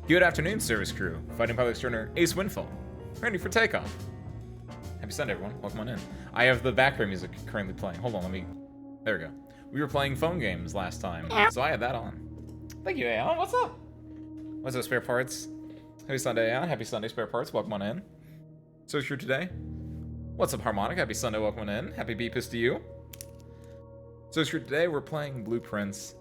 Good afternoon, service crew. Fighting pilot extraordinaire Ace Windfall. Ready for takeoff. Happy Sunday, everyone. Welcome on in. I have the background music currently playing. Hold on, let me... There we go. We were playing phone games last time, so I had that on. Thank you, Aeon. What's up? What's up, spare parts? Happy Sunday, Aeon. Happy Sunday, spare parts. Welcome on in. Service crew today. What's up, Harmonic? Happy Sunday. Welcome on in. Happy Beepus to you. Service crew today, we're playing Blueprints.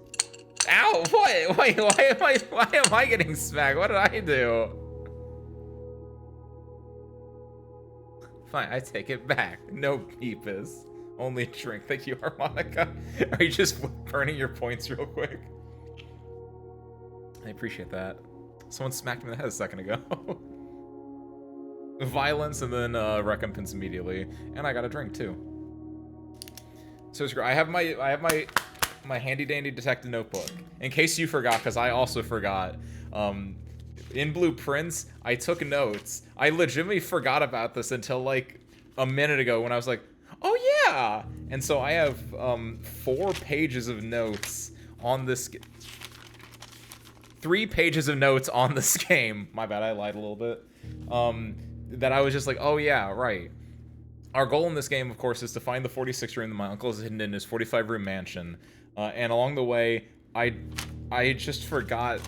Ow! What? Wait, why am I getting smacked? What did I do? Fine, I take it back. No peepus. Only drink. Thank you, Harmonica. Are you just burning your points real quick? I appreciate that. Someone smacked me in the head a second ago. Violence and then recompense immediately. And I got a drink too. So I have my handy dandy detective notebook. In case you forgot, because I also forgot. In Blueprints, I took notes. I legitimately forgot about this until like a minute ago when I was like, oh yeah! And so I have 4 pages of notes on this. 3 pages of notes on this game. My bad, I lied a little bit. That I was just like, oh yeah, right. Our goal in this game, of course, is to find the 46 room that my uncle has hidden in his 45 room mansion. And along the way, I just forgot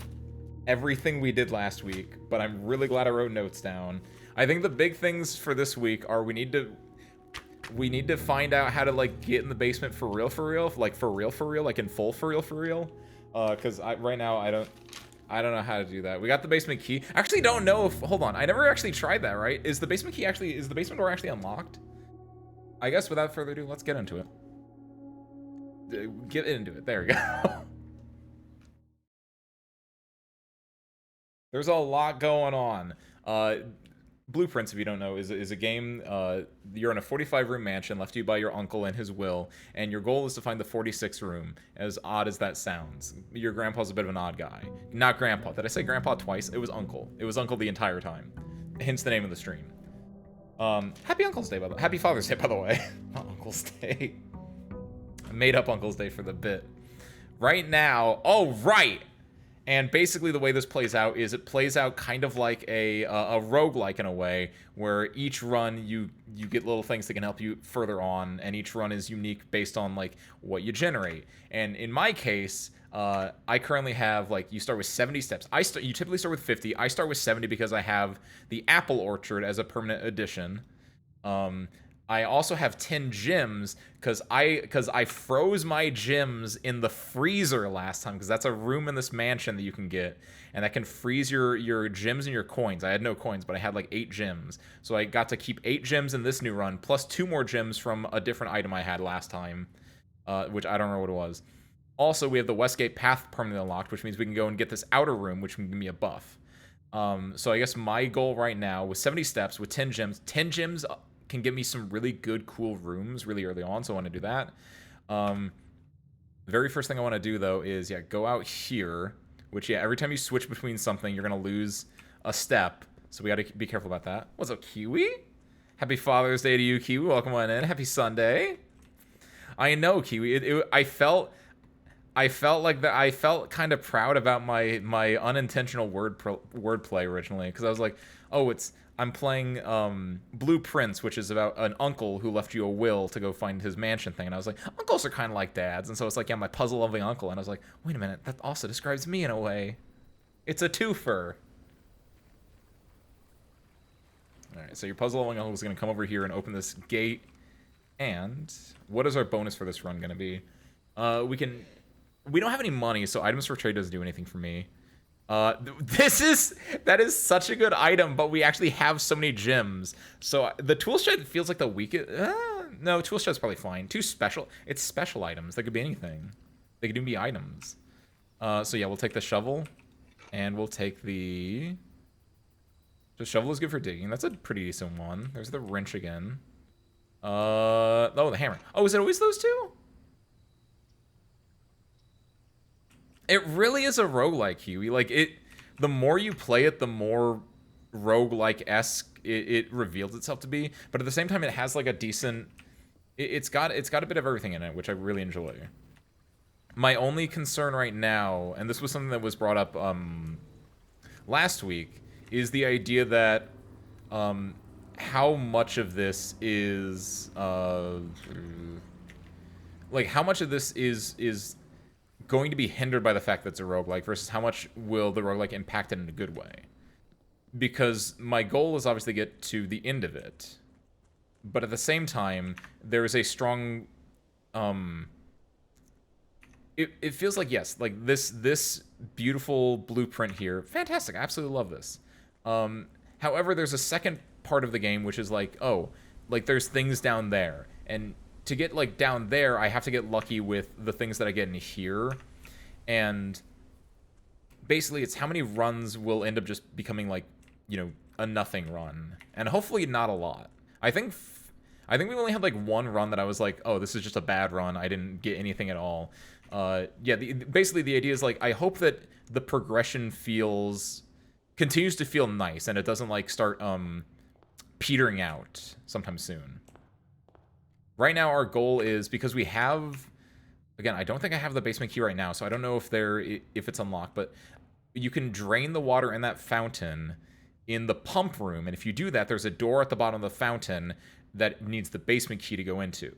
everything we did last week, but I'm really glad I wrote notes down. I think the big things for this week are we need to find out how to like get in the basement for real, like for real, like in full for real. Because right now I don't know how to do that. We got the basement key. I actually don't know if, hold on, I never actually tried that, right? Is the basement door actually unlocked? I guess without further ado, let's get into it. Get into it. There we go. There's a lot going on. Blueprints, if you don't know, is a game. You're in a 45-room mansion left to you by your uncle and his will, and your goal is to find the 46th room, as odd as that sounds. Your grandpa's a bit of an odd guy. Not grandpa. Did I say grandpa twice? It was uncle. It was uncle the entire time. Hence the name of the stream. Happy Uncle's Day, by the way. Happy Father's Day, by the way. Not Uncle's Day. I made up Uncle's Day for the bit. Right now, oh, right! And basically the way this plays out is it plays out kind of like a roguelike in a way, where each run you get little things that can help you further on, and each run is unique based on like what you generate. And in my case, I currently have like, you start with 70 steps. You typically start with 50. I start with 70 because I have the apple orchard as a permanent addition. I also have 10 gems because I froze my gems in the freezer last time, because that's a room in this mansion that you can get, and that can freeze your gems and your coins. I had no coins, but I had like 8 gems. So I got to keep 8 gems in this new run, plus 2 more gems from a different item I had last time, which I don't know what it was. Also, we have the Westgate Path permanently unlocked, which means we can go and get this outer room, which can give me a buff. So I guess my goal right now with 70 steps, with 10 gems can give me some really good, cool rooms really early on, so I want to do that. Very first thing I want to do, though, is, go out here, which, every time you switch between something, you're going to lose a step, so we got to be careful about that. What's up, Kiwi? Happy Father's Day to you, Kiwi. Welcome on in. Happy Sunday. I know, Kiwi. I felt like that. I felt kind of proud about my unintentional wordplay originally, because I was like, oh, I'm playing Blueprints, which is about an uncle who left you a will to go find his mansion thing. And I was like, uncles are kind of like dads. And so it's like, my puzzle-loving uncle. And I was like, wait a minute, that also describes me in a way. It's a twofer. All right, so your puzzle-loving uncle is going to come over here and open this gate. And what is our bonus for this run going to be? We don't have any money, so items for trade doesn't do anything for me. That is such a good item, but we actually have so many gems. So the tool shed feels like the weakest. No, tool shed's probably fine. It's special items. They could be anything. They could even be items. So yeah, we'll take the shovel, and we'll take the shovel is good for digging. That's a pretty decent one. There's the wrench again. Oh, the hammer. Oh, is it always those two? It really is a roguelike, Huey. Like, the more you play it, the more roguelike-esque it reveals itself to be. But at the same time, it has like a decent... It's got a bit of everything in it, which I really enjoy. My only concern right now, and this was something that was brought up last week is the idea that how much of this is like how much of this is going to be hindered by the fact that it's a roguelike versus how much will the roguelike impact it in a good way. Because my goal is obviously to get to the end of it, but at the same time, there is a strong it feels like, yes, like this beautiful blueprint here, fantastic, I absolutely love this. However, there's a second part of the game which is like, oh, like there's things down there, and to get like down there I have to get lucky with the things that I get in here. And basically it's how many runs will end up just becoming like, you know, a nothing run, and hopefully not a lot. I think we only had like one run that I was like, oh, this is just a bad run, I didn't get anything at all. Yeah, basically the idea is like, I hope that the progression continues to feel nice, and it doesn't like start petering out sometime soon. Right now our goal is, because we have, again, I don't think I have the basement key right now, so I don't know if it's unlocked, but you can drain the water in that fountain in the pump room, and if you do that, there's a door at the bottom of the fountain that needs the basement key to go into.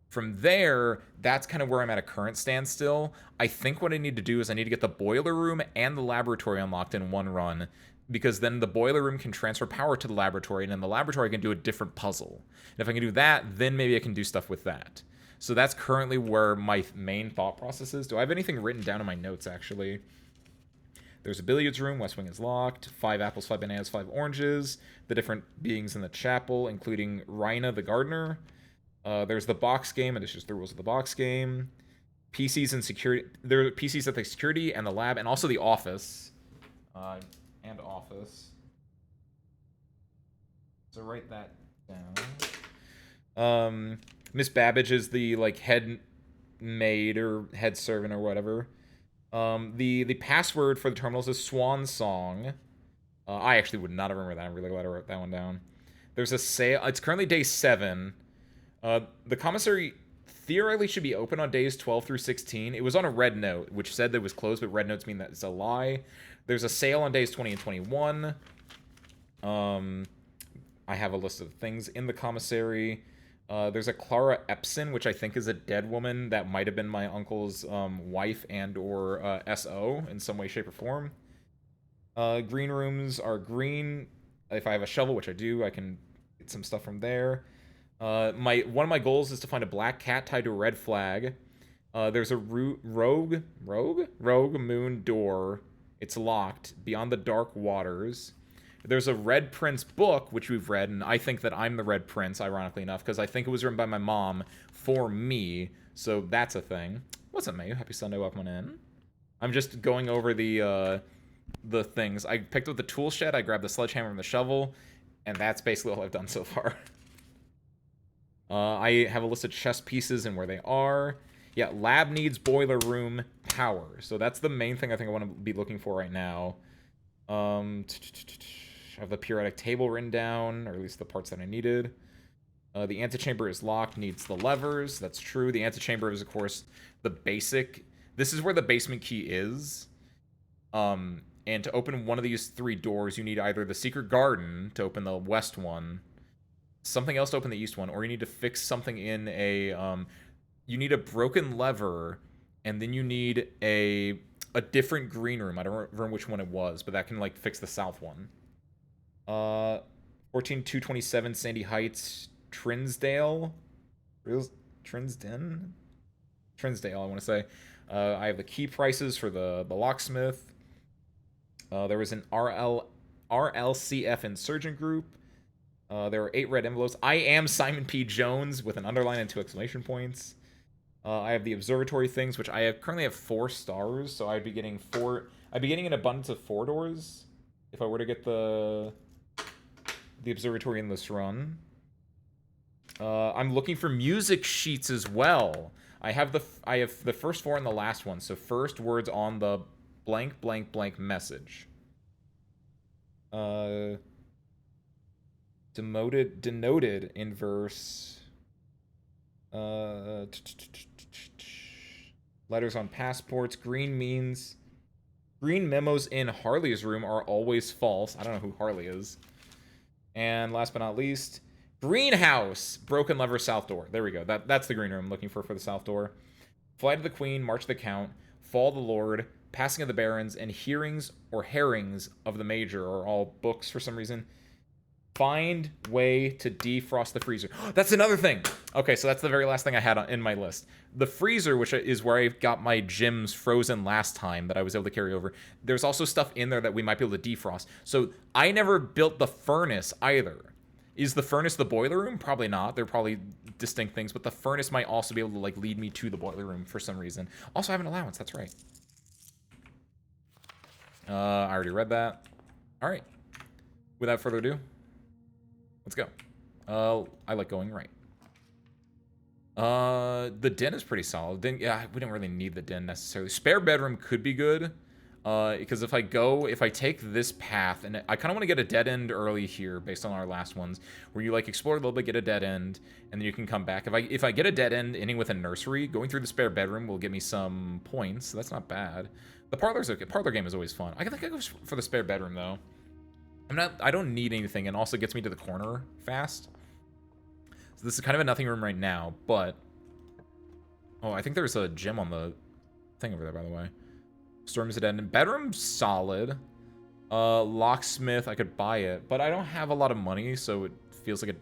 From there, that's kind of where I'm at a current standstill. I think what I need to do is I need to get the boiler room and the laboratory unlocked in one run, because then the boiler room can transfer power to the laboratory, and then the laboratory can do a different puzzle. And if I can do that, then maybe I can do stuff with that. So that's currently where my main thought process is. Do I have anything written down in my notes, actually? There's a billiards room. West wing is locked. 5 apples, 5 bananas, 5 oranges. The different beings in the chapel, including Rhina the gardener. There's the box game, and it's just the rules of the box game. PCs and security. There are PCs at the security and the lab, and also the office. And office. So write that down. Miss Babbage is the like head maid or head servant or whatever. The password for the terminals is Swan Song. I actually would not have remembered that. I'm really glad I wrote that one down. There's a sale. It's currently day 7. The commissary theoretically should be open on days 12 through 16. It was on a red note, which said that it was closed, but red notes mean that it's a lie. There's a sale on days 20 and 21. I have a list of things in the commissary. There's a Clara Epson, which I think is a dead woman that might have been my uncle's wife and or SO in some way, shape, or form. Green rooms are green. If I have a shovel, which I do, I can get some stuff from there. One of my goals is to find a black cat tied to a red flag. There's a rogue moon door. It's locked beyond the dark waters. There's a Red Prince book, which we've read, and I think that I'm the Red Prince, ironically enough, because I think it was written by my mom for me, so that's a thing. What's up, Mayu? Happy Sunday, welcome on in. I'm just going over the things. I picked up the tool shed, I grabbed the sledgehammer and the shovel, and that's basically all I've done so far. I have a list of chess pieces and where they are. Yeah, lab needs boiler room power, so that's the main thing I think I want to be looking for right now. I have the periodic table written down, or at least the parts that I needed. The antechamber is locked, needs the levers. That's true. The antechamber is, of course, the basic. This is where the basement key is. And to open one of these 3 doors, you need either the secret garden to open the west one, something else to open the east one, or you need to fix something in a... you need a broken lever, and then you need a different green room. I don't remember which one it was, but that can like fix the south one. 14227 Sandy Heights, Trinsdale. Trinsdale, I want to say. I have the key prices for the locksmith. There was an RLCF insurgent group. There are 8 red envelopes. I am Simon P. Jones with an underline and 2 exclamation points. I have the observatory things, which I currently have 4 stars, so I'd be getting an abundance of 4 doors if I were to get the observatory in this run. I'm looking for music sheets as well. I have the first 4 and the last one. So first words on the blank blank blank message. Denoted in verse. Letters on passports. Green means Green memos in Harley's room are always false. I don't know who Harley is. And last but not least, greenhouse, broken lever, south door. There we go. That's the green room I'm looking for the south door. Flight of the Queen, March of the Count, Fall of the Lord, Passing of the Barons, and Hearings or Herrings of the Major are all books for some reason. Find way to defrost the freezer. That's another thing. Okay, so that's the very last thing I had in my list. The freezer, which is where I got my gems frozen last time that I was able to carry over. There's also stuff in there that we might be able to defrost. So I never built the furnace either. Is the furnace the boiler room? Probably not. They're probably distinct things, but the furnace might also be able to like lead me to the boiler room for some reason. Also, I have an allowance. That's right. I already read that. All right. Without further ado, let's go. I like going right. The den is pretty solid. Yeah, we don't really need the den necessarily. Spare bedroom could be good. Because if I take this path, and I kind of want to get a dead end early here based on our last ones, where you like explore a little bit, get a dead end, and then you can come back. If I get a dead end ending with a nursery, going through the spare bedroom will get me some points. So that's not bad. The parlor's okay. Parlor game is always fun. I think I go for the spare bedroom though. I don't need anything, and also gets me to the corner fast. So this is kind of a nothing room right now, but oh, I think there's a gem on the thing over there, by the way. Storm's dead end. Bedroom solid. Locksmith, I could buy it, but I don't have a lot of money, so it feels like a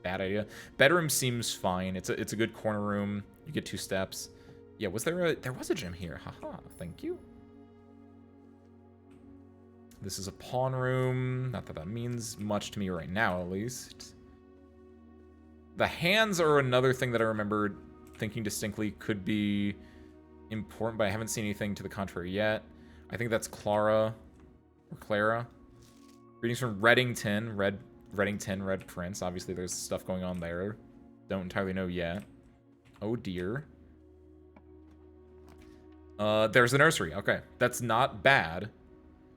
bad idea. Bedroom seems fine. It's a good corner room. You get 2 steps. Yeah, there was a gem here. Haha, thank you. This is a pawn room. Not that that means much to me right now, at least. The hands are another thing that I remember thinking distinctly could be important, but I haven't seen anything to the contrary yet. I think that's Clara or Clara. Greetings from Reddington, Red Prince. Obviously, there's stuff going on there. Don't entirely know yet. Oh dear. There's the nursery. Okay, that's not bad.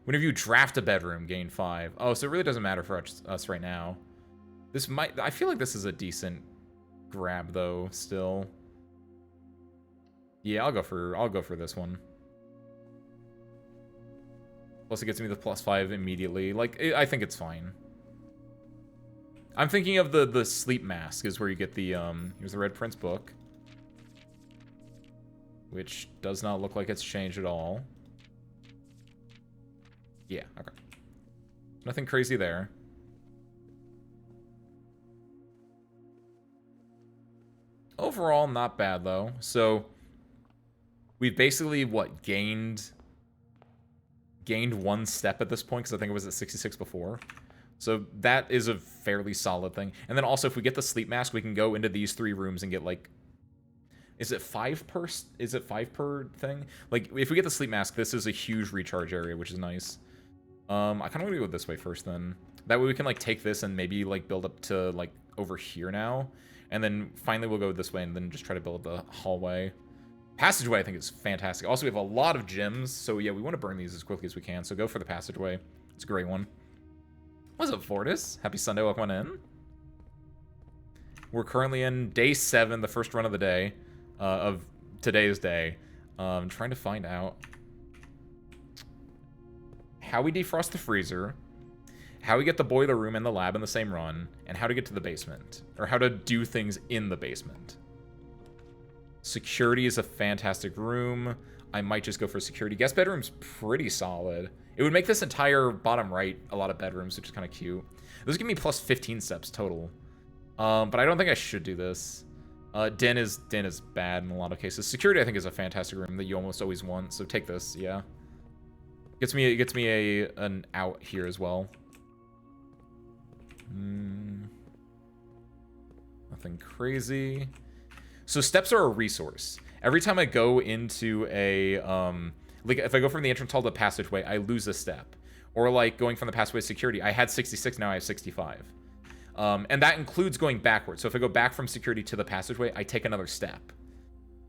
Whenever you draft a bedroom, gain 5. Oh, so it really doesn't matter for us right now. I feel like this is a decent grab though. Still. Yeah, I'll go for this one. Plus, it gets me the +5 immediately. Like, I think it's fine. I'm thinking of the sleep mask is where you get the here's the Red Prince book, which does not look like it's changed at all. Yeah, okay. Nothing crazy there. Overall, not bad though. So we've basically gained 1 step at this point, because I think it was at 66 before. So that is a fairly solid thing. And then also, if we get the sleep mask, we can go into these 3 rooms and get like, is it 5 per thing? Like, if we get the sleep mask, this is a huge recharge area, which is nice. I kind of want to go this way first then. That way we can like take this and maybe like build up to like over here now. And then finally we'll go this way and then just try to build the hallway. Passageway I think is fantastic. Also, we have a lot of gems, so yeah, we want to burn these as quickly as we can. So go for the passageway. It's a great one. What's up, Fortis? Happy Sunday, welcome on in. We're currently in day 7, the first run of the day, of today's day. Trying to find out how we defrost the freezer, how we get the boiler room and the lab in the same run, and how to get to the basement, or how to do things in the basement. Security is a fantastic room. I might just go for security. Guest bedroom's pretty solid. It would make this entire bottom right a lot of bedrooms, which is kind of cute. Those give me plus 15 steps total. But I don't think I should do this. Den is bad in a lot of cases. Security I think is a fantastic room that you almost always want, so take this, yeah. Gets me an out here as well. Nothing crazy. So steps are a resource. Every time I go into a like if I go from the entrance hall to the passageway, I lose a step. Or like going from the passageway to security, I had 66, now I have 65. And that includes going backwards. So if I go back from security to the passageway, I take another step.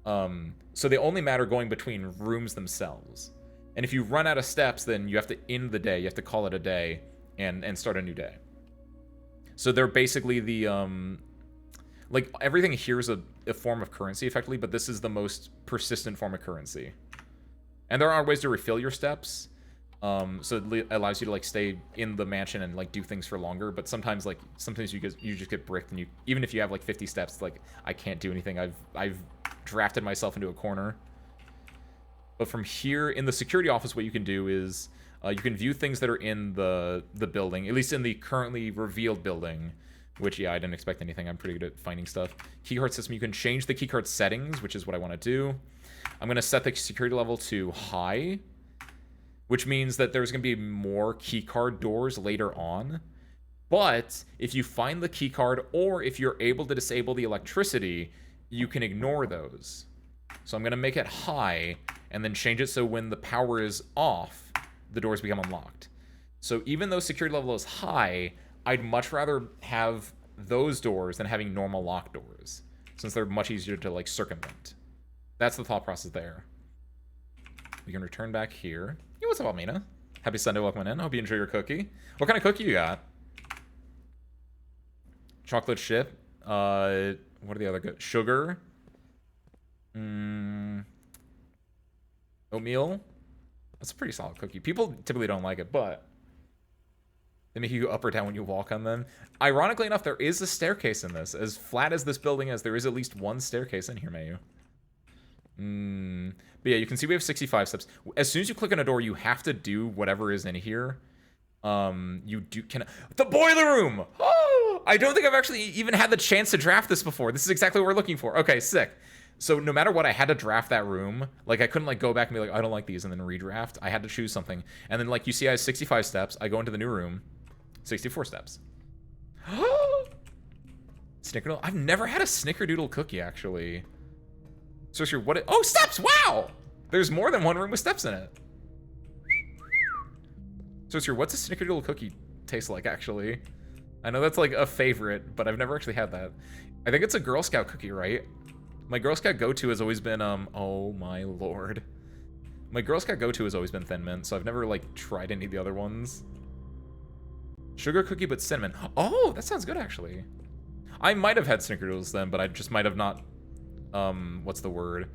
So they only matter going between rooms themselves. And if you run out of steps, then you have to end the day. You have to call it a day and start a new day. So they're basically the like everything here is a form of currency effectively, but this is the most persistent form of currency. And there are ways to refill your steps. So it allows you to like stay in the mansion and like do things for longer. But sometimes you just get bricked, and you, even if you have like 50 steps, like I can't do anything. I've drafted myself into a corner. But from here in the security office, what you can do is you can view things that are in the building, at least in the currently revealed building. Which, yeah, I didn't expect anything. I'm pretty good at finding stuff. Keycard system, you can change the keycard settings, which is what I want to do. I'm going to set the security level to high, which means that there's going to be more keycard doors later on. But if you find the keycard, or if you're able to disable the electricity, you can ignore those. So I'm going to make it high, and then change it so when the power is off, the doors become unlocked. So even though security level is high, I'd much rather have those doors than having normal lock doors, since they're much easier to like circumvent. That's the thought process there. We can return back here. Hey, what's up, Almina? Happy Sunday, welcome in. Hope you enjoy your cookie. What kind of cookie you got? Chocolate chip. What are the other good? Sugar. Oatmeal. That's a pretty solid cookie. People typically don't like it, but they make you go up or down when you walk on them. Ironically enough, there is a staircase in this. As flat as this building is, there is at least one staircase in here, Mayu. But yeah, you can see we have 65 steps. As soon as you click on a door, you have to do whatever is in here. The boiler room! Oh! I don't think I've actually even had the chance to draft this before. This is exactly what we're looking for. Okay, sick. So no matter what, I had to draft that room. Like, I couldn't, like, go back and be like, I don't like these, and then redraft. I had to choose something. And then, like, you see I have 65 steps. I go into the new room. 64 steps. Snickerdoodle? I've never had a Snickerdoodle cookie, actually. So sure, what? Oh, steps! Wow! There's more than one room with steps in it. So sure, what's a Snickerdoodle cookie taste like, actually? I know that's like a favorite, but I've never actually had that. I think it's a Girl Scout cookie, right? My Girl Scout go-to has always been, oh my lord. My Girl Scout go-to has always been Thin Mint, so I've never, like, tried any of the other ones. Sugar cookie, but cinnamon. Oh, that sounds good, actually. I might have had Snickerdoodles then, but I just might have not, what's the word?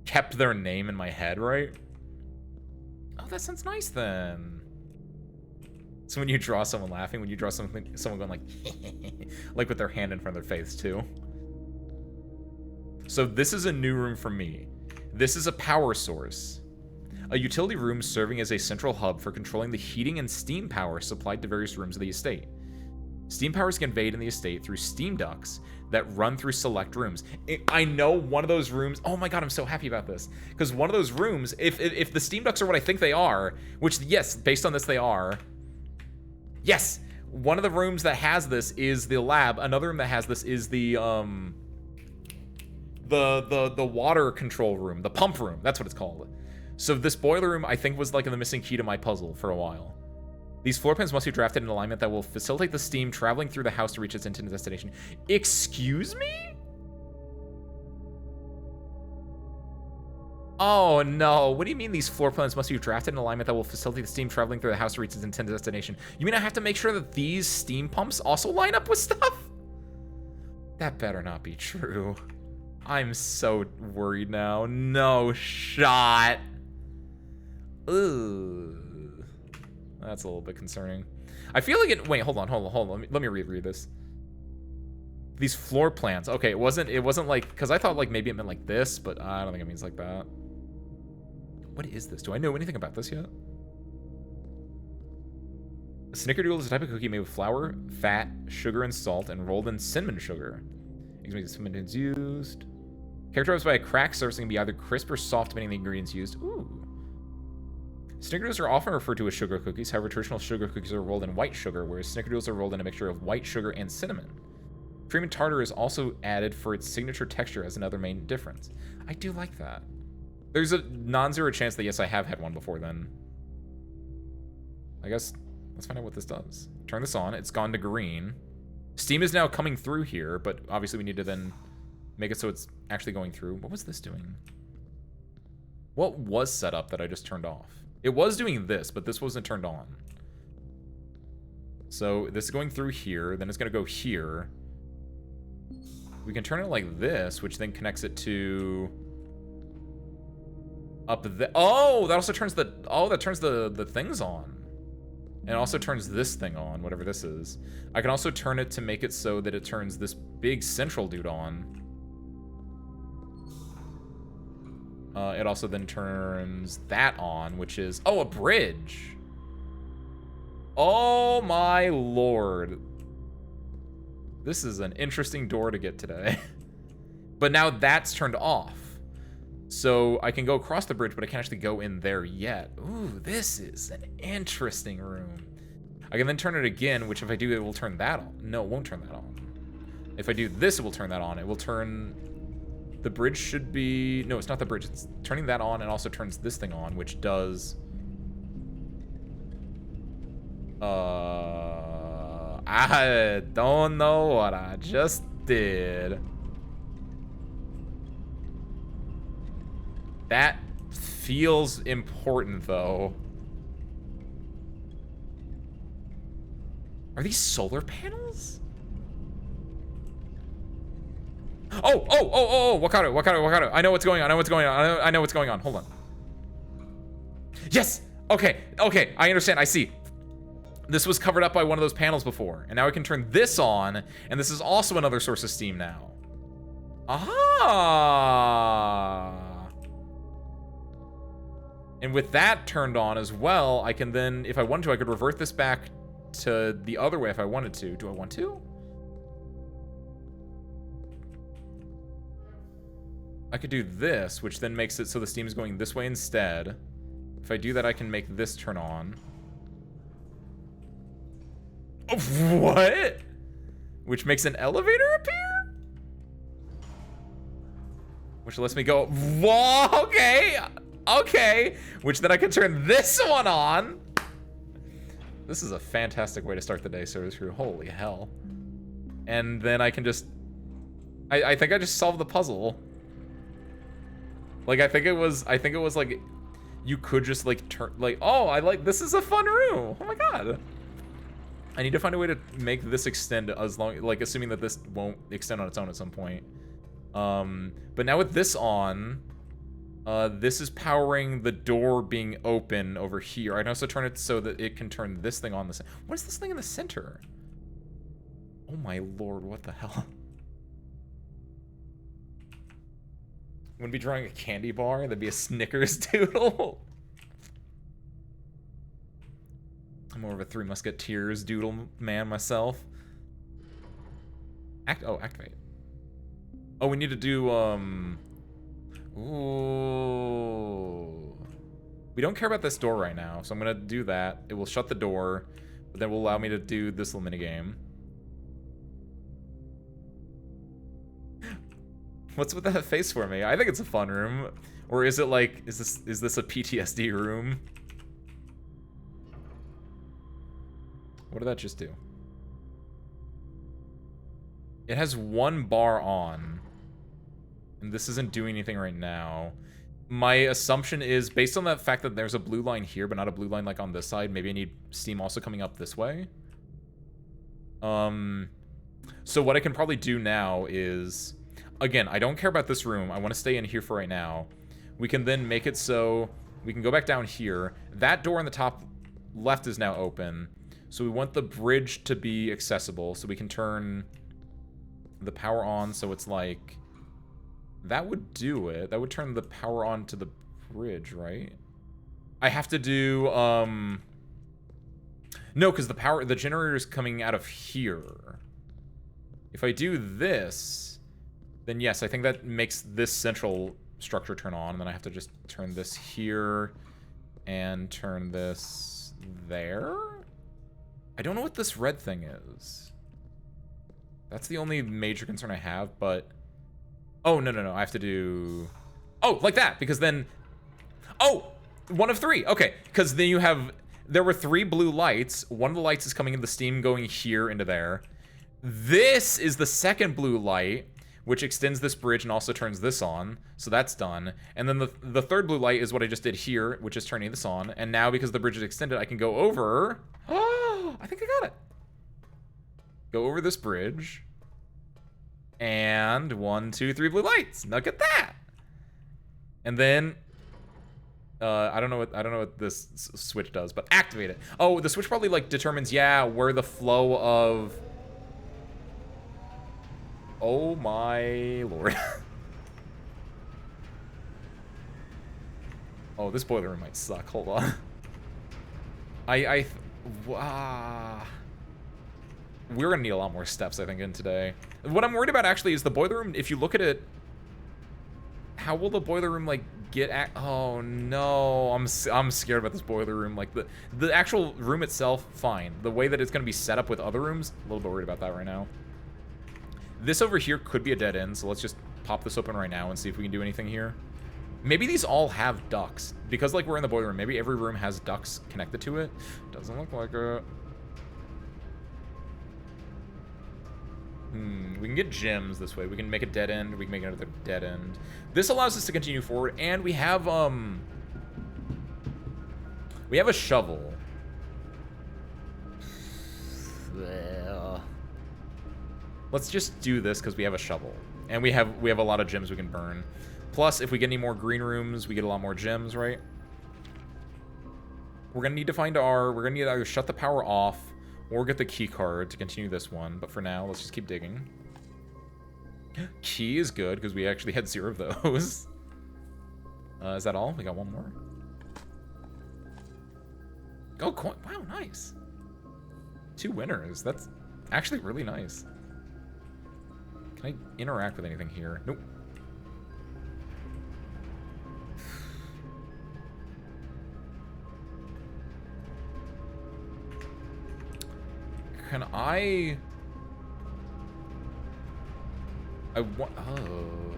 Kept their name in my head, right? Oh, that sounds nice, then. So when you draw someone laughing, when you draw someone going like, like with their hand in front of their face, too. So this is a new room for me. This is a power source. A utility room serving as a central hub for controlling the heating and steam power supplied to various rooms of the estate. Steam power is conveyed in the estate through steam ducts that run through select rooms. I know one of those rooms... Oh my god, I'm so happy about this. Because one of those rooms, if the steam ducts are what I think they are, which, yes, based on this they are... Yes! One of the rooms that has this is the lab. Another room that has this is the water control room. The pump room. That's what it's called. So this boiler room, I think, was like the missing key to my puzzle for a while. These floor plans must be drafted in alignment that will facilitate the steam traveling through the house to reach its intended destination. Excuse me? Oh, no. What do you mean these floor plans must be drafted in alignment that will facilitate the steam traveling through the house to reach its intended destination? You mean I have to make sure that these steam pumps also line up with stuff? That better not be true. I'm so worried now. No shot. Ugh. That's a little bit concerning. I feel like it... Wait, hold on. Let me reread this. These floor plans. Okay, it wasn't like... Because I thought like maybe it meant like this, but I don't think it means like that. What is this? Do I know anything about this yet? A Snickerdoodle is a type of cookie made with flour, fat, sugar, and salt, and rolled in cinnamon sugar. Cinnamon is used. Characterized by a cracked surface, can be either crisp or soft depending on the ingredients used. Ooh. Snickerdoodles are often referred to as sugar cookies. However, traditional sugar cookies are rolled in white sugar, whereas Snickerdoodles are rolled in a mixture of white sugar and cinnamon. Cream and tartar is also added for its signature texture as another main difference. I do like that. There's a non-zero chance that, yes, I have had one before then. I guess, let's find out what this does. Turn this on. It's gone to green. Steam is now coming through here, but obviously we need to then make it so it's actually going through. What was this doing? What was set up that I just turned off? It was doing this, but this wasn't turned on. So this is going through here, then it's going to go here. We can turn it like this, which then connects it to... Up the, oh, that also turns the, oh, that turns the things on. And it also turns this thing on, whatever this is. I can also turn it to make it so that it turns this big central dude on. It also then turns that on, which is, oh, a bridge. Oh my lord. This is an interesting door to get today. But now that's turned off. So I can go across the bridge, but I can't actually go in there yet. Ooh, this is an interesting room. I can then turn it again, which if I do, it will turn that on. No, it won't turn that on. If I do this, it will turn that on. It will turn... The bridge should be... No, it's not the bridge. It's turning that on and also turns this thing on, which does... I don't know what I just did. That feels important, though. Are these solar panels? Oh, Wakaru. I know what's going on, I know what's going on. Hold on. Yes! Okay, I understand, I see. This was covered up by one of those panels before, and now I can turn this on, and this is also another source of steam now. Ah! And with that turned on as well, I can then, if I wanted to, I could revert this back to the other way if I wanted to. Do I want to? I could do this, which then makes it so the steam is going this way instead. If I do that, I can make this turn on. Oh, what? Which makes an elevator appear? Which lets me go, whoa, okay. Which then I can turn this one on. This is a fantastic way to start the day, Service Crew. Holy hell. And then I can just... I think I just solved the puzzle. Like, I think it was like... You could just, like, turn... Like, oh, this is a fun room. Oh my god. I need to find a way to make this extend as long... Like, assuming that this won't extend on its own at some point. But now with this on... this is powering the door being open over here. I can also turn it so that it can turn this thing on. What is this thing in the center? Oh my lord, what the hell? I'm gonna be drawing a candy bar. That'd be a Snickers doodle. I'm more of a Three Musketeers doodle man myself. Activate. Oh, we need to do, Ooh. We don't care about this door right now, so I'm gonna do that. It will shut the door, but then will allow me to do this little minigame. What's with that face for me? I think it's a fun room. Or is it like, is this a PTSD room? What did that just do? It has one bar on. And this isn't doing anything right now. My assumption is, based on the fact that there's a blue line here, but not a blue line like on this side, maybe I need steam also coming up this way. So what I can probably do now is, again, I don't care about this room. I want to stay in here for right now. We can then make it so we can go back down here. That door in the top left is now open. So we want the bridge to be accessible. So we can turn the power on so it's like... That would do it. That would turn the power on to the bridge, right? I have to do, No, because the generator is coming out of here. If I do this, then yes, I think that makes this central structure turn on, and then I have to just turn this here and turn this there? I don't know what this red thing is. That's the only major concern I have, but... Oh, no. I have to do... Oh, like that, because then... Oh, one of three. Okay, because then you have... There were 3 blue lights. One of the lights is coming in the steam going here into there. This is the second blue light, which extends this bridge and also turns this on. So that's done. And then the third blue light is what I just did here, which is turning this on. And now, because the bridge is extended, I can go over... Oh, I think I got it. Go over this bridge. And 1, 2, 3 blue lights. Look at that. And then I don't know what this switch does, but activate it. Oh, the switch probably like determines, yeah, where the flow of. Oh my lord. Oh, this boiler room might suck. Hold on. We're gonna need a lot more steps, I think, in today. What I'm worried about actually is the boiler room. If you look at it, how will the boiler room like get at? Oh no, I'm scared about this boiler room. Like the actual room itself, fine. The way that it's gonna be set up with other rooms, a little bit worried about that right now. This over here could be a dead end, so let's just pop this open right now and see if we can do anything here. Maybe these all have ducts because like we're in the boiler room. Maybe every room has ducts connected to it. Doesn't look like it. We can get gems this way. We can make a dead end. We can make another dead end. This allows us to continue forward, and we have a shovel. Let's just do this because we have a shovel, and we have a lot of gems we can burn. Plus, if we get any more green rooms, we get a lot more gems, right? We're gonna need to find we're gonna need to either shut the power off or get the key card to continue this one. But for now, let's just keep digging. Key is good because we actually had 0 of those. Is that all? We got one more. Oh, coin. Wow, nice. 2 winners. That's actually really nice. Can I interact with anything here? Nope. Can I want... Oh.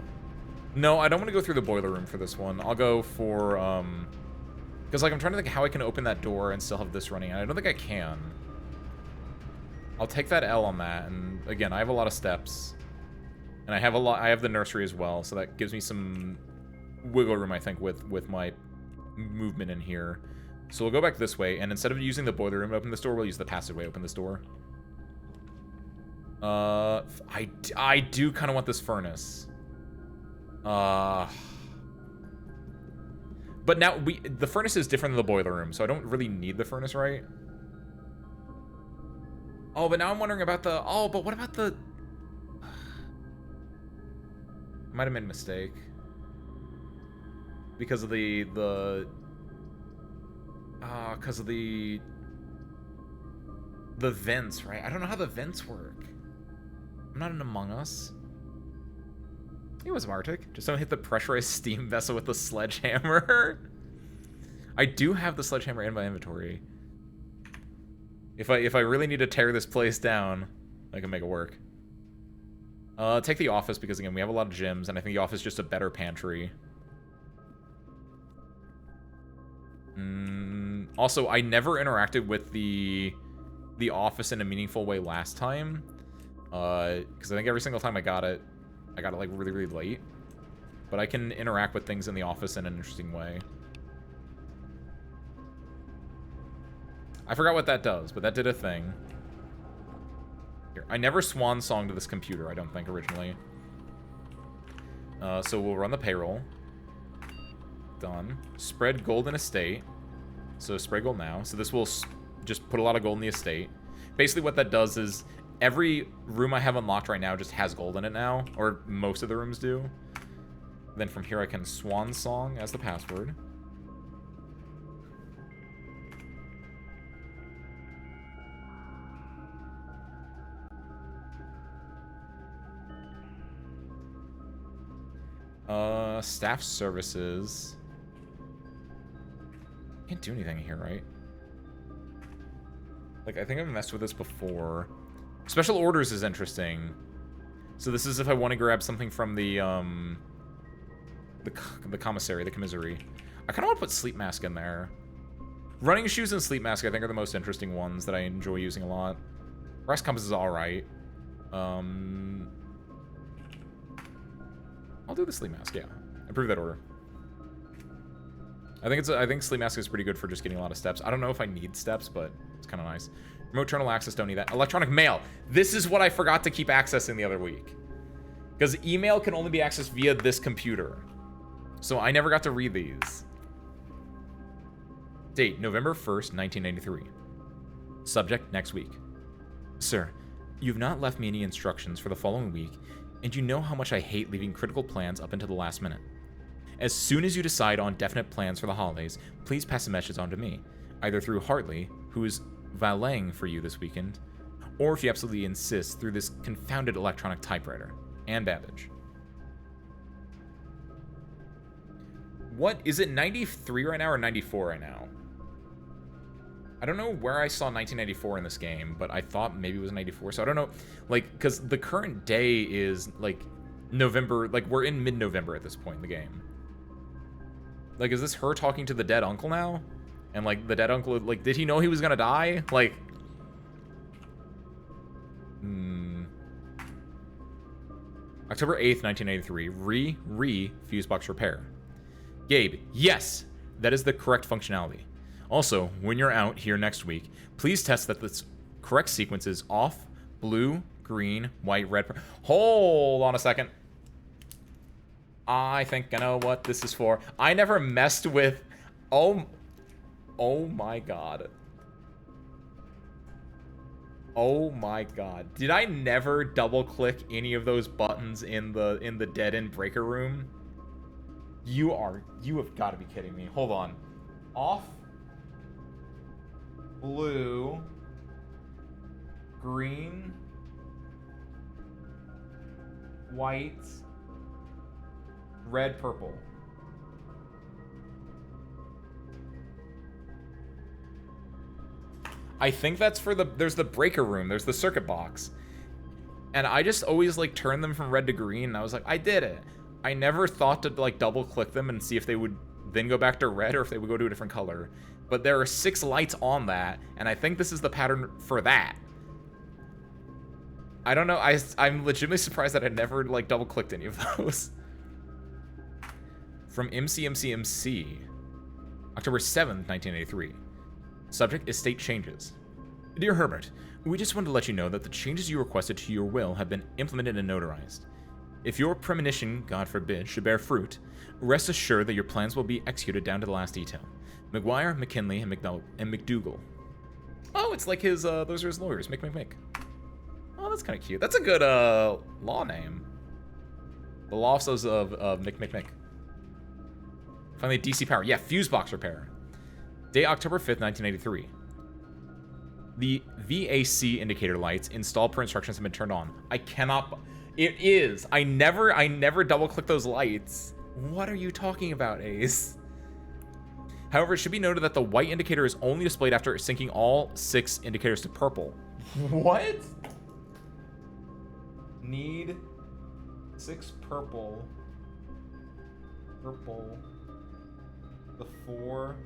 No, I don't want to go through the boiler room for this one. I'll go for, because, like, I'm trying to think how I can open that door and still have this running, and I don't think I can. I'll take that L on that, and, again, I have a lot of steps. And I have the nursery as well, so that gives me some wiggle room, I think, with my movement in here. So we'll go back this way, and instead of using the boiler room to open this door, we'll use the passageway to open this door. I do kind of want this furnace. But now the furnace is different than the boiler room, so I don't really need the furnace, right? Oh, but now I'm wondering about the... Oh, but what about the... I might have made a mistake. Because of because of the vents, right? I don't know how the vents work. I'm not an Among Us. It was Arctic. Just don't hit the pressurized steam vessel with the sledgehammer. I do have the sledgehammer in my inventory. If I really need to tear this place down, I can make it work. Take the office because again we have a lot of gyms, and I think the office is just a better pantry. Also, I never interacted with the office in a meaningful way last time. Because I think every single time I got it like really, really late. But I can interact with things in the office in an interesting way. I forgot what that does, but that did a thing. Here, I never swan songed to this computer, I don't think, originally. So we'll run the payroll. Done. Spread gold in estate. So spread gold now. So this will just put a lot of gold in the estate. Basically what that does is every room I have unlocked right now just has gold in it now. Or most of the rooms do. Then from here I can swan song as the password. Staff services. Can't do anything here, right? Like, I think I've messed with this before. Special orders is interesting. So this is if I want to grab something from the commissary, the commissary. I kind of want to put sleep mask in there. Running shoes and sleep mask, I think, are the most interesting ones that I enjoy using a lot. Rest compass is alright. I'll do the sleep mask, yeah. Approve that order. I think sleep mask is pretty good for just getting a lot of steps. I don't know if I need steps, but it's kind of nice. Remote terminal access, don't need that. Electronic mail. This is what I forgot to keep accessing the other week. Because email can only be accessed via this computer. So I never got to read these. Date, November 1st, 1993. Subject, next week. Sir, you've not left me any instructions for the following week, and you know how much I hate leaving critical plans up until the last minute. As soon as you decide on definite plans for the holidays, please pass a message on to me, either through Hartley, who is valeting for you this weekend, or if you absolutely insist, through this confounded electronic typewriter. And Babbage. What, is it 93 right now or 94 right now? I don't know where I saw 1994 in this game, but I thought maybe it was 94, so I don't know, like, because the current day is, like, November, like, we're in mid-November at this point in the game. Like, is this her talking to the dead uncle now? And, like, the dead uncle, like, did he know he was gonna die? Like... October 8th, 1983, fuse box repair. Gabe, yes! That is the correct functionality. Also, when you're out here next week, please test that the correct sequence is off, blue, green, white, red. Hold on a second. I think I know what this is for. I never messed with... Oh my god. Oh my god. Did I never double click any of those buttons in the dead end breaker room? You have got to be kidding me. Hold on. Off, blue, green, white, red, purple. I think that's for there's the breaker room, there's the circuit box. And I just always like turn them from red to green, and I was like, I did it. I never thought to like double click them and see if they would then go back to red or if they would go to a different color. But there are 6 lights on that, and I think this is the pattern for that. I don't know, I'm legitimately surprised that I never like double clicked any of those. From MCMCMC, October 7th, 1983. Subject, estate changes. Dear Herbert, we just wanted to let you know that the changes you requested to your will have been implemented and notarized. If your premonition, God forbid, should bear fruit, rest assured that your plans will be executed down to the last detail. McGuire, McKinley, and McDougal. Oh, it's like his, those are his lawyers, Mick. Oh, that's kind of cute. That's a good, law name. The law offices of Mick. Finally, DC Power. Yeah, fuse box repair. Day, October 5th, 1983. The VAC indicator lights installed per instructions have been turned on. I cannot... It is. I never double-click those lights. What are you talking about, Ace? However, it should be noted that the white indicator is only displayed after syncing all 6 indicators to purple. What? Need 6 purple before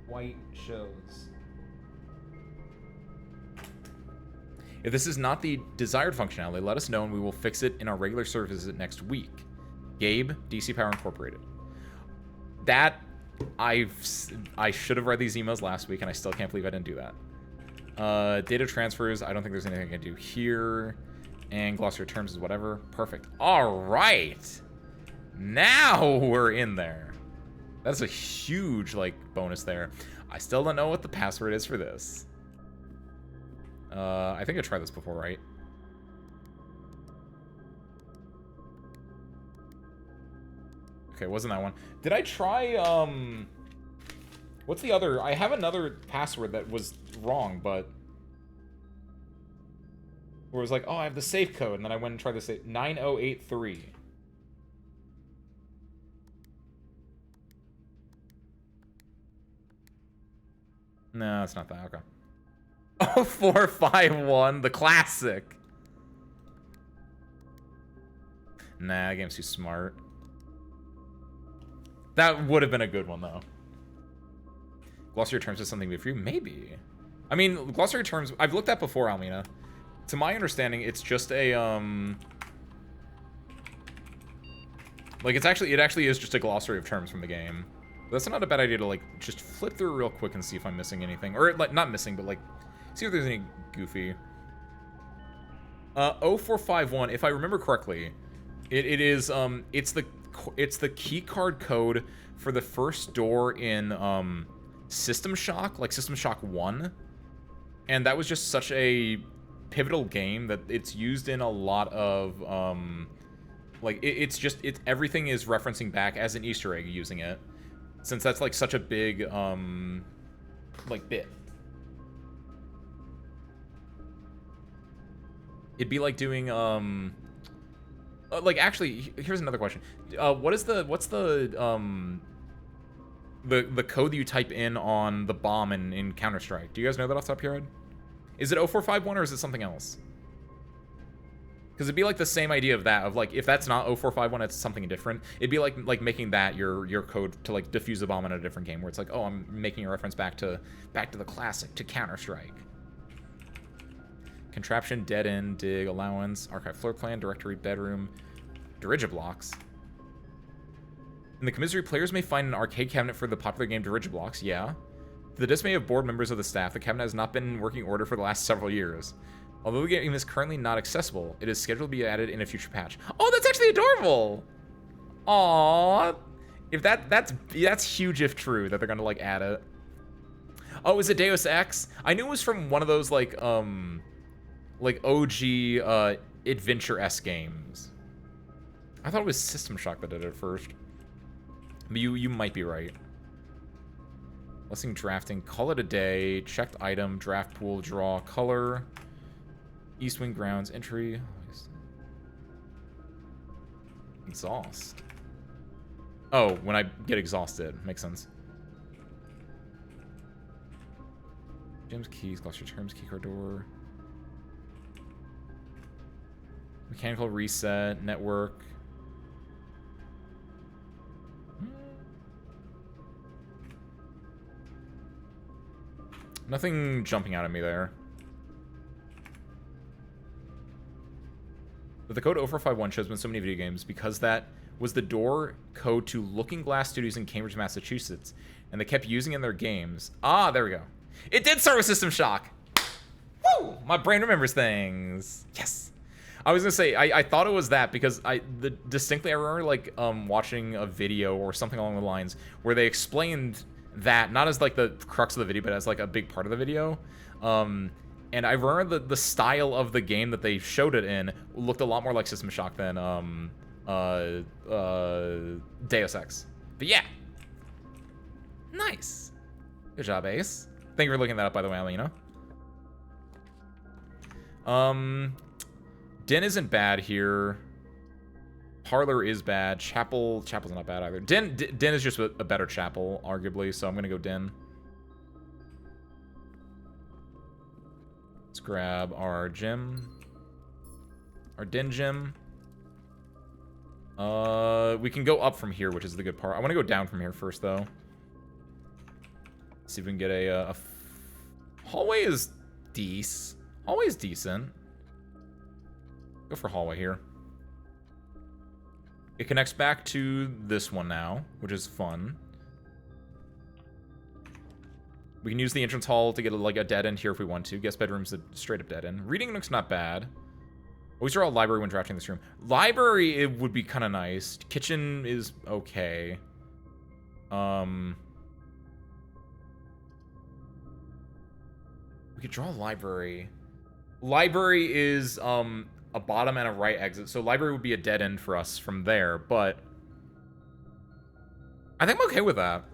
white shows. If this is not the desired functionality, let us know and we will fix it in our regular services next week. Gabe, DC Power Incorporated. That, I should have read these emails last week and I still can't believe I didn't do that. Data transfers, I don't think there's anything I can do here. And glossary terms is whatever. Perfect. All right. Now we're in there. That's a huge, like, bonus there. I still don't know what the password is for this. I think I tried this before, right? Okay, wasn't that one. Did I try, what's the other? I have another password that was wrong, but... Where it was like, oh, I have the safe code, and then I went and tried the safe. 9083. No, it's not that. Okay. Oh, 451, the classic. Nah, that game's too smart. That would have been a good one, though. Glossary terms is something for you? Maybe. I mean, glossary terms, I've looked at before, Almina. To my understanding, it's just a, like, it actually is just a glossary of terms from the game. But that's not a bad idea to, like, just flip through real quick and see if I'm missing anything. Or, like, not missing, but, like, see if there's any goofy. 0451, if I remember correctly, it is, it's the key card code for the first door in, System Shock, like System Shock 1. And that was just such a pivotal game that it's used in a lot of, like, everything is referencing back as an Easter egg using it. Since that's, like, such a big, like, bit. It'd be like doing, like, actually, here's another question. What's the code that you type in on the bomb in Counter-Strike? Do you guys know that off the top of your head? Is it 0451 or is it something else? Because it'd be like the same idea of that, of like, if that's not 0451, it's something different. It'd be like making that your code to like defuse a bomb in a different game, where it's like, oh, I'm making a reference back to the classic, to Counter-Strike. Contraption, dead end, dig, allowance, archive floor plan, directory, bedroom, Dirigiblocks. In the commissary, players may find an arcade cabinet for the popular game Dirigiblocks, yeah. To the dismay of bored members of the staff, the cabinet has not been in working order for the last several years. Although the game is currently not accessible, it is scheduled to be added in a future patch. Oh, that's actually adorable! Aww. If that's huge if true, that they're gonna, like, add it. Oh, is it Deus Ex? I knew it was from one of those, like OG, adventure-esque games. I thought it was System Shock that did it first. But you might be right. Listing drafting, call it a day, checked item, draft pool, draw, color, East Wing grounds, entry, exhaust. Oh, when I get exhausted, makes sense. Gems, keys, cluster terms, keycard door. Mechanical reset, network. Nothing jumping out at me there. But the code 0451 shows up in so many video games because that was the door code to Looking Glass Studios in Cambridge, Massachusetts. And they kept using it in their games. Ah, there we go. It did start with System Shock. Woo! My brain remembers things. Yes. I was gonna say, I thought it was that because distinctly I remember like watching a video or something along the lines where they explained that, not as like the crux of the video, but as like a big part of the video. And I remember the style of the game that they showed it in looked a lot more like System Shock than Deus Ex. But yeah. Nice. Good job, Ace. Thank you for looking that up, by the way, I'll let you know. Den isn't bad here. Parlor is bad. Chapel's not bad either. Den is just a better chapel, arguably, so I'm gonna go Den. Let's grab our gym. Our Den gym. We can go up from here, which is the good part. I want to go down from here first, though. See if we can get a hallway is decent. Hallway is decent. Go for hallway here. It connects back to this one now, which is fun. We can use the entrance hall to get like a dead end here if we want to. Guest bedroom's a straight up dead end. Reading nook's not bad. Always draw a library when drafting this room. Library, it would be kind of nice. Kitchen is okay. We could draw a library. Library is a bottom and a right exit, so library would be a dead end for us from there, but I think I'm okay with that.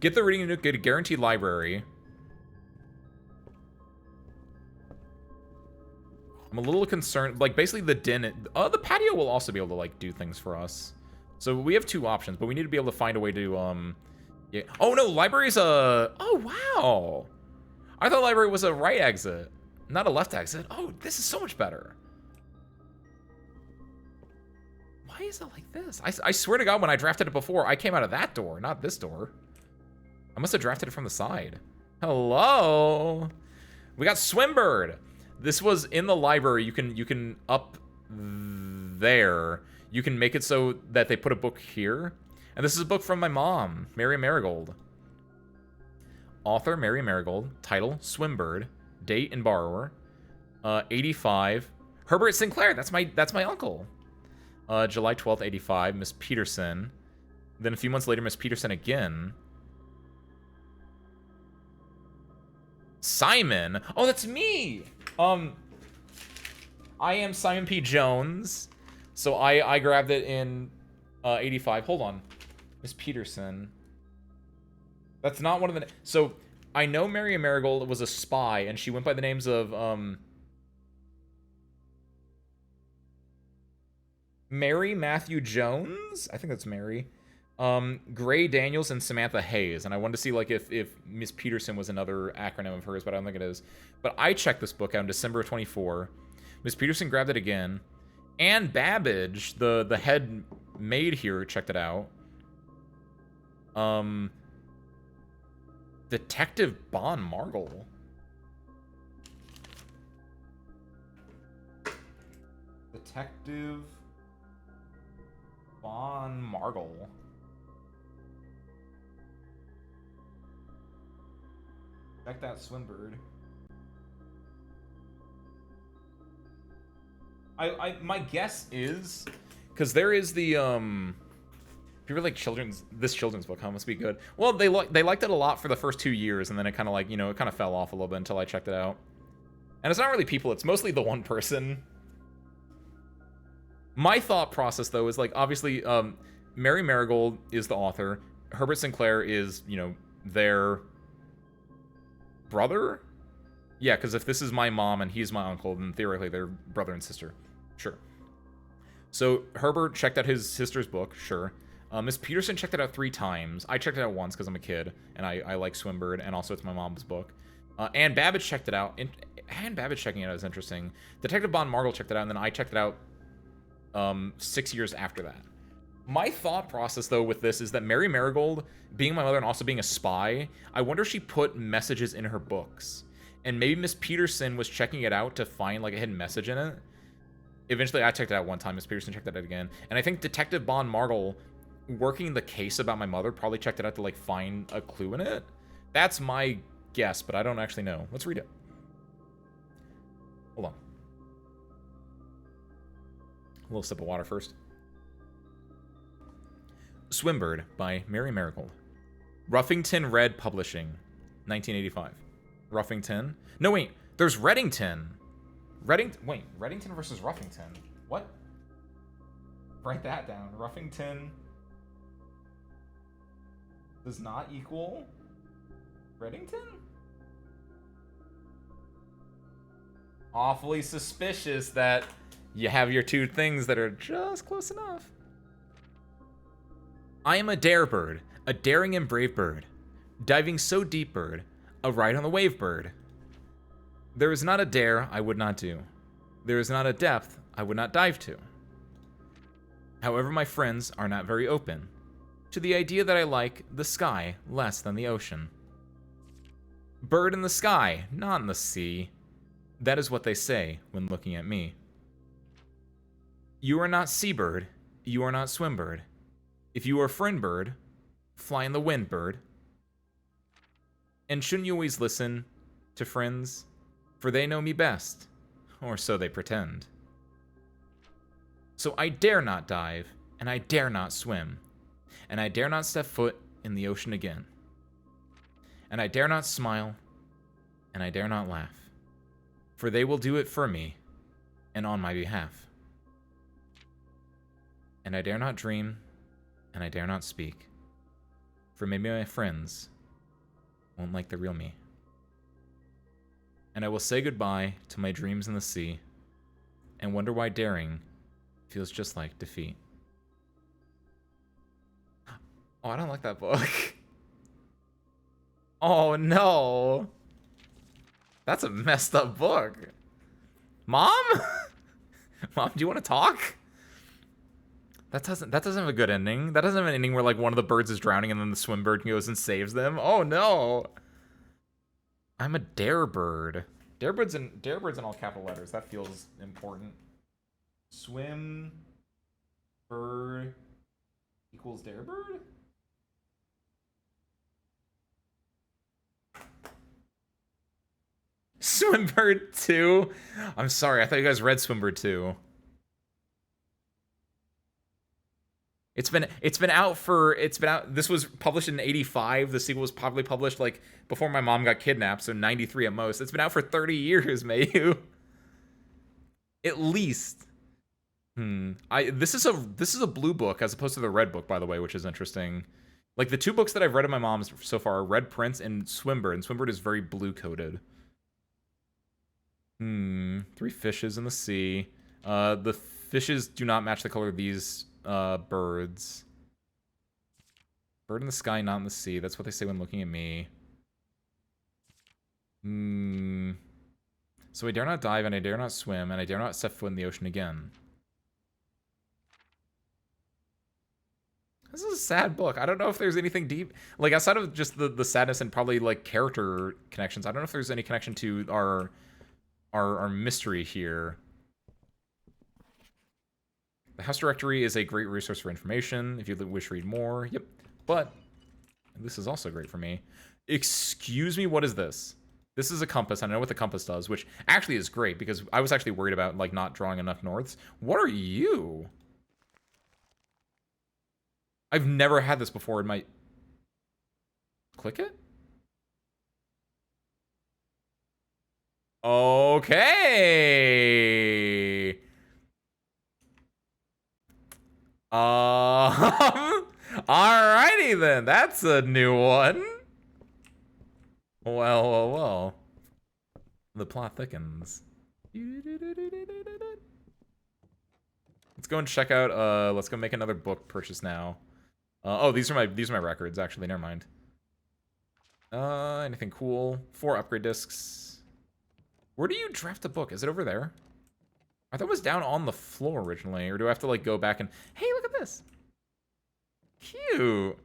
Get the reading nook, get a guaranteed library. I'm a little concerned, like basically the den, the patio will also be able to like do things for us. So we have two options, but we need to be able to find a way to yeah. Oh no, library's a, oh wow. I thought library was a right exit, not a left exit. Oh, this is so much better. Why is it like this? I swear to God, when I drafted it before, I came out of that door, not this door. I must have drafted it from the side. Hello. We got Swimbird. This was in the library. You can up there. You can make it so that they put a book here. And this is a book from my mom, Mary Marigold. Author, Mary Marigold. Title, Swimbird. Date and borrower. 85. Herbert Sinclair. That's my uncle. July 12th, 85. Miss Peterson. Then a few months later, Miss Peterson again. Simon. Oh, that's me. I am Simon P. Jones. So I grabbed it in 85. Hold on. Miss Peterson. That's not one of the... So I know Mary Marigold was a spy, and she went by the names of Mary Matthew Jones. I think that's Mary. Gray Daniels and Samantha Hayes. And I wanted to see like if Miss Peterson was another acronym of hers, but I don't think it is. But I checked this book out in December of 24. Miss Peterson grabbed it again. Anne Babbage, the head maid here, checked it out. Detective Bon Margle. Detective Bon Margle. Check that Swinbird. My guess is, because there is the if you really like this children's book, huh? Must be good. Well, they liked it a lot for the first 2 years, and then it kind of like, you know, it kind of fell off a little bit until I checked it out. And it's not really people; it's mostly the one person. My thought process though is like, obviously, Mary Marigold is the author. Herbert Sinclair is, you know, their brother. Yeah, because if this is my mom and he's my uncle, then theoretically they're brother and sister. Sure. So Herbert checked out his sister's book, sure. Miss Peterson checked it out 3 times. I checked it out once because I'm a kid, and I like Swinbird, and also it's my mom's book. Anne Babbage checked it out. Anne Babbage checking it out is interesting. Detective Bon Margle checked it out, and then I checked it out 6 years after that. My thought process, though, with this is that Mary Marigold, being my mother and also being a spy, I wonder if she put messages in her books. And maybe Miss Peterson was checking it out to find, like, a hidden message in it. Eventually, I checked it out one time. Miss Peterson checked it out again. And I think Detective Bon Margle, working the case about my mother, probably checked it out to, like, find a clue in it. That's my guess, but I don't actually know. Let's read it. Hold on. A little sip of water first. Swinbird by Mary Marigold. Ruffington Red Publishing, 1985. Ruffington? No, wait. There's Reddington. Wait. Reddington versus Ruffington. What? Write that down. Ruffington does not equal Reddington? Awfully suspicious that you have your 2 things that are just close enough. I am a dare bird, a daring and brave bird, diving so deep bird, a ride on the wave bird. There is not a dare I would not do. There is not a depth I would not dive to. However, my friends are not very open to the idea that I like the sky less than the ocean. Bird in the sky, not in the sea. That is what they say when looking at me. You are not seabird, you are not swimbird. If you are friend bird, fly in the wind bird. And shouldn't you always listen to friends? For they know me best, or so they pretend. So I dare not dive, and I dare not swim, and I dare not step foot in the ocean again. And I dare not smile, and I dare not laugh, for they will do it for me, and on my behalf. And I dare not dream, and I dare not speak, for maybe my friends won't like the real me. And I will say goodbye to my dreams in the sea, and wonder why daring feels just like defeat. Oh, I don't like that book. Oh no. That's a messed up book. Mom? Mom, do you want to talk? That doesn't have a good ending. That doesn't have an ending where like one of the birds is drowning and then the Swinbird goes and saves them. Oh no. I'm a dare bird. Dare bird's in all capital letters. That feels important. Swim bird equals dare bird? Swimbird 2? I'm sorry, I thought you guys read Swimbird 2. It's been out for it's been out. This was published in '85. The sequel was probably published like before my mom got kidnapped, so '93 at most. It's been out for 30 years, Mayu. At least. This is a blue book as opposed to the red book, by the way, which is interesting. Like the two books that I've read of my mom's so far are Red Prince and Swinburne. And Swinburne is very blue coated. Three fishes in the sea. The fishes do not match the color of these birds. Bird in the sky, not in the sea. That's what they say when looking at me. So I dare not dive, and I dare not swim, and I dare not set foot in the ocean again. This is a sad book. I don't know if there's anything deep, like outside of just the sadness and probably like character connections. I don't know if there's any connection to our mystery here. The house directory is a great resource for information if you wish to read more. Yep, but this is also great for me. Excuse me, what is this? This is a compass. I know what the compass does, which actually is great because I was actually worried about like not drawing enough norths. What are you? I've never had this before in my... Click it? Okay. Alrighty then. That's a new one. Well. The plot thickens. Let's go and check out, let's go make another book purchase now. Oh, these are my records, actually. Never mind. Anything cool? 4 upgrade discs. Where do you draft a book? Is it over there? I thought it was down on the floor originally. Or do I have to, like, go back and... Hey, look at this! Cute!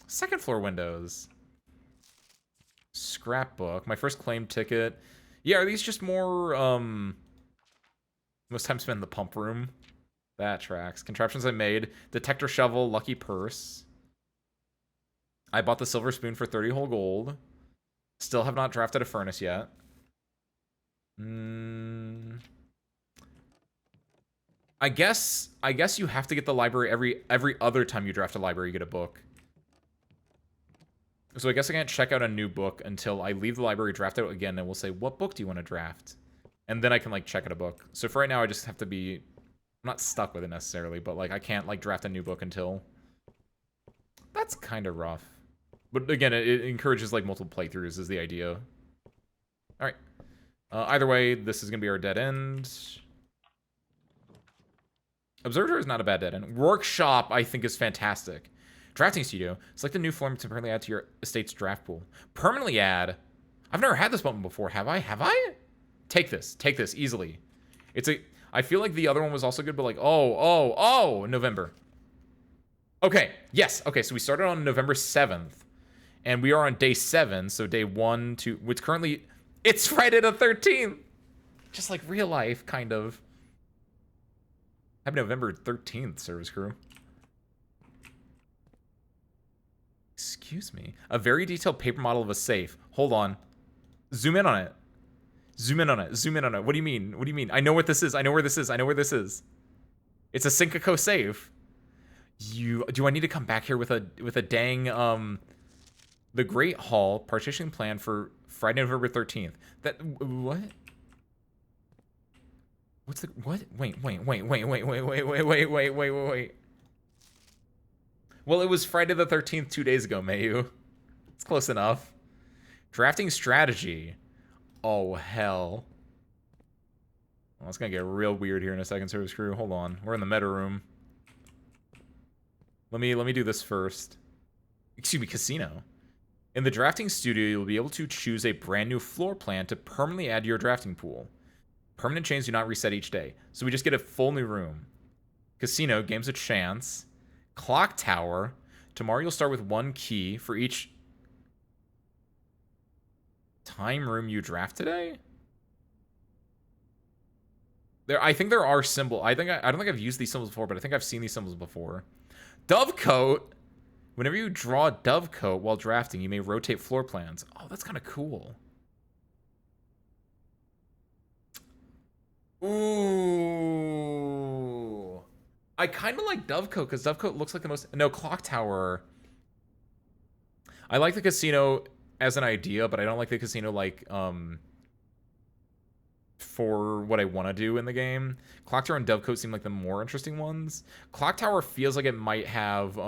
Second floor windows. Scrapbook. My first claim ticket. Yeah, are these just more, most time spent in the pump room? That tracks. Contraptions I made. Detector shovel. Lucky purse. I bought the silver spoon for 30 whole gold. Still have not drafted a furnace yet. I guess you have to get the library every other time you draft a library, you get a book. So I guess I can't check out a new book until I leave the library, draft out again, and we'll say, what book do you want to draft? And then I can, like, check out a book. So for right now, I just have to be... I'm not stuck with it necessarily, but, like, I can't, like, draft a new book until... That's kind of rough. But again, it encourages, like, multiple playthroughs is the idea. Alright. Either way, this is going to be our dead end. Observatory is not a bad dead end. Workshop, I think, is fantastic. Drafting studio. Select a new form to permanently add to your estate's draft pool. Permanently add? I've never had this button before, have I? Have I? Take this easily. I feel like the other one was also good, but like, November. Okay, yes. Okay, so we started on November 7th. And we are on day 7, so day 1, 2, which currently, it's Friday the 13th. Just like real life, kind of. Happy November 13th, service crew. Excuse me. A very detailed paper model of a safe. Hold on. Zoom in on it. Zoom in on it. Zoom in on it. What do you mean? What do you mean? I know what this is. I know where this is. I know where this is. It's a Syncaco safe. Do I need to come back here with a dang the Great Hall partition plan for Friday, November 13th. What? What's the what? Wait. Well, it was Friday the 13th 2 days ago, Mayu. It's close enough. Drafting strategy. Oh, hell. Well, it's gonna get real weird here in a second, service crew. Hold on. We're in the meta room. Let me do this first. Excuse me, casino. In the drafting studio, you'll be able to choose a brand new floor plan to permanently add to your drafting pool. Permanent chains do not reset each day, so we just get a full new room. Casino, games of chance. Clock tower. Tomorrow you'll start with 1 key for each time room you draft today. I think there are symbols. I don't think I've used these symbols before, but I think I've seen these symbols before. Dovecote. Whenever you draw a dovecote while drafting, you may rotate floor plans. Oh, that's kind of cool. Ooh. I kind of like Dovecote because Dovecote looks like the most. No, Clock Tower. I like the casino as an idea, but I don't like the casino like for what I want to do in the game. Clock Tower and Dovecote seem like the more interesting ones. Clock Tower feels like it might have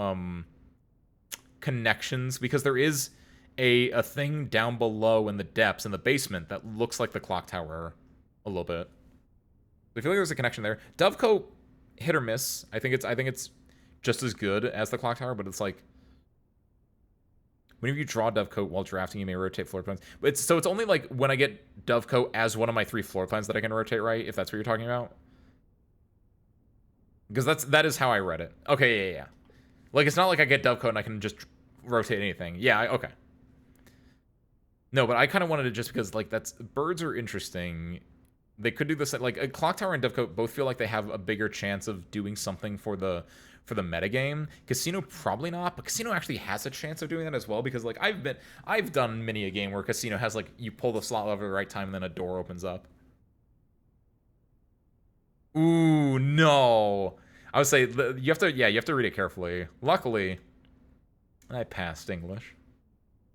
connections because there is a thing down below in the depths in the basement that looks like the Clock Tower a little bit. I feel like there's a connection there. Dovecote, hit or miss. I think it's just as good as the Clock Tower, but it's like whenever you draw Dovecote while drafting, you may rotate floor plans. But it's only like when I get Dovecote as one of my 3 floor plans that I can rotate, right? If that's what you're talking about. Because that is how I read it. Okay, yeah. Like it's not like I get Dovecote and I can just rotate anything. Yeah, okay. No, but I kind of wanted it just because like birds are interesting. They could do this like a Clock Tower and Dovecote both feel like they have a bigger chance of doing something for the metagame. Casino probably not, but Casino actually has a chance of doing that as well because like I've done many a game where Casino has like you pull the slot lever at the right time and then a door opens up. Ooh, no. I would say you have to read it carefully. Luckily, I passed English.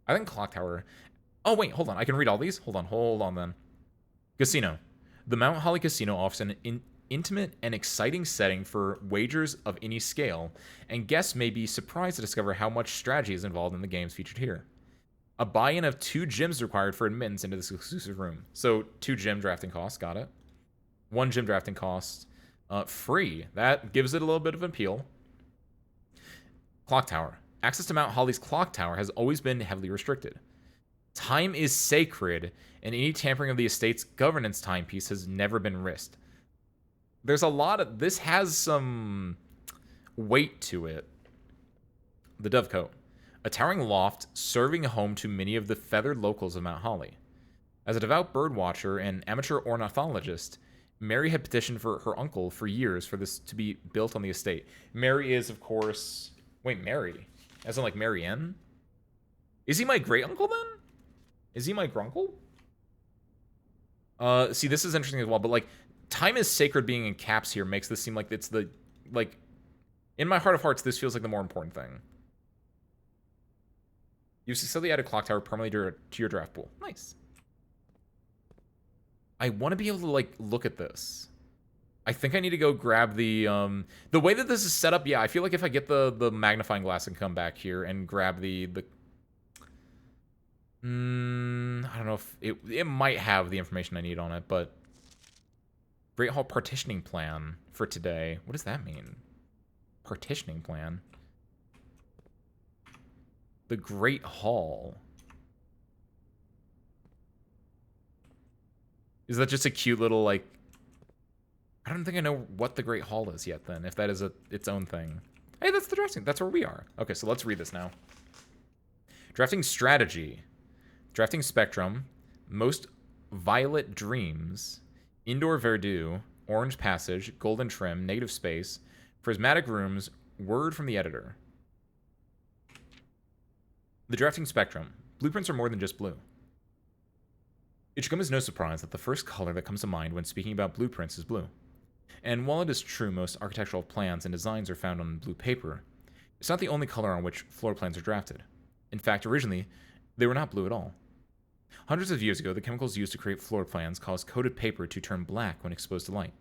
I think Clock Tower. Oh wait, hold on. I can read all these. Hold on then. Casino. The Mount Holly Casino offers an intimate and exciting setting for wagers of any scale, and guests may be surprised to discover how much strategy is involved in the games featured here. A buy-in of 2 gems required for admittance into this exclusive room. So 2 gem drafting costs, got it. 1 gem drafting cost, free. That gives it a little bit of appeal. Clock Tower. Access to Mount Holly's Clock Tower has always been heavily restricted. Time is sacred, and any tampering of the estate's governance timepiece has never been risked. There's a lot of... This has some weight to it. The Dovecote. A towering loft serving a home to many of the feathered locals of Mount Holly. As a devout birdwatcher and amateur ornithologist, Mary had petitioned for her uncle for years for this to be built on the estate. Mary is, of course... Wait, Mary? As in, like, Marianne? Is he my great-uncle, then? Is he my grunkle? See, this is interesting as well, but, like, time is sacred being in caps here makes this seem like it's the, like, in my heart of hearts, this feels like the more important thing. You've successfully added Clock Tower permanently to your draft pool. Nice. I want to be able to, like, look at this. I think I need to go grab the way that this is set up, yeah, I feel like if I get the magnifying glass and come back here and grab the I don't know if it might have the information I need on it, but Great Hall partitioning plan for today. What does that mean? Partitioning plan. The Great Hall. Is that just a cute little, like... I don't think I know what the Great Hall is yet, then, if that is its own thing. Hey, that's the drafting. That's where we are. Okay, so let's read this now. Drafting strategy. Drafting spectrum. Most violet dreams. Indoor Verdure. Orange passage. Golden trim. Negative space. Prismatic rooms. Word from the editor. The drafting spectrum. Blueprints are more than just blue. It should come as no surprise that the first color that comes to mind when speaking about blueprints is blue. And while it is true most architectural plans and designs are found on blue paper, it's not the only color on which floor plans are drafted. In fact, originally, they were not blue at all. Hundreds of years ago, the chemicals used to create floor plans caused coated paper to turn black when exposed to light.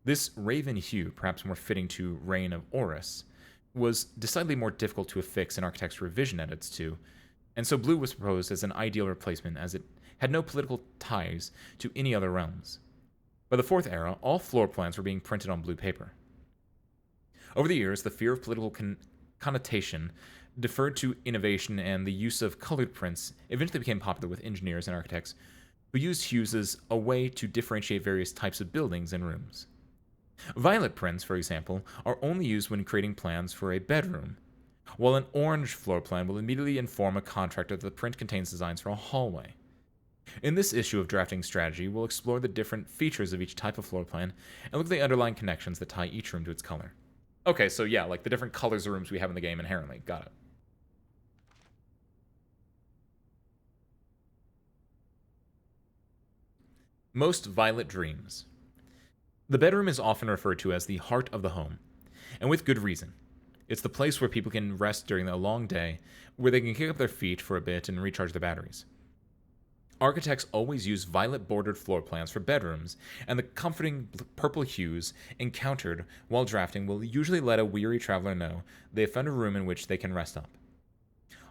This raven hue, perhaps more fitting to Reign of Horus, was decidedly more difficult to affix in architects' revision edits to, and so blue was proposed as an ideal replacement as it had no political ties to any other realms. By the Fourth Era, all floor plans were being printed on blue paper. Over the years, the fear of political connotation deferred to innovation, and the use of colored prints eventually became popular with engineers and architects who used hues as a way to differentiate various types of buildings and rooms. Violet prints, for example, are only used when creating plans for a bedroom, while an orange floor plan will immediately inform a contractor that the print contains designs for a hallway. In this issue of Drafting Strategy, we'll explore the different features of each type of floor plan and look at the underlying connections that tie each room to its color. Okay, so yeah, like the different colors of rooms we have in the game inherently. Got it. Most violet dreams. The bedroom is often referred to as the heart of the home, And with good reason. It's the place where people can rest during a long day, where they can kick up their feet for a bit and recharge their batteries. Architects always use violet-bordered floor plans for bedrooms, and the comforting purple hues encountered while drafting will usually let a weary traveler know they have found a room in which they can rest up.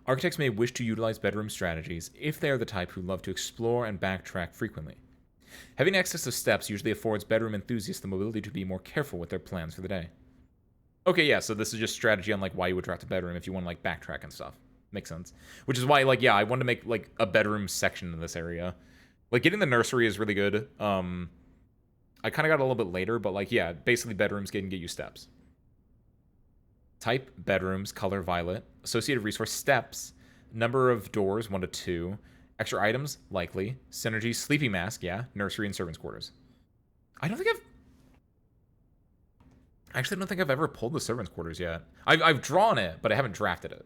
Architects may wish to utilize bedroom strategies if they are the type who love to explore and backtrack frequently. Having access to steps usually affords bedroom enthusiasts the mobility to be more careful with their plans for the day. Okay, yeah, so this is just strategy on like why you would draft a bedroom if you want to like backtrack and stuff. Makes sense. Which is why, like, yeah, I wanted to make like a bedroom section in this area. Like getting the nursery is really good. I kind of got a little bit later, but like, yeah, basically bedrooms can get you steps. Type bedrooms, color violet, associated resource steps, number of doors 1 to 2, extra items likely, synergy, sleeping mask, yeah, nursery and servants' quarters. I don't think I've ever pulled the servants' quarters yet. I've drawn it, but I haven't drafted it.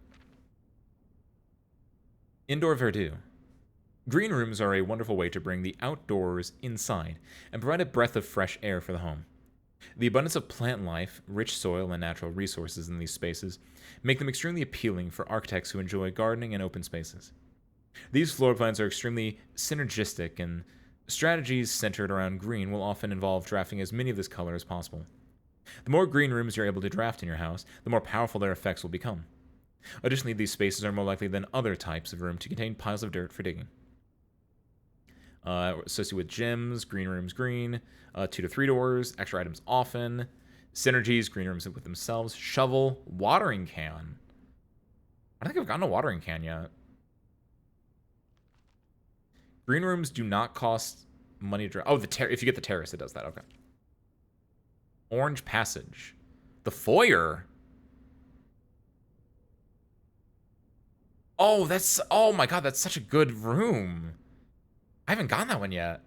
Indoor Verdure. Green rooms are a wonderful way to bring the outdoors inside and provide a breath of fresh air for the home. The abundance of plant life, rich soil, and natural resources in these spaces make them extremely appealing for architects who enjoy gardening and open spaces. These floor plans are extremely synergistic, and strategies centered around green will often involve drafting as many of this color as possible. The more green rooms you're able to draft in your house, the more powerful their effects will become. Additionally, these spaces are more likely than other types of room to contain piles of dirt for digging. Associated with gyms, green rooms green, 2 to 3 doors, extra items often, synergies, green rooms with themselves, shovel, watering can. I don't think I've gotten a watering can yet. Green rooms do not cost money to draft. Oh, if you get the terrace, it does that. Okay. Orange Passage. The foyer. Oh my god, that's such a good room. I haven't gotten that one yet.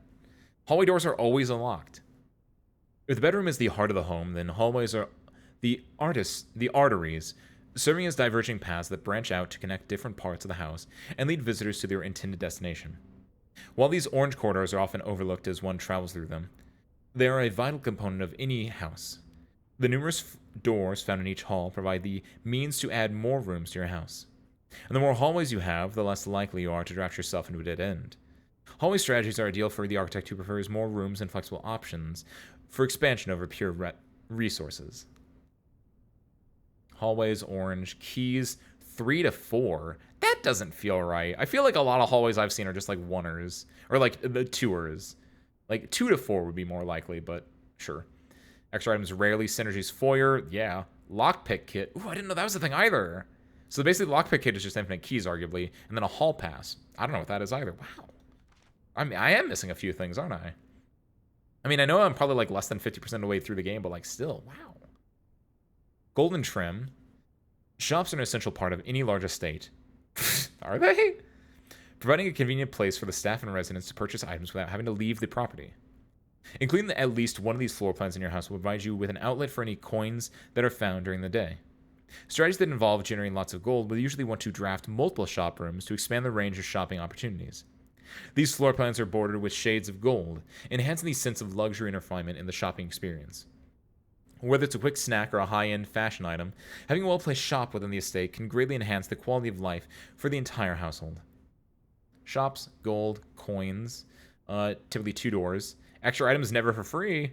Hallway doors are always unlocked. If the bedroom is the heart of the home, then hallways are the arteries, serving as diverging paths that branch out to connect different parts of the house and lead visitors to their intended destination. While these orange corridors are often overlooked as one travels through them, they are a vital component of any house. The numerous doors found in each hall provide the means to add more rooms to your house. And the more hallways you have, the less likely you are to draft yourself into a dead end. Hallway strategies are ideal for the architect who prefers more rooms and flexible options for expansion over pure resources. Hallways, orange, keys, 3 to 4. That doesn't feel right. I feel like a lot of hallways I've seen are just like oneers, or like the twos. Like 2 to 4 would be more likely, but sure. Extra items rarely, synergies, foyer, yeah. Lockpick kit. Ooh, I didn't know that was a thing either. So basically, lockpick kit is just infinite keys, arguably, and then a hall pass. I don't know what that is either. Wow. I mean, I am missing a few things, aren't I? I mean, I know I'm probably like less than 50% of the way through the game, but like still, wow. Golden trim. Shops are an essential part of any large estate. Are they? Providing a convenient place for the staff and residents to purchase items without having to leave the property. Including at least one of these floor plans in your house will provide you with an outlet for any coins that are found during the day. Strategies that involve generating lots of gold will usually want to draft multiple shop rooms to expand the range of shopping opportunities. These floor plans are bordered with shades of gold, enhancing the sense of luxury and refinement in the shopping experience. Whether it's a quick snack or a high-end fashion item, having a well-placed shop within the estate can greatly enhance the quality of life for the entire household. Shops, gold, coins, typically 2 doors, extra items never for free,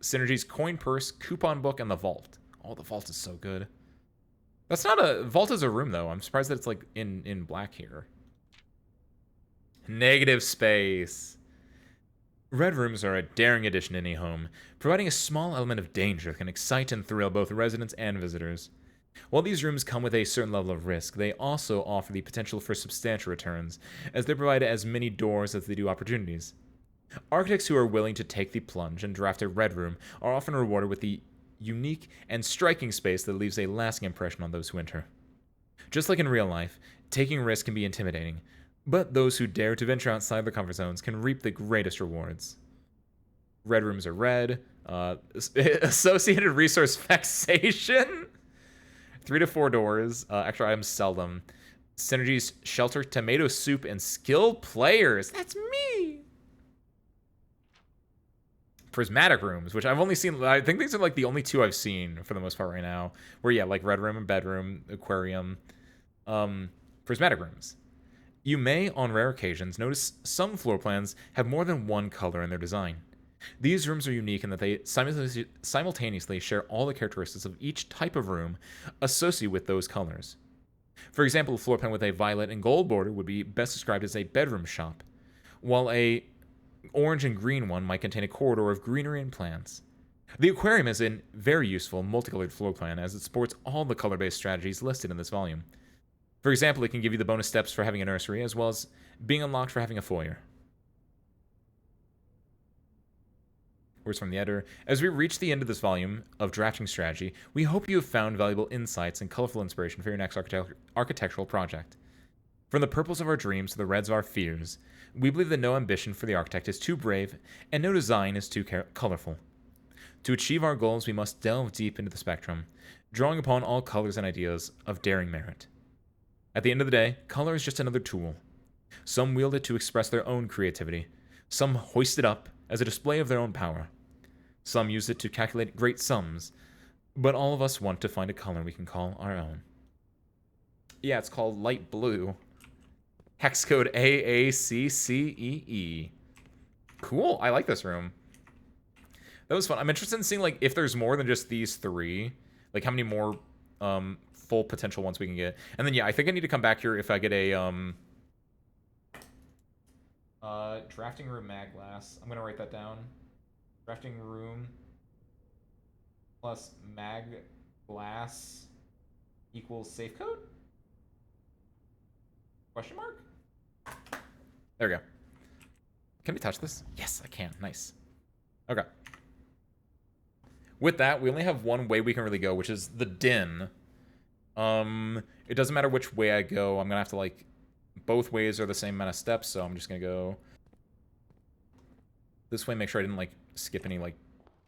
synergies, coin purse, coupon book, and the vault. Oh, the vault is so good. That's not a... Vault is a room, though. I'm surprised that it's, like, in black here. Negative space. Red rooms are a daring addition to any home, providing a small element of danger that can excite and thrill both residents and visitors. While these rooms come with a certain level of risk, they also offer the potential for substantial returns, as they provide as many doors as they do opportunities. Architects who are willing to take the plunge and draft a red room are often rewarded with the unique and striking space that leaves a lasting impression on those who enter. Just like in real life, taking risks can be intimidating, but those who dare to venture outside their comfort zones can reap the greatest rewards. Red rooms are red. Associated resource vexation. 3 to 4 doors. Extra items seldom. Synergies, shelter, tomato soup, and skilled players. That's me. prismatic rooms, which I've only seen. I think these are like the only two I've seen for the most part right now. Where yeah, like red room and bedroom, aquarium, prismatic rooms. You may, on rare occasions, notice some floor plans have more than one color in their design. These rooms are unique in that they simultaneously share all the characteristics of each type of room associated with those colors. For example, a floor plan with a violet and gold border would be best described as a bedroom shop, while a orange and green one might contain a corridor of greenery and plants. The aquarium is a very useful multicolored floor plan as it supports all the color-based strategies listed in this volume. For example, it can give you the bonus steps for having a nursery as well as being unlocked for having a foyer. Words from the editor. As we reach the end of this volume of drafting strategy, we hope you have found valuable insights and colorful inspiration for your next architectural project. From the purples of our dreams to the reds of our fears, we believe that no ambition for the architect is too brave and no design is too colorful. To achieve our goals, we must delve deep into the spectrum, drawing upon all colors and ideas of daring merit. At the end of the day, color is just another tool. Some wield it to express their own creativity. Some hoist it up as a display of their own power. Some use it to calculate great sums, but all of us want to find a color we can call our own. Yeah, it's called light blue. Hex code AACCEE. Cool, I like this room. That was fun. I'm interested in seeing like if there's more than just these three. Like how many more full potential ones we can get. And then yeah, I think I need to come back here if I get a drafting room mag glass. I'm gonna write that down. Drafting room plus mag glass equals safe code? Question mark? There we go. Can we touch this? Yes, I can. Nice. Okay. With that, we only have one way we can really go, which is the den. It doesn't matter which way I go. I'm gonna have to like, both ways are the same amount of steps, so I'm just gonna go this way. Make sure I didn't like skip any like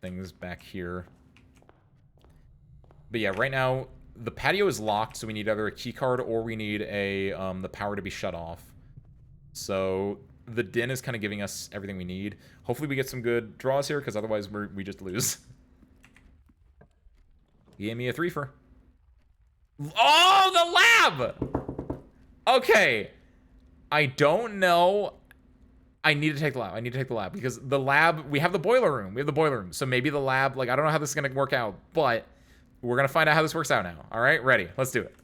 things back here. But yeah, right now the patio is locked, so we need either a key card or we need a the power to be shut off. So the den is kind of giving us everything we need. Hopefully we get some good draws here, because otherwise we just lose. He gave me a 3-fer. Oh, the lab! Okay. I don't know. I need to take the lab. I need to take the lab because the lab, we have the boiler room. We have the boiler room. So maybe the lab, like, I don't know how this is going to work out, but we're going to find out how this works out now. All right, ready. Let's do it.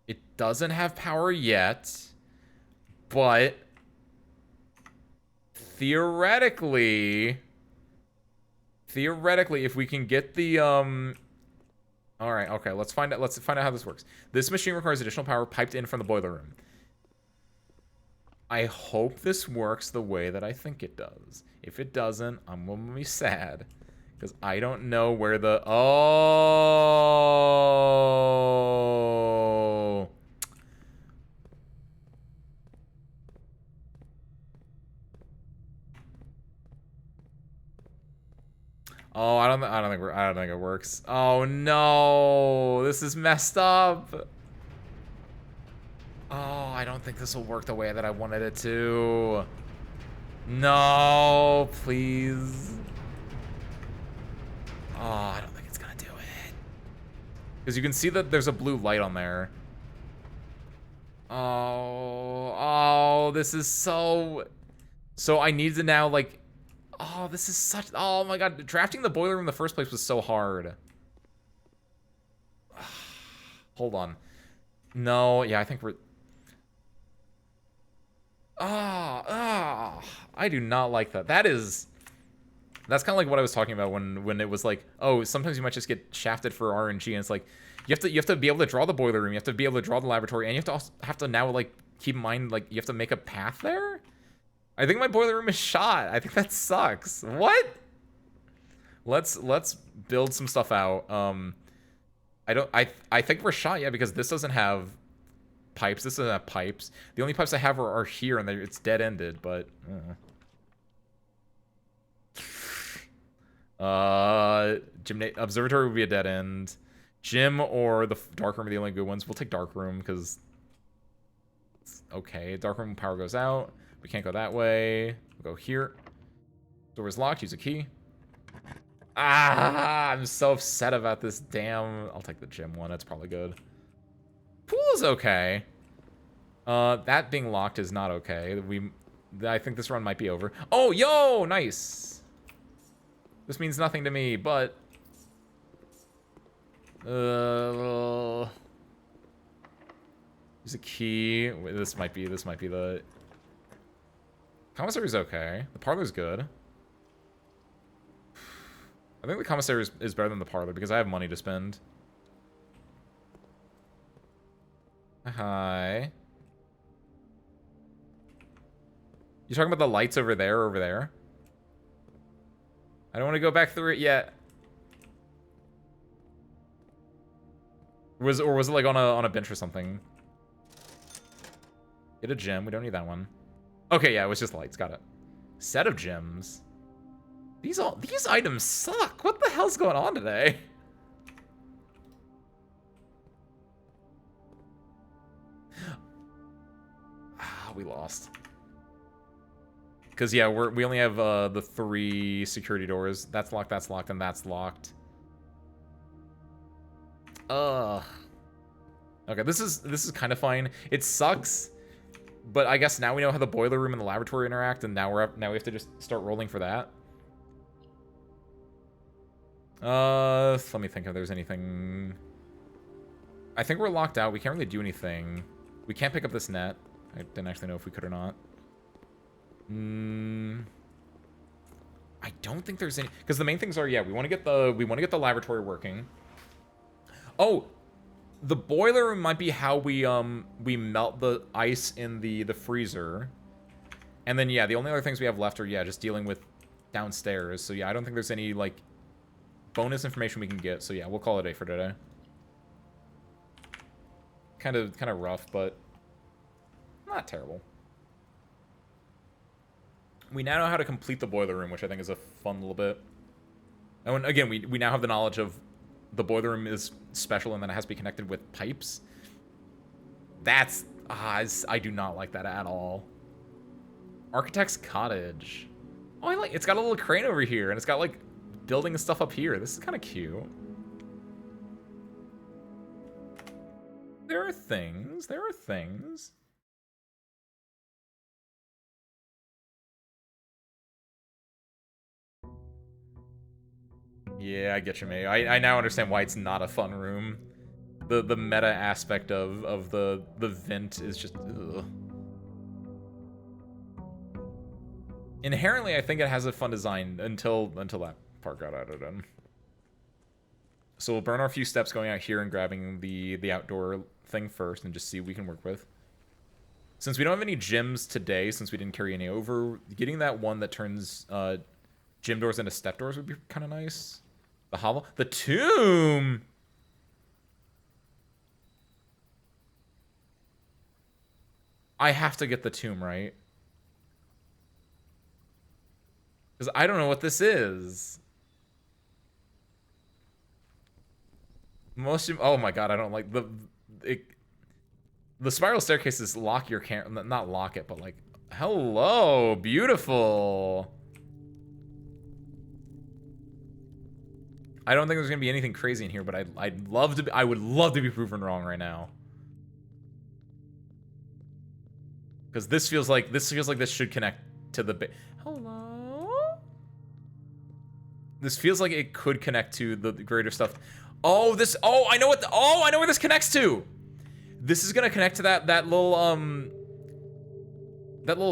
It doesn't have power yet, but theoretically, if we can get the, all right, okay, let's find out how this works. This machine requires additional power piped in from the boiler room. I hope this works the way that I think it does. If it doesn't, I'm gonna be sad. Because I don't know where the... Oh! Oh, I don't think it works. Oh no! This is messed up! Oh, I don't think this will work the way that I wanted it to. No, please. Oh, I don't think it's gonna do it. Because you can see that there's a blue light on there. Oh, this is so... So I need to now, like... Oh, this is such... Oh my god, drafting the boiler room in the first place was so hard. Hold on. No, yeah, I think we're... I do not like that. That's kind of like what I was talking about when it was like, oh, sometimes you might just get shafted for RNG, and it's like you have to be able to draw the boiler room, you have to be able to draw the laboratory, and you have to now like keep in mind like you have to make a path there. I think my boiler room is shot. I think that sucks. What? Let's build some stuff out. I think we're shot, yeah, because this doesn't have pipes. This doesn't have pipes. The only pipes I have are here, and it's dead-ended, but... Observatory would be a dead end. Gym or the dark room are the only good ones. We'll take dark room, because... Okay, dark room power goes out. We can't go that way. We'll go here. Door is locked. Use a key. Ah, I'm so upset about this damn... I'll take the gym one. That's probably good. Pool is okay. That being locked is not okay. I think this run might be over. Oh, yo, nice. This means nothing to me, but... There's a key. This might be the... Commissary's okay. The parlor's good. I think the commissary is better than the parlor because I have money to spend. Hi. You talking about the lights over there or over there? I don't want to go back through it yet. Was it like on a bench or something? Get a gem. We don't need that one. Okay, yeah, it was just lights. Got it. Set of gems. These items suck. What the hell's going on today? We lost. Because, yeah, we only have the 3 security doors. That's locked, and that's locked. Okay, this is kind of fine. It sucks, but I guess now we know how the boiler room and the laboratory interact, and now we have to just start rolling for that. Let me think if there's anything. I think we're locked out. We can't really do anything. We can't pick up this net. I didn't actually know if we could or not. I don't think there's any, because the main things are, yeah, we want to get the laboratory working. Oh, the boiler room might be how we melt the ice in the freezer. And then, yeah, the only other things we have left are, yeah, just dealing with downstairs. So, yeah, I don't think there's any, like, bonus information we can get. So, yeah, we'll call it a day for today. Kind of rough, but not terrible. We now know how to complete the boiler room, which I think is a fun little bit. And again, we now have the knowledge of the boiler room is special and then it has to be connected with pipes. That's... I do not like that at all. Architect's cottage. Oh, I like... It's got a little crane over here, and it's got, like, building stuff up here. This is kind of cute. There are things. There are things. Yeah, I get you, mate. I now understand why it's not a fun room. The meta aspect of the vent is just... Ugh. Inherently, I think it has a fun design until that part got added in. So we'll burn our few steps going out here and grabbing the outdoor thing first and just see what we can work with. Since we don't have any gyms today, since we didn't carry any over, getting that one that turns gym doors into step doors would be kind of nice. The hovel, the tomb. I have to get the tomb, right? Because I don't know what this is. Oh my god, I don't like the spiral staircases lock your camera, not lock it, but like, hello, beautiful. I don't think there's gonna be anything crazy in here, but I would love to be proven wrong right now. Because this feels like this should connect to the hello. This feels like it could connect to the greater stuff. Oh, I know I know where this connects to. This is gonna connect to that little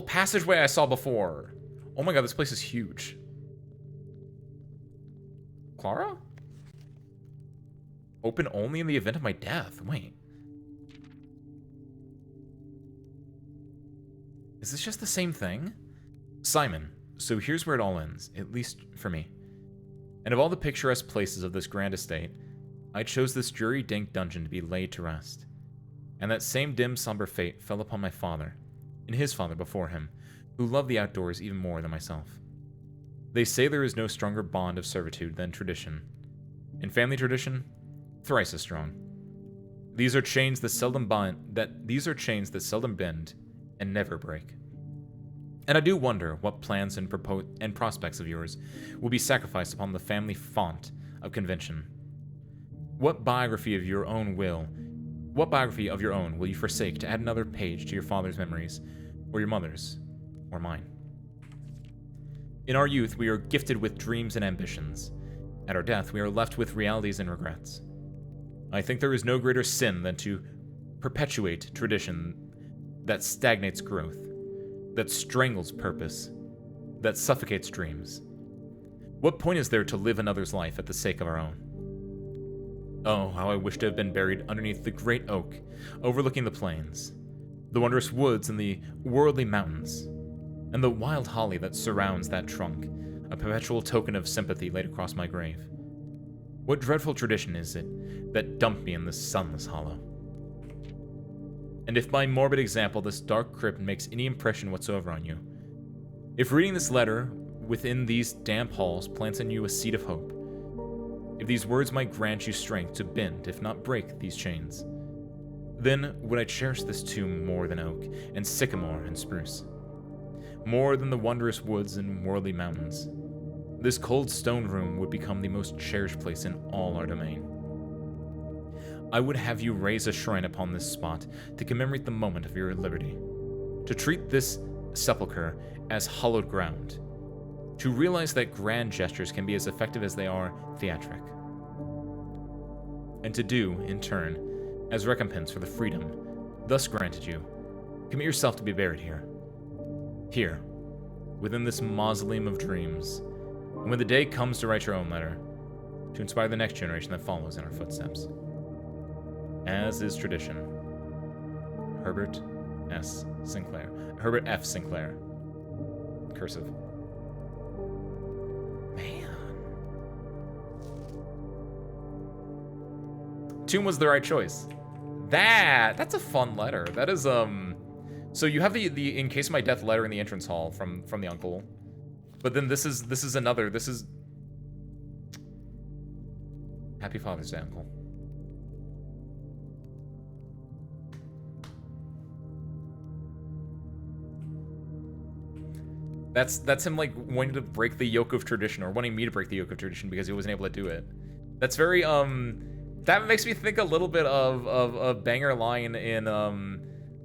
passageway I saw before. Oh my god, this place is huge. Clara? Open only in the event of my death. Wait. Is this just the same thing? Simon, so here's where it all ends, at least for me. And of all the picturesque places of this grand estate, I chose this dreary dank dungeon to be laid to rest. And that same dim somber fate fell upon my father, and his father before him, who loved the outdoors even more than myself. They say there is no stronger bond of servitude than tradition. In family tradition, thrice as strong. These are chains that seldom bend and never break. And I do wonder what plans and prospects of yours will be sacrificed upon the family font of convention. What biography of your own will you forsake to add another page to your father's memories, or your mother's, or mine? In our youth, we are gifted with dreams and ambitions. At our death, we are left with realities and regrets. I think there is no greater sin than to perpetuate tradition that stagnates growth, that strangles purpose, that suffocates dreams. What point is there to live another's life at the sake of our own? Oh, how I wish to have been buried underneath the great oak, overlooking the plains, the wondrous woods and the worldly mountains, and the wild holly that surrounds that trunk, a perpetual token of sympathy laid across my grave. What dreadful tradition is it that dumped me in this sunless hollow? And if by morbid example this dark crypt makes any impression whatsoever on you, if reading this letter within these damp halls plants in you a seed of hope, if these words might grant you strength to bend, if not break, these chains, then would I cherish this tomb more than oak, and sycamore, and spruce, more than the wondrous woods and worldly mountains. This cold stone room would become the most cherished place in all our domain. I would have you raise a shrine upon this spot to commemorate the moment of your liberty, to treat this sepulchre as hallowed ground, to realize that grand gestures can be as effective as they are theatric, and to do, in turn, as recompense for the freedom thus granted you, commit yourself to be buried here, within this mausoleum of dreams, and when the day comes to write your own letter, to inspire the next generation that follows in our footsteps. As is tradition. Herbert S. Sinclair. Herbert F. Sinclair. Cursive. Man. Tomb was the right choice. That's a fun letter. That is, so you have the in case of my death letter in the entrance hall from the uncle. But then this is another. This is Happy Father's Day, Uncle. That's him like wanting to break the yoke of tradition, or wanting me to break the yoke of tradition because he wasn't able to do it. That's very that makes me think a little bit of a banger line in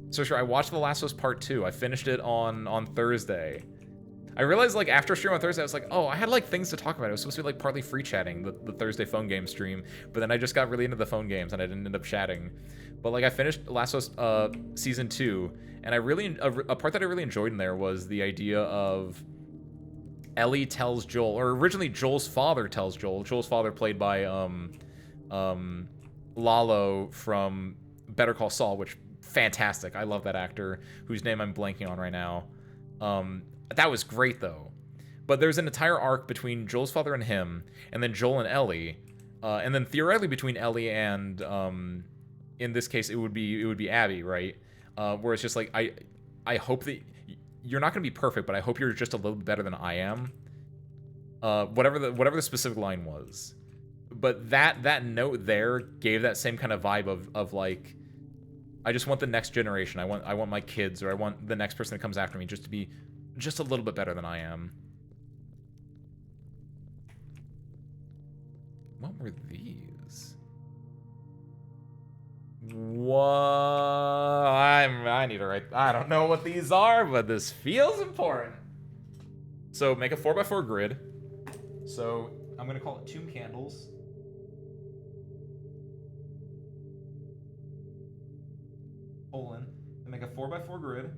so sure, I watched The Last of Us Part 2. I finished it on Thursday. I realized like after stream on Thursday, I was like, oh, I had like things to talk about. It was supposed to be like partly free chatting, the Thursday phone game stream, but then I just got really into the phone games and I didn't end up chatting. But like I finished Last of Us Season 2, and I really a part that I really enjoyed in there was the idea of Ellie tells Joel, or originally Joel's father tells Joel. Joel's father played by Lalo from Better Call Saul, which fantastic. I love that actor whose name I'm blanking on right now. That was great though. But there's an entire arc between Joel's father and him, and then Joel and Ellie, and then theoretically between Ellie and in this case it would be Abby, right? Where it's just like I hope that you're not gonna be perfect, but I hope you're just a little bit better than I am. Whatever the specific line was, but that note there gave that same kind of vibe of like, I just want the next generation. I want my kids, or I want the next person that comes after me just to be just a little bit better than I am. What were these? What? I need to write. I don't know what these are, but this feels important. So make a 4x4 grid. So I'm gonna call it Tomb Candles. Colon. And make a 4x4 grid.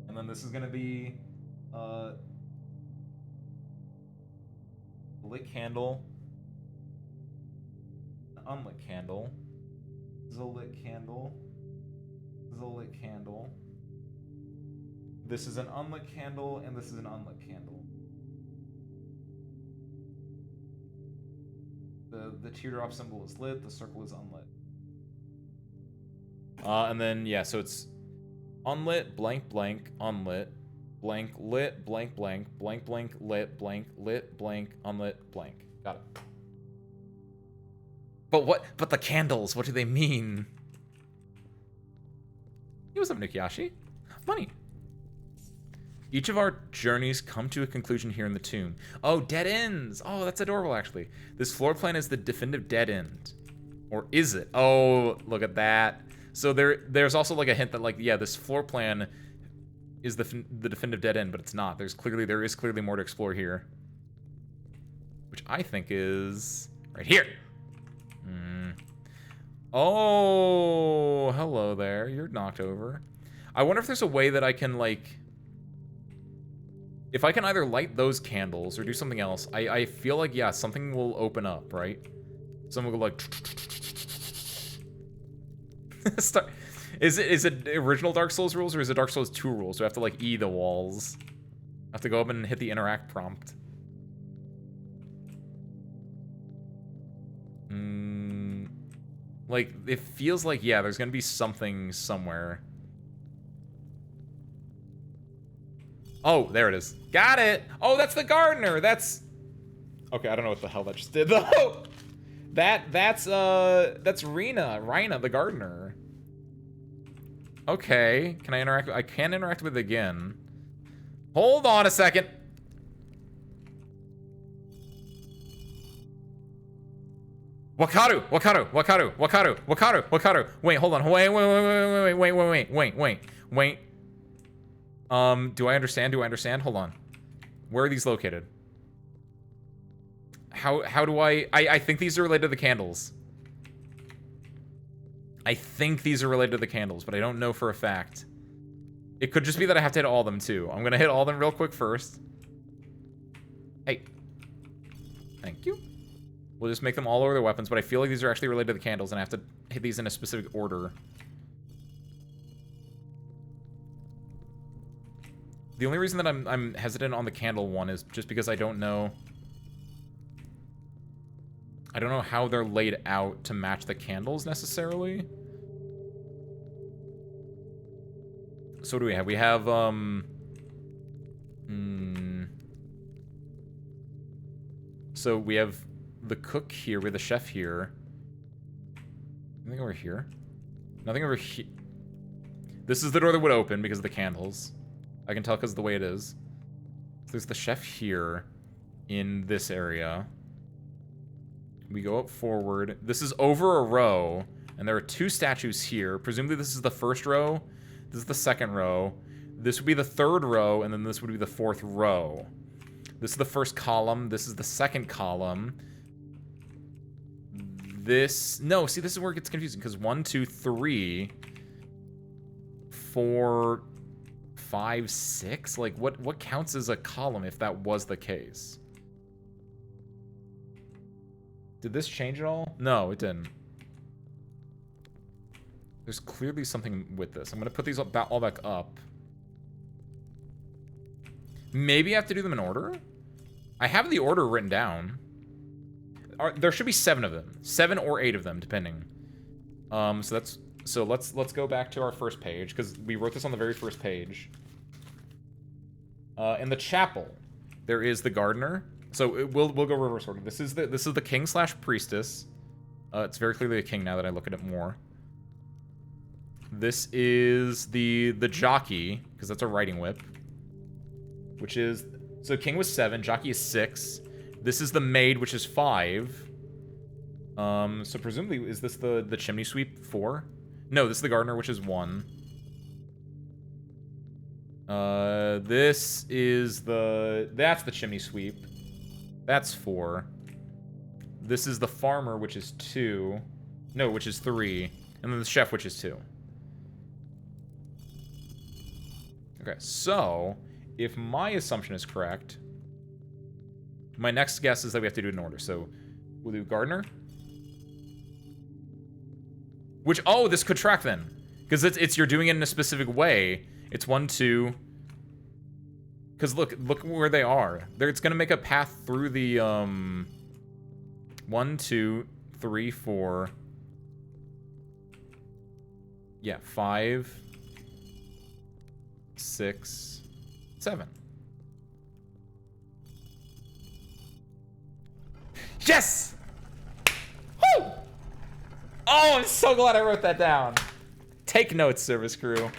And then this is gonna be lit candle, an unlit candle, this is a lit candle, this is a lit candle, this is an unlit candle, and this is an unlit candle. The teardrop symbol is lit, the circle is unlit. And then yeah, so it's unlit, blank, blank, unlit, blank, lit, blank, blank, blank, blank, lit, blank, lit, blank, unlit, blank. Got it. But what? But the candles, what do they mean? Hey, what's up, Nukiyashi? Money. Each of our journeys come to a conclusion here in the tomb. Oh, dead ends. Oh, that's adorable, actually. This floor plan is the definitive dead end. Or is it? Oh, look at that. So there's also like a hint that, like, yeah, this floor plan is the definitive dead end, but it's not. There is clearly more to explore here. Which I think is right here. Oh, hello there. You're knocked over. I wonder if there's a way that I can, like... If I can either light those candles or do something else, I feel like, yeah, something will open up, right? Someone will go like... Is it original Dark Souls rules or is it Dark Souls 2 rules? Do I have to, like, E the walls? I have to go up and hit the interact prompt. Like, it feels like, yeah, there's gonna be something somewhere. Oh, there it is. Got it! Oh, that's the gardener! That's... Okay, I don't know what the hell that just did, though. That's Rina, the gardener. Okay, can I interact? I can interact with it again. Hold on a second. Wakaru. Wait, hold on. Wait. Do I understand? Hold on. Where are these located? How do I think these are related to the candles. I think these are related to the candles, but I don't know for a fact. It could just be that I have to hit all of them too. I'm gonna hit all of them real quick first. Hey. Thank you. We'll just make them all over their weapons, but I feel like these are actually related to the candles, and I have to hit these in a specific order. The only reason that I'm hesitant on the candle one is just because I don't know how they're laid out to match the candles necessarily. So what do we have? We have so we have the cook here, we have the chef here. Nothing over here. Nothing over here. This is the door that would open because of the candles. I can tell because of the way it is. So there's the chef here in this area. We go up forward. This is over a row, and there are two statues here. Presumably this is the first row. This is the second row. This would be the third row, and then this would be the fourth row. This is the first column. This is the second column. No, see, this is where it gets confusing, because 1, 2, 3, 4, 5, 6? Like, what counts as a column if that was the case? Did this change at all? No, it didn't. There's clearly something with this. I'm gonna put these all back up. Maybe I have to do them in order? I have the order written down. There should be 7 of them. 7 or 8 of them, depending. So let's go back to our first page, because we wrote this on the very first page. In the chapel, there is the gardener. So we'll go reverse order. This is the king / priestess. It's very clearly a king now that I look at it more. This is the jockey, because that's a riding whip. Which is, so king was 7, jockey is 6. This is the maid, which is 5. So presumably, is this the chimney sweep 4? No, this is the gardener, which is 1. This is that's the chimney sweep. That's 4. This is the farmer, which is 2. No, which is 3. And then the chef, which is 2. Okay, so if my assumption is correct, my next guess is that we have to do it in order. So we'll do gardener. Which, oh, this could track then. Because it's you're doing it in a specific way. It's 1, 2. Because look where they are. It's going to make a path through the 1, 2, 3, 4. Yeah, 5, 6, 7. Yes! Woo! Oh, I'm so glad I wrote that down. Take notes, service crew.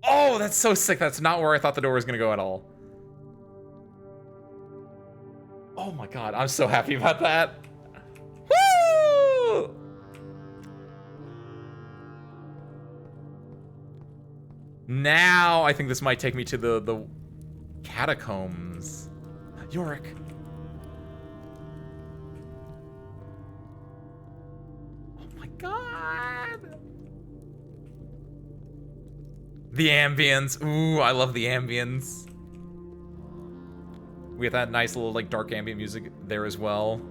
Oh, that's so sick. That's not where I thought the door was gonna go at all. Oh my god, I'm so happy about that. Woo! Now I think this might take me to the catacombs. Yorick. Oh my god. The ambience. Ooh, I love the ambience. We get that nice little like dark ambient music there as well.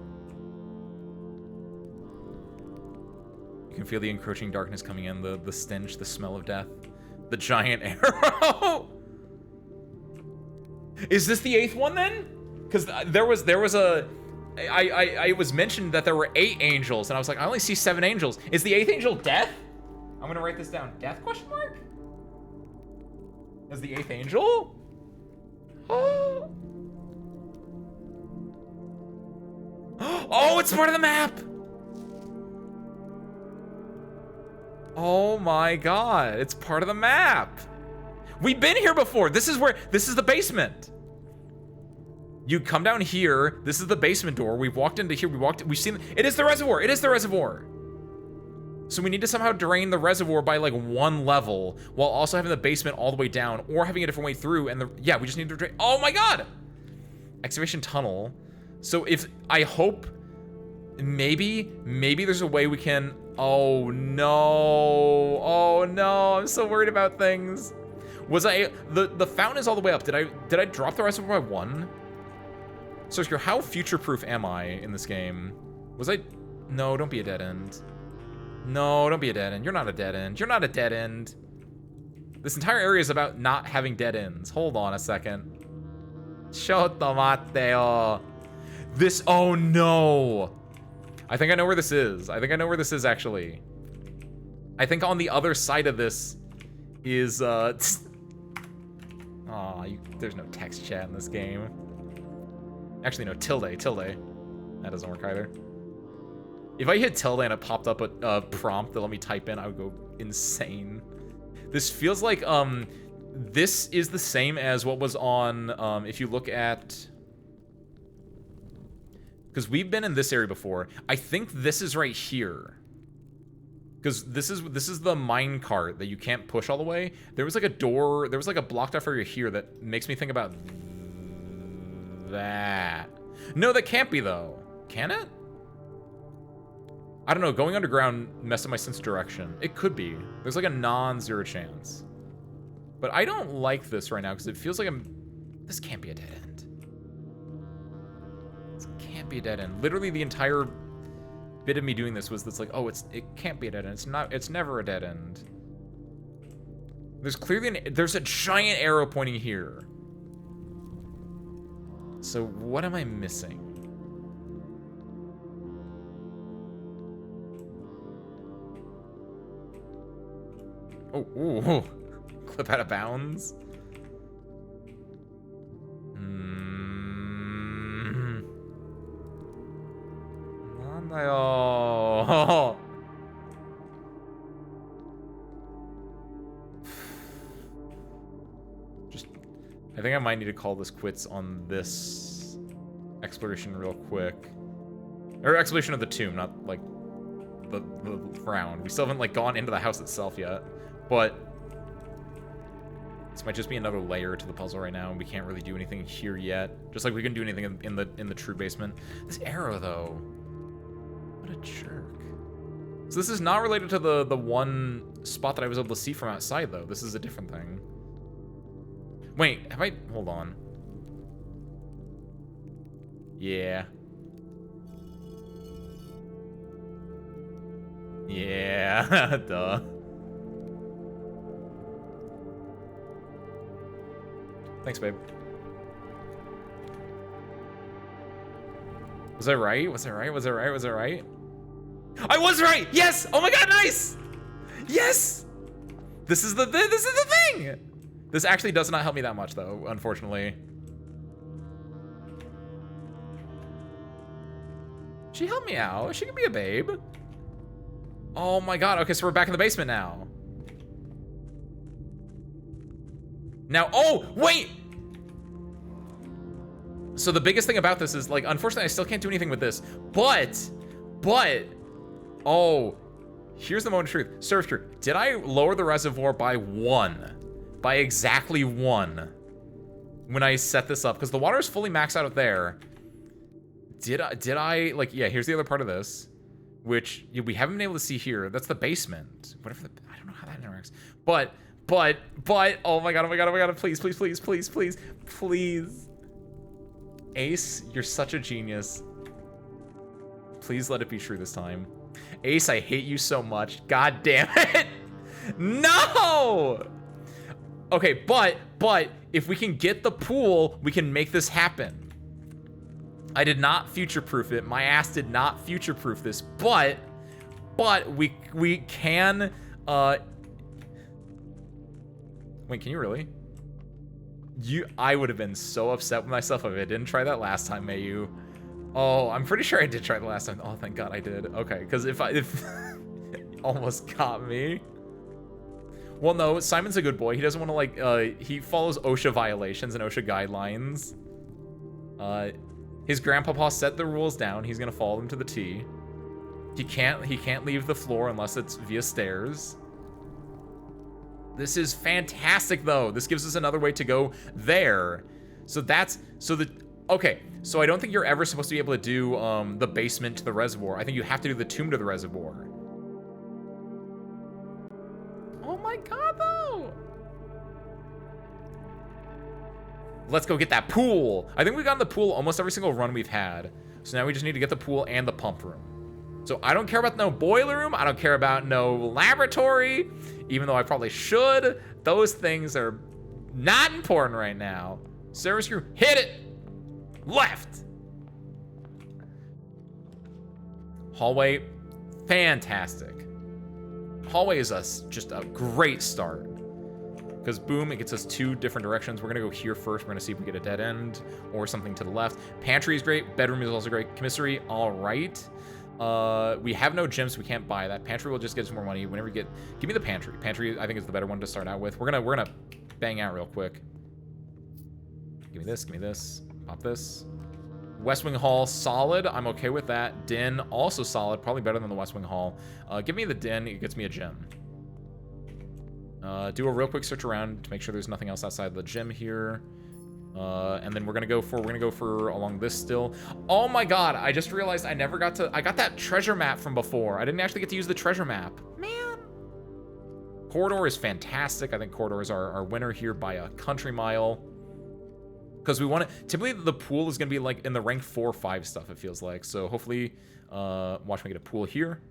You can feel the encroaching darkness coming in, the stench, the smell of death. The giant arrow. Is this the 8th one then? Because there was a, I was mentioned that there were 8 angels, and I was like, I only see 7 angels. Is the 8th angel death? I'm gonna write this down. Death question mark? Is the 8th angel? Oh. Oh, it's part of the map. Oh my god, it's part of the map. We've been here before. This is the basement. You come down here. This is the basement door. We've walked into here. We've seen, it is the reservoir. It is the reservoir. So we need to somehow drain the reservoir by like 1 level while also having the basement all the way down or having a different way through. And yeah, we just need to drain. Oh my god. Excavation tunnel. So I hope maybe there's a way we can, oh no, I'm so worried about things. The fountain is all the way up. Did I drop the reservoir by 1? So how future-proof am I in this game? No, don't be a dead end. No, don't be a dead end. You're not a dead end. You're not a dead end. This entire area is about not having dead ends. Hold on a second. Shotto Matteo. Oh no. I think I know where this is. Actually. I think on the other side of this is, there's no text chat in this game. Actually, no, tilde. That doesn't work either. If I hit tilde and it popped up a prompt that let me type in, I would go insane. This feels like, this is the same as what was on, if you look at, because we've been in this area before. I think this is right here. Because this is the mine cart that you can't push all the way. There was like a door, there was like a blocked off area here that makes me think about that. No, that can't be though. Can it? I don't know, going underground messed up my sense of direction. It could be. There's like a non-zero chance. But I don't like this right now because it feels like this can't be a dead end. This can't be a dead end. Literally the entire bit of me doing this was that's like, oh, it can't be a dead end. It's never a dead end. There's clearly there's a giant arrow pointing here. So what am I missing? Oh, ooh. Clip out of bounds. Nandayo. I think I might need to call this quits on this exploration real quick. Or exploration of the tomb, not like the round. We still haven't like gone into the house itself yet. But this might just be another layer to the puzzle right now, and we can't really do anything here yet. Just like we couldn't do anything in the true basement. This arrow though, what a jerk. So this is not related to the one spot that I was able to see from outside though. This is a different thing. Wait, hold on. Yeah. Yeah, duh. Thanks, babe. Was I right? Was I right? Was I right? Was I right? I was right! Yes! Oh my god, nice! Yes! This is the thing! This actually does not help me that much though, unfortunately. She helped me out. She can be a babe. Oh my god, okay, so we're back in the basement now. Now, oh, wait! So the biggest thing about this is, like, unfortunately, I still can't do anything with this, but, oh, here's the moment of truth. Service crew, did I lower the reservoir by 1? By exactly 1 when I set this up? Because the water is fully maxed out there. Did I, like, yeah, here's the other part of this, which we haven't been able to see here. That's the basement. Whatever I don't know how that interacts. But, oh my god, please. Ace, you're such a genius. Please let it be true this time. Ace, I hate you so much. God damn it. No! Okay, but, if we can get the pool, we can make this happen. I did not future-proof it. My ass did not future-proof this, but we can, wait, can you really? I would have been so upset with myself if I didn't try that last time, Mayu. Oh, I'm pretty sure I did try the last time. Oh, thank God I did. Okay, because if almost got me. Well, no, Simon's a good boy. He doesn't want to, like, he follows OSHA violations and OSHA guidelines. His grandpapa set the rules down. He's gonna follow them to the T. He can't leave the floor unless it's via stairs. This is fantastic, though. This gives us another way to go there. So okay, so I don't think you're ever supposed to be able to do the basement to the reservoir. I think you have to do the tomb to the reservoir. Oh my god, though. Let's go get that pool. I think we've gotten the pool almost every single run we've had. So now we just need to get the pool and the pump room. So I don't care about no boiler room. I don't care about no laboratory, even though I probably should. Those things are not important right now. Service crew, hit it. Left. Hallway, fantastic. Hallway is just a great start. Because boom, it gets us 2 different directions. We're gonna go here first. We're gonna see if we get a dead end or something to the left. Pantry is great. Bedroom is also great. Commissary, all right. We have no gym, so we can't buy that. Pantry will just get us more money whenever you get. Give me the pantry. Pantry, I think, is the better one to start out with. We're gonna bang out real quick. Give me this. Give me this. Pop this. West Wing Hall, solid. I'm okay with that. Den, also solid. Probably better than the West Wing Hall. Give me the den. It gets me a gym. Do a real quick search around to make sure there's nothing else outside the gym here. And then we're gonna go for along this still. Oh my god, I just realized I got that treasure map from before. I didn't actually get to use the treasure map. Man. Corridor is fantastic. I think Corridor is our winner here by a country mile. Because we want it, typically the pool is gonna be like in the rank 4 or 5 stuff, it feels like. So hopefully, watch me get a pool here.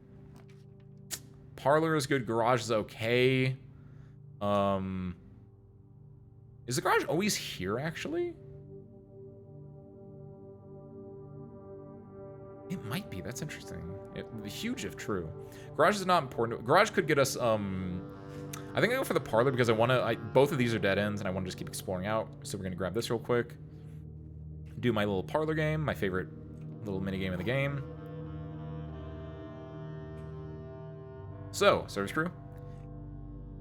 Parlor is good, garage is okay. Is the garage always here, actually? It might be. That's interesting. Huge if true. Garage is not important. Garage could get us, I think I go for the parlor because I want to, both of these are dead ends and I want to just keep exploring out. So we're going to grab this real quick. Do my little parlor game, my favorite little mini game in the game. So, service crew.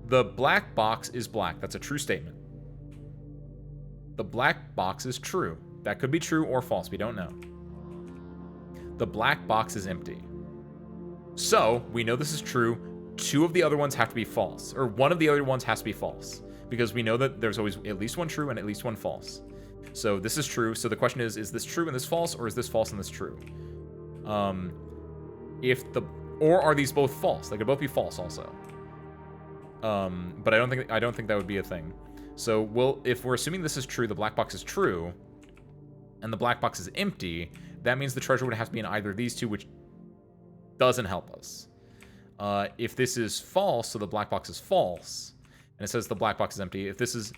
The black box is black. That's a true statement. The black box is true. That could be true or false. We don't know. The black box is empty. So, we know this is true. 2 of the other ones have to be false. Or 1 of the other ones has to be false. Because we know that there's always at least 1 true and at least 1 false. So, this is true. So, the question is this true and this false? Or is this false and this true? Or are these both false? They could both be false also. But I don't think that would be a thing. So if we're assuming this is true, the black box is true, and the black box is empty, that means the treasure would have to be in either of these 2, which doesn't help us. If this is false, so the black box is false, and it says the black box is empty. If this is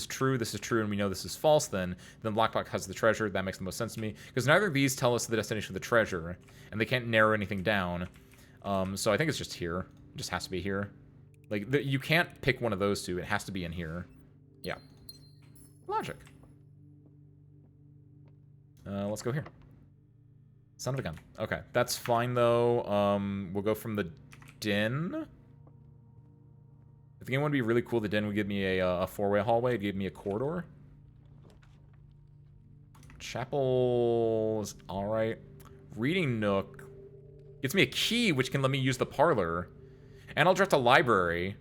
true, and we know this is false, then black box has the treasure. That makes the most sense to me, because neither of these tell us the destination of the treasure, and they can't narrow anything down. So I think it's just here. It just has to be here. Like, you can't pick one of those 2. It has to be in here. Yeah. Logic. Let's go here. Son of a gun. Okay, that's fine, though. We'll go from the den. If the game would be really cool, the den would give me a four-way hallway. It'd give me a corridor. Chapel's all right. Reading nook gets me a key, which can let me use the parlor. And I'll draft a library.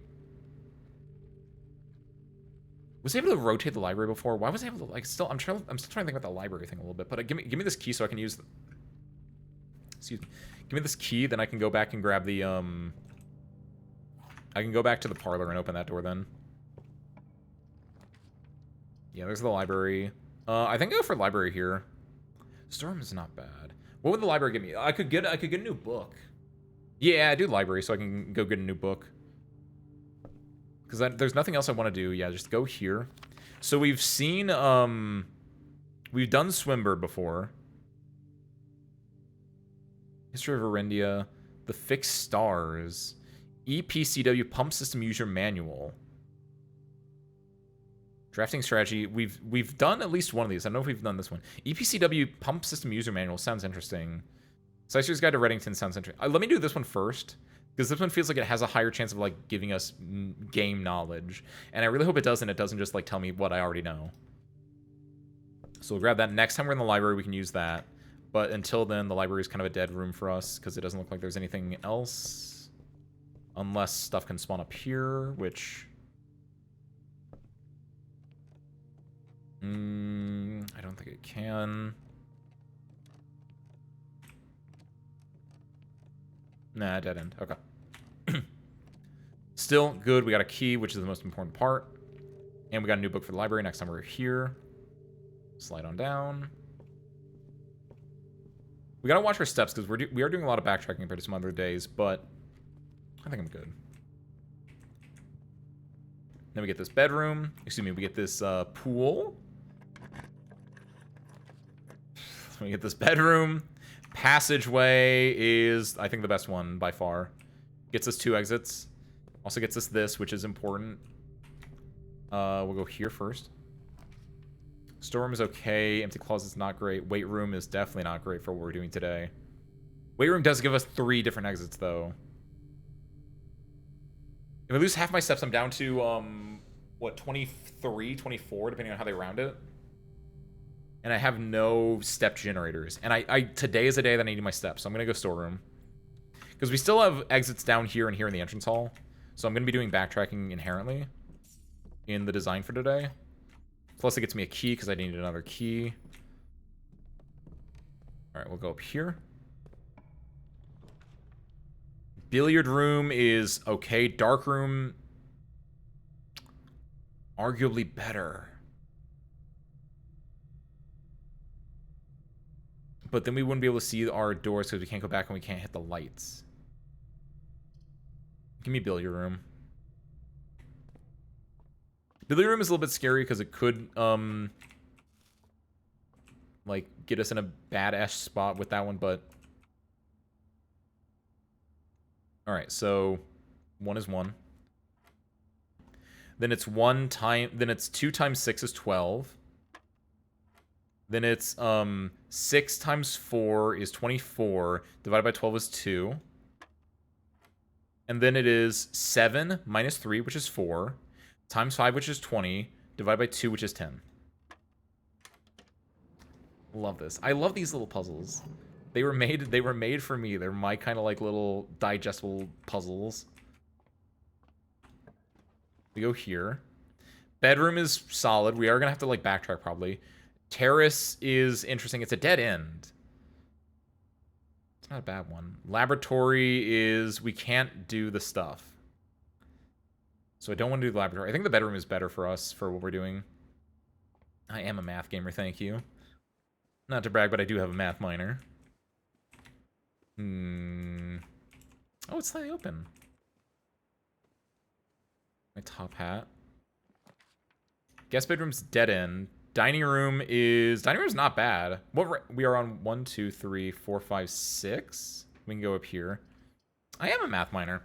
Was I able to rotate the library before? Why was I able to, like, still, I'm still trying to think about the library thing a little bit, but give me this key so I can use, excuse me. Give me this key, then I can go back and grab the, I can go back to the parlor and open that door then. Yeah, there's the library. I think I'll go for library here. Storm is not bad. What would the library give me? I could get a new book. Yeah, I do library so I can go get a new book. Because there's nothing else I want to do. Yeah, just go here. So we've seen, we've done Swimbird before. History of Arendia. The Fixed Stars. EPCW Pump System User Manual. Drafting Strategy. We've done at least one of these. I don't know if we've done this one. EPCW Pump System User Manual sounds interesting. Sightseer's Guide to Reddington sounds interesting. Let me do this one first. Because this one feels like it has a higher chance of, like, giving us game knowledge. And I really hope it doesn't. It doesn't just, like, tell me what I already know. So we'll grab that. Next time we're in the library, we can use that. But until then, the library is kind of a dead room for us. Because it doesn't look like there's anything else. Unless stuff can spawn up here, which... I don't think it can. Nah, dead end. Okay. Still good. We got a key, which is the most important part. And we got a new book for the library next time we're here. Slide on down. We gotta watch our steps because we are doing a lot of backtracking compared to some other days, but I think I'm good. Then we get this bedroom. Excuse me, we get this pool. So we get this bedroom. Passageway is, I think, the best one by far. Gets us 2 exits. Also gets us this, which is important. We'll go here first. Storeroom is okay. Empty closet's not great. Weight room is definitely not great for what we're doing today. Weight room does give us 3 different exits, though. If I lose half my steps, I'm down to, what, 23, 24, depending on how they round it. And I have no step generators. And today is the day that I need my steps, so I'm going to go storeroom. Because we still have exits down here and here in the entrance hall. So I'm going to be doing backtracking inherently in the design for today. Plus it gets me a key because I need another key. Alright, we'll go up here. Billiard room is okay. Dark room, arguably better. But then we wouldn't be able to see our doors because we can't go back and we can't hit the lights. Give me billiard room. Billiard room is a little bit scary because it could, like, get us in a badass spot with that one, but... Alright, so 1 is 1. Then it's 2 times 6 is 12. Then it's 6 times 4 is 24. Divided by 12 is 2. And then it is 7 minus 3, which is 4. Times 5, which is 20. Divided by 2, which is 10. Love this. I love these little puzzles. They were made for me. They're my kind of like little digestible puzzles. We go here. Bedroom is solid. We are gonna have to like backtrack probably. Terrace is interesting. It's a dead end. It's not a bad one. Laboratory is... We can't do the stuff. So I don't want to do the laboratory. I think the bedroom is better for us for what we're doing. I am a math gamer, thank you. Not to brag, but I do have a math minor. Oh, it's slightly open. My top hat. Guest bedroom's dead end. Dining room is not bad. We are on 1, 2, 3, 4, 5, 6. We can go up here. I am a math minor.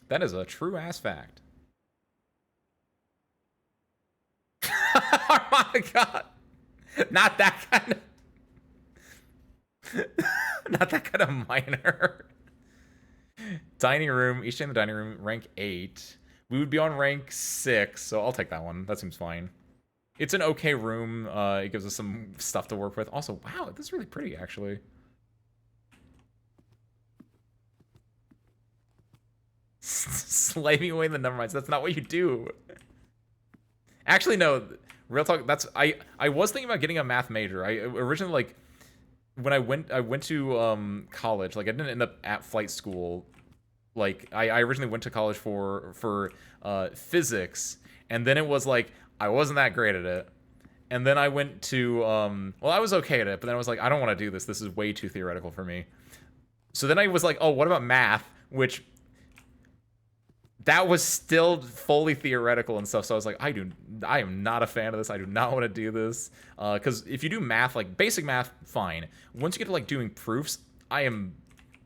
That is a true ass fact. Oh my god. Not that kind of... Not that kind of minor. Dining room, each day in the dining room, rank 8. We would be on rank 6, so I'll take that one. That seems fine. It's an okay room. It gives us some stuff to work with. Also, wow, this is really pretty, actually. Slaving away the number lines. That's not what you do. Actually, no. Real talk. I was thinking about getting a math major. I originally, like, when I went to college. Like, I didn't end up at flight school. Like, I originally went to college for physics, and then it was like I wasn't that great at it. And then I went to well, I was okay at it, but then I was like, I don't want to do this. This is way too theoretical for me. So then I was like, oh, what about math? Which that was still fully theoretical and stuff. So I was like, I am not a fan of this. I do not want to do this. Because if you do math, like basic math, fine. Once you get to like doing proofs, I am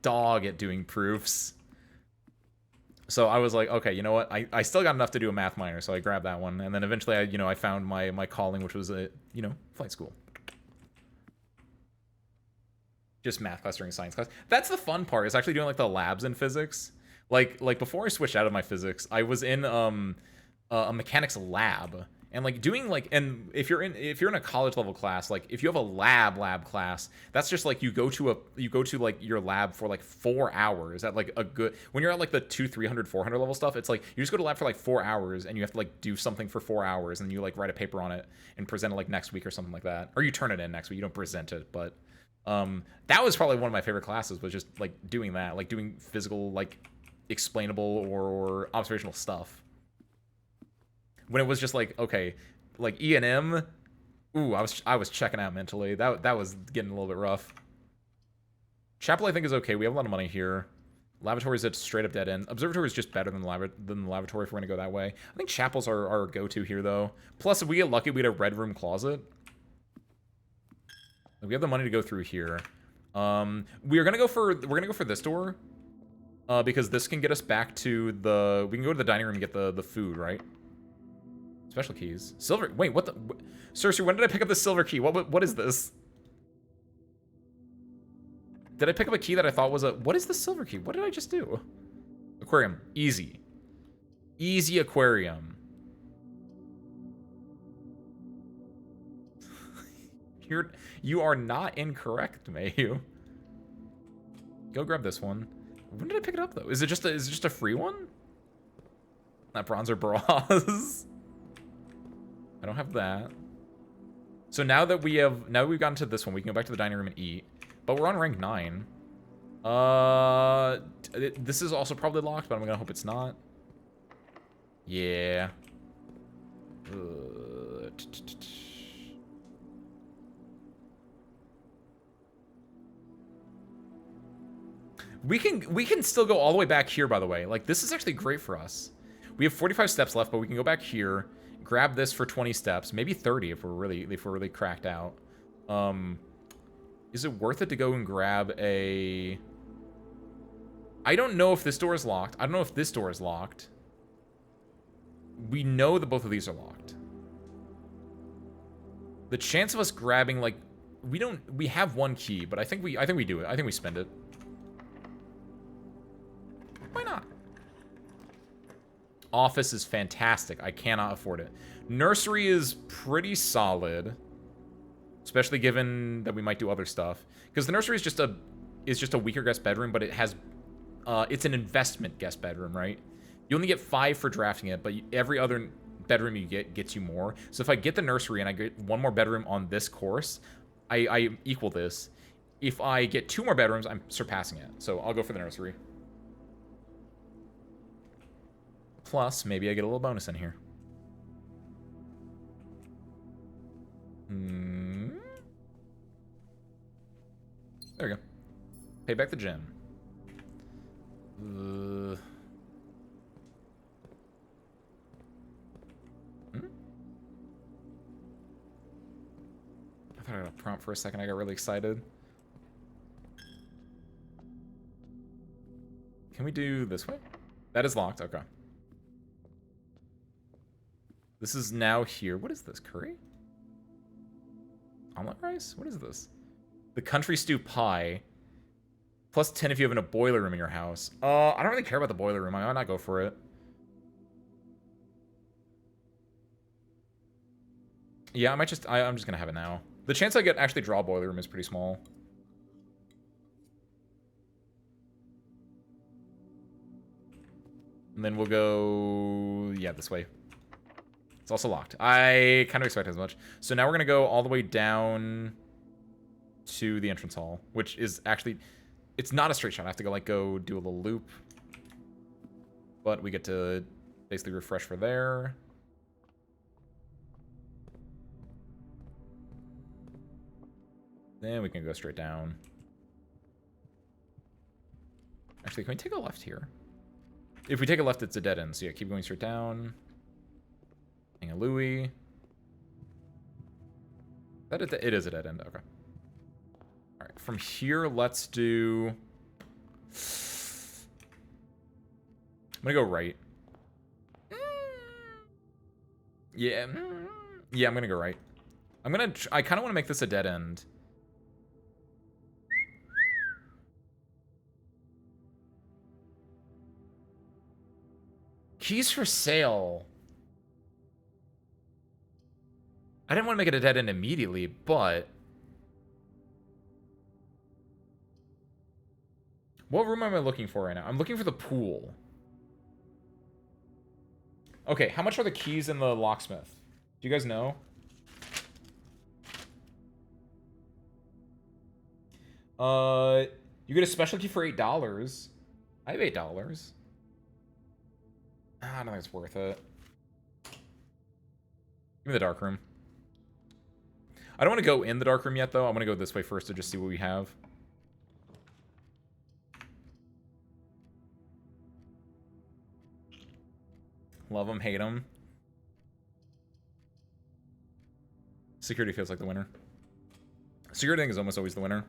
dog at doing proofs. So I was like, okay, you know what? I still got enough to do a math minor, so I grabbed that one. And then eventually, I found my calling, which was flight school. Just math class during science class. That's the fun part, is actually doing like the labs in physics. Like before I switched out of my physics, I was in a mechanics lab, and like doing like, and if you're in a college level class, like if you have a lab class, that's just like you go to like your lab for like 4 hours at like a good, when you're at like the 300 400 level stuff, it's like you just go to lab for like 4 hours and you have to like do something for 4 hours and you like write a paper on it and present it like next week or something like that, or you turn it in next week. You don't present it, but that was probably one of my favorite classes, was just like doing that, like doing physical, like explainable or observational stuff. When it was just like, okay, like E&M, ooh, I was checking out mentally. That was getting a little bit rough. Chapel I think is okay. We have a lot of money here. Lavatory is a straight up dead end. Observatory is just better than the lavatory if we're gonna go that way. I think chapels are our go-to here though. Plus, if we get lucky, we get a red room closet. We have the money to go through here. We're gonna go for this door. Because this can get us back to the... We can go to the dining room and get the food, right? Special keys. Silver... Wait, what the... Cersei, when did I pick up the silver key? What is this? Did I pick up a key that I thought was a... What is the silver key? What did I just do? Aquarium. Easy. Easy aquarium. You are not incorrect, Mayu. Go grab this one. When did I pick it up though? Is it just a free one? That bronzer bras. I don't have that. So now that we've gotten to this one, we can go back to the dining room and eat. But we're on rank 9. This is also probably locked, but I'm gonna hope it's not. Yeah. We can still go all the way back here, by the way. Like, this is actually great for us. We have 45 steps left, but we can go back here, grab this for 20 steps, maybe 30 if we're really cracked out. Is it worth it to go and grab a... I don't know if this door is locked. I don't know if this door is locked. We know that both of these are locked. The chance of us grabbing, like, we have one key, but I think we do it. I think we spend it. Why not? Office is fantastic. I cannot afford it. Nursery is pretty solid, especially given that we might do other stuff. Because the nursery is just a weaker guest bedroom, but it has it's an investment guest bedroom, right? You only get 5 for drafting it, but every other bedroom you get gets you more. So if I get the nursery and I get 1 more bedroom on this course, I equal this. If I get 2 more bedrooms, I'm surpassing it. So I'll go for the nursery. Plus, maybe I get a little bonus in here. There we go. Pay back the gem. I thought I got a prompt for a second. I got really excited. Can we do this way? That is locked. Okay. This is now here. What is this? Curry? Omelet rice? What is this? The country stew pie. Plus 10 if you have in a boiler room in your house. I don't really care about the boiler room. I might not go for it. Yeah, I'm just gonna have it now. The chance I get actually draw boiler room is pretty small. And then we'll go, yeah, this way. It's also locked. I kind of expect as much. So now we're gonna go all the way down to the entrance hall, which is actually, it's not a straight shot. I have to go do a little loop. But we get to basically refresh for there. Then we can go straight down. Actually, can we take a left here? If we take a left, it's a dead end. So yeah, keep going straight down. Hang a Louis. It is a dead end. Okay. All right. From here, let's do. I'm gonna go right. Yeah. Yeah, I'm gonna go right. I kind of want to make this a dead end. Keys for sale. I didn't want to make it a dead end immediately, but... What room am I looking for right now? I'm looking for the pool. Okay, how much are the keys in the locksmith? Do you guys know? You get a special key for $8. I have $8. I don't think it's worth it. Give me the dark room. I don't want to go in the dark room yet, though. I want to go this way first to just see what we have. Love them, hate them. Security feels like the winner. Security, I think, is almost always the winner.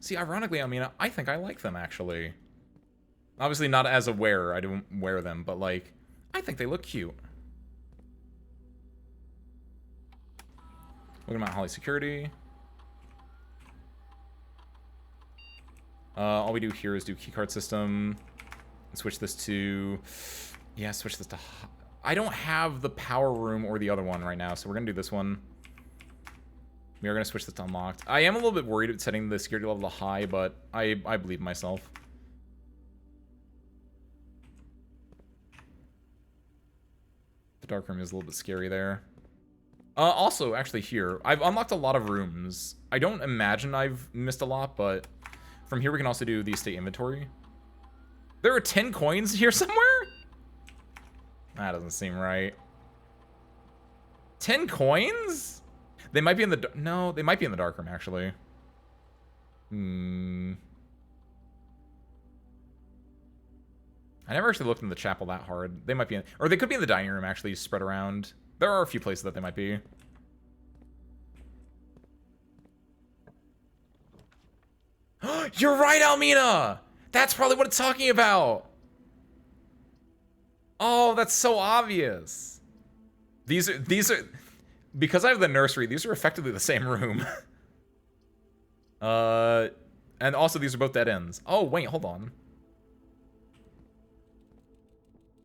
See, ironically, I mean, I think I like them, actually. Obviously not as a wearer. I don't wear them, but, like, I think they look cute. Look at Mount Holly security. All we do here is do keycard system. And switch this to... Yeah, switch this to... I don't have the power room or the other one right now, so we're going to do this one. We are going to switch this to unlocked. I am a little bit worried about setting the security level to high, but I believe myself. The dark room is a little bit scary there. Also, actually here, I've unlocked a lot of rooms. I don't imagine I've missed a lot, but from here we can also do the estate inventory. There are 10 coins here somewhere? That doesn't seem right. 10 coins? They might be in the... No, they might be in the dark room, actually. I never actually looked in the chapel that hard. They might be in... Or they could be in the dining room, actually, spread around. There are a few places that they might be. You're right, Almina! That's probably what it's talking about! Oh, that's so obvious. These are... Because I have the nursery, these are effectively the same room. And also these are both dead ends. Oh, wait, hold on.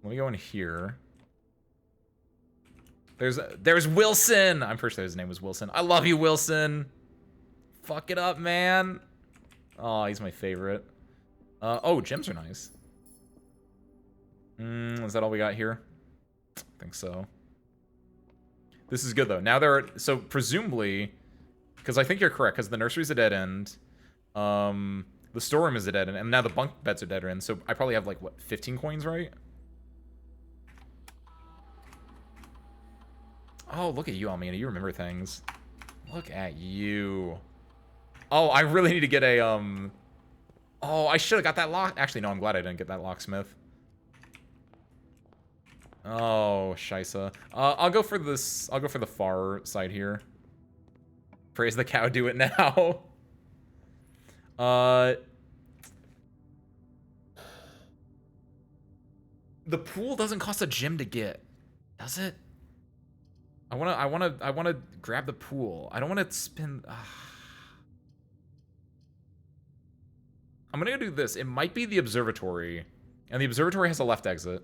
Let me go in here. There's Wilson! I'm pretty sure his name was Wilson. I love you, Wilson! Fuck it up, man. Oh, he's my favorite. Oh, gems are nice. Is that all we got here? I think so. This is good, though. Now there are... So, presumably... Because I think you're correct, because the nursery's a dead end. The storeroom is a dead end, and now the bunk beds are dead end. So, I probably have, like, what, 15 coins, right? Oh, look at you, Almina. You remember things. Look at you. Oh, I really need to get a, Oh, I should have got that lock. Actually, no, I'm glad I didn't get that locksmith. Oh, Shisa. I'll go for this. I'll go for the far side here. Praise the cow, do it now. The pool doesn't cost a gem to get, does it? I wanna grab the pool. I don't wanna spin. I'm gonna go do this. It might be the observatory. And the observatory has a left exit.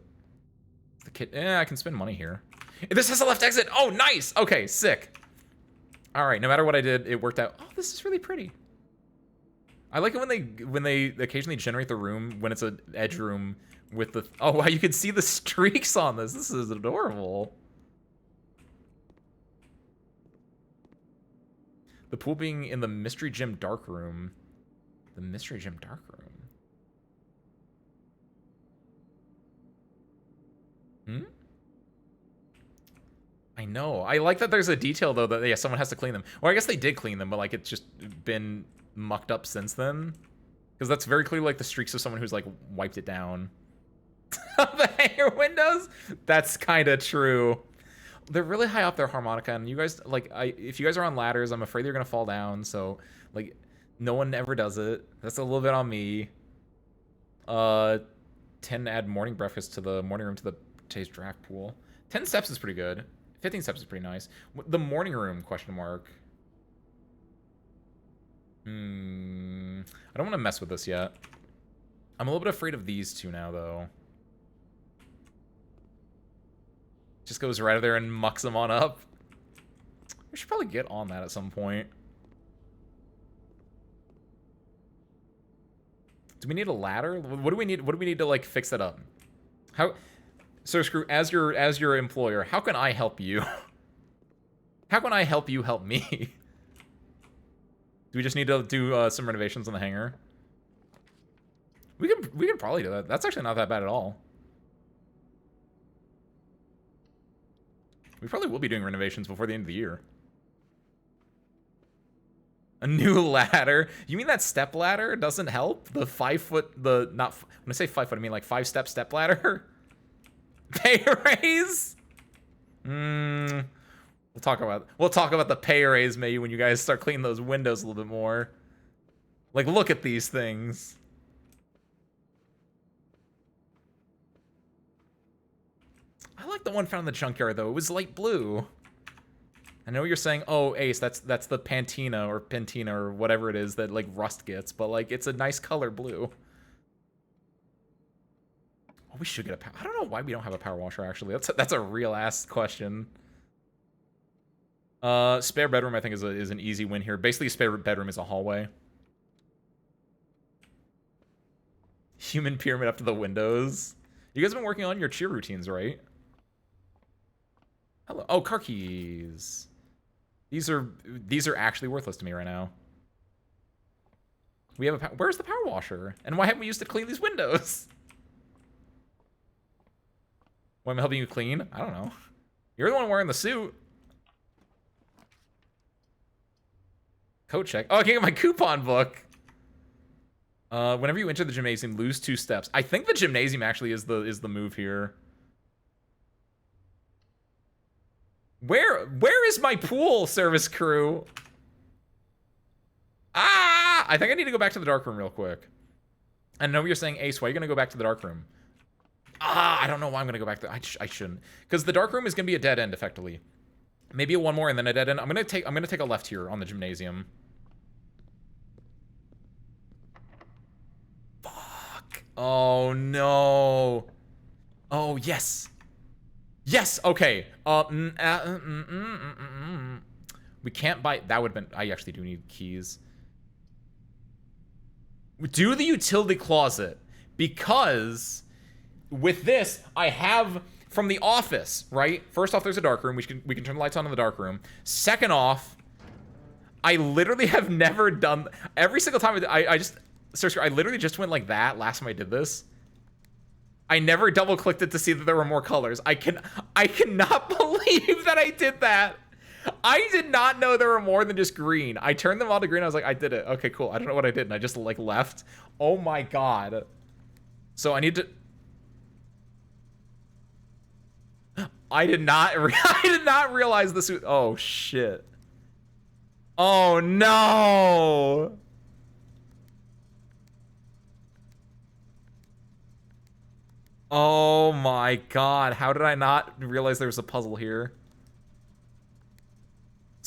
The kid, I can spend money here. This has a left exit. Oh, nice. Okay, sick. All right, no matter what I did, it worked out. Oh, this is really pretty. I like it when they occasionally generate the room when it's an edge room with the. Oh wow, you can see the streaks on this. This is adorable. The pool being in the Mystery Gym dark room. The Mystery Gym dark room. I know. I like that there's a detail though that someone has to clean them. Well, I guess they did clean them, but like it's just been mucked up since then. Because that's very clearly like the streaks of someone who's like wiped it down. The hanger windows? That's kind of true. They're really high up their harmonica, and you guys like if you guys are on ladders, I'm afraid you're gonna fall down. So like no one ever does it. That's a little bit on me. 10 add morning breakfast to the morning room to the taste draft pool. 10 steps is pretty good. 15 steps is pretty nice. The morning room, question mark. I don't want to mess with this yet. I'm a little bit afraid of these two now, though. Just goes right there and mucks them on up. We should probably get on that at some point. Do we need a ladder? What do we need? What do we need to like fix that up? How? So Screw, as your employer, how can I help you? How can I help you help me? Do we just need to do some renovations on the hangar? We can probably do that. That's actually not that bad at all. We probably will be doing renovations before the end of the year. A new ladder? You mean that step ladder doesn't help? The 5 foot, when I say 5 foot, I mean like 5-step ladder? Pay raise? We'll talk about the pay raise maybe when you guys start cleaning those windows a little bit more. Like, look at these things. I like the one found in the junkyard though. It was light blue. I know you're saying, oh, Ace, that's the Pantina or Pentina or whatever it is that like Rust gets, but like it's a nice color blue. Oh, we should get a power. I don't know why we don't have a power washer actually. That's a real ass question. Spare bedroom I think is an easy win here. Basically, a spare bedroom is a hallway. Human pyramid up to the windows. You guys have been working on your cheer routines, right? Hello. Oh, car keys. These are actually worthless to me right now. We have where's the power washer? And why haven't we used to clean these windows? Why am I helping you clean? I don't know. You're the one wearing the suit. Code check. Oh, I can't get my coupon book. Whenever you enter the gymnasium, lose 2 steps. I think the gymnasium actually is the move here. Where is my pool, service crew? Ah! I think I need to go back to the dark room real quick. I know you're saying, Ace, why are you gonna go back to the dark room? I don't know why I'm gonna go back there. I shouldn't, because the dark room is gonna be a dead end effectively. Maybe one more and then a dead end. I'm gonna take a left here on the gymnasium. Fuck. Oh no. Oh yes. Yes. Okay. We can't buy. That would have been. I actually do need keys. Do the utility closet, because with this I have from the office, right? First off, there's a dark room. We can turn the lights on in the dark room. Second off, I literally have never done every single time I literally just went like that last time I did this. I never double clicked it to see that there were more colors. I cannot believe that I did that. I did not know there were more than just green. I turned them all to green. I was like, I did it. Okay, cool. I don't know what I did, and I just like left. Oh my god. So I need to. I did not realize this. Oh shit. Oh no. Oh my god. How did I not realize there was a puzzle here?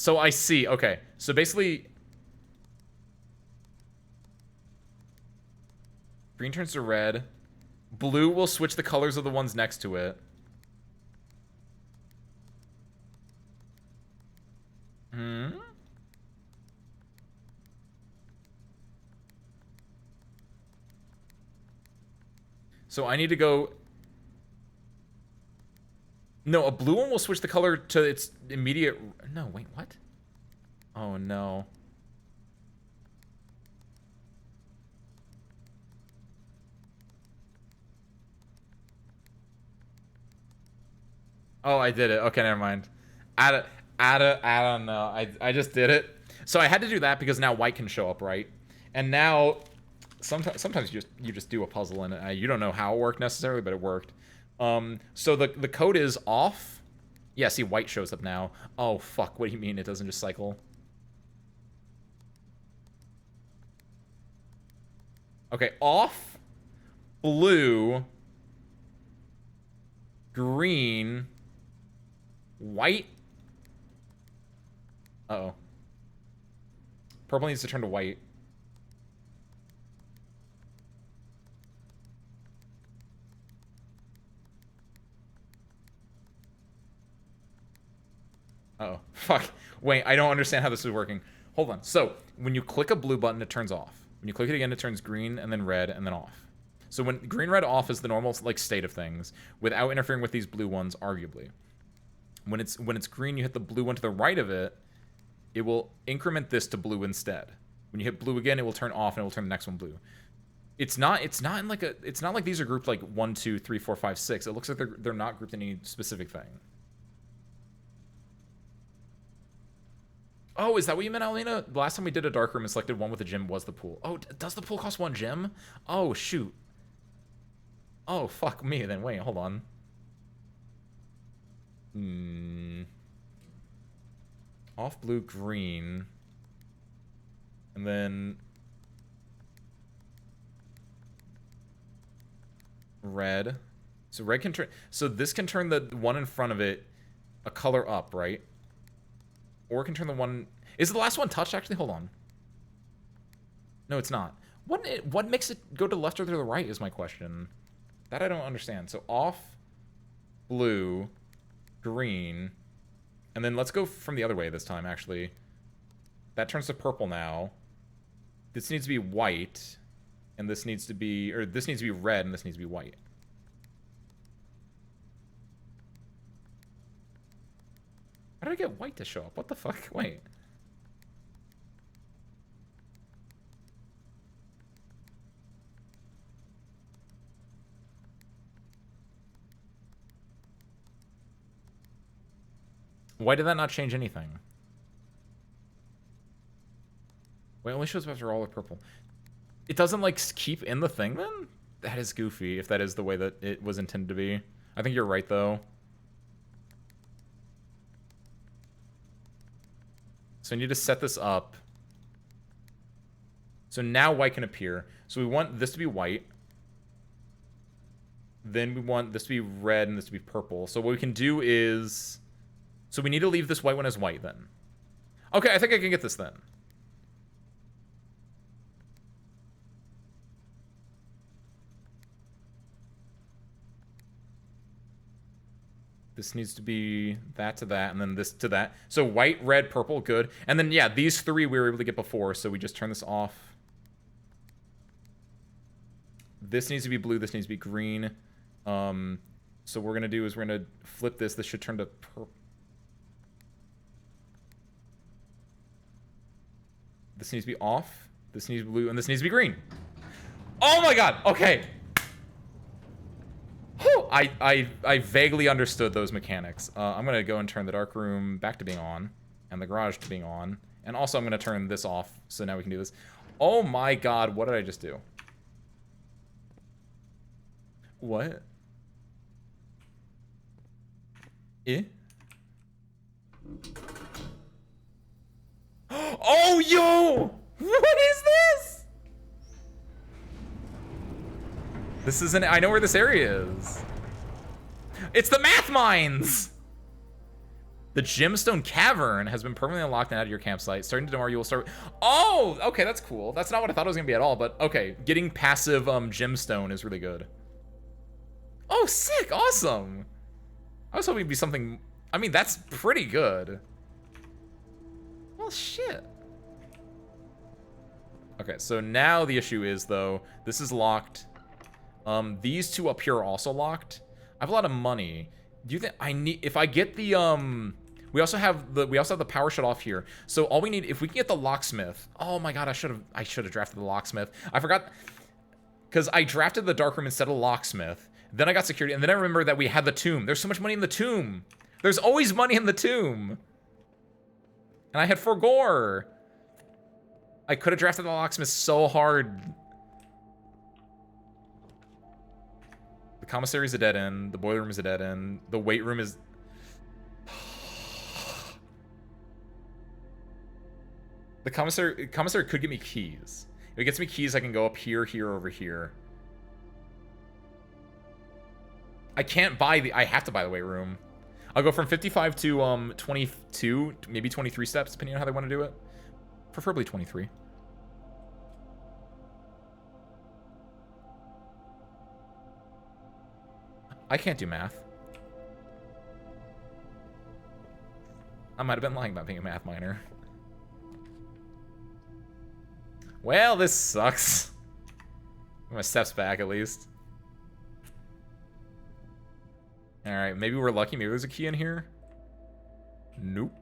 So I see. Okay. So basically, green turns to red. Blue will switch the colors of the ones next to it. Hmm. So I need to go... No, a blue one will switch the color to its immediate... No, wait, what? Oh, no. Oh, I did it. Okay, never mind. I don't know. I just did it. So I had to do that because now white can show up, right? And now... Sometimes you just do a puzzle and you don't know how it worked necessarily, but it worked. So the code is off. Yeah, see, white shows up now. Oh, fuck. What do you mean it doesn't just cycle? Okay, off, blue, green, white. Uh-oh. Purple needs to turn to white. Uh-oh. Fuck. Wait, I don't understand how this is working. Hold on. So, when you click a blue button, it turns off. When you click it again, it turns green, and then red, and then off. So when green, red, off is the normal like state of things, without interfering with these blue ones, arguably. When it's green, you hit the blue one to the right of it, it will increment this to blue instead. When you hit blue again, it will turn off, and it will turn the next one blue. It's not like these are grouped like 1, 2, 3, 4, 5, 6. It looks like they're not grouped in any specific thing. Oh, is that what you meant, Alina? The last time we did a dark room and selected one with a gem was the pool. Oh, does the pool cost 1 gem? Oh, shoot. Oh, fuck me. Then wait, hold on. Off blue, green. And then... red. So red can turn... So this can turn the one in front of it a color up, right? Or it can turn the one... Is the last one touched, actually? Hold on. No, it's not. What makes it go to the left or to the right is my question. That I don't understand. So off, blue, green, and then let's go from the other way this time, actually. That turns to purple now. This needs to be white, and this needs to be... Or this needs to be red, and this needs to be white. How did I get white to show up? What the fuck? Wait. Why did that not change anything? Wait, it only shows up after all the purple. It doesn't, like, keep in the thing, then? That is goofy, if that is the way that it was intended to be. I think you're right, though. So I need to set this up. So now white can appear. So we want this to be white. Then we want this to be red and this to be purple. So what we can do is... So we need to leave this white one as white, then. Okay, I think I can get this, then. This needs to be that to that, and then this to that. So white, red, purple, good. And then, yeah, these three we were able to get before, so we just turn this off. This needs to be blue, this needs to be green. So what we're going to do is we're going to flip this. This should turn to purple. This needs to be off. This needs to be blue, and this needs to be green. Oh my god! Okay. Whew, I vaguely understood those mechanics. I'm going to go and turn the dark room back to being on, and the garage to being on. And also I'm going to turn this off, so now we can do this. Oh my god, what did I just do? What? Eh? Oh, yo! What is this? This isn't... I know where this area is. It's the math mines! The Gemstone Cavern has been permanently unlocked and out of your campsite. Starting tomorrow, you will start... Oh, okay, that's cool. That's not what I thought it was going to be at all, but okay. Getting passive gemstone is really good. Oh, sick. Awesome. I was hoping it'd be something... I mean, that's pretty good. Well, shit. Okay, so now the issue is, though, this is locked. These two up here are also locked. I have a lot of money. Do you think I need... If I get the... We also have the power shut off here. So all we need, if we can get the locksmith. Oh my god, I should have drafted the locksmith. I forgot, because I drafted the dark room instead of locksmith. Then I got security, and then I remember that we had the tomb. There's so much money in the tomb. There's always money in the tomb. And I had Forgore. I could have drafted the locksmith so hard. The commissary is a dead end. The boiler room is a dead end. The weight room is... The commissary could get me keys. If it gets me keys, I can go up here, here, over here. I can't buy the... I have to buy the weight room. I'll go from 55 to 22, maybe 23 steps, depending on how they want to do it. Preferably 23. I can't do math. I might have been lying about being a math minor. Well, this sucks. My steps back, at least. Alright, maybe we're lucky. Maybe there's a key in here. Nope.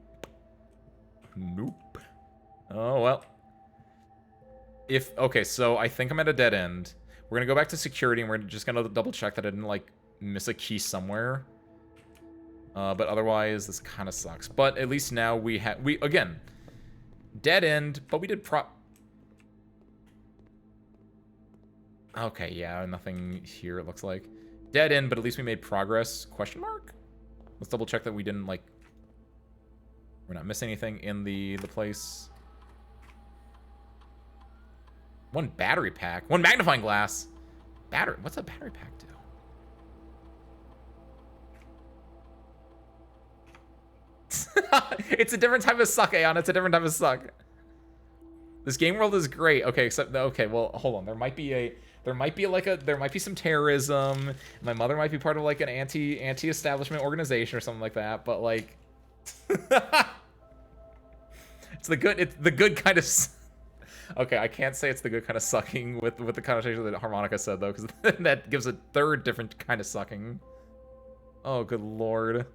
Nope. Oh, well. Okay, so I think I'm at a dead end. We're gonna go back to security, and we're just gonna double check that I didn't, like, miss a key somewhere. But otherwise, this kind of sucks. But at least now again, dead end, but we did Okay, yeah, nothing here, it looks like. Dead end, but at least we made progress. Question mark? Let's double check that we didn't, like... We're not missing anything in the place. One battery pack. One magnifying glass. Battery. What's a battery pack do? It's a different type of suck, Aeon. It's a different type of suck. This game world is great. Okay, except... Okay, well, hold on. There might be some terrorism. My mother might be part of, like, an anti-establishment organization or something like that, but, like... it's the good kind of... Okay, I can't say it's the good kind of sucking with the connotation that Harmonica said, though, because that gives a third different kind of sucking. Oh, good lord.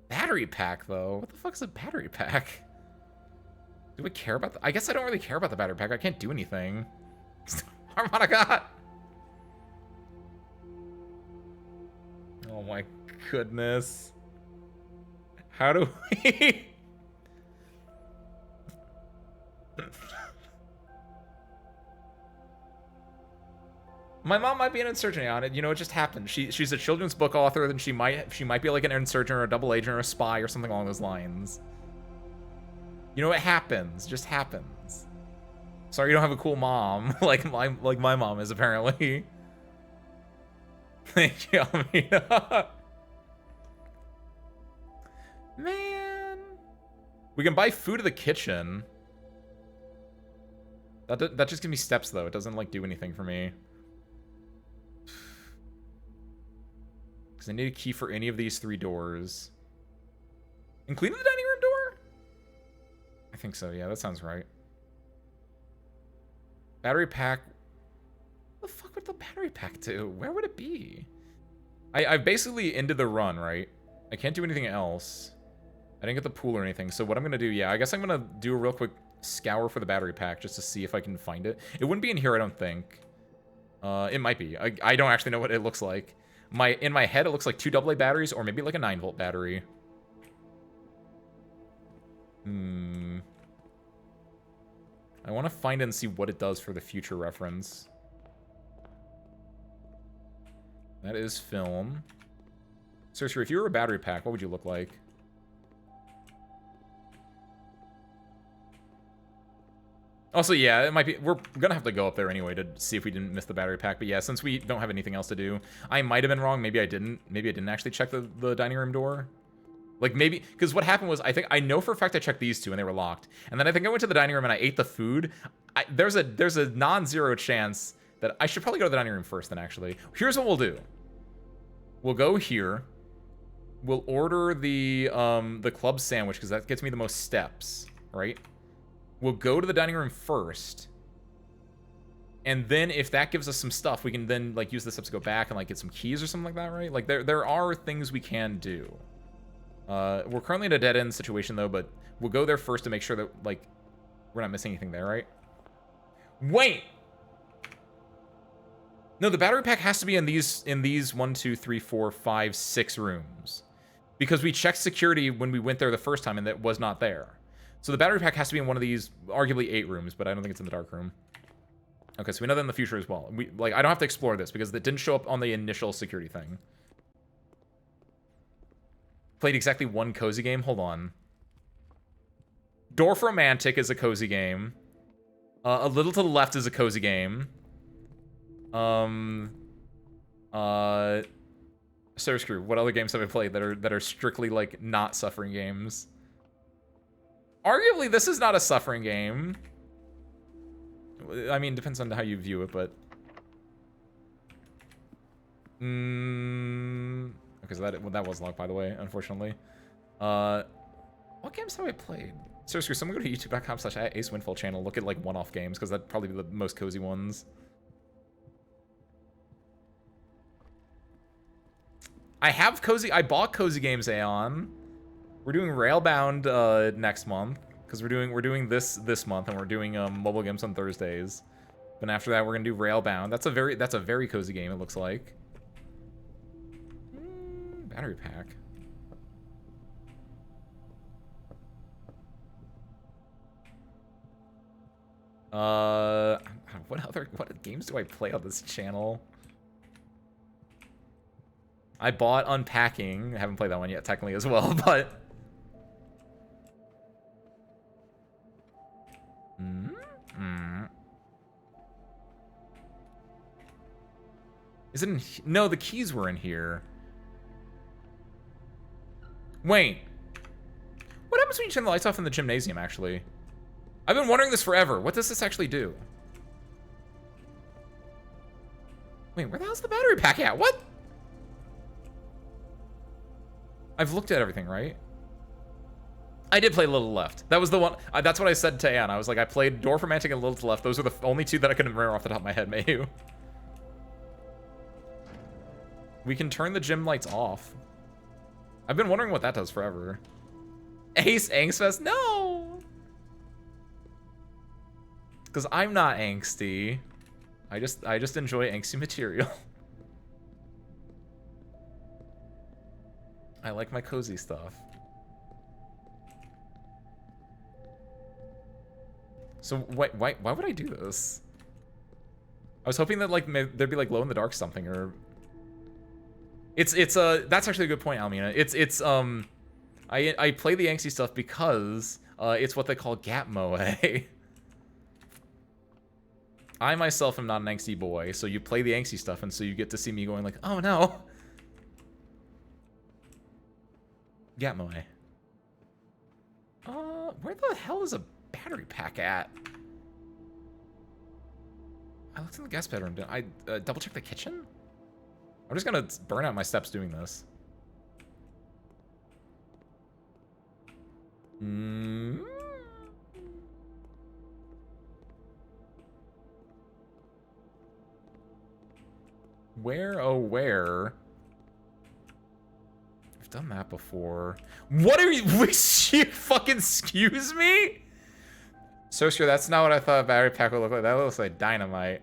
Battery pack, though? What the fuck is a battery pack? Do we care about I guess I don't really care about the battery pack. I can't do anything. Harmonica! Oh my goodness. How do we... My mom might be an insurgent on it. You know, it just happened. She's a children's book author, and she might be like an insurgent or a double agent or a spy or something along those lines. You know, it happens. Just happens. Sorry you don't have a cool mom like my mom is, apparently. Thank you, Amina. Man. We can buy food at the kitchen. That just gives me steps, though. It doesn't, like, do anything for me. Because I need a key for any of these 3 doors. Including the dining room door? I think so, yeah. That sounds right. Battery pack. What the fuck would the battery pack do? Where would it be? I've basically ended the run, right? I can't do anything else. I didn't get the pool or anything. So what I'm going to do, yeah, I guess I'm going to do a real quick scour for the battery pack just to see if I can find it. It wouldn't be in here, I don't think. It might be. I don't actually know what it looks like. In my head, it looks like 2 AA batteries or maybe like a 9-volt battery. I want to find it and see what it does for the future reference. That is film. Sorcerer, if you were a battery pack, what would you look like? Also, yeah, it might be... We're gonna have to go up there anyway to see if we didn't miss the battery pack. But yeah, since we don't have anything else to do, I might have been wrong. Maybe I didn't. Maybe I didn't actually check the dining room door. Like maybe, because what happened was, I know for a fact I checked these two and they were locked. And then I think I went to the dining room and I ate the food. There's a non-zero chance that I should probably go to the dining room first then, actually. Here's what we'll do. We'll go here. We'll order the club sandwich because that gets me the most steps, right? We'll go to the dining room first. And then if that gives us some stuff, we can then like use the steps to go back and like get some keys or something like that, right? Like there are things we can do. We're currently in a dead-end situation, though, but we'll go there first to make sure that, like, we're not missing anything there, right? Wait! No, the battery pack has to be in these 1, 2, 3, 4, 5, 6 rooms. Because we checked security when we went there the first time, and that was not there. So the battery pack has to be in one of these, arguably 8 rooms, but I don't think it's in the dark room. Okay, so we know that in the future as well. I don't have to explore this, because it didn't show up on the initial security thing. Played exactly one cozy game? Hold on. Dorfromantik is a cozy game. A Little to the Left is a cozy game. Source Crew, what other games have I played that are strictly, like, not suffering games? Arguably, this is not a suffering game. I mean, depends on how you view it, but... Okay, so that was locked, by the way, unfortunately. What games have I played? Seriously, someone go to youtube.com/AceWindfall channel, look at, like, one-off games, because that'd probably be the most cozy ones. I bought Cozy Games Aeon. We're doing Railbound next month, because we're doing this month, and we're doing mobile games on Thursdays. Then after that, we're gonna do Railbound. That's a very cozy game, it looks like. Battery pack. What games do I play on this channel? I bought Unpacking. I haven't played that one yet, technically, as well, but... Is it in... No, the keys were in here. Wait. What happens when you turn the lights off in the gymnasium, actually? I've been wondering this forever. What does this actually do? Wait, where the hell's the battery pack at? What? I've looked at everything, right? I did play Little Left. That was the one. That's what I said to Anne. I was like, I played Dorfromantik and Little to Left. Those are the only two that I couldn't remember off the top of my head, Mayu. We can turn the gym lights off. I've been wondering what that does forever. Ace Angstfest? No! Because I'm not angsty. I just enjoy angsty material. I like my cozy stuff. So why would I do this? I was hoping that like there'd be like glow in the dark something, or it's that's actually a good point, Almina. I play the angsty stuff because it's what they call gap moe. I myself am not an angsty boy, so you play the angsty stuff, and so you get to see me going like, oh no. Gap moe. Where the hell is a battery pack at? I looked in the guest bedroom. Did I double check the kitchen? I'm just gonna burn out my steps doing this. Where, oh where? I've done that before. What are you, you fucking excuse me? So sure, that's not what I thought a battery pack would look like. That looks like dynamite.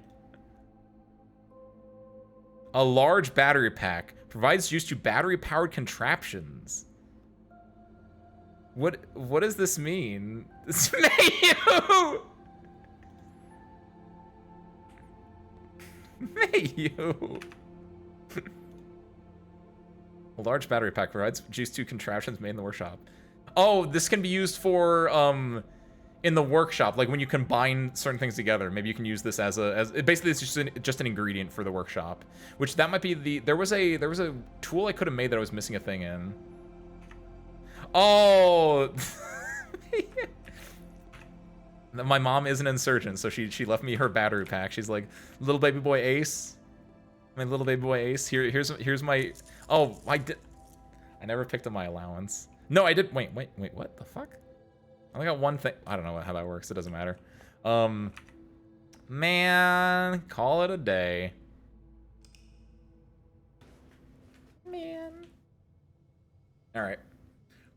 A large battery pack provides use to battery-powered contraptions. What does this mean? Mayu! Mayu! A large battery pack provides use to contraptions made in the workshop. Oh, this can be used for in the workshop, like when you combine certain things together. Maybe you can use this as basically it's just an ingredient for the workshop. Which that might be there was a tool I could have made that I was missing a thing in. Oh! My mom is an insurgent, so she left me her battery pack. She's like, little baby boy Ace. My little baby boy Ace. Here's my... Oh, I never picked up my allowance. No, I did... Wait, what the fuck? I only got one thing. I don't know how that works. It doesn't matter. Man, call it a day. Man. All right.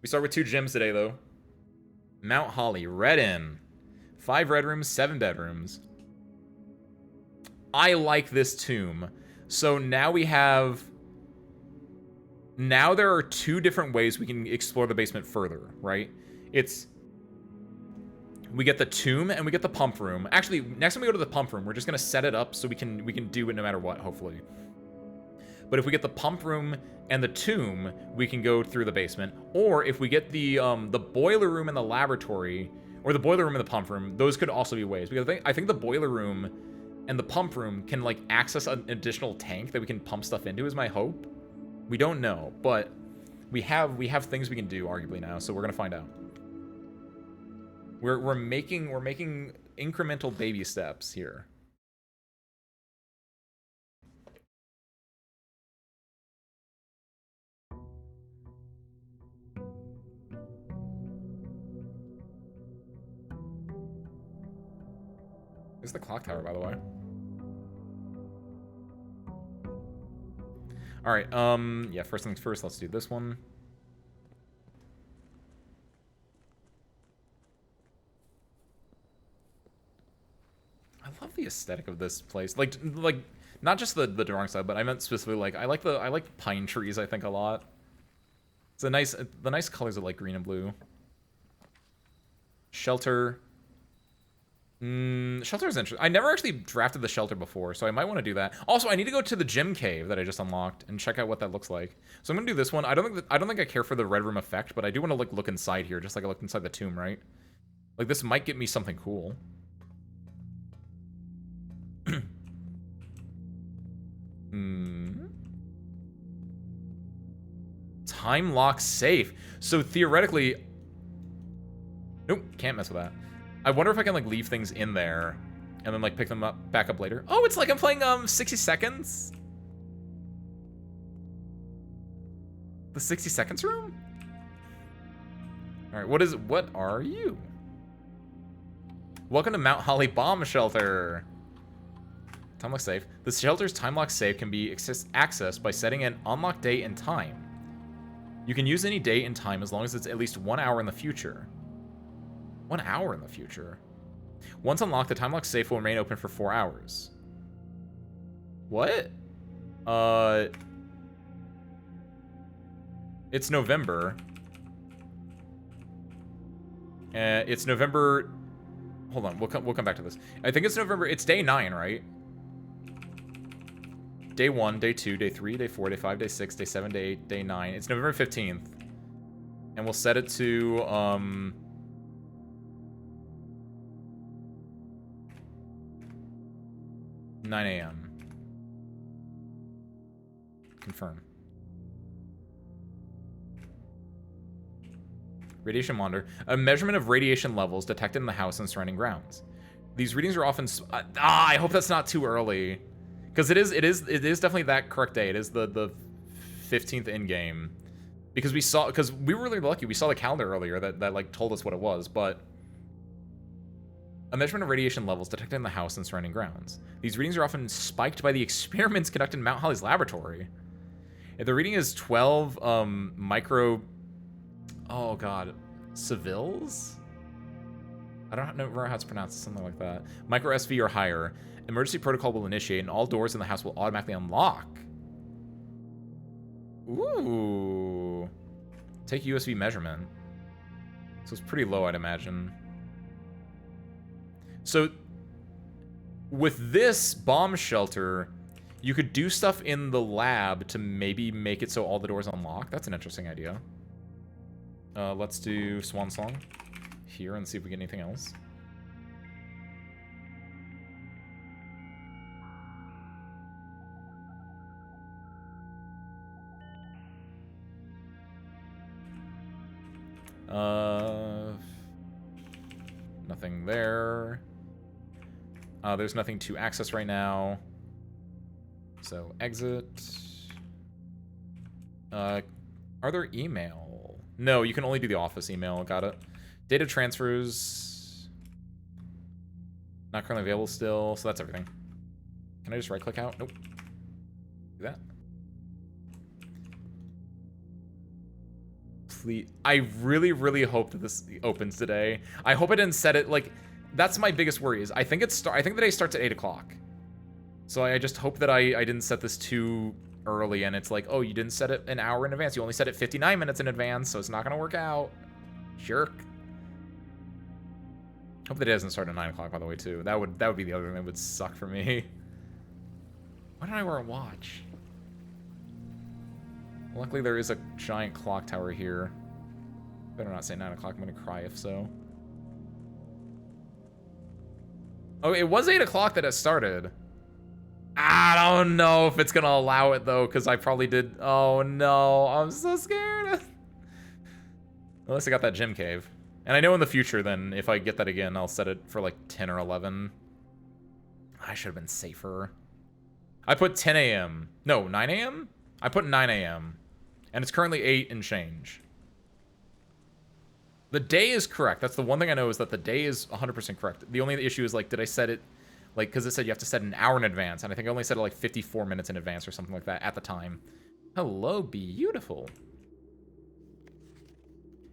We start with 2 gyms today, though. Mount Holly, Red Inn. 5 red rooms, 7 bedrooms. I like this tomb. So now we have... Now there are 2 different ways we can explore the basement further, right? It's... We get the tomb and we get the pump room. Actually, next time we go to the pump room, we're just gonna set it up so we can do it no matter what, hopefully. But if we get the pump room and the tomb, we can go through the basement. Or if we get the boiler room and the laboratory, or the boiler room and the pump room, those could also be ways. Because I think the boiler room and the pump room can like access an additional tank that we can pump stuff into. Is my hope. We don't know, but we have things we can do arguably now, so we're gonna find out. We're making incremental baby steps here. There's the clock tower, by the way. All right. Yeah. First things first. Let's do this one. I love the aesthetic of this place. Like not just the drawing side, but I meant specifically like I like pine trees. I think a lot. It's the nice colors of like green and blue. Shelter. Shelter is interesting. I never actually drafted the shelter before, so I might want to do that. Also, I need to go to the gym cave that I just unlocked and check out what that looks like. So I'm gonna do this one. I don't think I care for the red room effect, but I do want to like look inside here, just like I looked inside the tomb, right? Like this might get me something cool. Time lock safe. So theoretically, nope, can't mess with that. I wonder if I can like leave things in there and then like pick them up back up later. Oh, it's like I'm playing 60 seconds. The 60 seconds room? All right, what are you? Welcome to Mount Holly Bomb Shelter. Time lock safe. The shelter's time lock safe can be accessed by setting an unlock date and time. You can use any date and time as long as it's at least 1 hour in the future. 1 hour in the future. Once unlocked, the time lock safe will remain open for 4 hours. What? It's November. It's November. Hold on, we'll come back to this. I think it's November. It's day 9, right? Day 1, day 2, day 3, day 4, day 5, day 6, day 7, day 8, day 9. It's November 15th. And we'll set it to, 9 a.m. Confirm. Radiation monitor. A measurement of radiation levels detected in the house and surrounding grounds. These readings are often... I hope that's not too early. Because it is definitely that correct day. It is the 15th in-game. Because we were really lucky. We saw the calendar earlier that like told us what it was, but... A measurement of radiation levels detected in the house and surrounding grounds. These readings are often spiked by the experiments conducted in Mount Holly's laboratory. If the reading is 12 micro... Oh god. Civils? I don't know how it's pronounced, something like that. Micro SV or higher. Emergency protocol will initiate and all doors in the house will automatically unlock. Ooh. Take USB measurement. So it's pretty low, I'd imagine. So with this bomb shelter, you could do stuff in the lab to maybe make it so all the doors unlock. That's an interesting idea. Let's do Swan Song here and see if we get anything else. Nothing there. There's nothing to access right now. So exit. Are there email? No, you can only do the office email. Got it. Data transfers. Not currently available still, so that's everything. Can I just right click out? Nope. Do that. Please. I really, really hope that this opens today. I hope I didn't set it like. That's my biggest worry. Is I think the day starts at 8 o'clock. So I just hope that I didn't set this too early, and it's like, oh, you didn't set it an hour in advance. You only set it 59 minutes in advance, so it's not gonna work out. Jerk. Hope the day doesn't start at 9 o'clock, by the way, too. That would be the other thing that would suck for me. Why don't I wear a watch? Luckily, there is a giant clock tower here. Better not say 9 o'clock. I'm gonna cry if so. Oh, it was 8 o'clock that it started. I don't know if it's gonna allow it, though, because I probably did... Oh, no. I'm so scared. Unless I got that gym cave. And I know in the future, then, if I get that again, I'll set it for, like, 10 or 11. I should have been safer. I put 10 a.m. No, 9 a.m.? I put 9 a.m. And it's currently 8 and change. The day is correct. That's the one thing I know is that the day is 100% correct. The only issue is, like, did I set it... Like, because it said you have to set an hour in advance, and I think I only set it, like, 54 minutes in advance or something like that at the time. Hello, beautiful.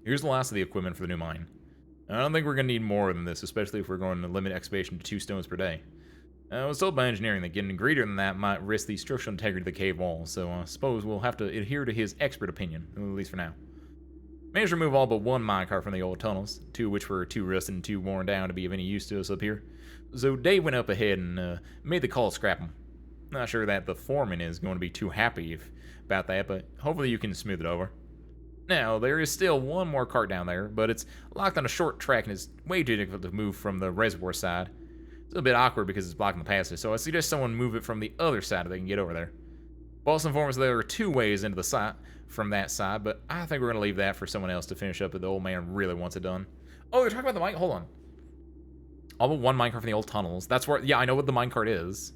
Here's the last of the equipment for the new mine. I don't think we're going to need more than this, especially if we're going to limit excavation to 2 stones per day. I was told by engineering that getting greater than that might risk the structural integrity of the cave wall, so I suppose we'll have to adhere to his expert opinion, at least for now. Managed to remove all but 1 minecart from the old tunnels, 2 of which were too rusted and too worn down to be of any use to us up here. So Dave went up ahead and made the call to scrap them. Not sure that the foreman is going to be too happy about that, but hopefully you can smooth it over. Now, there is still 1 more cart down there, but it's locked on a short track and is way too difficult to move from the reservoir side. It's a bit awkward because it's blocking the passage, so I suggest someone move it from the other side if they can get over there. Boss informed us there are 2 ways into the site from that side, but I think we're going to leave that for someone else to finish up if the old man really wants it done. Oh, you're talking about the mine? Hold on. All but 1 minecart from the old tunnels. That's where... Yeah, I know what the minecart is.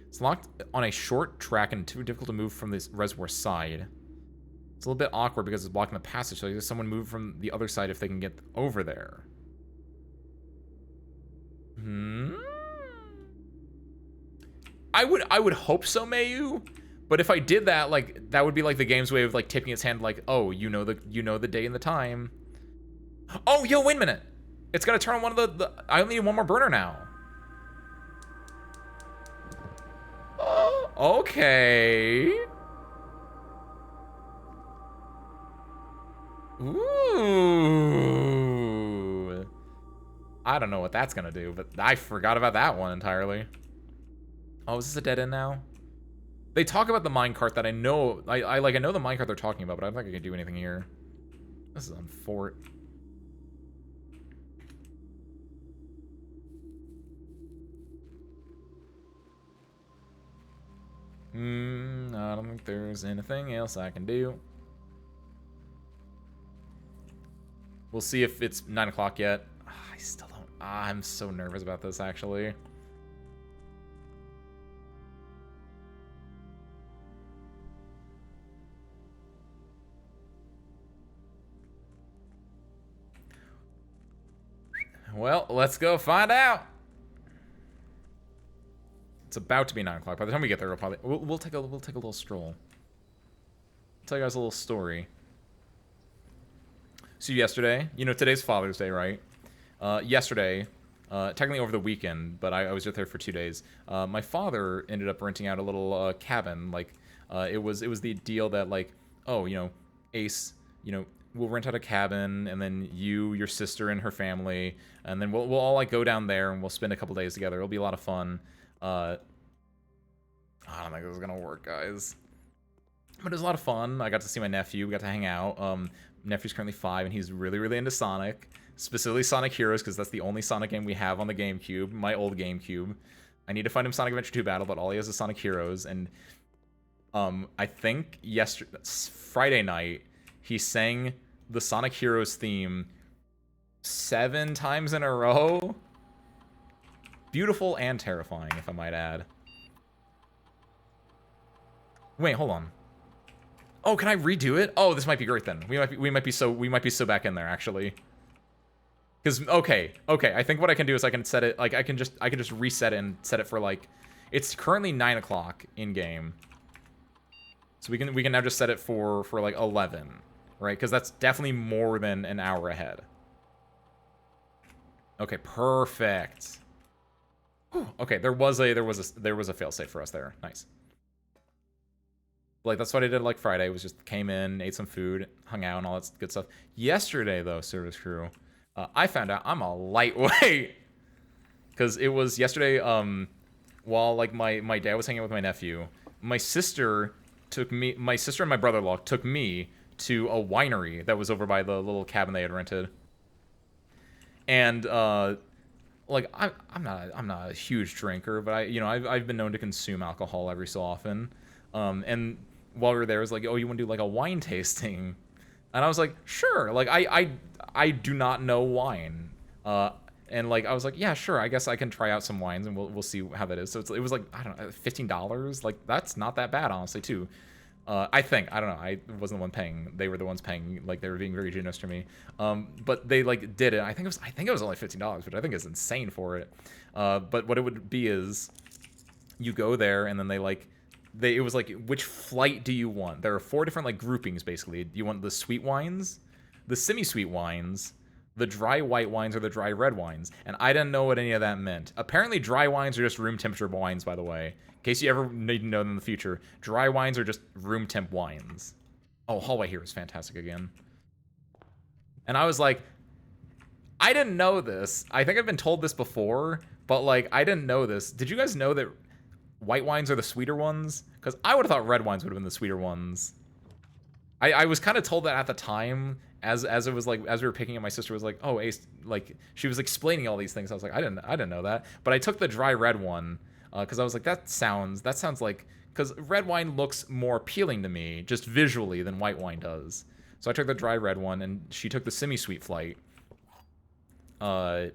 It's locked on a short track and too difficult to move from this reservoir side. It's a little bit awkward because it's blocking the passage, so there's someone move from the other side if they can get over there. I would hope so, Mayu. But if I did that, like, that would be like the game's way of like tipping its hand, like, oh, you know the day and the time. Oh, yo, wait a minute. It's gonna turn on one of the I only need 1 more burner now. Oh, okay. Ooh. I don't know what that's gonna do, but I forgot about that one entirely. Oh, is this a dead end now? They talk about the minecart that I know. I know the minecart they're talking about, but I don't think I can do anything here. This is on Fort. I don't think there's anything else I can do. We'll see if it's 9 o'clock yet. I still don't. I'm so nervous about this, actually. Well, let's go find out. It's about to be 9 o'clock. By the time we get there, we'll take a little stroll. I'll tell you guys a little story. So yesterday, you know, today's Father's Day, right? Yesterday, technically over the weekend, but I was just there for 2 days. My father ended up renting out a little cabin. Like, it was the deal that, like, oh, you know, Ace, you know, we'll rent out a cabin, and then you, your sister, and her family, and then we'll all like go down there and we'll spend a couple days together. It'll be a lot of fun. I don't think this is gonna work, guys. But it was a lot of fun. I got to see my nephew. We got to hang out. Nephew's currently 5, and he's really, really into Sonic. Specifically Sonic Heroes, because that's the only Sonic game we have on the GameCube, my old GameCube. I need to find him Sonic Adventure 2 Battle, but all he has is Sonic Heroes, and I think Friday night, he sang the Sonic Heroes theme 7 times in a row. Beautiful and terrifying, if I might add. Wait, hold on. Oh, can I redo it? Oh, this might be great then. We might be so back in there actually. Because okay, I think what I can do is I can set it like I can just reset it and set it for like it's currently 9 o'clock in game. So we can now just set it for like 11, right? Because that's definitely more than an hour ahead. Okay, perfect. Okay, there was a failsafe for us there. Nice. Like that's what I did like Friday. Was just came in, ate some food, hung out, and all that good stuff. Yesterday though, service crew, I found out I'm a lightweight because it was yesterday. While like my dad was hanging out with my nephew, my sister and my brother-in-law took me to a winery that was over by the little cabin they had rented. And like I'm not a huge drinker, but I've been known to consume alcohol every so often. And while we were there, it was like, oh, you want to do like a wine tasting? And I was like, sure. Like I do not know wine. And like I was like, yeah, sure. I guess I can try out some wines and we'll see how that is. So it was like I don't know, $15. Like that's not that bad, honestly, too. I think I don't know. I wasn't the one paying. They were the ones paying. Like they were being very generous to me. But they like did it. I think it was only $15, which I think is insane for it. But what it would be is, you go there and then it was like, which flight do you want? There are 4 different like groupings basically. You want the sweet wines, the semi-sweet wines, the dry white wines, or the dry red wines. And I didn't know what any of that meant. Apparently dry wines are just room temperature wines, by the way. In case you ever need to know them in the future, dry wines are just room temp wines. Oh, hallway here is fantastic again. And I was like, I didn't know this. I think I've been told this before, but like I didn't know this. Did you guys know that white wines are the sweeter ones? Because I would have thought red wines would have been the sweeter ones. I was kind of told that at the time, as it was like, as we were picking it, my sister was like, oh, Ace, like she was explaining all these things. I was like, I didn't know that. But I took the dry red one because I was like, that sounds like, because red wine looks more appealing to me just visually than white wine does. So I took the dry red one, and she took the semi-sweet flight. And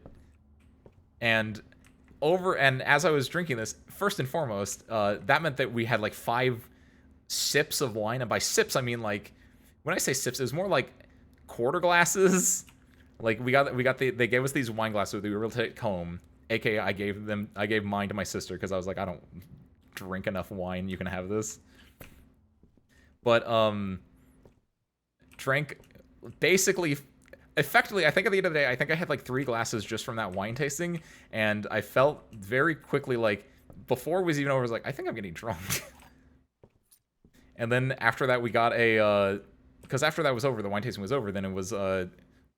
as I was drinking this, first and foremost, that meant that we had like 5 sips of wine, and by sips I mean like, when I say sips, it was more like quarter glasses. Like they gave us these wine glasses that we were able to take home. AKA I gave mine to my sister because I was like, I don't drink enough wine. You can have this. But drank basically, effectively, I think at the end of the day, I think I had like 3 glasses just from that wine tasting, and I felt very quickly like, before it was even over, I was like, I think I'm getting drunk. And then after that, we got because after that was over, the wine tasting was over, then it was,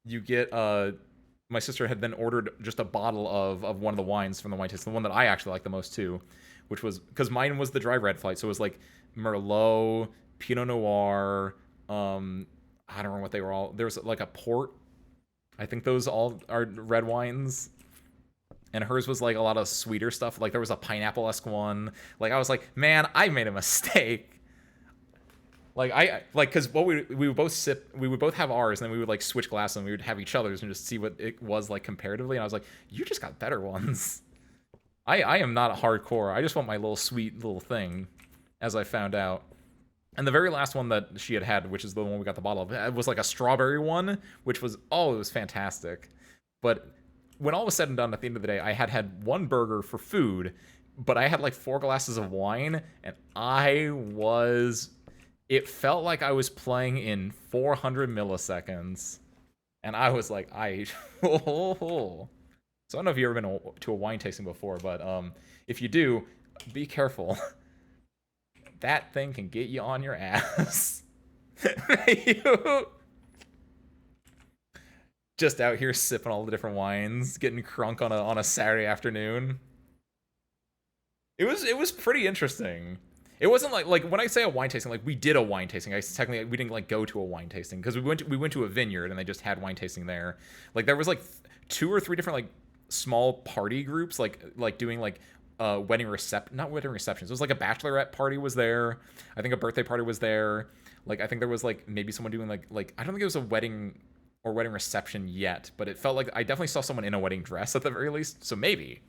you get, my sister had then ordered just a bottle of one of the wines from the wine tasting, the one that I actually like the most too, which was, because mine was the dry red flight, so it was like Merlot, Pinot Noir, I don't remember what they were all, there was like a port, I think those all are red wines. And hers was like a lot of sweeter stuff, like there was a pineapple-esque one. Like I was like, man, I made a mistake. Like because what we would both sip, we would both have ours, and then we would like switch glasses, and we would have each other's and just see what it was like comparatively. And I was like, you just got better ones. I am not hardcore. I just want my little sweet little thing, as I found out. And the very last one that she had, which is the one we got the bottle of, it was like a strawberry one, which was, oh, it was fantastic. But when all was said and done, at the end of the day, I had 1 burger for food, but I had like 4 glasses of wine, and it felt like I was playing in 400 milliseconds. And I was like, so I don't know if you've ever been to a wine tasting before, but if you do, be careful. That thing can get you on your ass. Just out here sipping all the different wines, getting crunk on a Saturday afternoon. It was pretty interesting. It wasn't like when I say a wine tasting, like we did a wine tasting. Technically we didn't like go to a wine tasting because we went to a vineyard and they just had wine tasting there. Like there was like 2 or 3 different like small party groups like doing like not wedding receptions. It was like a bachelorette party was there. I think a birthday party was there. Like I think there was like maybe someone doing like I don't think it was a wedding or wedding reception yet, but it felt like I definitely saw someone in a wedding dress at the very least. So maybe.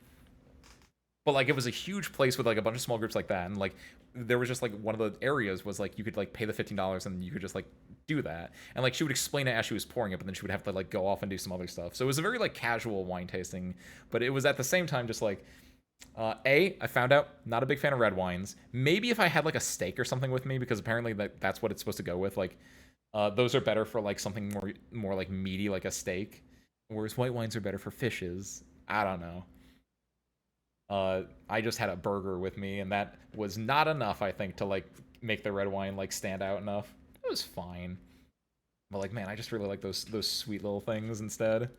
But like it was a huge place with like a bunch of small groups like that, and like there was just like one of the areas was like you could like pay the $15 and you could just like do that, and like she would explain it as she was pouring it, but then she would have to like go off and do some other stuff. So it was a very like casual wine tasting, but it was at the same time just like I found out not a big fan of red wines. Maybe if I had like a steak or something with me, because apparently that's what it's supposed to go with. Like those are better for like something more like meaty, like a steak, whereas white wines are better for fishes. I don't know. I just had a burger with me, and that was not enough, I think, to like make the red wine like stand out enough. It was fine, but like, man, I just really like those sweet little things instead.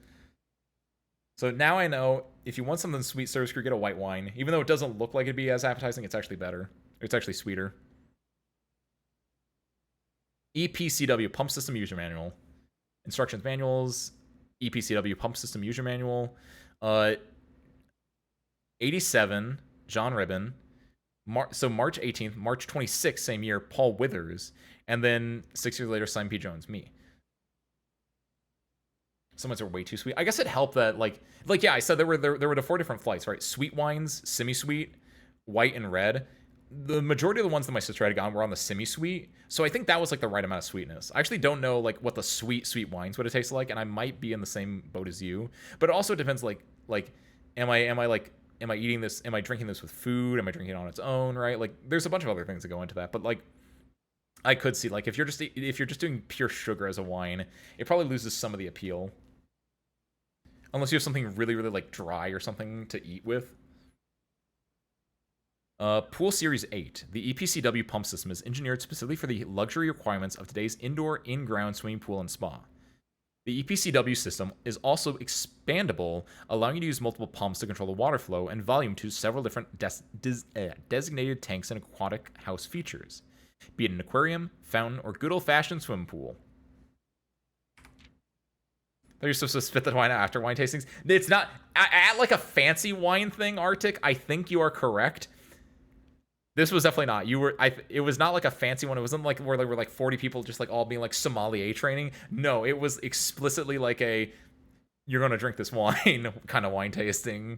So now I know if you want something sweet, Service Crew, get a white wine. Even though it doesn't look like it'd be as appetizing, it's actually better. It's actually sweeter. EPCW Pump System User Manual, instructions manuals. EPCW Pump System User Manual. 87, John Ribbon. So March 18th, March 26th, same year, Paul Withers. And then 6 years later, Simon P. Jones, me. Some ones are way too sweet. I guess it helped that, like yeah, I said there were the 4 different flights, right? Sweet wines, semi-sweet, white, and red. The majority of the ones that my sister had gotten were on the semi-sweet, so I think that was like the right amount of sweetness. I actually don't know like what the sweet wines would have tasted like, and I might be in the same boat as you. But it also depends, like am I eating this? Am I drinking this with food? Am I drinking it on its own? Right? Like, there's a bunch of other things that go into that. But like, I could see like if you're just doing pure sugar as a wine, it probably loses some of the appeal, unless you have something really like dry or something to eat with. Pool Series 8. The EPCW pump system is engineered specifically for the luxury requirements of today's indoor, in-ground swimming pool and spa. The EPCW system is also expandable, allowing you to use multiple pumps to control the water flow and volume to several different designated tanks and aquatic house features, be it an aquarium, fountain, or good old-fashioned swimming pool. Thought you're supposed to spit the wine out after wine tastings. It's not at like a fancy wine thing, Arctic. I think you are correct. This was definitely not. It was not like a fancy one. It wasn't like where there were like 40 people just like all being like sommelier training. No, it was explicitly like a you're gonna drink this wine kind of wine tasting.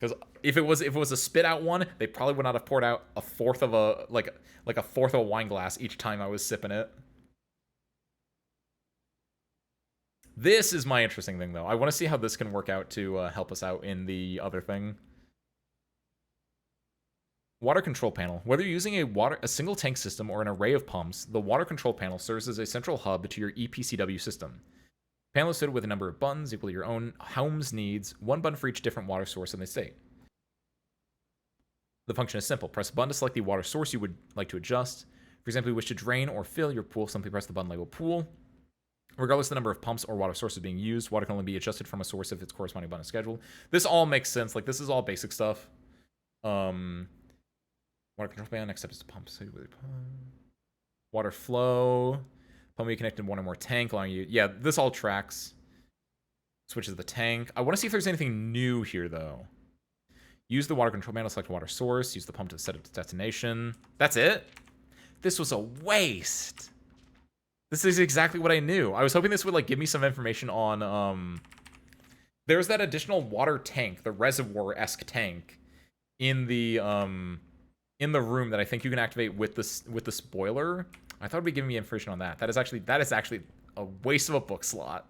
Because if it was a spit out one, they probably would not have poured out a fourth of a wine glass each time I was sipping it. This is my interesting thing though. I want to see how this can work out to help us out in the other thing. Water control panel. Whether you're using a single tank system or an array of pumps, the water control panel serves as a central hub to your EPCW system. The panel is fitted with a number of buttons equal to your own home's needs, one button for each different water source in the state. The function is simple. Press a button to select the water source you would like to adjust. For example, you wish to drain or fill your pool, simply press the button labeled pool. Regardless of the number of pumps or water sources being used, water can only be adjusted from a source if its corresponding button is scheduled. This all makes sense. Like, this is all basic stuff. Water control panel, next step is the pump. Water flow. Pump will be connected to one or more tank, allowing you... Yeah, this all tracks. Switches to the tank. I want to see if there's anything new here, though. Use the water control panel, select water source. Use the pump to set its destination. That's it? This was a waste. This is exactly what I knew. I was hoping this would, like, give me some information on, There's that additional water tank, the reservoir-esque tank, in the room that I think you can activate with this boiler. I thought it'd be giving me information on that. That is actually a waste of a book slot.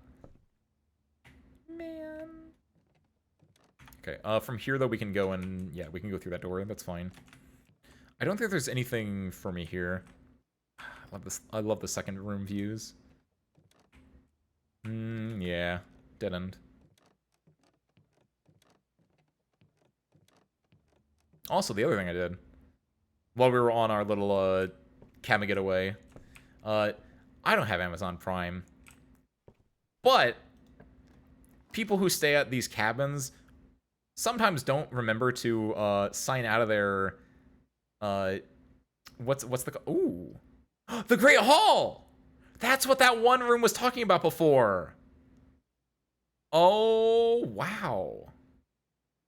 Man. Okay, from here though we can go and yeah, we can go through that door. That's fine. I don't think there's anything for me here. I love the second room views. Yeah, dead end. Also, the other thing I did while we were on our little cabin getaway, I don't have Amazon Prime, but people who stay at these cabins sometimes don't remember to sign out of their what's the ooh the Great Hall. That's what that one room was talking about before. Oh wow.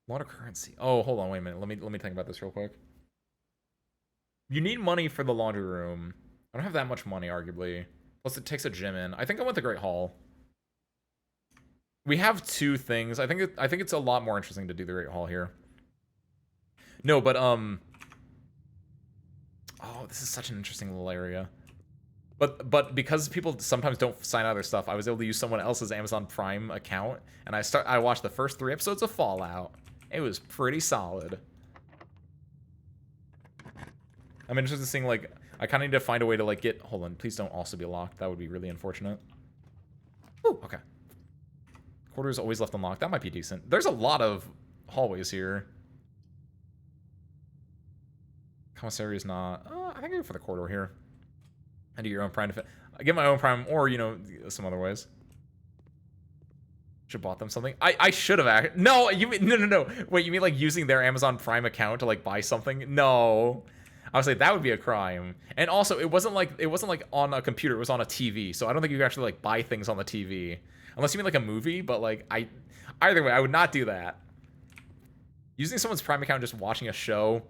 A lot of currency. Oh, hold on, wait a minute. Let me think about this real quick. You need money for the laundry room. I don't have that much money, arguably. Plus, it takes a gym in. I think I want the Great Hall. We have two things. I think it's a lot more interesting to do the Great Hall here. No, but oh, this is such an interesting little area. But because people sometimes don't sign out their stuff, I was able to use someone else's Amazon Prime account, and I watched the first 3 episodes of Fallout. It was pretty solid. I'm interested in seeing, like, I kind of need to find a way to, like, get... Hold on, please don't also be locked. That would be really unfortunate. Ooh, okay. Quarters always left unlocked. That might be decent. There's a lot of hallways here. Commissary is not... I think I go for the corridor here. I do your own Prime defense. I get my own Prime, or, you know, some other ways. Should have bought them something. I should have No, you mean... No. Wait, you mean, like, using their Amazon Prime account to, like, buy something? No. I was like, that would be a crime. And also, it wasn't like on a computer, it was on a TV. So I don't think you could actually like buy things on the TV. Unless you mean like a movie, but like either way, I would not do that. Using someone's Prime account just watching a show,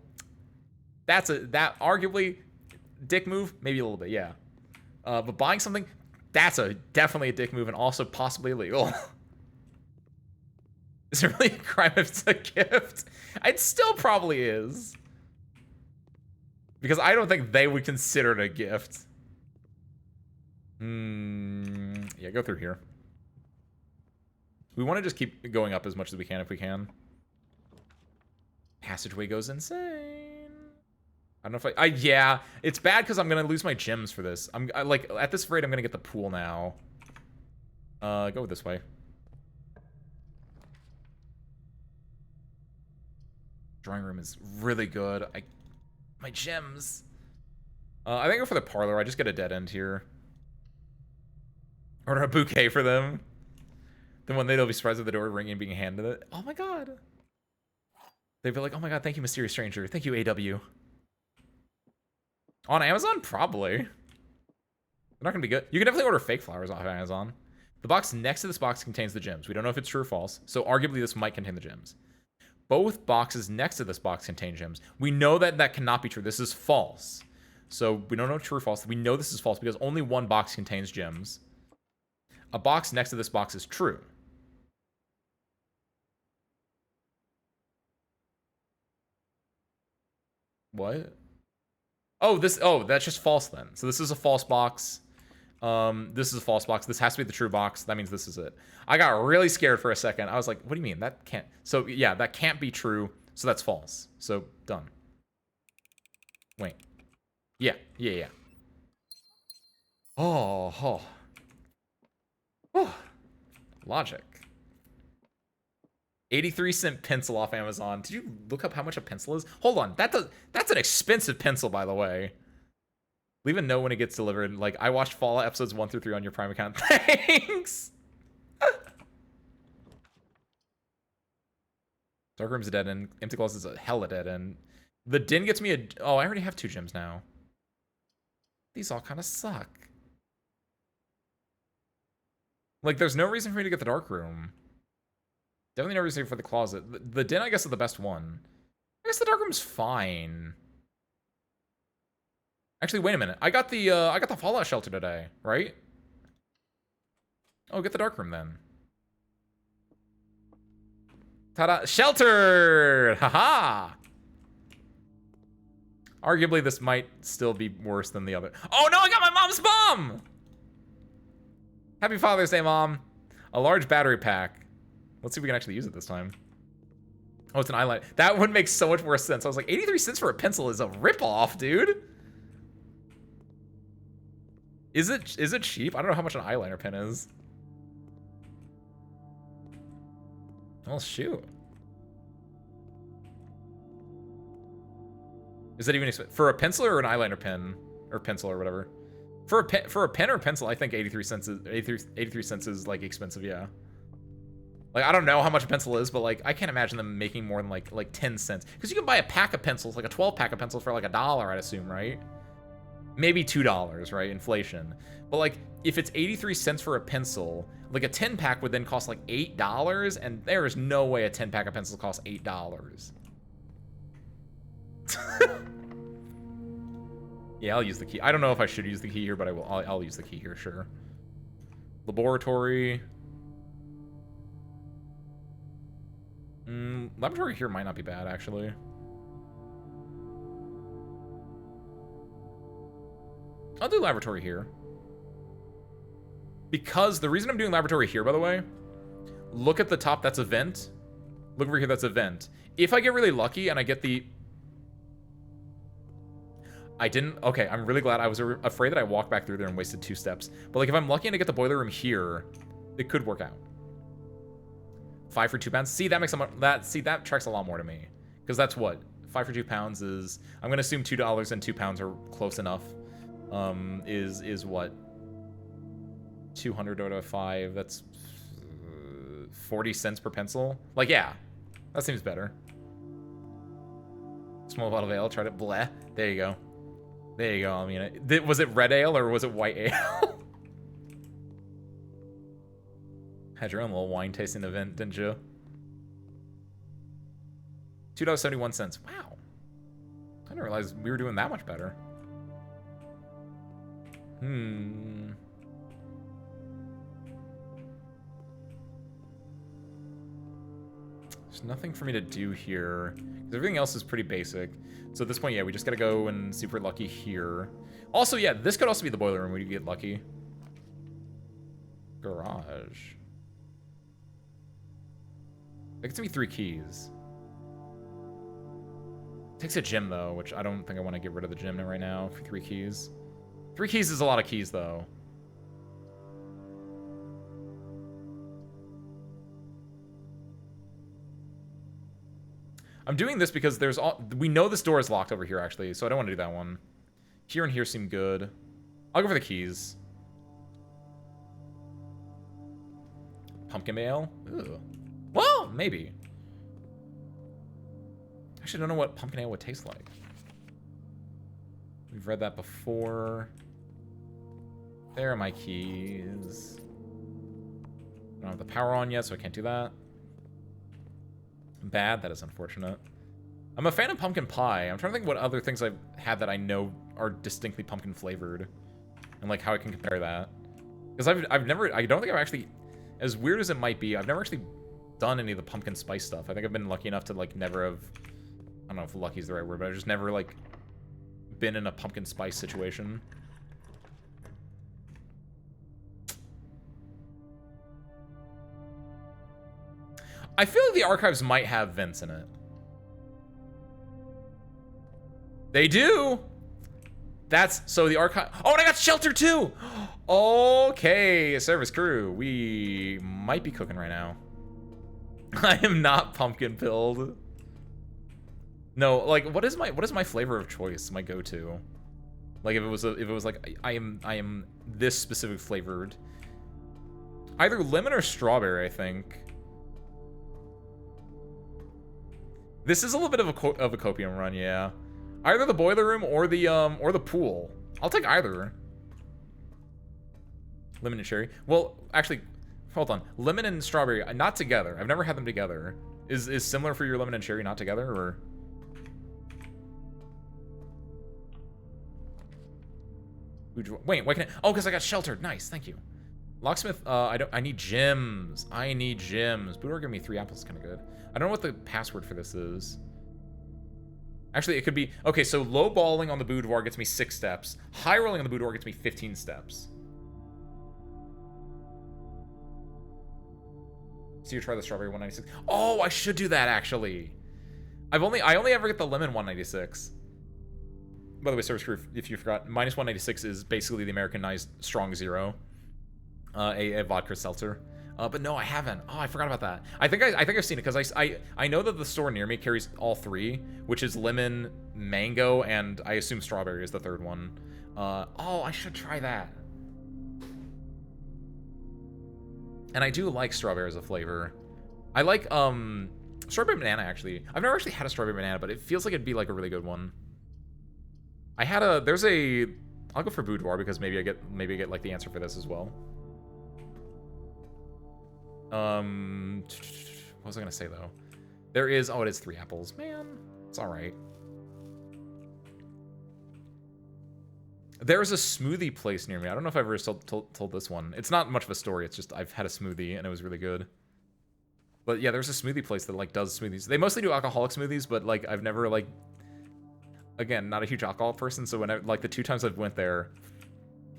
that arguably dick move, maybe a little bit, yeah. But buying something, that's definitely a dick move and also possibly illegal. Is it really a crime if it's a gift? It still probably is. Because I don't think they would consider it a gift. Yeah, go through here. We want to just keep going up as much as we can if we can. Passageway goes insane. I don't know if yeah, it's bad because I'm going to lose my gems for this. Like, at this rate, I'm going to get the pool now. Go this way. Drawing room is really good. My gems. I think I go for the parlor. I just get a dead end here. Order a bouquet for them. Then one day they'll be surprised at the door ringing and being handed it. Oh my god. They'd be like, oh my god, thank you, mysterious stranger. Thank you, AW. On Amazon? Probably. They're not gonna be good. You can definitely order fake flowers off Amazon. The box next to this box contains the gems. We don't know if it's true or false, so arguably this might contain the gems. Both boxes next to this box contain gems. We know that that cannot be true. This is false. So we don't know true or false. We know this is false because only one box contains gems. A box next to this box is true. What? Oh, that's just false then. So this is a false box. This is a false box. This has to be the true box. That means this is it. I got really scared for a second. I was like, what do you mean? That can't... So, yeah, that can't be true. So that's false. So, done. Wait. Yeah. Oh. Logic. 83-cent pencil off Amazon. Did you look up how much a pencil is? Hold on. That's an expensive pencil, by the way. Leave a note when it gets delivered. Like, I watched Fallout episodes 1 through 3 on your Prime account. Thanks! Dark Room's a dead end. Empty Closet is a hella dead end. The Den gets me a... Oh, I already have 2 gems now. These all kind of suck. Like, there's no reason for me to get the Dark Room. Definitely no reason for the Closet. The Den, I guess, is the best one. I guess the Dark Room's fine. Actually, wait a minute. I got the Fallout shelter today, right? Oh, get the Dark Room then. Ta-da! Sheltered! Haha! Arguably, this might still be worse than the other. Oh no, I got my mom's bomb! Happy Father's Day, Mom. A large battery pack. Let's see if we can actually use it this time. Oh, it's an eyeliner. That would make so much more sense. I was like, 83 cents for a pencil is a ripoff, dude. Is it cheap? I don't know how much an eyeliner pen is. Well, shoot. Is that even for a pencil or an eyeliner pen or pencil or whatever? For a pen or pencil, I think 83 cents is like expensive, yeah. Like, I don't know how much a pencil is, but like I can't imagine them making more than like 10 cents. Because you can buy a pack of pencils, like a 12-pack of pencils for like $1, I'd assume, right? Maybe $2, right? Inflation. But like, if it's 83 cents for a pencil, Like a 10-pack would then cost like $8, and there is no way a 10-pack of pencils costs $8. Yeah, I'll use the key. I don't know if I should use the key here, but I will. I'll use the key here, sure. Laboratory. Laboratory here might not be bad, actually. I'll do laboratory here. Because the reason I'm doing laboratory here, by the way, look at the top, that's a vent. Look over here, that's a vent. If I get really lucky and I get the... I didn't... Okay, I'm really glad. I was afraid that I walked back through there and wasted 2 steps. But, like, if I'm lucky and I get the boiler room here, it could work out. 5 for 2 pounds. See, that makes that tracks a lot more to me. Because that's what? 5 for 2 pounds is... I'm going to assume $2 and 2 pounds are close enough. Is what? 200 out of 5. That's 40 cents per pencil. Like, yeah. That seems better. Small bottle of ale. Tried it. Bleh. There you go. There you go. I mean, was it red ale or was it white ale? Had your own little wine tasting event, didn't you? $2.71. Wow. I didn't realize we were doing that much better. There's nothing for me to do here. Everything else is pretty basic. So at this point, yeah, we just gotta go and see if we're lucky here. Also, yeah, this could also be the boiler room when you get lucky. Garage. I think it's gonna be 3 keys. Takes a gym, though, which I don't think I want to get rid of the gym right now for 3 keys. 3 keys is a lot of keys, though. I'm doing this because there's we know this door is locked over here, actually, so I don't want to do that one. Here and here seem good. I'll go for the keys. Pumpkin ale? Ew. Well, maybe. Actually, I don't know what pumpkin ale would taste like. We've read that before. There are my keys. I don't have the power on yet, so I can't do that. Bad, that is unfortunate. I'm a fan of pumpkin pie. I'm trying to think what other things I've had that I know are distinctly pumpkin flavored. And like how I can compare that. Because I've never, I don't think I've actually, as weird as it might be, I've never actually done any of the pumpkin spice stuff. I think I've been lucky enough to like never have, I don't know if lucky is the right word, but I've just never like been in a pumpkin spice situation. I feel like the archives might have vents in it. They do. That's so the archive. Oh, and I got shelter too. Okay, service crew. We might be cooking right now. I am not pumpkin pilled. No, like what is my flavor of choice? My go-to. Like if it was like I am this specific flavored. Either lemon or strawberry, I think. This is a little bit of a copium run, yeah. Either the boiler room or the pool. I'll take either. Lemon and cherry. Well, actually, hold on. Lemon and strawberry, not together. I've never had them together. Is similar for your lemon and cherry not together, or? Wait, why can't I? Oh, because I got sheltered. Nice, thank you. Locksmith, I need gems. I need gems. Boudoir give me 3 apples, kind of good. I don't know what the password for this is. Actually, it could be... Okay, so low balling on the boudoir gets me 6 steps. High rolling on the boudoir gets me 15 steps. So you try the strawberry 196. Oh, I should do that, actually. I only ever get the lemon 196. By the way, service crew, if you forgot, minus 196 is basically the Americanized strong zero. A vodka seltzer. But no, I haven't. Oh, I forgot about that. I think I've seen it because I know that the store near me carries all 3, which is lemon, mango, and I assume strawberry is the 3rd one. Oh, I should try that. And I do like strawberry as a flavor. I like strawberry banana actually. I've never actually had a strawberry banana, but it feels like it'd be like a really good one. I'll go for boudoir because maybe I get like the answer for this as well. What was I gonna say though? There is. Oh, it is 3 apples. Man, it's all right. There's a smoothie place near me. I don't know if I've ever told this one. It's not much of a story. It's just I've had a smoothie and it was really good. But yeah, there's a smoothie place that like does smoothies. They mostly do alcoholic smoothies, but like I've never like, again, not a huge alcohol person. So when like the 2 times I've went there,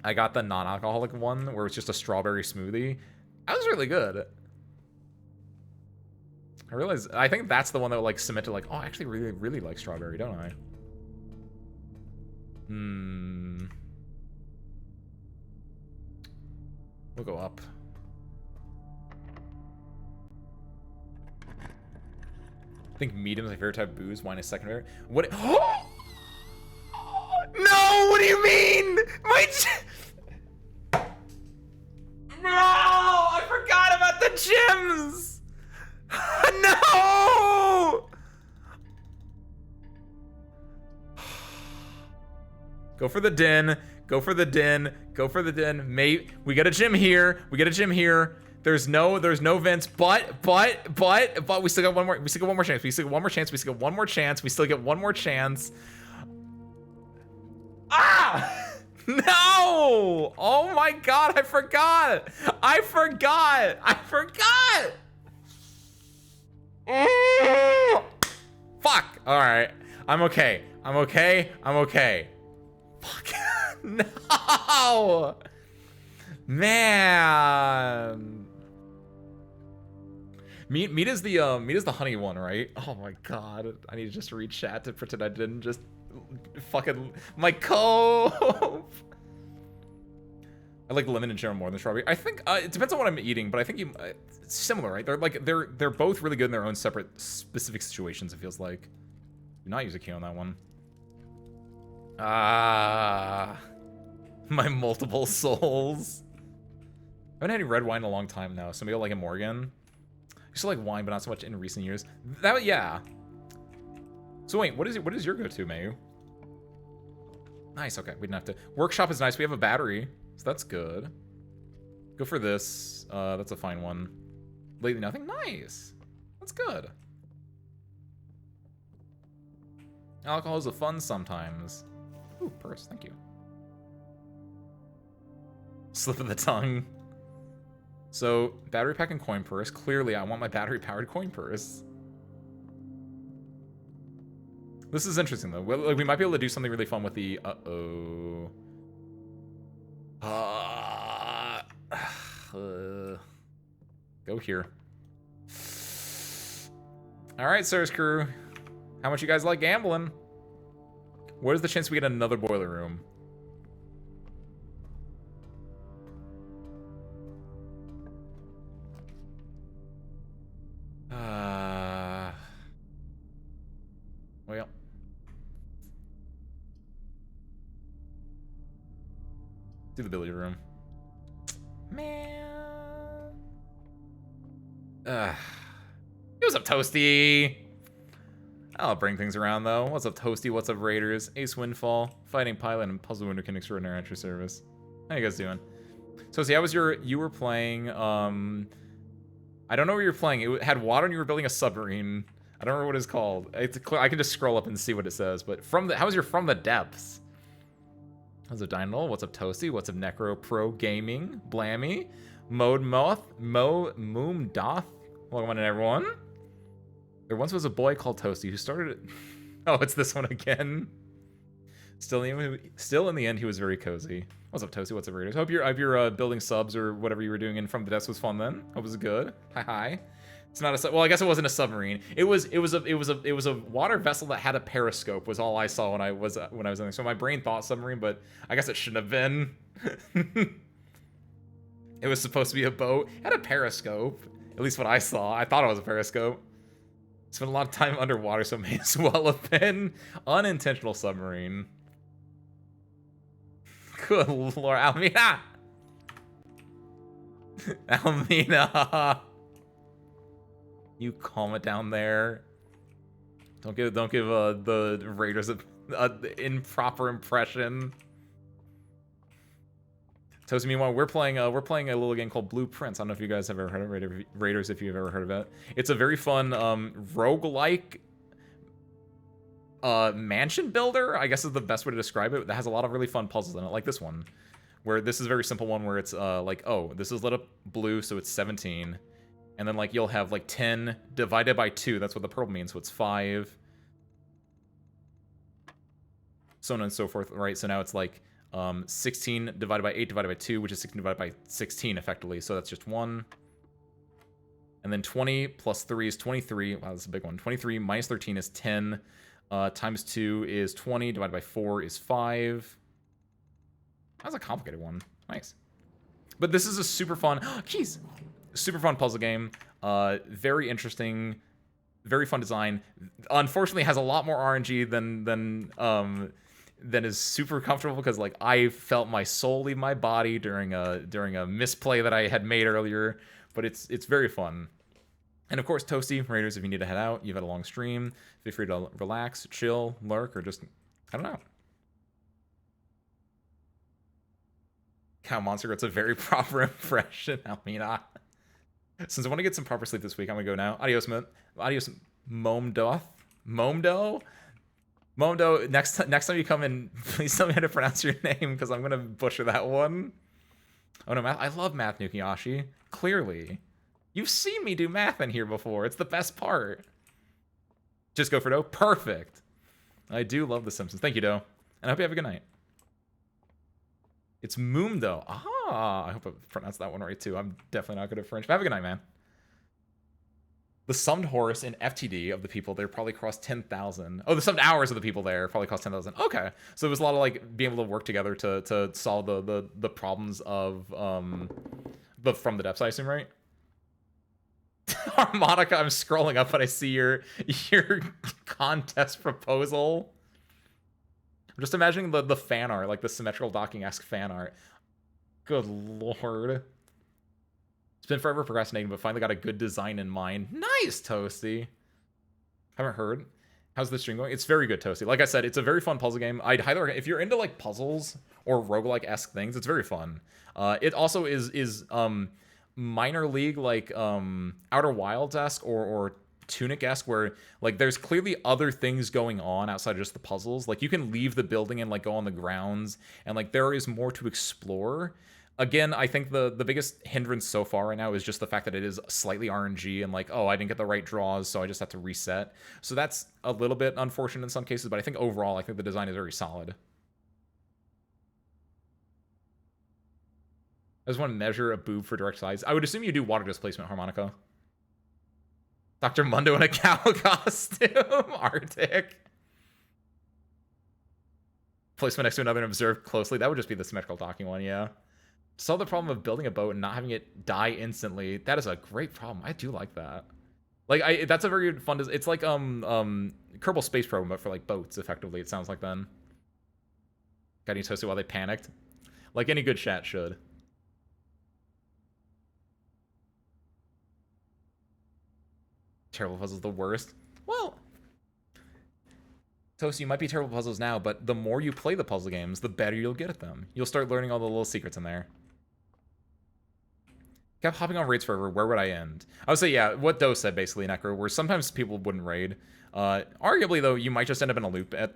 I got the non-alcoholic one where it's just a strawberry smoothie. That was really good. I realized, I think that's the one that like cemented like, oh, I actually really, really like strawberry, don't I? We'll go up. I think medium is my favorite type of booze. Wine is secondary. What? Oh! No! What do you mean? No! I forgot about the gyms! No! Go for the den. Go for the den. Go for the den. Mate, we got a gym here. We got a gym here. There's no vents, but we still got one more. We still got one more chance. We still got one more chance. We still got one more chance. We still get one more chance. Ah! No! Oh my god! I forgot. I forgot. I forgot. Fuck. All right. I'm okay. I'm okay. I'm okay. Fuck. No! Man. Meat is the honey one, right? Oh my god. I need to just read chat to pretend I didn't just fucking my cope. I like lemon in general more than strawberry. I think it depends on what I'm eating, but I think it's similar, right? They're both really good in their own separate specific situations. It feels like. Do not use a key on that one. Ah, my multiple souls. I haven't had any red wine in a long time now, so maybe I'll like it more again. I used to like wine, but not so much in recent years. That, yeah. So wait, what is your go-to, Mayu? Nice, okay, we didn't have to. Workshop is nice, we have a battery, so that's good. Go for this, that's a fine one. Lately nothing, nice. That's good. Alcohol is a fun sometimes. Ooh, purse, thank you. Slip of the tongue. So, battery pack and coin purse. Clearly, I want my battery-powered coin purse. This is interesting, though. We might be able to do something really fun with the... Go here. Alright, Sirs crew. How much you guys like gambling? What is the chance we get another boiler room? Well. Do the billiard room. Man. What's up, Toasty? I'll bring things around, though. What's up, Toasty? What's up, Raiders? Ace Windfall, Fighting Pilot, and Puzzle Wunderkind Extraordinary Entry Service. How you guys doing? Toasty, how was you were playing, I don't know what you were playing. It had water and you were building a submarine. I don't remember what it's called. I can just scroll up and see what it says, but how was your From the Depths? How's up, Dynol? What's up, Toasty? What's up, Necro Pro Gaming? Blammy? Mode Moth? Moom Doth? Welcome on, everyone. There once was a boy called Toasty who started it. Oh, it's this one again. Still in the end, he was very cozy. What's up, Toasty? What's up, Raiders? Hope you're building subs or whatever you were doing in From the Depths was fun then. Hope it was good. Hi. It's not a well, I guess it wasn't a submarine. It was a water vessel that had a periscope. Was all I saw when I was in there. So my brain thought submarine, but I guess it shouldn't have been. It was supposed to be a boat. It had a periscope. At least what I saw. I thought it was a periscope. Spent a lot of time underwater, so it may as well have been unintentional submarine. Good lord, Almina! Almina! You calm it down there. Don't give the Raiders a improper impression. Toast, meanwhile, we're playing a little game called Blueprints. I don't know if you guys have ever heard of it, Raiders, if you've ever heard of it. It's a very fun roguelike mansion builder, I guess is the best way to describe it. That has a lot of really fun puzzles in it, like this one, where this is a very simple one where it's like, oh, this is lit up blue, so it's 17. And then like you'll have like 10 divided by 2. That's what the purple means, so it's 5. So on and so forth, right? So now it's like 16 divided by 8 divided by 2, which is 16 divided by 16 effectively. So that's just 1. And then 20 plus 3 is 23. Wow, that's a big one. 23 minus 13 is 10. Times 2 is 20. Divided by 4 is 5. That's a complicated one. Nice. But this is a super fun... Keys! Super fun puzzle game. Very interesting. Very fun design. Unfortunately, has a lot more RNG than is super comfortable, because like I felt my soul leave my body during a misplay that I had made earlier. But it's very fun. And of course, Toasty, Raiders, if you need to head out, you've had a long stream, feel free to relax, chill, lurk, or just, I don't know. Cow Monster, it's a very proper impression, Almina. Since I want to get some proper sleep this week, I'm going to go now. Adios, Momdo? Momdo, next time you come in, please tell me how to pronounce your name, because I'm going to butcher that one. Oh no, math. I love math, Nukiashi. Clearly. You've seen me do math in here before. It's the best part. Just go for Doe. Perfect. I do love The Simpsons. Thank you, Doe. And I hope you have a good night. It's Moomdo. Ah, I hope I pronounced that one right, too. I'm definitely not good at French. But have a good night, man. The summed horse in FTD of the people there probably crossed 10,000. Oh, the summed hours of the people there probably cost 10,000. Okay. So it was a lot of, like, being able to work together to solve the problems of, from the depths, I assume, right? Harmonica, I'm scrolling up and I see your contest proposal. I'm just imagining the fan art, like the symmetrical docking-esque fan art. Good lord. It's been forever procrastinating, but finally got a good design in mind. Nice, Toasty. Haven't heard. How's the stream going? It's very good, Toasty. Like I said, it's a very fun puzzle game. I'd highly recommend, if you're into like puzzles or roguelike-esque things, it's very fun. It also is minor league, like Outer Wilds-esque or Tunic-esque, where like there's clearly other things going on outside of just the puzzles. Like you can leave the building and like go on the grounds, and like there is more to explore. Again, I think the biggest hindrance so far right now is just the fact that it is slightly RNG and like, oh, I didn't get the right draws, so I just have to reset. So that's a little bit unfortunate in some cases, but I think overall, I think the design is very solid. I just want to measure a boob for direct size. I would assume you do water displacement, Harmonica. Dr. Mundo in a cow costume, Arctic. Placement next to another and observe closely. That would just be the symmetrical docking one, yeah. Solve the problem of building a boat and not having it die instantly. That is a great problem. I do like that. Like, that's a very fun... It's like Kerbal Space Program, but for like boats, effectively, it sounds like then. Got any toasted while they panicked? Like any good chat should. Terrible puzzles the worst. Well, Toast, you might be terrible puzzles now, but the more you play the puzzle games, the better you'll get at them. You'll start learning all the little secrets in there. Kept hopping on raids forever. Where would I end? I would say, yeah, what Doe said, basically, Necro, where sometimes people wouldn't raid. Arguably, though, you might just end up in a loop at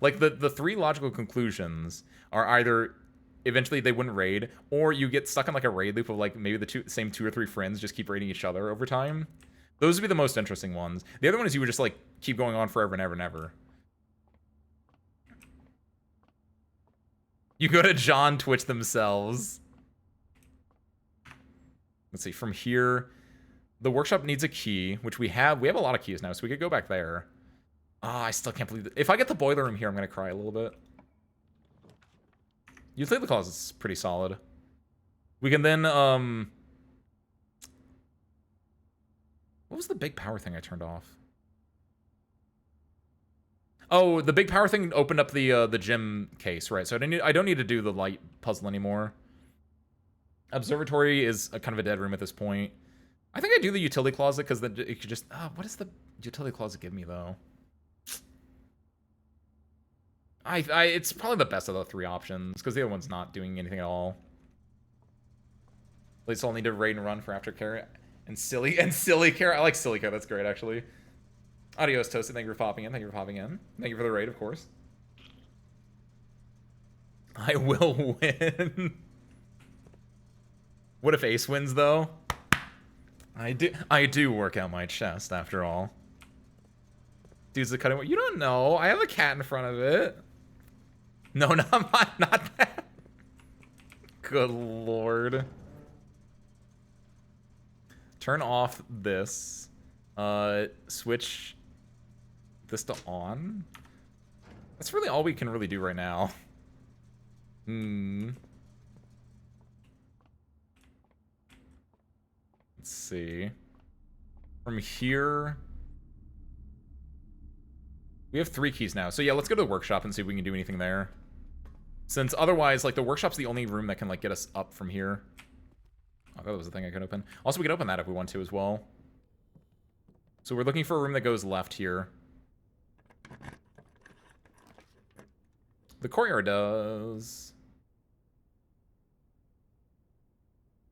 like, the three logical conclusions are either eventually they wouldn't raid, or you get stuck in, like, a raid loop of, like, maybe the same 2 or 3 friends just keep raiding each other over time. Those would be the most interesting ones. The other one is you would just, like, keep going on forever and ever and ever. You go to John Twitch themselves. Let's see, from here, the workshop needs a key, which we have. We have a lot of keys now, so we could go back there. Ah, I still can't believe it. If I get the boiler room here, I'm going to cry a little bit. Utility closet's pretty solid. We can then, what was the big power thing I turned off? Oh, the big power thing opened up the gym case, right? So I don't need to do the light puzzle anymore. Observatory is a kind of a dead room at this point. I think I do the utility closet because then it could just... what does the utility closet give me, though? It's probably the best of the 3 options because the other one's not doing anything at all. At least I'll need to raid and run for aftercare. And silly care. I like silly care. That's great, actually. Adios, Toasted. Thank you for popping in. Thank you for popping in. Thank you for the raid, of course. I will win. What if Ace wins, though? I do work out my chest, after all. Dude's the cutting. You don't know. I have a cat in front of it. No, not that. Good lord. Turn off this. Switch this to on. That's really all we can really do right now. Let's see. From here, we have 3 keys now. So yeah, let's go to the workshop and see if we can do anything there. Since otherwise, like, the workshop's the only room that can, like, get us up from here. Oh, that was the thing I could open. Also, we could open that if we want to as well. So we're looking for a room that goes left here. The courtyard does.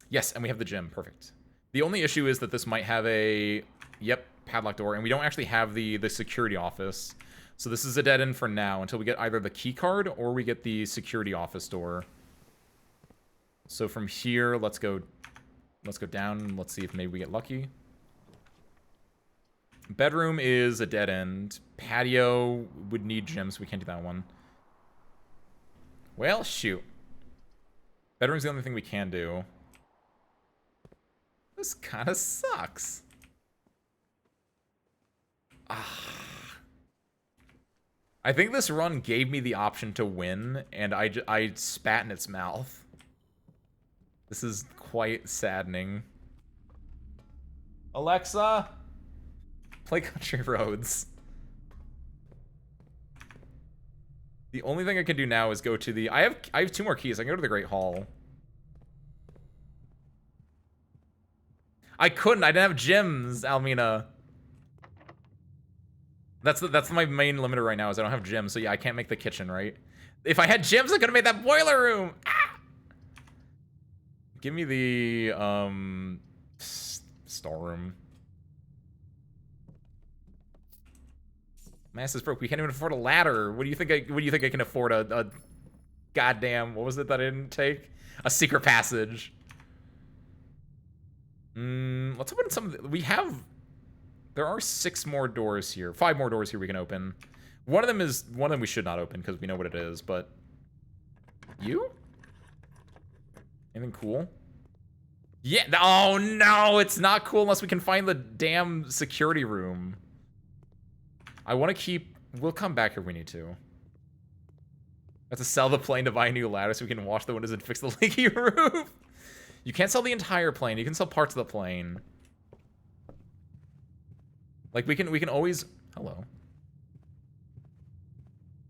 Yes, and we have the gym. Perfect. The only issue is that this might have a, padlock door, and we don't actually have the security office. So this is a dead end for now until we get either the key card or we get the security office door. So from here, let's go down. Let's see if maybe we get lucky. Bedroom is a dead end. Patio would need gym, so we can't do that one. Well, shoot. Bedroom's the only thing we can do. This kind of sucks. I think this run gave me the option to win, and I spat in its mouth. This is quite saddening. Alexa, play Country Roads. The only thing I can do now is go to the... I have 2 more keys. I can go to the Great Hall. I couldn't. I didn't have gyms, Almina. That's my main limiter right now is I don't have gyms. So yeah, I can't make the kitchen, right? If I had gyms, I could have made that boiler room. Ah! Give me the storeroom. Mass is broke. We can't even afford a ladder. What do you think? What do you think I can afford? A goddamn, what was it that I didn't take? A secret passage. Let's open some. We have. There are 6 more doors here. 5 more doors here we can open. One of them we should not open because we know what it is. But you? Anything cool? Yeah. Oh no, it's not cool unless we can find the damn security room. I want to keep... We'll come back if we need to. Have to sell the plane to buy a new ladder so we can wash the windows and fix the leaky roof. You can't sell the entire plane. You can sell parts of the plane. Like, we can always... Hello.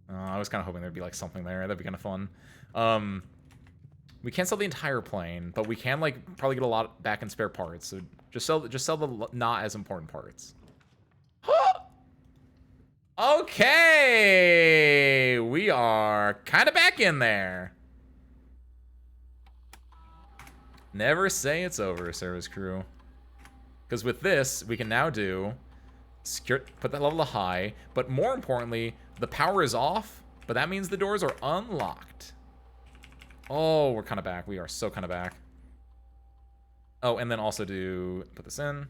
I was kind of hoping there'd be, like, something there. That'd be kind of fun. We can't sell the entire plane, but we can, like, probably get a lot back in spare parts. So just sell the not as important parts. Okay, we are kind of back in there. Never say it's over, service crew. Because with this, we can now do put that level to high, but more importantly, the power is off, but that means the doors are unlocked. Oh, we're kind of back. We are so kind of back. Oh, and then also put this in.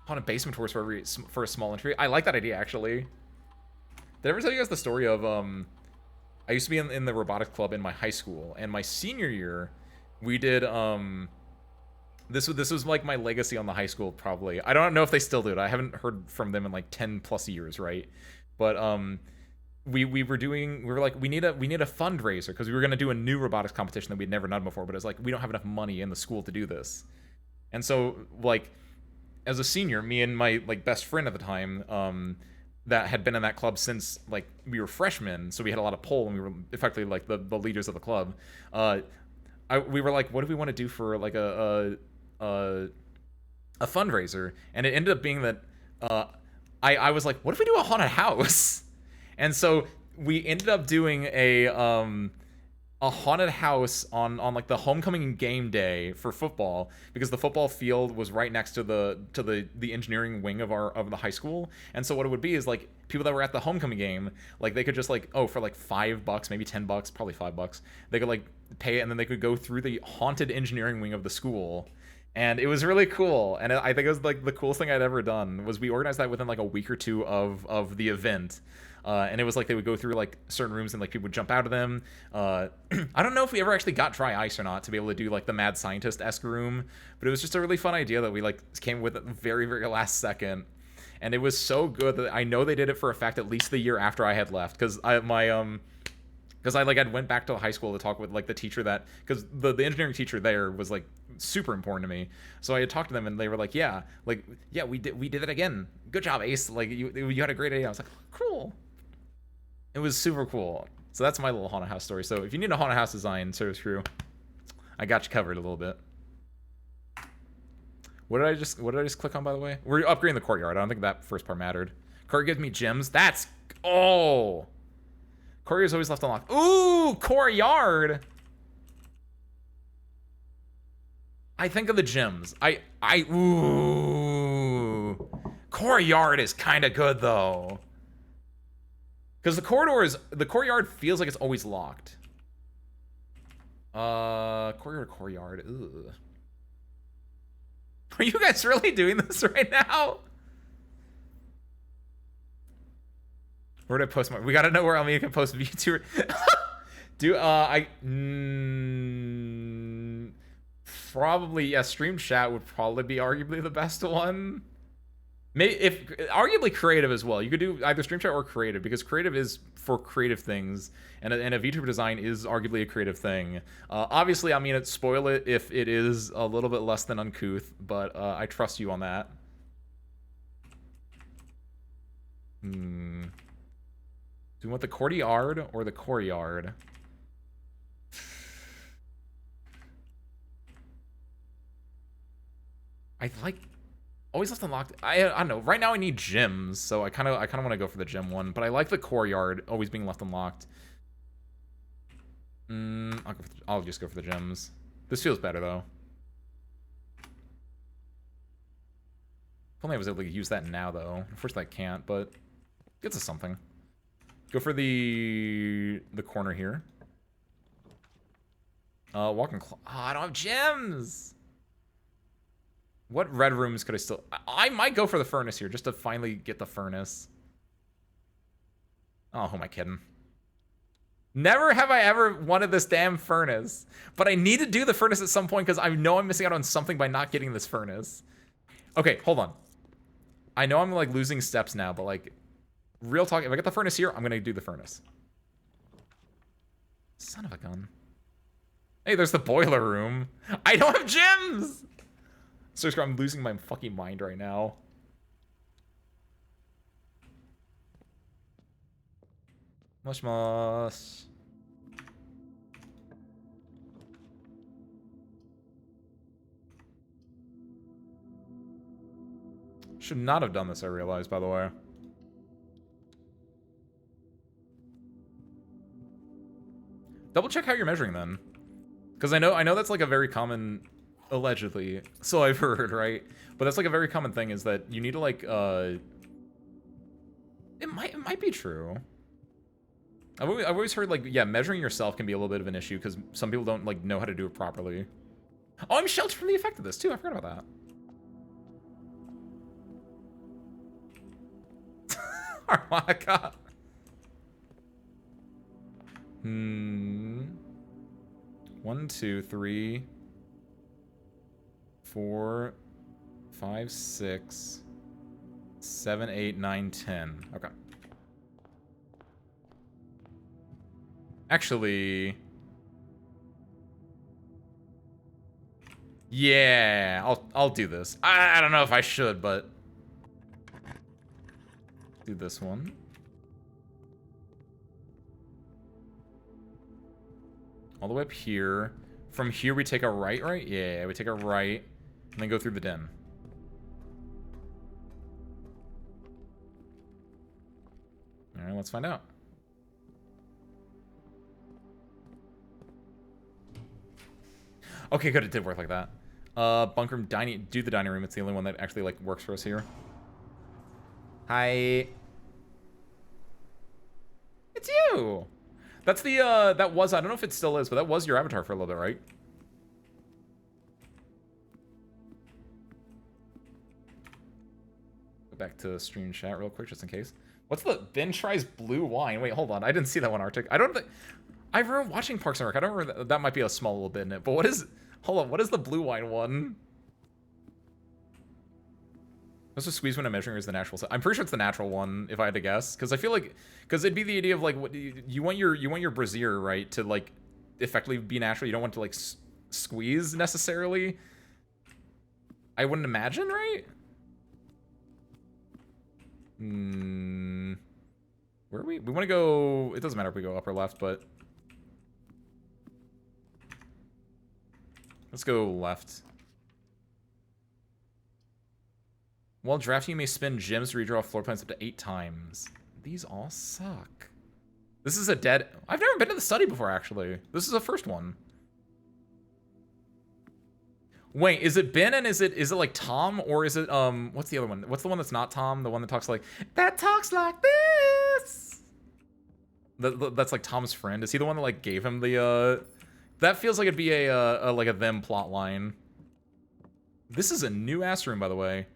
On a basement tours for a small entry. I like that idea, actually. Did I ever tell you guys the story of, I used to be in the robotics club in my high school, and my senior year, we did, this was like my legacy on the high school, probably. I don't know if they still do it. I haven't heard from them in like 10 plus years, right? But, we were like, we need a fundraiser, because we were going to do a new robotics competition that we'd never done before, but it's like, we don't have enough money in the school to do this. And so, like, as a senior, me and my like best friend at the time, that had been in that club since like we were freshmen, so we had a lot of pull, and we were effectively like the leaders of the club. We were like, what do we want to do for like a fundraiser? And it ended up being that I was like, what if we do a haunted house? And so we ended up doing a a haunted house on like the homecoming game day for football, because the football field was right next to the engineering wing of the high school. And so what it would be is like people that were at the homecoming game, like they could just like, oh, for like $5, maybe $10, probably $5, they could like pay it, and then they could go through the haunted engineering wing of the school. And it was really cool, and I think it was like the coolest thing I'd ever done. Was we organized that within like a week or two of the event. And it was like they would go through like certain rooms and like people would jump out of them. I don't know if we ever actually got dry ice or not to be able to do like the mad scientist-esque room, but it was just a really fun idea that we like came with at the very, very last second. And it was so good that I know they did it for a fact at least the year after I had left, because I like I went back to high school to talk with like the teacher, that because the engineering teacher there was like super important to me. So I had talked to them and they were like, yeah, we did it again. Good job, Ace. Like you had a great idea. I was like, cool. It was super cool. So that's my little haunted house story. So if you need a haunted house design, Service Crew, I got you covered a little bit. What did I just click on, by the way? We're upgrading the courtyard. I don't think that first part mattered. Courtyard gives me gems. That's courtyard's always left unlocked. Ooh, courtyard. I think of the gems. Ooh. Courtyard is kind of good though. Because the courtyard feels like it's always locked. Courtyard. Ugh. Are you guys really doing this right now? Where did I post my? We gotta know where Almina can post VTuber. Probably, yeah. Stream chat would probably be arguably the best one. Maybe if arguably creative as well. You could do either stream chat or creative, because creative is for creative things, and a VTuber design is arguably a creative thing. Obviously, I mean, spoil it if it is a little bit less than uncouth, but I trust you on that. Do we want the courtyard or the courtyard? I like always left unlocked. I don't know. Right now I need gems, so I kind of want to go for the gem one. But I like the courtyard always being left unlocked. I'll just go for the gems. This feels better though. If only I was able to use that now though. Unfortunately I can't, but gets us something. Go for the corner here. Walking. I don't have gems. What red rooms could I still... I might go for the furnace here, just to finally get the furnace. Oh, who am I kidding? Never have I ever wanted this damn furnace. But I need to do the furnace at some point, because I know I'm missing out on something by not getting this furnace. Okay, hold on. I know I'm, like, losing steps now, but, like... Real talk, if I get the furnace here, I'm gonna do the furnace. Son of a gun. Hey, there's the boiler room. I don't have gems! So I'm losing my fucking mind right now. Moshmosh. Should not have done this, I realized, by the way. Double check how you're measuring then. Because I know that's like a very common... Allegedly. So I've heard, right? But that's like a very common thing, is that you need to like, it might be true. I've always heard, like, yeah, measuring yourself can be a little bit of an issue, because some people don't, like, know how to do it properly. Oh, I'm sheltered from the effect of this, too. I forgot about that. Harmonica. 1, 2, 3... 4, 5, 6, 7, 8, 9, 10. Okay. Actually... Yeah, I'll do this. I don't know if I should, but... Do this one. All the way up here. From here we take a right? Yeah, we take a right. And then go through the den. Alright, let's find out. Okay, good. It did work like that. Bunk room, dining. Do the dining room. It's the only one that actually like works for us here. Hi. It's you. That's the that was, I don't know if it still is, but that was your avatar for a little bit, right? Go back to stream chat real quick just in case. What's the Ben tries blue wine? Wait, hold on. I didn't see that one, Arctic. I don't think I remember watching Parks and Rec. I don't remember that might be a small little bit in it. But what is, hold on, what is the blue wine one? What's the squeeze when I'm measuring is the natural? I'm pretty sure it's the natural one, if I had to guess, because I feel like, because it'd be the idea of like, what you want your brassiere, right, to like effectively be natural. You don't want to like squeeze necessarily. I wouldn't imagine, right? Where are we? We want to go. It doesn't matter if we go up or left, but let's go left. While drafting, you may spend gems to redraw floor plans up to 8 times. These all suck. This is a dead... I've never been to the study before, actually. This is the first one. Wait, is it Ben and is it like Tom? Or is it, what's the other one? What's the one that's not Tom? The one that talks like, that talks like this! That's like Tom's friend. Is he the one that like gave him the, That feels like it'd be a like a them plot line. This is a new ass room, by the way.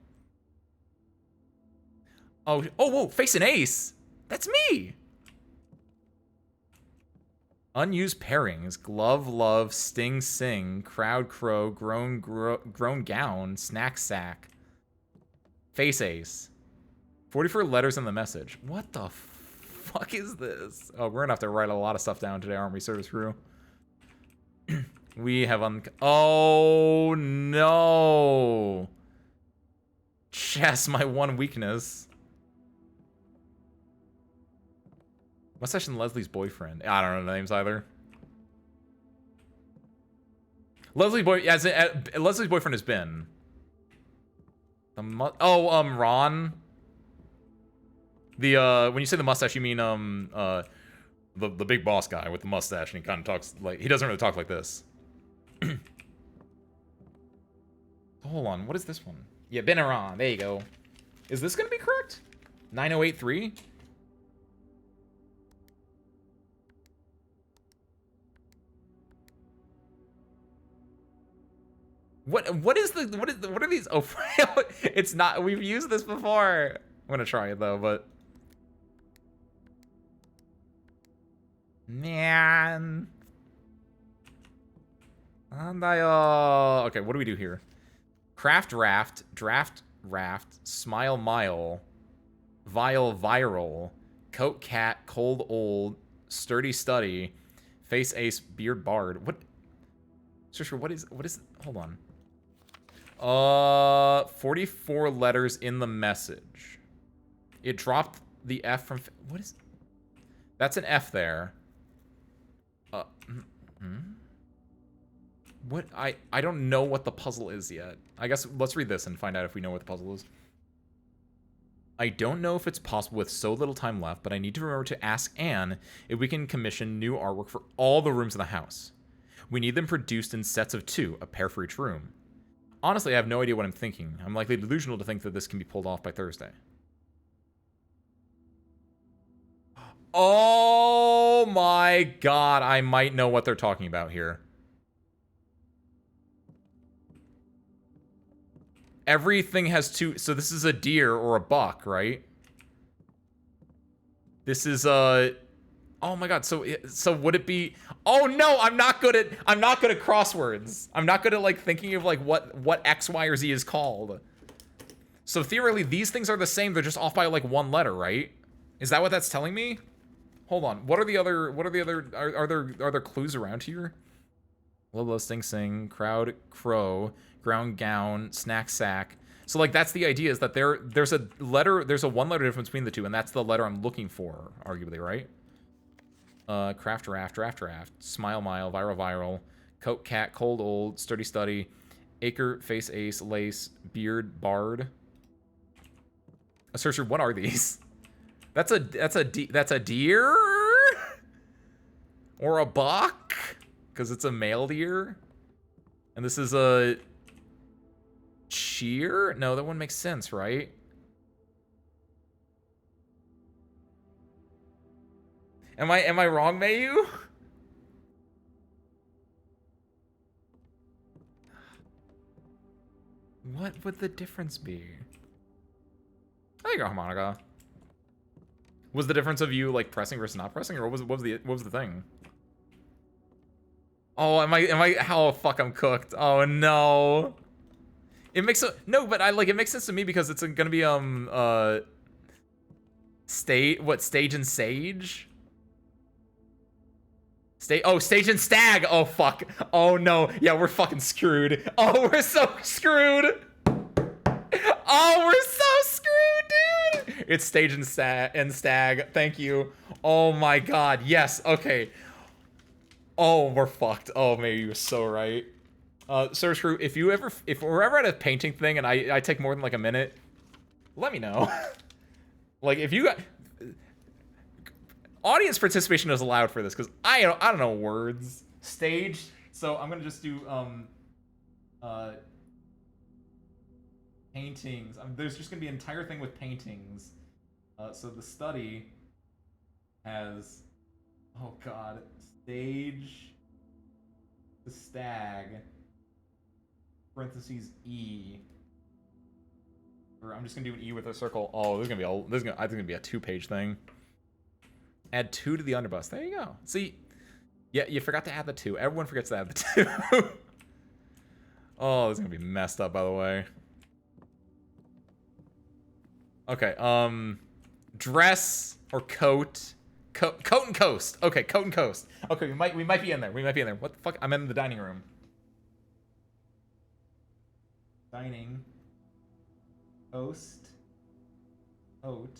Oh, whoa, face an ace. That's me. Unused pairings. Glove, love, sting, sing, crowd, crow, grown gown, snack, sack. Face ace. 44 letters in the message. What the fuck is this? Oh, we're gonna have to write a lot of stuff down today, aren't we, service crew? We have oh, no. Chess, my one weakness. Mustache and Leslie's boyfriend. I don't know the names either. Leslie's boyfriend is Ben. Ron. The when you say the mustache, you mean the big boss guy with the mustache, and he kind of talks like, he doesn't really talk like this. Hold on, what is this one? Yeah, Ben and Ron. There you go. Is this gonna be correct? 9083. What are these? Oh, it's not. We've used this before. I'm gonna try it though, but man, okay, what do we do here? Craft raft, draft raft, smile mile, vile viral, coat cat, cold old, sturdy study, face ace, beard bard. What? Sure, what is? Hold on. 44 letters in the message. It dropped the F from... What is... That's an F there. What? I don't know what the puzzle is yet. I guess let's read this and find out if we know what the puzzle is. I don't know if it's possible with so little time left, but I need to remember to ask Anne if we can commission new artwork for all the rooms in the house. We need them produced in sets of 2, a pair for each room. Honestly, I have no idea what I'm thinking. I'm likely delusional to think that this can be pulled off by Thursday. Oh my god, I might know what they're talking about here. Everything has 2, so this is a deer or a buck, right? This is a... Oh my god, so would it be... Oh no, I'm not good at crosswords. I'm not good at like thinking of like what X, Y, or Z is called. So theoretically, these things are the same, they're just off by like 1 letter, right? Is that what that's telling me? Hold on, are there clues around here? Lola, sing sing, crowd, crow, ground gown, snack sack. So like that's the idea, is that there's a 1 letter difference between the 2, and that's the letter I'm looking for, arguably, right? Craft raft, draft raft, smile mile, viral, coat cat, cold old, sturdy study, acre, face ace, lace, beard, bard. Searcher, what are these? That's a deer? Or a buck? Because it's a male deer? And this is a cheer? No, that wouldn't make sense, right? Am I wrong, Mayu? What would the difference be? I think a harmonica. Was the difference of you like pressing versus not pressing, or what was the thing? Oh, am I oh fuck, I'm cooked. Oh no. It makes no, but it makes sense to me because it's gonna be stage and sage? Stage and stag. Oh fuck. Oh no. Yeah, we're fucking screwed. Oh, we're so screwed. Oh, we're so screwed, dude. It's stage and stag. Thank you. Oh my god. Yes. Okay. Oh, we're fucked. Oh, maybe you were so right. Service crew, if we're ever at a painting thing and I take more than like a minute, let me know. Like if you got audience participation is allowed for this because I don't know words. Stage. So I'm gonna just do paintings. There's just gonna be an entire thing with paintings. So the study has, oh god, stage, the stag, parentheses E. Or I'm just gonna do an E with a circle. Oh, I think it's gonna be a 2-page thing. Add 2 to the underbus. There you go. See, yeah, you forgot to add the 2. Everyone forgets to add the 2. Oh, this is gonna be messed up, by the way. Okay, dress or coat. Coat and coast. Okay, coat and coast. Okay, we might be in there. We might be in there. What the fuck? I'm in the dining room. Dining. Coast. Coat.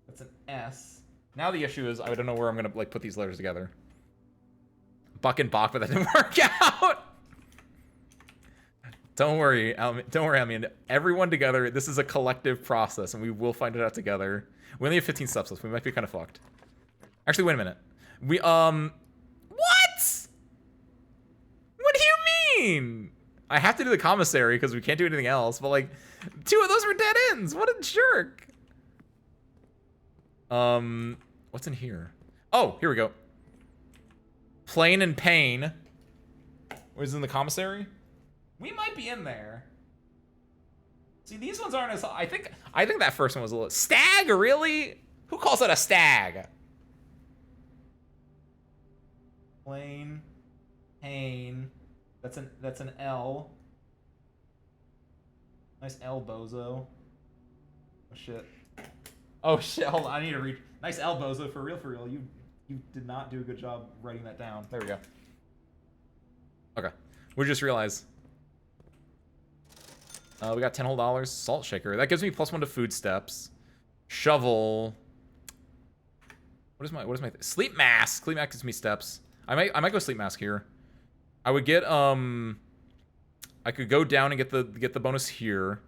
That's an S. Now the issue is I don't know where I'm gonna like put these letters together. Buck and Bach, but that didn't work out. Don't worry, I mean, everyone together, this is a collective process, and we will find it out together. We only have 15 steps left, we might be kind of fucked. Actually, wait a minute. What? What do you mean? I have to do the commissary, because we can't do anything else, but like, 2 of those were dead ends! What a jerk! What's in here? Oh, here we go. Plain and pain. What is in the commissary? We might be in there. See, these ones aren't as... I think that first one was a little... Stag? Really? Who calls it a stag? Plain. Pain. That's an L. Nice L, bozo. Oh, shit. Oh, shit. Hold on. I need to read... Nice L, bozo. For real, for real. You did not do a good job writing that down. There we go. Okay. We just realized... we got $10 whole. Salt shaker. That gives me +1 to food steps. Shovel. What is my sleep mask? Sleep mask gives me steps. I might go sleep mask here. I would get I could go down and get the bonus here.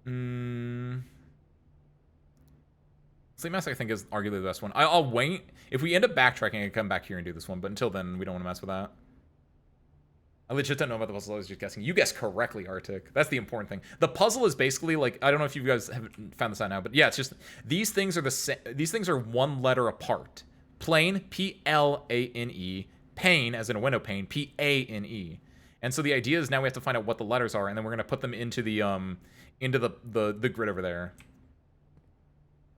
Sleep mask I think is arguably the best one. I'll wait. If we end up backtracking, I can come back here and do this one. But until then, we don't want to mess with that. I legit don't know about the puzzle. I was just guessing. You guessed correctly, Arctic. That's the important thing. The puzzle is basically like, I don't know if you guys have found this out now, but yeah, it's just these things are these things are one letter apart. Plane, P-L-A-N-E. Pane, as in a window pane, P-A-N-E. And so the idea is now we have to find out what the letters are, and then we're gonna put them into the grid over there.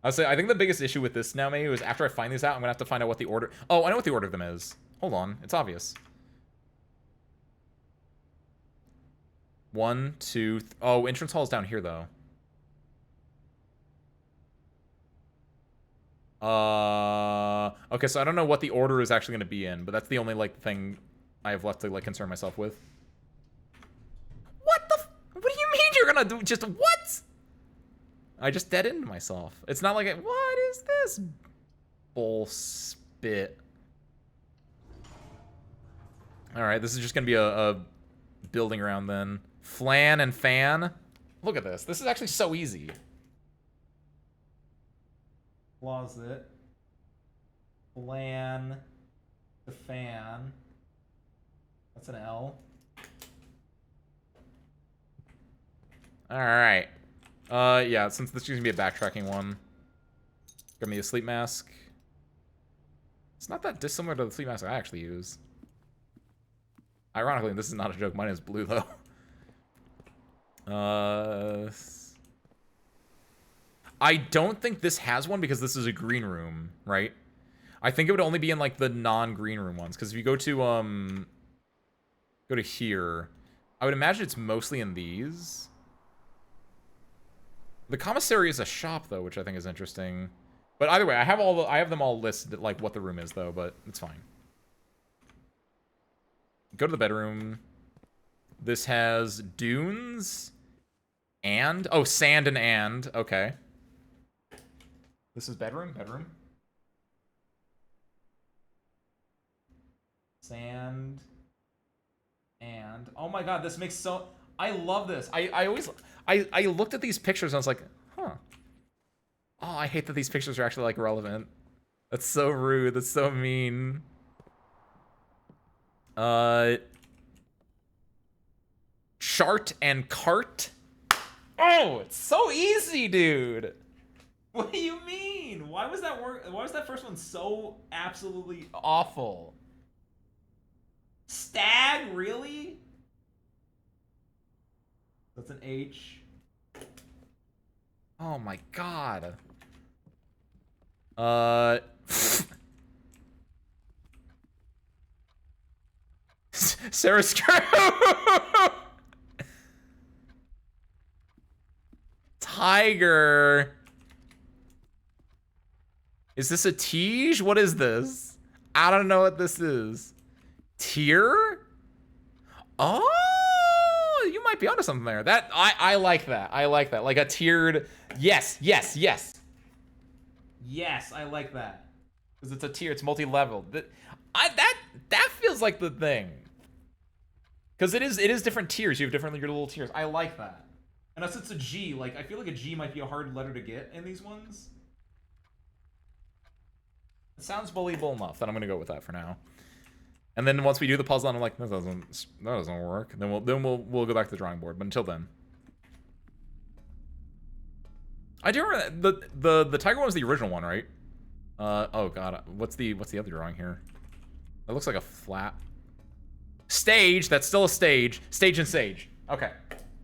I think the biggest issue with this now, maybe, is after I find these out, I'm gonna have to find out what the order. Oh, I know what the order of them is. Hold on, it's obvious. 1, 2. Oh, entrance hall is down here though. Okay, so I don't know what the order is actually going to be in, but that's the only like thing I have left to like concern myself with. What do you mean you're gonna do just what? I just dead-ended myself. It's not like what is this bullspit? All right, this is just gonna be a building around then. Flan and fan. Look at this. This is actually so easy. Closet. Flan. The fan. That's an L. Alright. Yeah, since this is gonna be a backtracking one. Give me a sleep mask. It's not that dissimilar to the sleep mask I actually use. Ironically, this is not a joke. Mine is blue, though. I don't think this has one because this is a green room, right? I think it would only be in, like, the non-green room ones. Because if you go to here, I would imagine it's mostly in these. The commissary is a shop, though, which I think is interesting. But either way, I have them all listed, like, what the room is, though, but it's fine. Go to the bedroom. This has dunes and... Oh, sand and. Okay. This is bedroom? Bedroom. Sand and... Oh my god, this makes so... I love this. I always... I looked at these pictures and I was like, huh. Oh, I hate that these pictures are actually, like, relevant. That's so rude. That's so mean. Chart and cart. Oh, it's so easy, dude. What do you mean? Why was that Why was that first one so absolutely awful? Stag, really? That's an H. Oh my god. Sarah Screw. Tiger. Is this a Tige? What is this? I don't know what this is. Tier? Oh, you might be onto something there. That I like that. I like that. Like a tiered. Yes, yes, yes. Yes, I like that. Because it's a tier. It's multi-level. That feels like the thing. Because it is different tiers. You have different your little tiers. I like that. And since it's a G, like I feel like a G might be a hard letter to get in these ones. It sounds believable enough that I'm gonna go with that for now. And then once we do the puzzle, and I'm like, that doesn't work. Then we'll go back to the drawing board. But until then, I do remember the tiger one was the original one, right? Oh god, what's the other drawing here? That looks like a flat stage. That's still a stage. Stage and sage. Okay,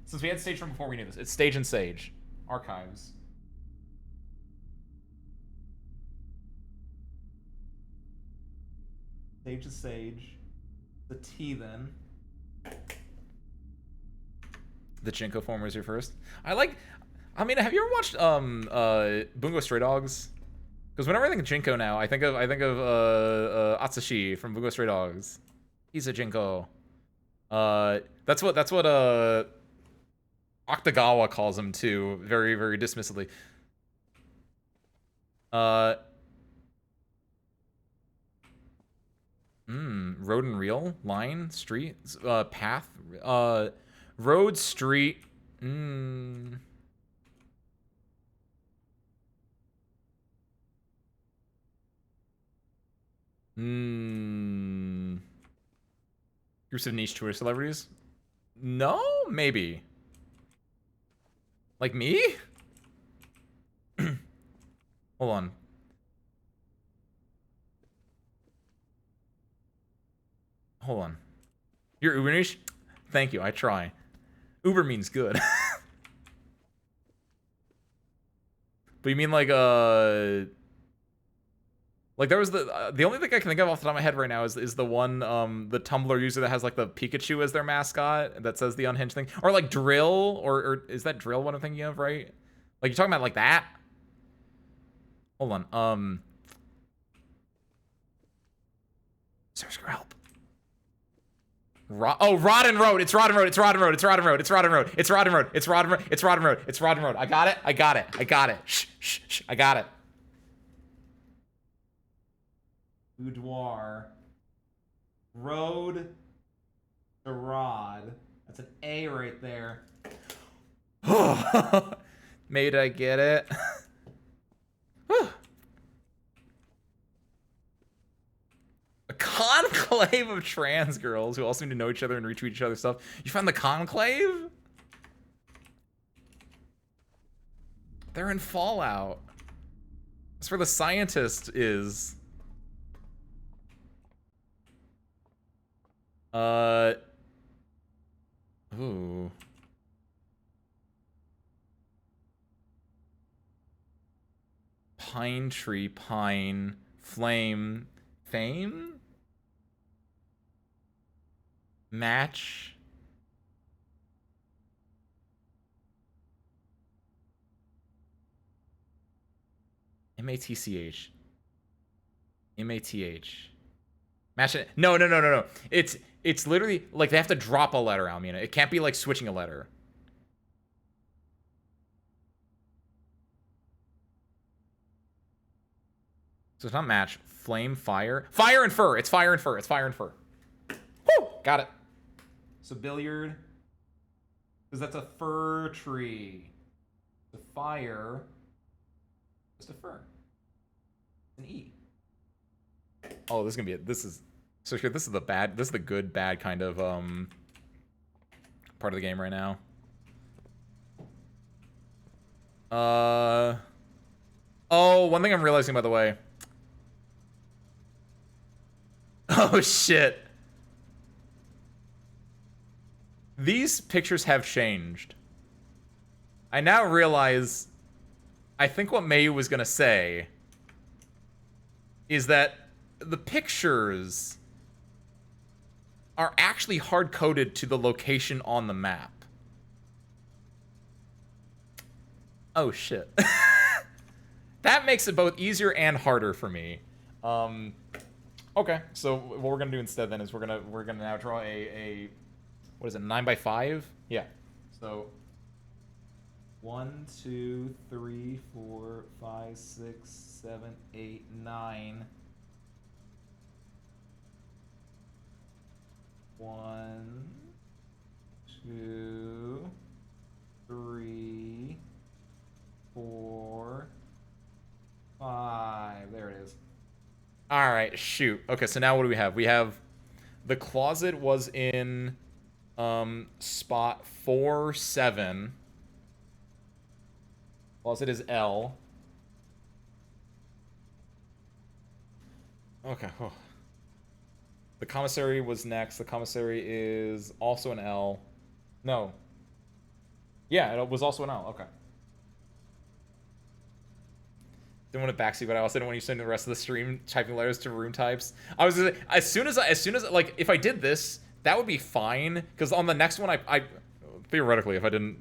since we had stage from before, we knew this. It's stage and sage. Archives. Sage is sage. The T then. The Jinko form was your first. I mean, have you ever watched Bungo Stray Dogs? Because whenever I think of Jinko now, I think of Atsushi from Bungo Stray Dogs. He's a Jinko. That's what Octagawa calls him too, very, very dismissively. Road and real? Line? Street? Path? Road, street. Groups of niche tourist celebrities? No? Maybe. Like me? Hold on. Hold on. You're Uber niche? Thank you, I try. Uber means good. But you mean like there was the only thing I can think of off the top of my head right now is the one the Tumblr user that has like the Pikachu as their mascot that says the unhinged thing, or like Drill, or is that Drill what I'm thinking of, right? Like you're talking about like that? Hold on. Search for help. Rod and Road. It's Rod and Road. It's Rod and Road. It's Rod and Road. It's Rod and Road. It's Rod and Road. It's Rod and Road. It's Rod and Road. It's Rod and Road. I got it. I got it. I got it. Shh, shh, shh. I got it. Boudoir. Road to Rod. That's an A right there. Made I get it? A conclave of trans girls who all seem to know each other and retweet each other's stuff. You found the conclave? They're in Fallout. That's where the scientist is. Ooh. Pine tree, pine, flame, fame? Match. M-A-T-C-H. M-A-T-H. Match it. No. It's literally like they have to drop a letter, Almina. It can't be like switching a letter. So it's not match. Flame, fire. Fire and fur. It's fire and fur. It's fire and fur. Woo! Got it. So billiard. Because that's a fir tree. The fire. Just a fur. An E. Oh, this is gonna be it. This is so sure. This is the bad. This is the good bad kind of part of the game right now. Oh, one thing I'm realizing, by the way. Oh shit. These pictures have changed. I now realize, I think what Mayu was gonna say is that the pictures are actually hard-coded to the location on the map. Oh shit. That makes it both easier and harder for me. Okay, so what we're gonna do instead then is we're gonna now draw a what is it, 9x5? Yeah. So 1, 2, 3, 4, 5, 6, 7, 8, 9. 1, 2, 3, 4, 5. There it is. All right, shoot. Okay, so now what do we have? We have the closet was in spot 4, 7. Closet is L. Okay. Oh. The commissary was next. The commissary is also an L. No. Yeah, it was also an L. Okay. Didn't want to backseat, but I also didn't want you spending the rest of the stream typing letters to room types. I was as soon as like if I did this, that would be fine. Because on the next one, I theoretically, if I didn't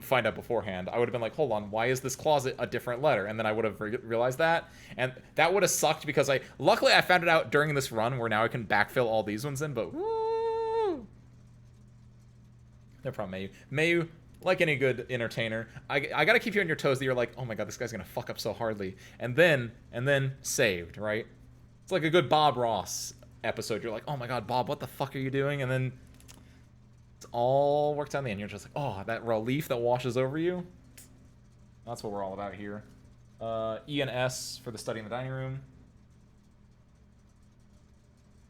find out beforehand, I would have been like, hold on, why is this closet a different letter? And then I would have realized that, and that would have sucked because luckily I found it out during this run where now I can backfill all these ones in. But woo, no problem, Mayu. Like any good entertainer, I gotta keep you on your toes that you're like, oh my god, this guy's gonna fuck up so hardly, and then saved, right? It's like a good Bob Ross episode. You're like, oh my god, Bob, what the fuck are you doing? And then it's all worked out in the end. You're just like, oh, that relief that washes over you. That's what we're all about here. E and S for the study in the dining room.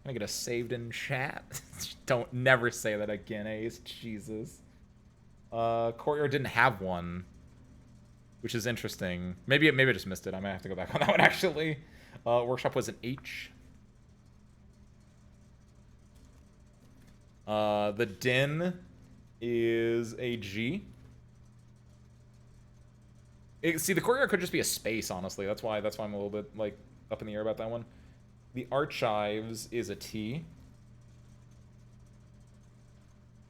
Can I get a saved in chat? Don't never say that again, Ace. Jesus. Courtyard didn't have one, which is interesting. Maybe I just missed it. I might have to go back on that one actually. Workshop was an H. The den is a G. See, the courtyard could just be a space, honestly. That's why I'm a little bit like up in the air about that one. The archives is a T.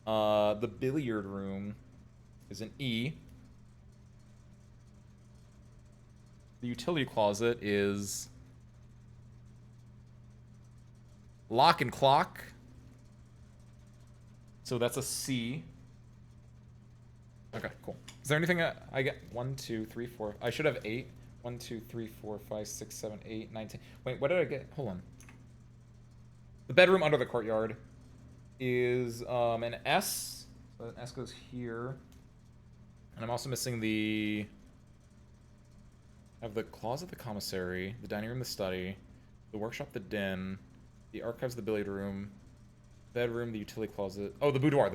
The billiard room is an E. The utility closet is lock and clock. So that's a C. Okay, cool. Is there anything I get? 1, 2, 3, 4. I should have 8. 1, 2, 3, 4, 5, 6, 7, 8, 9, 10. Wait, what did I get? Hold on. The bedroom under the courtyard is an S. So an S goes here. And I'm also missing I have the closet, the commissary, the dining room, the study, the workshop, the den, The archives, the billiard room, bedroom, the utility closet. Oh, the boudoir,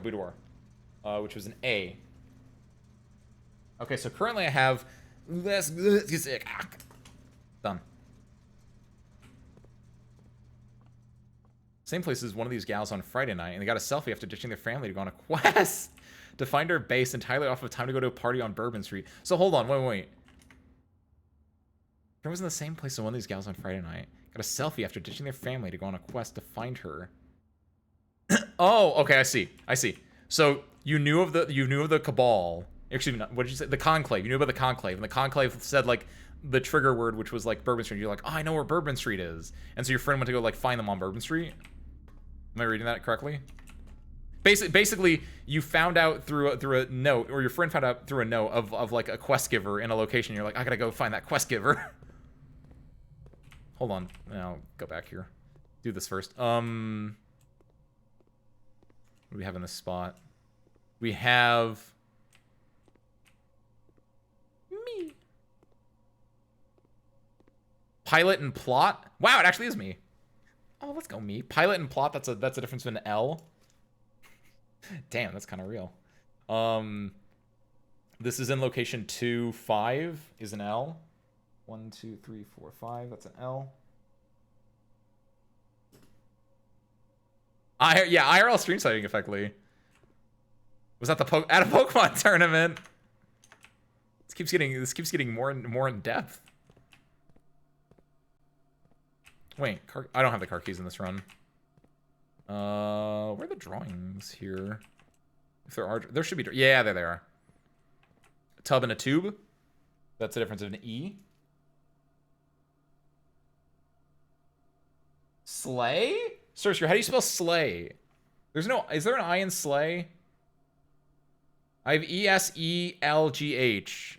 which was an A. Okay, so currently I have done. Same place as one of these gals on Friday night, and they got a selfie after ditching their family to go on a quest to find her base entirely off of time to go to a party on Bourbon Street. So hold on, wait. I was in the same place as one of these gals on Friday night. Got a selfie after ditching their family to go on a quest to find her. Oh, okay, I see. So you knew of the Cabal. Excuse me, what did you say? The Conclave. You knew about the Conclave, and the Conclave said like the trigger word, which was like Bourbon Street. You're like, oh, I know where Bourbon Street is, and so your friend went to go like find them on Bourbon Street. Am I reading that correctly? Basically, you found out through a note, or your friend found out through a note of like a quest giver in a location. You're like, I gotta go find that quest giver. Hold on, I'll go back here. Do this first. What do we have in this spot? We have me. Pilot and plot. Wow, it actually is me. Oh, let's go me. Pilot and plot. That's a difference in an L. Damn, that's kind of real. This is in location 2, 5 is an L. 1, 2, 3, 4, 5. That's an L. Yeah, IRL stream sighting effectively. Was that at a Pokemon tournament? This keeps getting more and more in depth. Wait, I don't have the car keys in this run. Where are the drawings here? If there should be. Yeah, there they are. A tub and a tube. That's the difference of an E. Slay? Sorcerer, how do you spell slay? Is there an I in slay? I have ESELGH.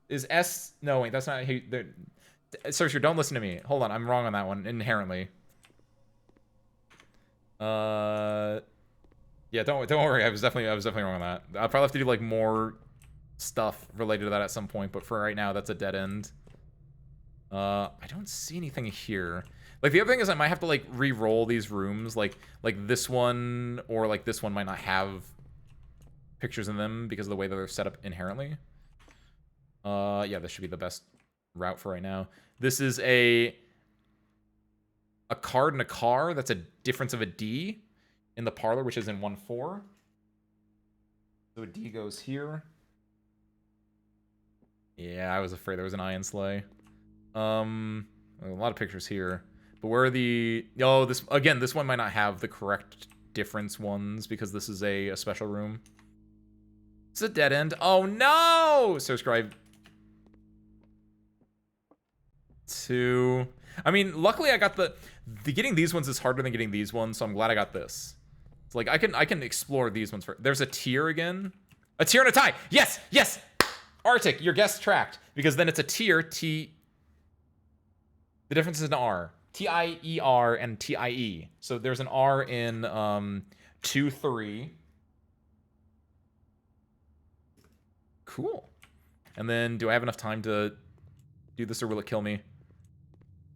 Is S? No, wait, that's not. Sorcerer, don't listen to me. Hold on, I'm wrong on that one inherently. Yeah, don't worry. I was definitely wrong on that. I'll probably have to do like more stuff related to that at some point, but for right now, that's a dead end. I don't see anything here. Like the other thing is I might have to like re-roll these rooms, like this one or like this one might not have pictures in them because of the way that they're set up inherently. Yeah, this should be the best route for right now. This is a card and a car. That's a difference of a D in the parlor, which is in 1-4. So a D goes here. Yeah, I was afraid there was an I in Slay. A lot of pictures here. But where are the... Oh, this one might not have the correct difference ones because this is a special room. It's a dead end. Oh, no! Subscribe. 2. I mean, luckily I got the getting these ones is harder than getting these ones, so I'm glad I got this. It's like I can explore these ones first. There's a tier again. A tier and a tie. Yes, yes. Arctic, your guess tracked because then it's a tier T. The difference is an R. T-I-E-R and T-I-E. So there's an R in 2-3. Cool. And then do I have enough time to do this or will it kill me?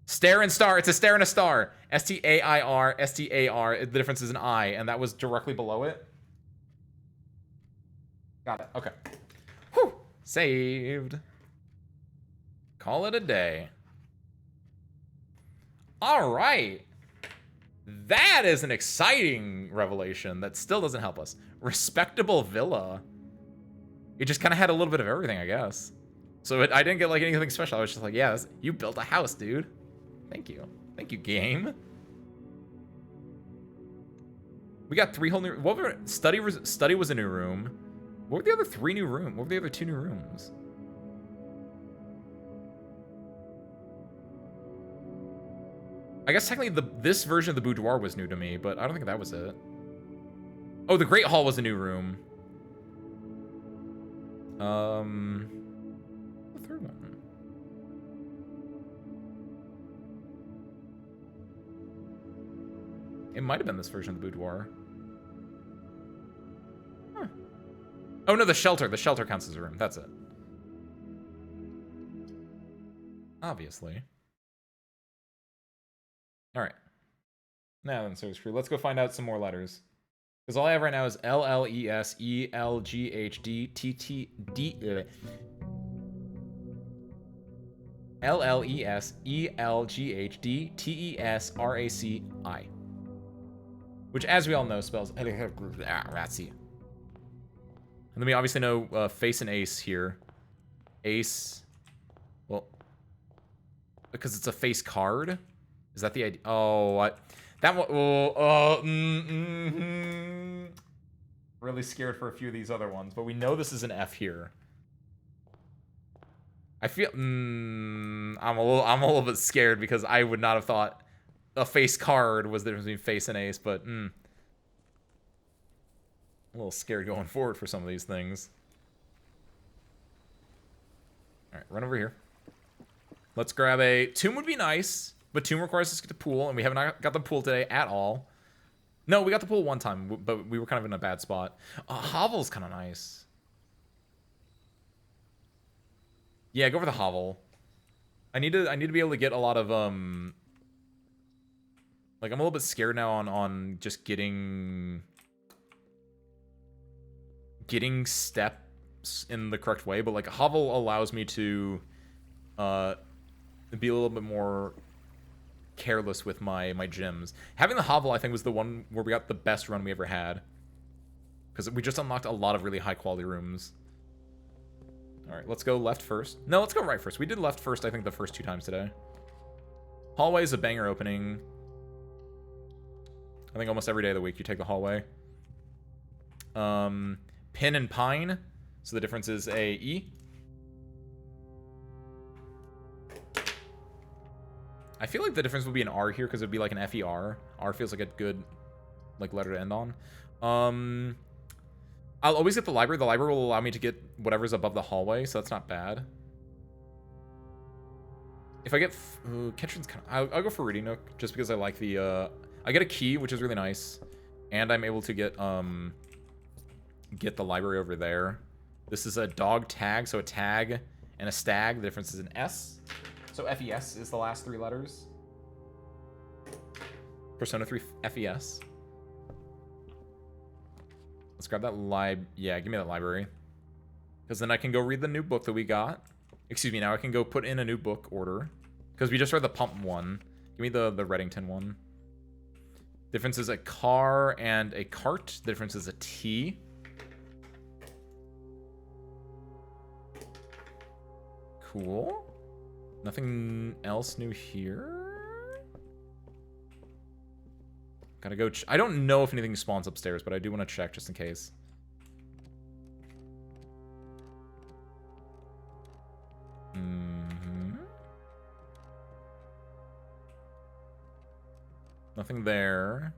Stare and star. It's a stare and a star. S-T-A-I-R, S-T-A-R. The difference is an I, and that was directly below it. Got it. Okay. Whew. Saved. Call it a day. All right. That is an exciting revelation that still doesn't help us. Respectable villa. It just kind of had a little bit of everything, I guess. So I didn't get like anything special. I was just like, yeah, you built a house, dude. Thank you. Thank you, game. We got 3 whole new... What were... Study was a new room. What were the other 3 new rooms? What were the other 2 new rooms? I guess technically this version of the boudoir was new to me, but I don't think that was it. Oh, the Great Hall was a new room. The third one. It might have been this version of the boudoir. Huh. Oh no, the shelter. The shelter counts as a room. That's it. Obviously. All right. Nah, then so screw. Let's go find out some more letters. Because all I have right now is L L E S E L G H D T T D L L E S E L G H D T E S R A C I, which, as we all know, spells Ratsy. And then we obviously know face and ace here. Ace, well, because it's a face card. Is that the idea? Oh, what? That one. Really scared for a few of these other ones, but we know this is an F here. I feel. I'm a little bit scared because I would not have thought a face card was the difference between face and ace, but a little scared going forward for some of these things. All right, run over here. Let's grab a tomb. Would be nice, but tomb requires us to get the pool, and we haven't got the pool today at all. No, we got the pool one time, but we were kind of in a bad spot. Hovel's kind of nice. Yeah, go for the hovel. I need to be able to get a lot of like, I'm a little bit scared now on just getting steps in the correct way, but like a hovel allows me to be a little bit more careless with my gems. Having the hovel, I think, was the one where we got the best run we ever had, because we just unlocked a lot of really high quality rooms. All right, let's go left first. No, let's go right first. We did left first, I think, the first 2 times today. Hallway is a banger opening. I think almost every day of the week you take the hallway. Pin and pine. So the difference is a E. I feel like the difference would be an R here because it would be like an F-E-R. R feels like a good like letter to end on. I'll always get the library. The library will allow me to get whatever's above the hallway, so that's not bad. If I get... Kitchen's kind of... I'll go for Reading Nook, just because I like the... I get a key, which is really nice. And I'm able to get the library over there. This is a dog tag, so a tag and a stag. The difference is an S. So F-E-S is the last 3 letters. Persona 3 F-E-S. Let's grab that yeah, give me that library. Because then I can go read the new book that we got. Excuse me, now I can go put in a new book order. Because we just read the pump one. Give me the Reddington one. Difference is a car and a cart. The difference is a T. Cool. Nothing else new here. Gotta go. I don't know if anything spawns upstairs, but I do want to check just in case. Nothing there.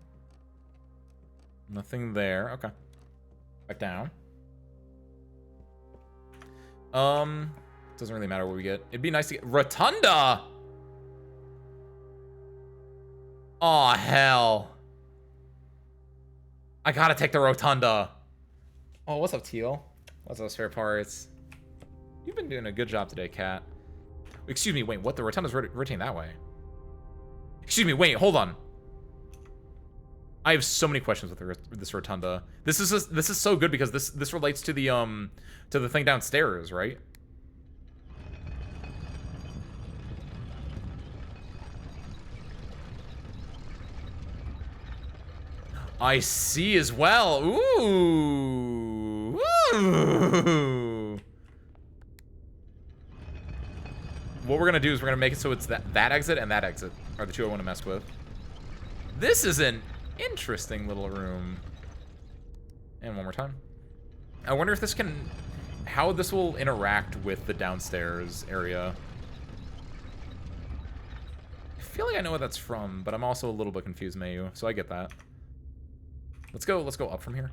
Nothing there. Okay. Back down. Doesn't really matter what we get. It'd be nice to get Rotunda. Aw, hell. I gotta take the Rotunda. Oh, what's up, Teal? What's up, spare parts? You've been doing a good job today, Cat. Excuse me, wait, what? The Rotunda's rotating that way. Excuse me, wait, hold on. I have so many questions with this Rotunda. This is so good because this relates to the thing downstairs, right? I see as well. Ooh. Ooh. What we're gonna do is we're gonna make it so it's that exit and that exit are the 2 I want to mess with. This is an interesting little room. And one more time. I wonder if this can... how this will interact with the downstairs area. I feel like I know what that's from, but I'm also a little bit confused, Mayu, so I get that. Let's go up from here.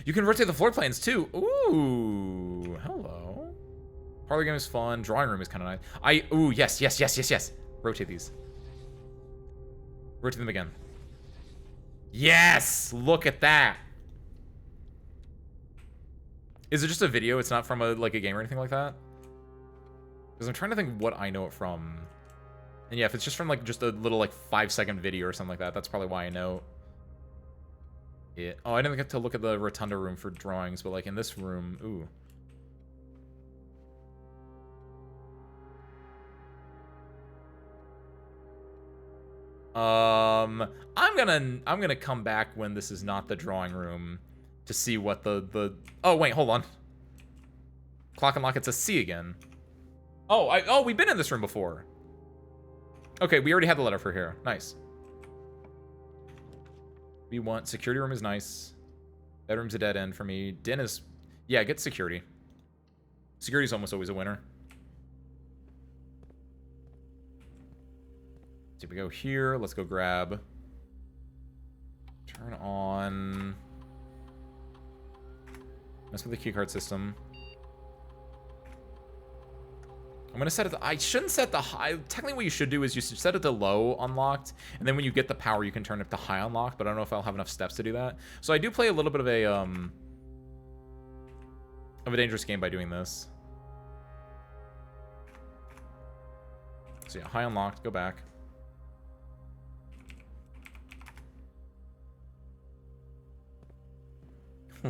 You can rotate the floor plans too. Ooh, hello. Parlor game is fun. Drawing room is kind of nice. Ooh, yes. Rotate these. Rotate them again. Yes! Look at that. Is it just a video? It's not from a game or anything like that? Because I'm trying to think what I know it from. And yeah, if it's just from like just a little like 5-second video or something like that, that's probably why I know it. Oh, I didn't get to look at the rotunda room for drawings, but like in this room, ooh. I'm gonna come back when this is not the drawing room to see what the oh wait, hold on. Clock and lock, it's a C again. Oh, we've been in this room before. Okay, we already had the letter for here. Nice. We want security room is nice. Bedroom's a dead end for me. Den is, yeah, get security. Security's almost always a winner. So we go here. Let's go grab. Turn on. Mess with the keycard system. I'm gonna set it to, I shouldn't set the high. Technically what you should do is you should set it to low unlocked, and then when you get the power you can turn it to high unlocked, but I don't know if I'll have enough steps to do that. So I do play a little bit of a dangerous game by doing this. So yeah, high unlocked, go back.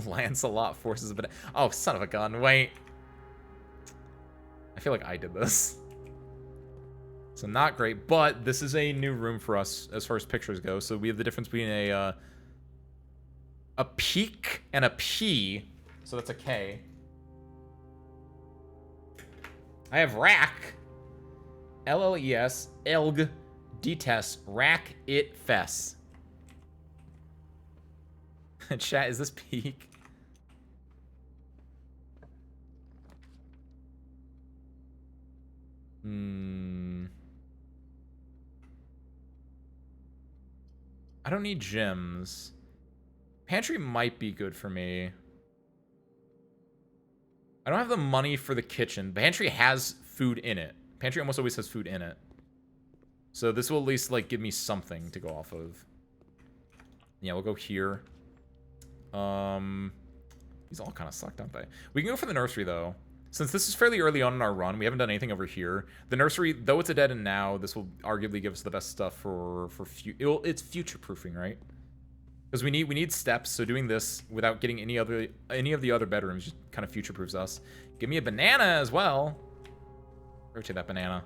Lancelot forces a bit. Oh, son of a gun, wait. I feel like I did this. So not great, but this is a new room for us as far as pictures go. So we have the difference between a peak and a P. So that's a K. I have rack. L-L-E-S. Elg. Detes. Rack it fess. Chat, is this peak? I don't need gems. Pantry might be good for me. I don't have the money for the kitchen. Pantry has food in it. Pantry almost always has food in it. So this will at least, like, give me something to go off of. Yeah, we'll go here. These all kind of suck, don't they? We can go for the nursery, though. Since this is fairly early on in our run, we haven't done anything over here. The nursery, though it's a dead end now, this will arguably give us the best stuff for it's future-proofing, right? Because we need steps, so doing this without getting any of the other bedrooms just kind of future-proofs us. Give me a banana as well. Rotate that banana.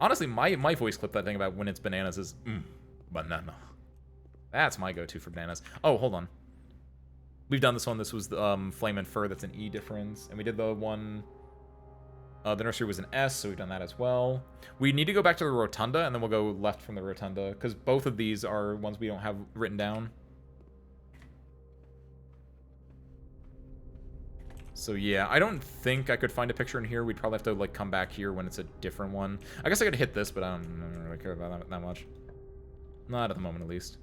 Honestly, my voice clip that thing about when it's bananas is banana. That's my go-to for bananas. Oh, hold on. We've done this one. This was the Flame and Fur. That's an E difference. And we did the one... the nursery was an S, so we've done that as well. We need to go back to the rotunda, and then we'll go left from the rotunda, because both of these are ones we don't have written down. So yeah, I don't think I could find a picture in here. We'd probably have to like come back here when it's a different one. I guess I could hit this, but I don't really care about that much. Not at the moment, at least.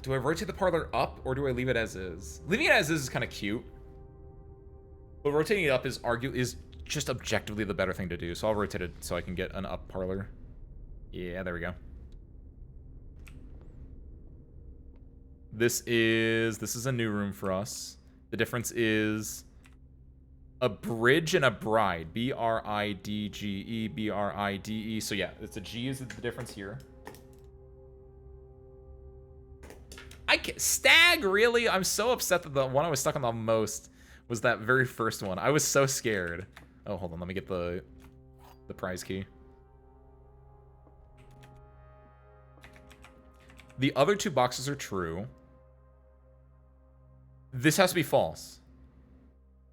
Do I rotate the parlor up, or do I leave it as is? Leaving it as is kind of cute. But rotating it up is just objectively the better thing to do. So I'll rotate it so I can get an up parlor. Yeah, there we go. This is a new room for us. The difference is a bridge and a bride. B-R-I-D-G-E, B-R-I-D-E. So yeah, it's a G is the difference here. Stag, really? I'm so upset that the one I was stuck on the most was that very first one. I was so scared. Oh, hold on. Let me get the prize key. The other two boxes are true. This has to be false.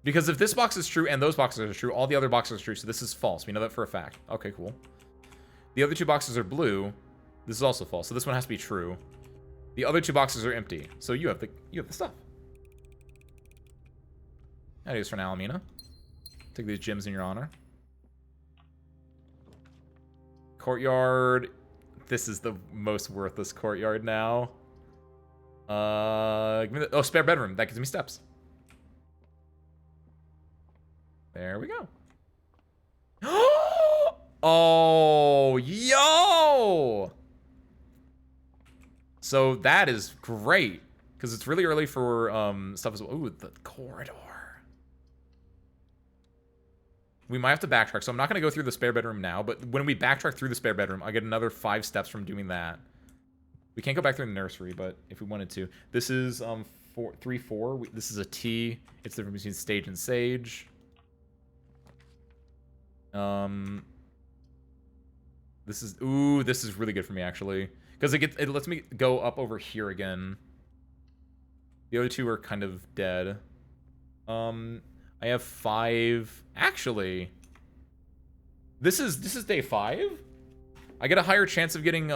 Because if this box is true and those boxes are true, all the other boxes are true, so this is false. We know that for a fact. Okay, cool. The other two boxes are blue. This is also false, so this one has to be true. The other two boxes are empty, so you have the stuff. That is for now, Alamina. Take these gems in your honor. Courtyard. This is the most worthless courtyard now. Give me oh, spare bedroom. That gives me steps. There we go. Oh, yo! So that is great. Because it's really early for stuff as well. Ooh, the corridor. We might have to backtrack, so I'm not going to go through the spare bedroom now, but when we backtrack through the spare bedroom, I get another 5 steps from doing that. We can't go back through the nursery, but if we wanted to. This is 3, 4. This is a T. It's the difference between stage and sage. This is really good for me, actually. Because it lets me go up over here again. The other 2 are kind of dead. I have 5. Actually, this is day 5. I get a higher chance of getting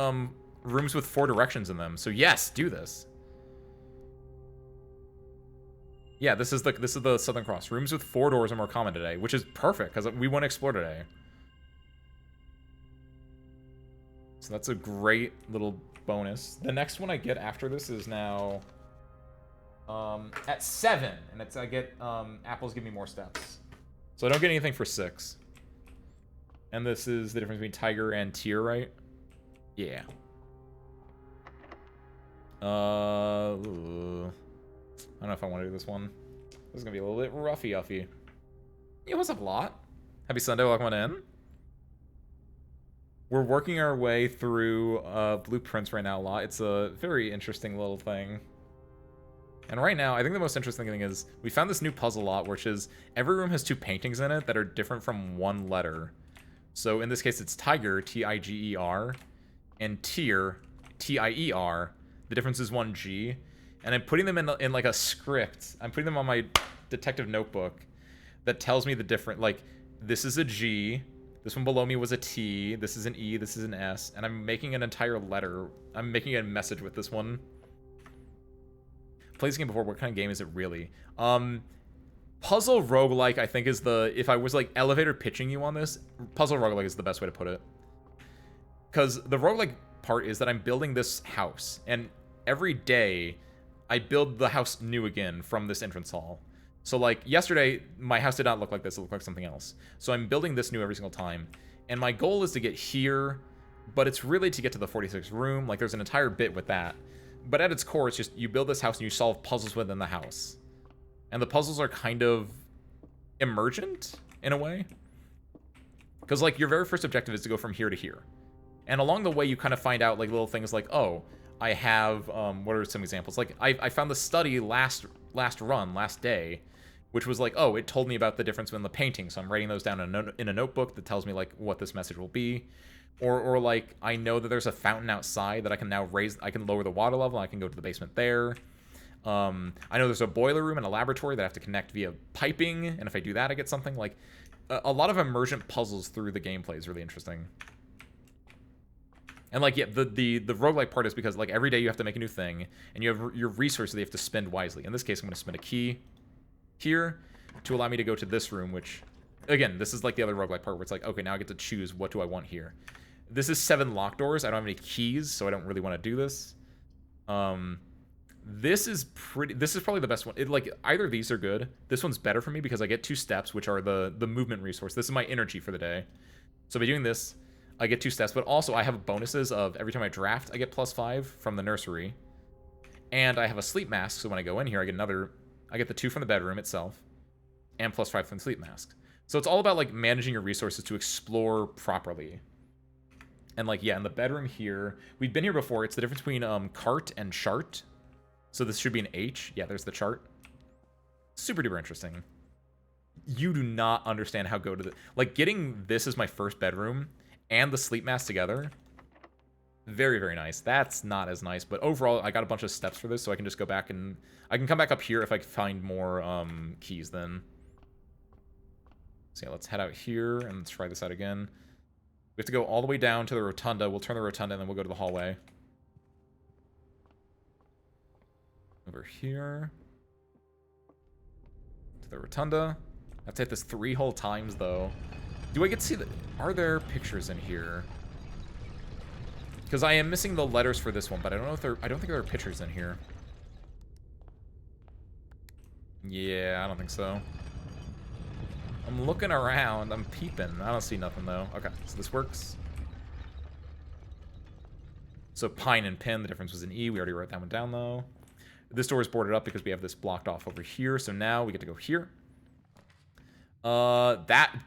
rooms with 4 directions in them. So yes, do this. Yeah, this is the Southern Cross. Rooms with 4 doors are more common today, which is perfect because we want to explore today. So that's a great little bonus. The next one I get after this is now at 7, and I get apples give me more steps. So I don't get anything for 6. And this is the difference between tiger and tier, right? Yeah. I don't know if I want to do this one. This is gonna be a little bit roughy-uffy. Yeah, what's up, Lot? Happy Sunday, welcome on in. We're working our way through blueprints right now, Lot. It's a very interesting little thing. And right now, I think the most interesting thing is we found this new puzzle lot, which is every room has 2 paintings in it that are different from 1 letter. So in this case, it's tiger, T-I-G-E-R, and tier, T-I-E-R. The difference is 1 G. And I'm putting them in like a script. I'm putting them on my detective notebook that tells me the different, like, this is a G, this one below me was a T, this is an E, this is an S, and I'm making an entire letter. I'm making a message with this one. Played this game before. What kind of game is it really? Puzzle roguelike, I think, is the... If I was, like, elevator pitching you on this, puzzle roguelike is the best way to put it. Because the roguelike part is that I'm building this house, and every day I build the house new again from this entrance hall. So, like, yesterday, my house did not look like this. It looked like something else. So I'm building this new every single time. And my goal is to get here, but it's really to get to the 46th room. Like, there's an entire bit with that. But at its core, it's just you build this house and you solve puzzles within the house. And the puzzles are kind of emergent, in a way. Because, like, your very first objective is to go from here to here. And along the way, you kind of find out, like, little things like, oh, I have, what are some examples? Like, I found the study last day, which was like, oh, it told me about the difference in the painting. So I'm writing those down in a notebook that tells me, like, what this message will be. Or like, I know that there's a fountain outside that I can now raise, I can lower the water level, I can go to the basement there. I know there's a boiler room and a laboratory that I have to connect via piping, and if I do that, I get something. Like, a lot of emergent puzzles through the gameplay is really interesting. And, like, yeah, the roguelike part is because, like, every day you have to make a new thing, and you have your resources that you have to spend wisely. In this case, I'm going to spend a key here to allow me to go to this room, which, again, this is like the other roguelike part where it's like, okay, now I get to choose what do I want here. This is 7 locked doors. I don't have any keys, so I don't really want to do this. This is probably the best one. Like, either of these are good. This one's better for me because I get 2 steps, which are the movement resource. This is my energy for the day. So by doing this, I get 2 steps, but also I have bonuses of every time I draft, I get +5 from the nursery. And I have a sleep mask, so when I go in here, I get the 2 from the bedroom itself, and +5 from the sleep mask. So it's all about, like, managing your resources to explore properly. And, like, yeah, in the bedroom here, we've been here before. It's the difference between cart and chart. So this should be an H. Yeah, there's the chart. Super duper interesting. You do not understand how go to the... Like, getting this as my first bedroom and the sleep mask together, very, very nice. That's not as nice, but overall, I got a bunch of steps for this, so I can just go back and... I can come back up here if I can find more keys then. So yeah, let's head out here and let's try this out again. We have to go all the way down to the rotunda. We'll turn the rotunda and then we'll go to the hallway. Over here. To the rotunda. I have to hit this 3 whole times, though. Do I get to see the... Are there pictures in here? Because I am missing the letters for this one, but I don't know if there... I don't think there are pictures in here. Yeah, I don't think so. I'm looking around. I'm peeping. I don't see nothing, though. Okay, so this works. So pine and pin, the difference was an E. We already wrote that one down, though. This door is boarded up because we have this blocked off over here. So now we get to go here.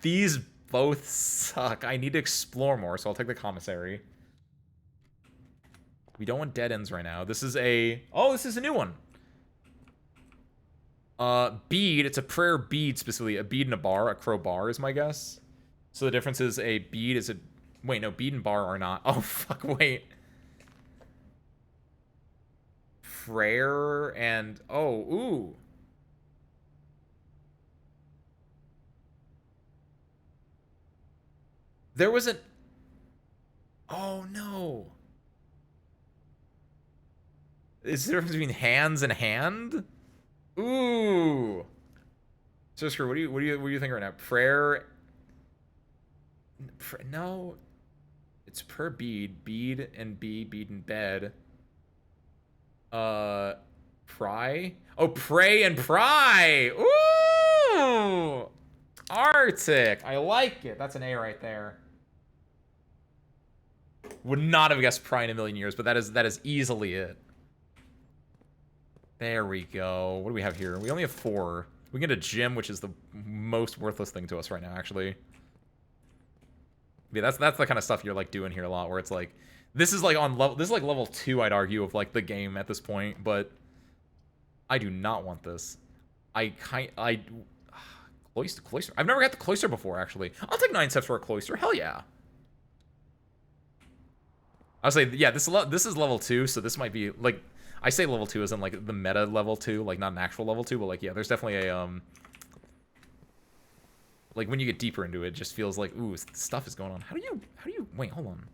These both suck. I need to explore more, so I'll take the commissary. We don't want dead ends right now. This is a... Oh, this is a new one. Bead. It's a prayer bead, specifically. A bead and a bar. A crow bar is my guess. So the difference is a bead is a... Wait, no. Bead and bar are not. Oh, fuck. Wait. Prayer and... Oh, ooh. There was an... Oh, no. Is there a difference between hands and hand? Ooh. So screw. What do you think right now? Prayer. No. It's per bead. Bead and bead and bed. Pry. Oh, pray and pry. Ooh. Arctic. I like it. That's an A right there. Would not have guessed pry in a million years, but that is easily it. There we go. What do we have here? We only have 4. We can get a gym, which is the most worthless thing to us right now, actually. Yeah, that's the kind of stuff you're like doing here a lot, where it's like, this is like on level, this is like level 2, I'd argue, of like the game at this point, but I do not want this. Cloister. I've never got the cloister before, actually. I'll take 9 steps for a cloister. Hell yeah. I would say, yeah, this is level 2, so this might be like, I say level 2 as in like the meta level 2, like not an actual level 2, but like, yeah, there's definitely a like when you get deeper into it, it just feels like, ooh, stuff is going on. How do you wait, hold on.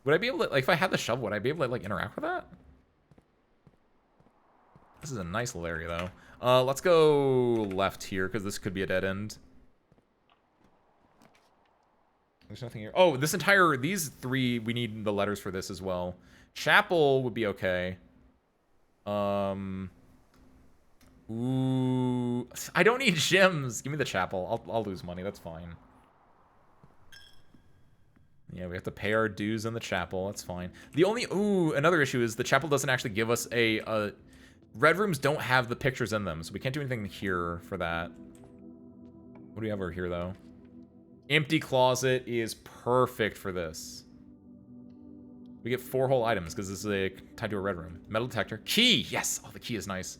Would I be able to, like, if I had the shovel, would I be able to like interact with that? This is a nice little area though. Let's go left here because this could be a dead end. There's nothing here. Oh, these 3, we need the letters for this as well. Chapel would be okay. Ooh, I don't need gems. Give me the chapel. I'll lose money. That's fine. Yeah, we have to pay our dues in the chapel. That's fine. The only another issue is the chapel doesn't actually give us a red rooms don't have the pictures in them, so we can't do anything here for that. What do we have over here though? Empty closet is perfect for this. We get 4 whole items because this is tied to a red room. Metal detector. Key! Yes! Oh, the key is nice.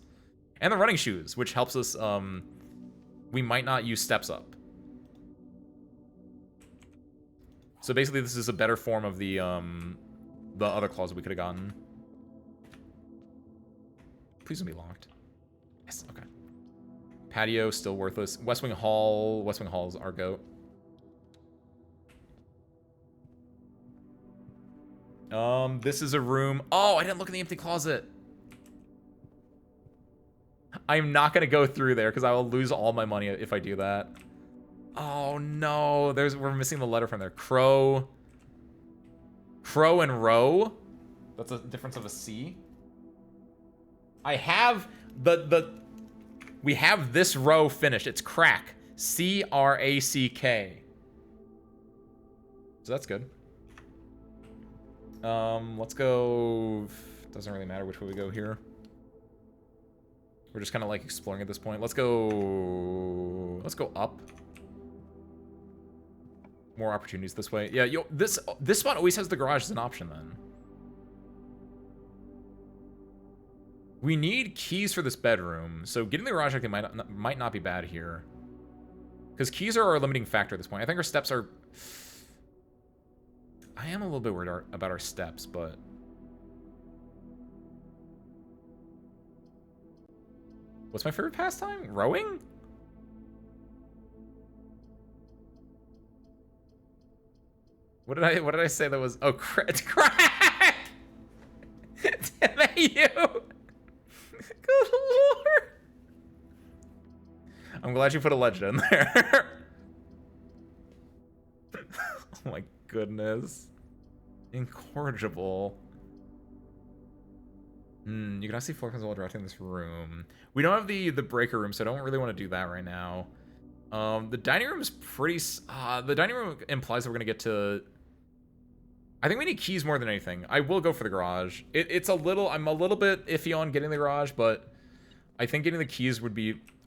And the running shoes, which helps us, we might not use steps up. So basically this is a better form of the other closet we could have gotten. Please don't be locked. Yes, okay. Patio, still worthless. West Wing Hall. West Wing Hall is our goat. This is a room. Oh, I didn't look in the empty closet. I'm not gonna go through there because I will lose all my money if I do that. Oh no, we're missing the letter from there. Crow and row. That's a difference of a C. I have we have this row finished. It's crack. C-R-A-C-K. So that's good. Let's go. Doesn't really matter which way we go here. We're just kind of like exploring at this point. Let's go up. More opportunities this way. Yeah, this spot always has the garage as an option then. We need keys for this bedroom, so getting the garage actually might not be bad here. Because keys are our limiting factor at this point. I think our steps are... I am a little bit worried about our steps, but... What's my favorite pastime? Rowing? What did I say that was... Oh, crack! Damn it, you! Good lord! I'm glad you put a legend in there. Oh my goodness. Incorrigible. You can actually focus while directing this room. We don't have the breaker room, so I don't really want to do that right now. The dining room is pretty... the dining room implies that we're going to get to... I think we need keys more than anything. I will go for the garage. I'm a little bit iffy on getting the garage, but I think getting the keys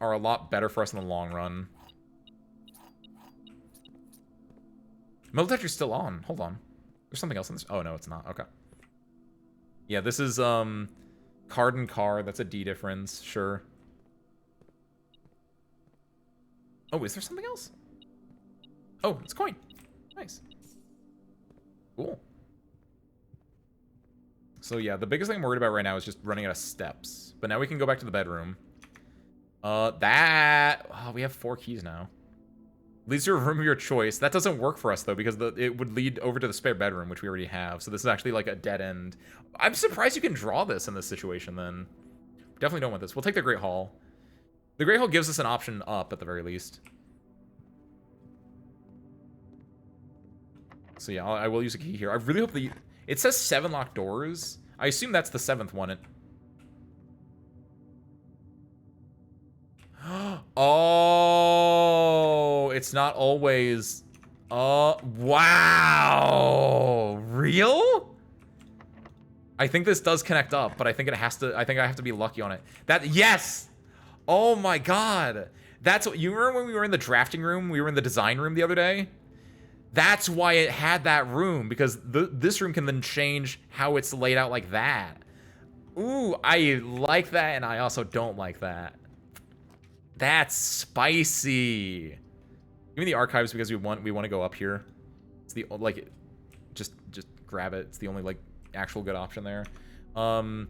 are a lot better for us in the long run. Metal detector's still on. Hold on. There's something else in this. Oh, no, it's not. Okay. Yeah, this is, card and car. That's a D difference. Sure. Oh, is there something else? Oh, it's coin. Nice. Cool. So yeah, the biggest thing I'm worried about right now is just running out of steps. But now we can go back to the bedroom. Oh, we have 4 keys now. Leads to a room of your choice. That doesn't work for us though, because it would lead over to the spare bedroom, which we already have. So this is actually like a dead end. I'm surprised you can draw this in this situation then. Definitely don't want this. We'll take the Great Hall. The Great Hall gives us an option up at the very least. So yeah, I will use a key here. I really hope it says 7 locked doors. I assume that's the 7th one. Oh, it's not always. Wow. Real? I think this does connect up, but I think I have to be lucky on it. Yes. Oh my God. That's what you remember when we were in the drafting room? We were in the design room the other day. That's why it had that room, because this room can then change how it's laid out like that. Ooh, I like that, and I also don't like that. That's spicy. Give me the archives because we want to go up here. It's the like, just grab it. It's the only like actual good option there. Oh,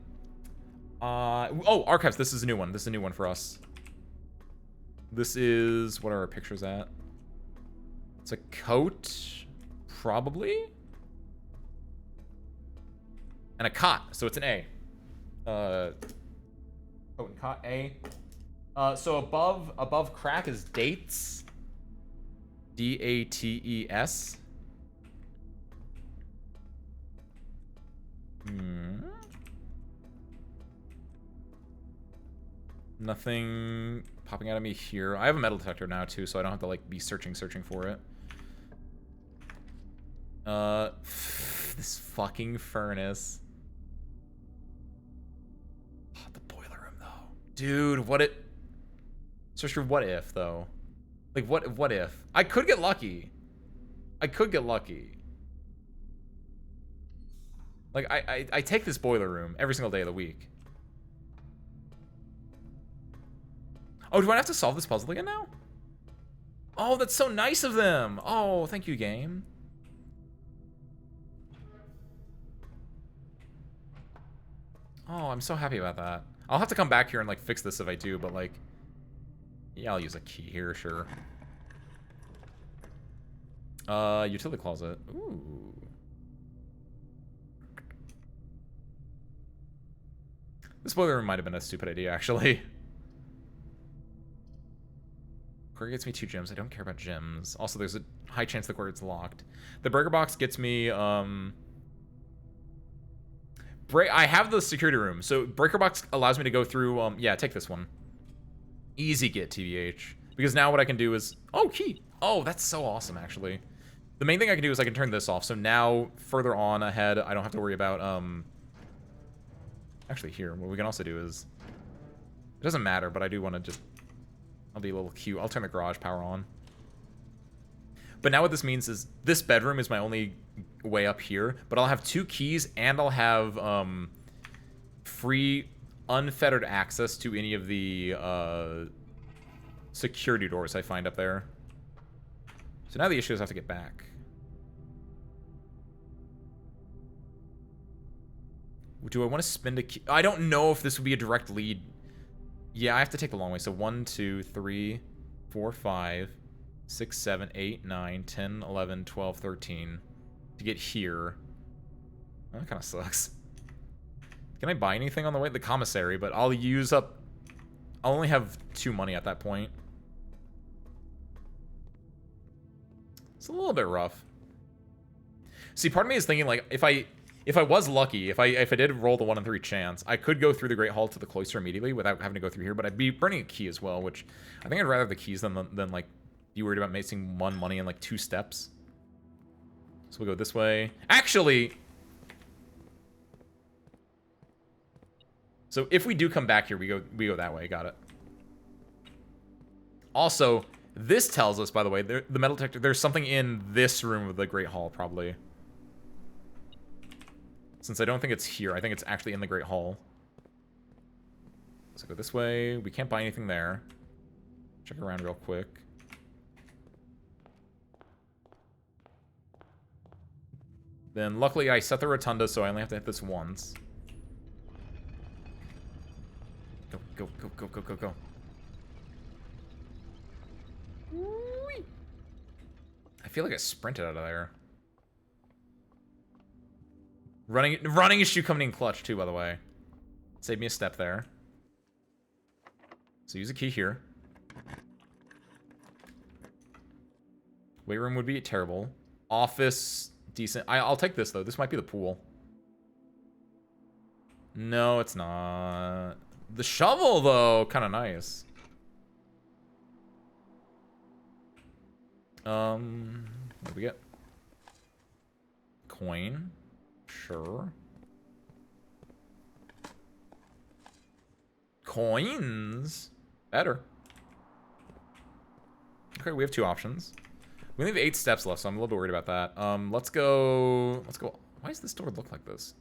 archives. This is a new one. This is a new one for us. This is, what are our pictures at? It's a coat, probably, and a cot. So it's an A. Coat and cot A. So above crack is dates. DATES. Nothing popping out of me here. I have a metal detector now too, so I don't have to like be searching for it. This fucking furnace. Oh, the boiler room though. Dude, search for what if though? Like what if? I could get lucky. Like I take this boiler room every single day of the week. Oh, do I have to solve this puzzle again now? Oh, that's so nice of them. Oh, thank you, game. Oh, I'm so happy about that. I'll have to come back here and like fix this if I do, but like, yeah, I'll use a key here, sure. Utility closet. Ooh. This boiler room might have been a stupid idea, actually. Quarry gets me 2 gems. I don't care about gems. Also, there's a high chance the quarry is locked. The breaker box gets me, I have the security room, so breaker box allows me to go through, yeah, take this one. Easy get, TBH. Because now what I can do is, oh, key. Oh, that's so awesome, actually. The main thing I can do is I can turn this off, so now, further on ahead, I don't have to worry about, actually here, what we can also do is, it doesn't matter, but I do want to just, I'll be a little cute. I'll turn the garage power on. But now what this means is this bedroom is my only way up here, but I'll have 2 keys and I'll have free unfettered access to any of the security doors I find up there. So now the issue is I have to get back. Do I want to spend a key? I don't know if this would be a direct lead. Yeah, I have to take the long way. So 1, 2, 3, 4, 5, 6, 7, 8, 9, 10, 11, 12, 13 to get here. Oh, that kind of sucks. Can I buy anything on the way? The commissary, but I'll only have 2 money at that point. It's a little bit rough. See, part of me is thinking like if I was lucky, if I did roll the 1 in 3 chance, I could go through the Great Hall to the cloister immediately without having to go through here, but I'd be burning a key as well, which I think I'd rather have the keys than like be worried about making 1 money in like 2 steps. So we'll go this way. Actually... So if we do come back here, we go that way. Got it. Also, this tells us, by the way, the metal detector, there's something in this room of the Great Hall, probably. Since I don't think it's here. I think it's actually in the Great Hall. So go this way. We can't buy anything there. Check around real quick. Then, luckily, I set the rotunda, so I only have to hit this once. Go, go, go, go, go, go, go. Whee! I feel like I sprinted out of there. Running is shoe coming in clutch, too, by the way. Save me a step there. So use a key here. Weight room would be terrible. Office, decent. I'll take this, though. This might be the pool. No, it's not. The shovel, though, kind of nice. What do we get? Coin. Sure. Coins? Better. Okay, we have 2 options. We only have 8 steps left, so I'm a little bit worried about that. Let's go... Why does this door look like this?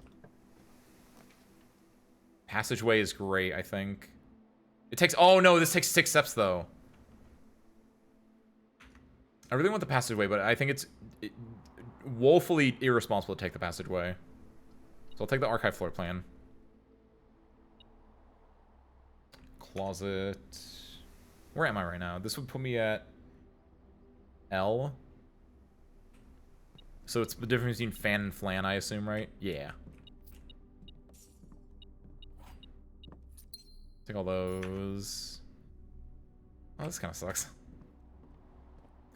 Passageway is great, I think. It takes... Oh, no, this takes 6 steps, though. I really want the passageway, but I think it's woefully irresponsible to take the passageway. So I'll take the archive floor plan. Closet. Where am I right now? This would put me at L. So it's the difference between fan and flan, I assume, right? Yeah. Take all those. Oh, this kind of sucks.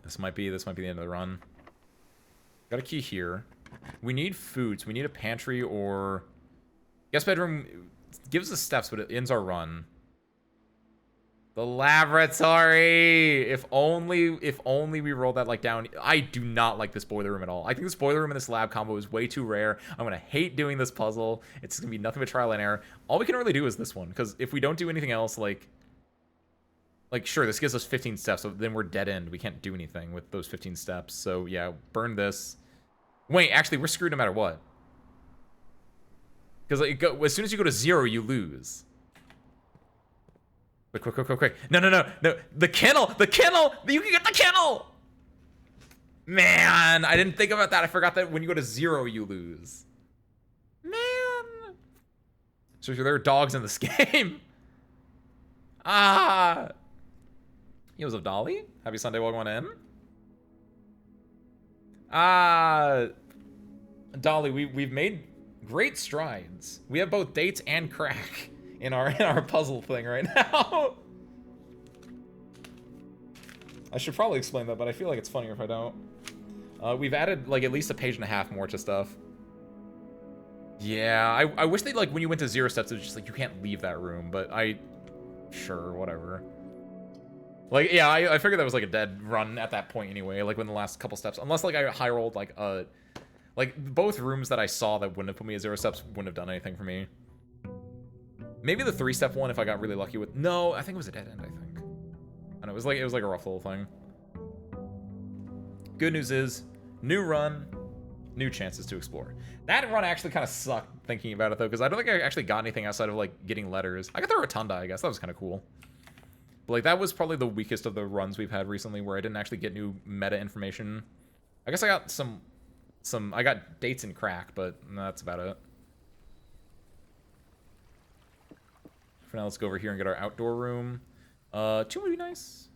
This might be the end of the run. Got a key here. We need food, so we need a pantry or... Guest bedroom gives us steps, but it ends our run. The laboratory! If only we rolled that, like, down... I do not like this boiler room at all. I think this boiler room and this lab combo is way too rare. I'm gonna hate doing this puzzle. It's gonna be nothing but trial and error. All we can really do is this one, because if we don't do anything else, like, sure, this gives us 15 steps, so then we're dead end. We can't do anything with those 15 steps. So, yeah, burn this. Wait, actually, we're screwed no matter what. Because like, as soon as you go to 0, you lose. Quick, quick, quick, quick, quick. No, no, no, no. The kennel! The kennel! You can get the kennel! Man, I didn't think about that. I forgot that when you go to 0, you lose. Man. So there are dogs in this game. Ah. Yo, what's up, Dolly? Happy Sunday, welcome on in. Dolly, we've made great strides. We have both dates and crack in our puzzle thing right now. I should probably explain that, but I feel like it's funnier if I don't. We've added like at least a page and a half more to stuff. Yeah, I wish they like when you went to 0 steps, it was just like you can't leave that room, but sure, whatever. Like, yeah, I figured that was like a dead run at that point anyway, like when the last couple steps, unless like I high rolled like both rooms that I saw that wouldn't have put me at 0 steps wouldn't have done anything for me. Maybe the 3-step one if I got really lucky with, no, I think it was a dead end, I think. I know, it was like a rough little thing. Good news is, new run, new chances to explore. That run actually kind of sucked thinking about it though, because I don't think I actually got anything outside of like getting letters. I got the rotunda, I guess, that was kind of cool. But like that was probably the weakest of the runs we've had recently where I didn't actually get new meta information. I guess I got I got dates and crack, but that's about it. For now, let's go over here and get our outdoor room. 2 would be nice.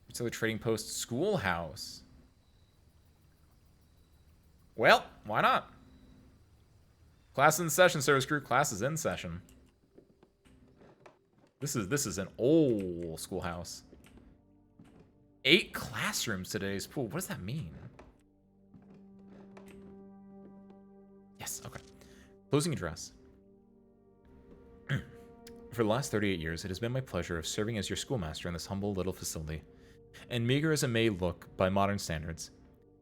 It's a trading post schoolhouse. Well, why not? Class in session, service crew. Class is in session. This is an old schoolhouse. 8 classrooms today's pool. What does that mean? Yes, okay. Closing address. For the last 38 years, it has been my pleasure of serving as your schoolmaster in this humble little facility. And meager as it may look by modern standards,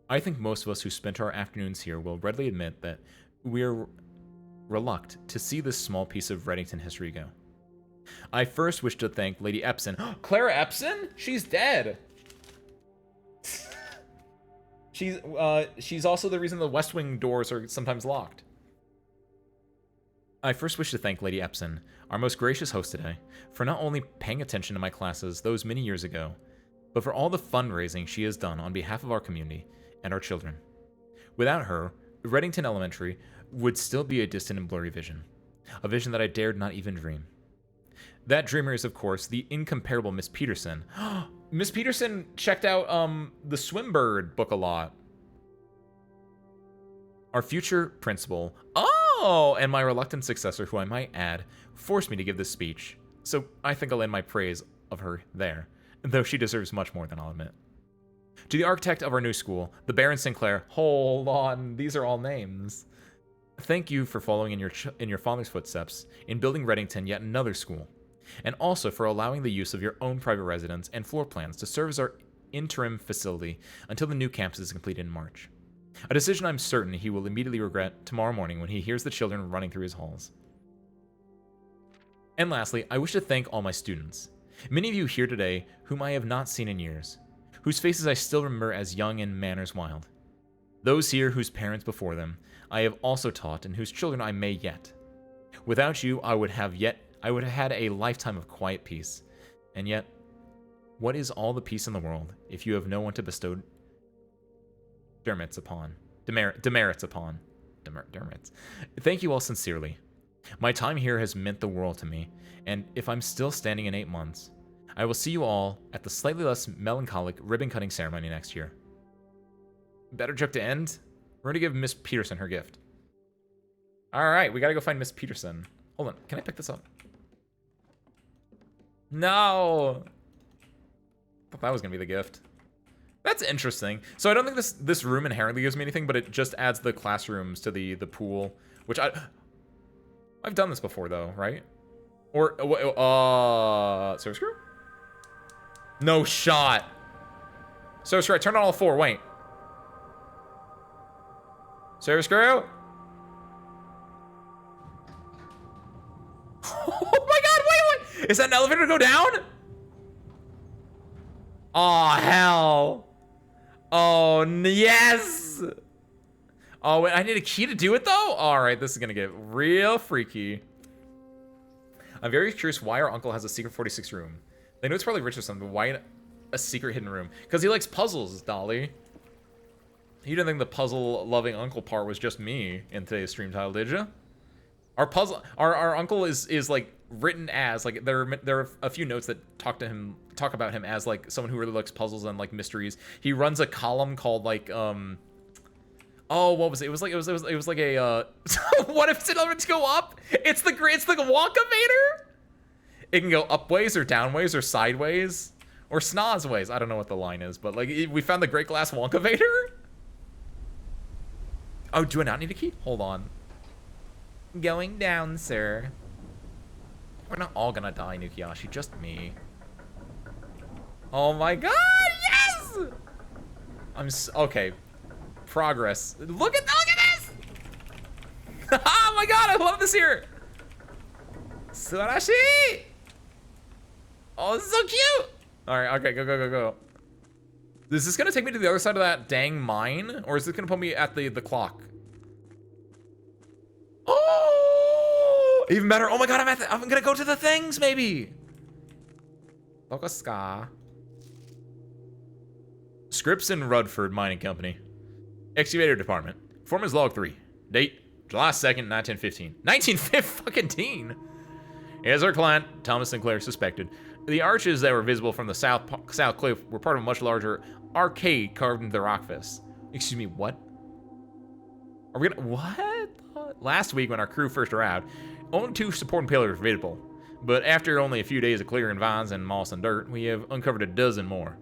I think most of us who spent our afternoons here will readily admit that we're reluctant to see this small piece of Reddington history go. I first wish to thank Lady Epson. Clara Epson? She's dead. She's also the reason the West Wing doors are sometimes locked. I first wish to thank Lady Epson, our most gracious host today, for not only paying attention to my classes those many years ago, but for all the fundraising she has done on behalf of our community and our children. Without her, Reddington Elementary would still be a distant and blurry vision, a vision that I dared not even dream. That dreamer is, of course, the incomparable Miss Peterson. Miss Peterson checked out the Swimbird book a lot. Our future principal, and my reluctant successor, who I might add, forced me to give this speech. So I think I'll end my praise of her there, though she deserves much more than I'll admit. To the architect of our new school, the Baron Sinclair. Hold on, these are all names. Thank you for following in your father's footsteps in building Reddington yet another school, and also for allowing the use of your own private residence and floor plans to serve as our interim facility until the new campus is completed in March. A decision I'm certain he will immediately regret tomorrow morning when he hears the children running through his halls. And lastly, I wish to thank all my students. Many of you here today whom I have not seen in years, whose faces I still remember as young and manners wild. Those here whose parents before them I have also taught and whose children I may yet. Without you, I would have had a lifetime of quiet peace. And yet, what is all the peace in the world if you have no one to bestow demerits upon? Thank you all sincerely. My time here has meant the world to me, and if I'm still standing in 8 months, I will see you all at the slightly less melancholic ribbon-cutting ceremony next year. Better joke to end? We're gonna give Miss Peterson her gift. Alright, we gotta go find Miss Peterson. Hold on, can I pick this up? No! Thought that was gonna be the gift. That's interesting. So I don't think this room inherently gives me anything, but it just adds the classrooms to the pool, which I've done this before though, right? Or service crew? No shot. Service crew, I turned on all 4. Wait. Service crew? Oh my god, wait. Is that an elevator to go down? Oh hell. Oh, yes! Oh, wait, I need a key to do it, though? Alright, this is gonna get real freaky. I'm very curious why our uncle has a secret 46 room. I know it's probably rich or something, but why a secret hidden room? Because he likes puzzles, Dolly. You didn't think the puzzle-loving uncle part was just me in today's stream title, did you? Our uncle is like written as like there are a few notes that talk about him as like someone who really likes puzzles and like mysteries. He runs a column called like oh, what was it? It was like a what if it's elements go up? It's like a Wonka-vator. It can go upways or downways or sideways or snozways. I don't know what the line is, but like we found the Great Glass Wonka-vator. Oh, do I not need a key? Hold on. Going down, sir. We're not all gonna die, Nukiashi, just me. Oh my god, yes! Okay. Progress. Look at this! Oh my god, I love this here! Surashi! Oh, this is so cute! Alright, okay, go. Is this gonna take me to the other side of that dang mine? Or is this gonna put me at the clock? Oh! Even better. Oh my god, I'm gonna go to the things, maybe! Lokaska. Scripps and Rudford Mining Company. Excavator Department. Foreman's Log 3. Date, July 2nd, 1915. 1915? As our client, Thomas Sinclair, suspected, the arches that were visible from the south cliff were part of a much larger arcade carved into the rock face. Excuse me, what? Are we gonna, what? Last week when our crew first arrived, only 2 supporting pillars were visible. But after only a few days of clearing vines and moss and dirt, we have uncovered a dozen more.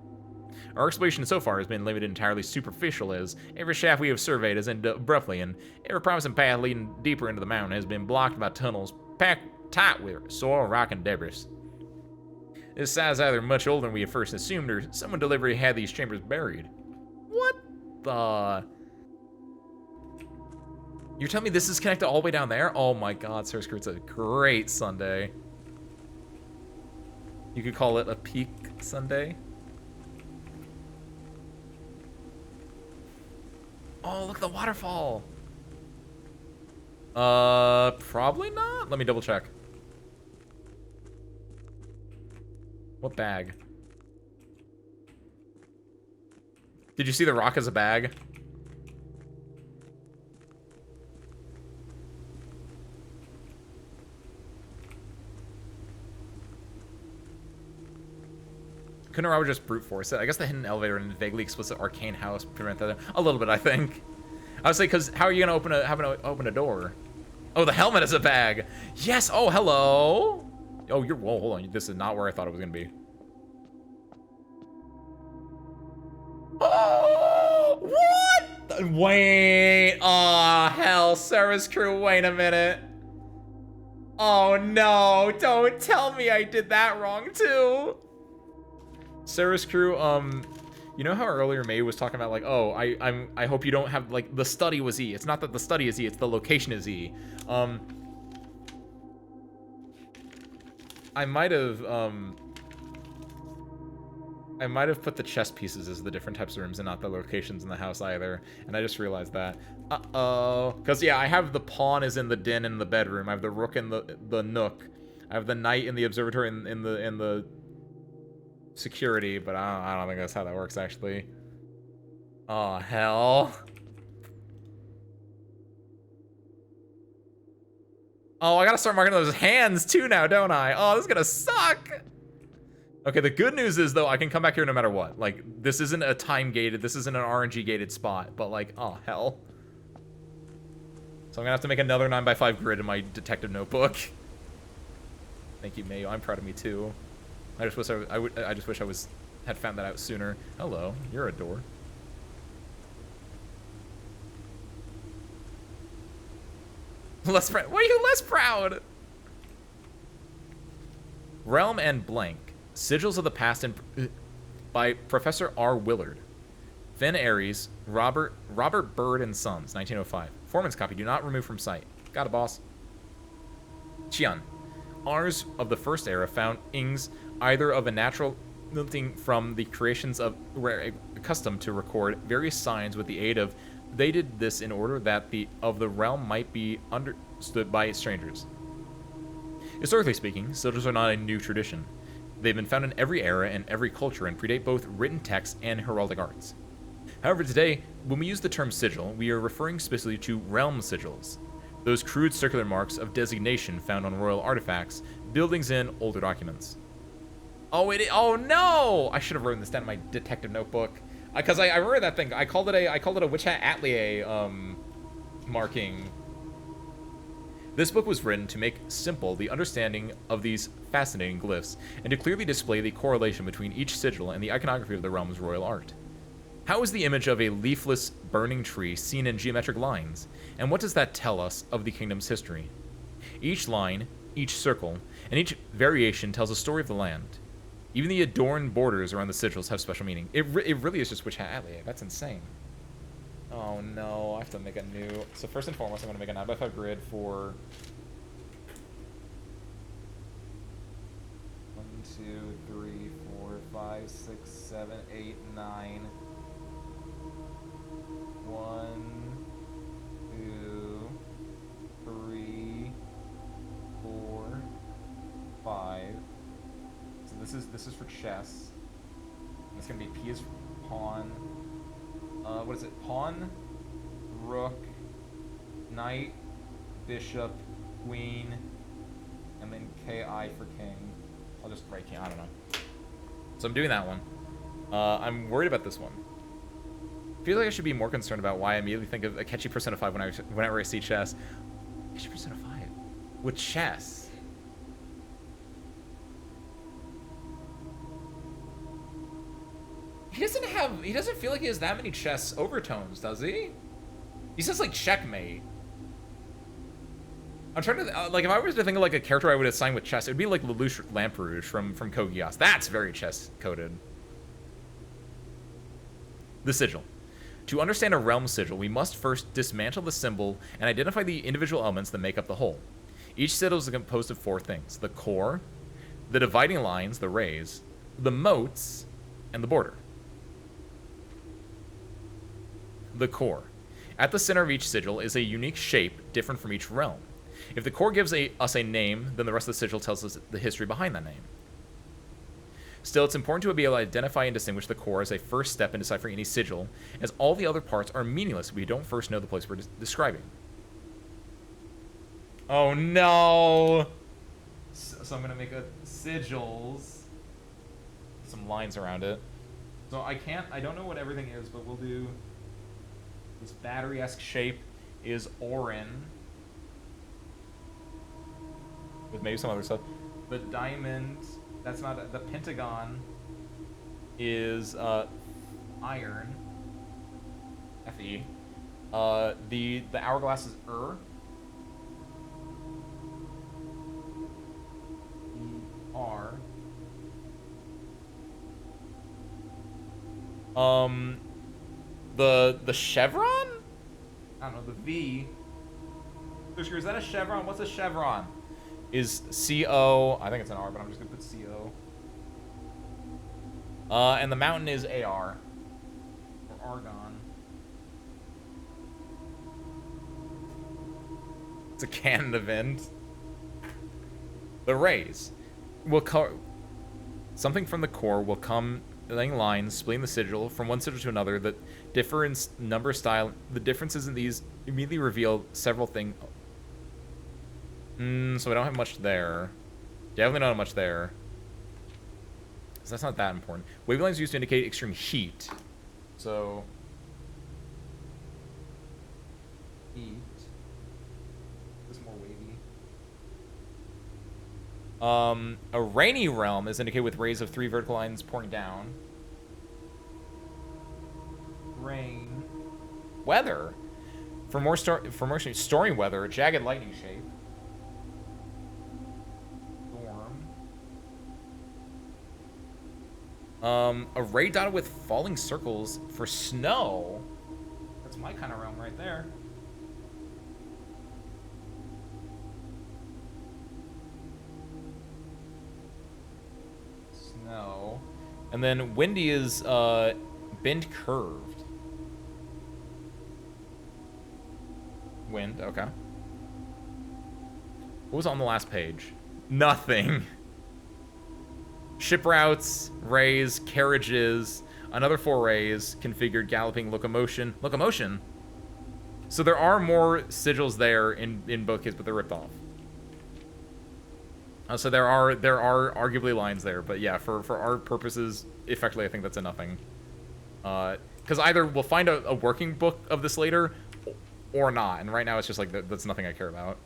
Our exploration so far has been limited entirely superficial, as every shaft we have surveyed has ended abruptly, and every promising path leading deeper into the mountain has been blocked by tunnels packed tight with soil, rock, and debris. This site is either much older than we had first assumed, or someone deliberately had these chambers buried. What the... You're telling me this is connected all the way down there? Oh my god, Sarah's Crew, it's a great Sunday. You could call it a peak Sunday. Oh, look at the waterfall. Probably not. Let me double check. What bag? Did you see the rock as a bag? Couldn't Robert just brute force it? I guess the hidden elevator and vaguely explicit arcane house prevent that. A little bit, I think. I would say, because how are you gonna open a door? Oh, the helmet is a bag. Yes. Oh, hello. Oh, you're. Whoa, hold on. This is not where I thought it was gonna be. Oh, what? Wait. Oh, hell, Sarah's Crew. Wait a minute. Oh no! Don't tell me I did that wrong too. Sarah's Crew, you know how earlier May was talking about like, oh, I hope you don't have like the study was E. It's not that the study is E, it's the location is E. I might have put the chess pieces as the different types of rooms and not the locations in the house either, and I just realized that. Because yeah, I have the pawn is in the den in the bedroom. I have the rook in the nook. I have the knight in the observatory in the security, but I don't think that's how that works actually. Oh hell. Oh, I gotta start marking those hands too now, don't I? Oh, this is gonna suck. Okay, the good news is though, I can come back here no matter what. Like, this isn't a time gated, this isn't an RNG gated spot, but like, oh hell. So I'm gonna have to make another 9x5 grid in my detective notebook. Thank you, Mayo. I'm proud of me too. I just wish I just wish I had found that out sooner. Hello, you're a door. Less proud. Why are you less proud? Realm and Blank. Sigils of the Past and by Professor R. Willard. Finn Aries, Robert Bird and Sons, 1905. Foreman's copy. Do not remove from sight. Got it, boss. Qian. Rs of the first era found ings either of a natural lifting from the creations of were accustomed to record various signs with the aid of. They did this in order that the realm might be understood by strangers. Historically speaking, sigils are not a new tradition. They've been found in every era and every culture and predate both written texts and heraldic arts. However, today, when we use the term sigil, we are referring specifically to realm sigils, those crude circular marks of designation found on royal artifacts, buildings, and older documents. Oh no! I should have written this down in my detective notebook, because I remember that thing. I called it a Witch Hat Atelier marking. This book was written to make simple the understanding of these fascinating glyphs, and to clearly display the correlation between each sigil and the iconography of the realm's royal art. How is the image of a leafless, burning tree seen in geometric lines, and what does that tell us of the kingdom's history? Each line, each circle, and each variation tells a story of the land. Even the adorned borders around the sigils have special meaning. It really is just Witch Hat Atelier. That's insane. Oh no, I have to make a new... So first and foremost, I'm going to make a 9x5 grid for... 1, 2, 3, 4, 5, 6, 7, 8, 9. 1, 2, 3, 4, 5. So this is for chess. And it's gonna be P is for pawn. What is it? Pawn, rook, knight, bishop, queen, and then KI for king. I'll just write king. I don't know. So I'm doing that one. I'm worried about this one. I feel like I should be more concerned about why I immediately think of Akechi Persona 5 whenever I see chess. Akechi Persona 5 with chess. He doesn't feel like he has that many chess overtones, does he? He says like checkmate. I'm trying to, like, if I was to think of like a character I would assign with chess, it would be like Lelouch Lamperouge from Code Geass. That's very chess coded. The sigil. To understand a realm sigil, we must first dismantle the symbol and identify the individual elements that make up the whole. Each sigil is composed of 4 things: the core, the dividing lines, the rays, the moats, and the border. The core. At the center of each sigil is a unique shape different from each realm. If the core gives us a name, then the rest of the sigil tells us the history behind that name. Still, it's important to be able to identify and distinguish the core as a first step in deciphering any sigil, as all the other parts are meaningless if we don't first know the place we're describing. Oh no! So I'm gonna make a sigils, some lines around it. So I don't know what everything is, but we'll do this battery-esque shape is Orin, with maybe some other stuff. The diamond, that's not, the pentagon is iron, Fe. The hourglass is R. The chevron? I don't know, the V. Is that a chevron? What's a chevron? Is CO, I think it's an R, but I'm just gonna put CO. And the mountain is AR, or Argon. It's a canon event. The rays will something from the core will come laying lines, splitting the sigil from one sigil to another that differ in number, style. The differences in these immediately reveal several things. So we don't have much there. Definitely not much there. So that's not that important. Wavy lines used to indicate extreme heat. So heat. This more wavy. A rainy realm is indicated with rays of 3 vertical lines pouring down. Rain. Weather. For more stormy weather, jagged lightning shape. Storm. A ray dotted with falling circles for snow. That's my kind of realm right there. Snow. And then windy is bend curved. Wind, okay. What was on the last page? Nothing. Ship routes, rays, carriages, another 4 rays, configured galloping, locomotion. Locomotion? So there are more sigils there in both cases, but they're ripped off. So there are arguably lines there, but yeah, for our purposes, effectively I think that's a nothing. Because either we'll find a working book of this later, or not, and right now it's just like, that's nothing I care about.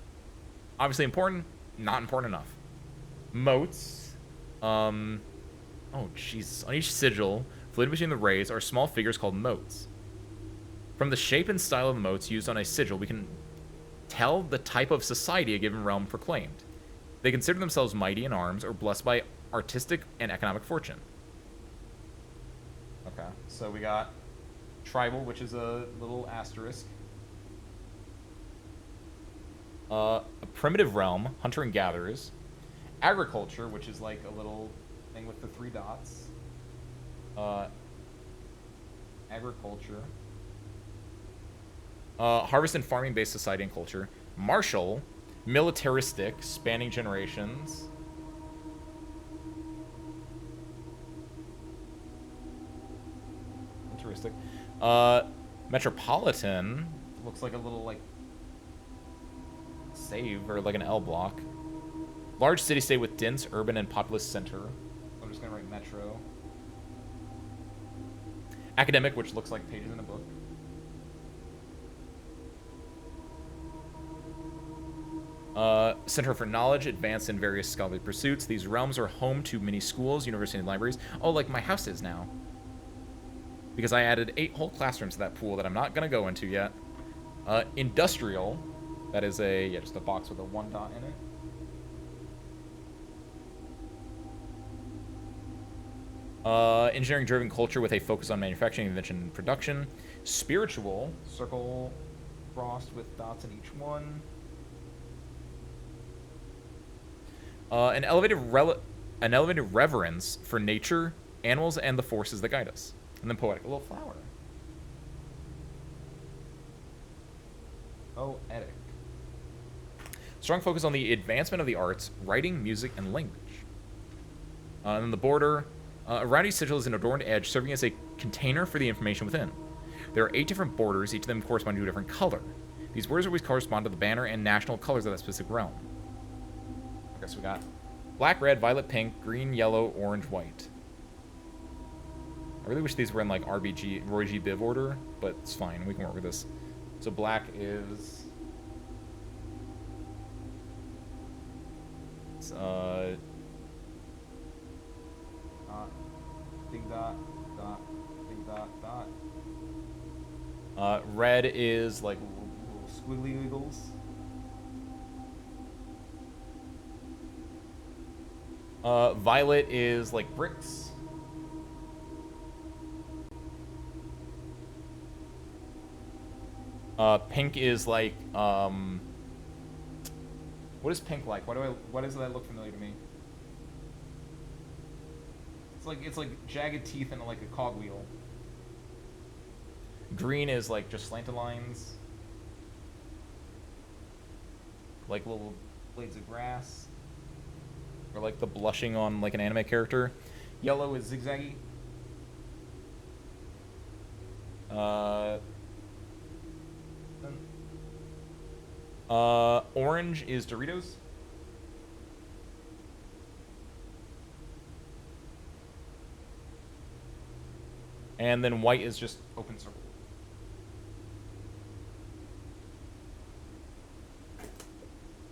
Obviously important, not important enough. Moats. Oh, Jesus. On each sigil, floating between the rays, are small figures called moats. From the shape and style of the moats used on a sigil, we can tell the type of society a given realm proclaimed. They consider themselves mighty in arms or blessed by artistic and economic fortune. Okay, so we got tribal, which is a little asterisk. A primitive realm, hunter and gatherers. Agriculture, which is like a little thing with the 3 dots. Agriculture. Harvest and farming-based society and culture. Martial, militaristic, spanning generations. Militaristic. Metropolitan, looks like a little like save or like an L block. Large city-state with dense urban and populous center. I'm just gonna write metro. Academic, which looks like pages in a book. Center for knowledge, advanced in various scholarly pursuits. These realms are home to many schools, universities, and libraries. Oh, like my house is now. Because I added 8 whole classrooms to that pool that I'm not gonna go into yet. Industrial. That is just a box with a 1 dot in it. Engineering-driven culture with a focus on manufacturing, invention, and production. Spiritual, circle crossed with dots in each one. An elevated reverence for nature, animals, and the forces that guide us. And then poetic, a little flower. Poetic. Strong focus on the advancement of the arts, writing, music, and language. And then the border. Around each sigil is an adorned edge serving as a container for the information within. There are 8 different borders, each of them corresponding to a different color. These borders always correspond to the banner and national colors of that specific realm. Okay, so we got black, red, violet, pink, green, yellow, orange, white. I really wish these were in like RBG, Roy G. Biv order, but it's fine. We can work with this. So black is... big dot, dot, big dot, dot. Red is like little squiggly wiggles. Violet is like bricks. Pink is like, what is pink like? Why does that look familiar to me? It's like jagged teeth and like a cogwheel. Green is like just slanted lines. Like little blades of grass. Or like the blushing on like an anime character. Yellow is zigzaggy. Orange is Doritos. And then white is just open circle.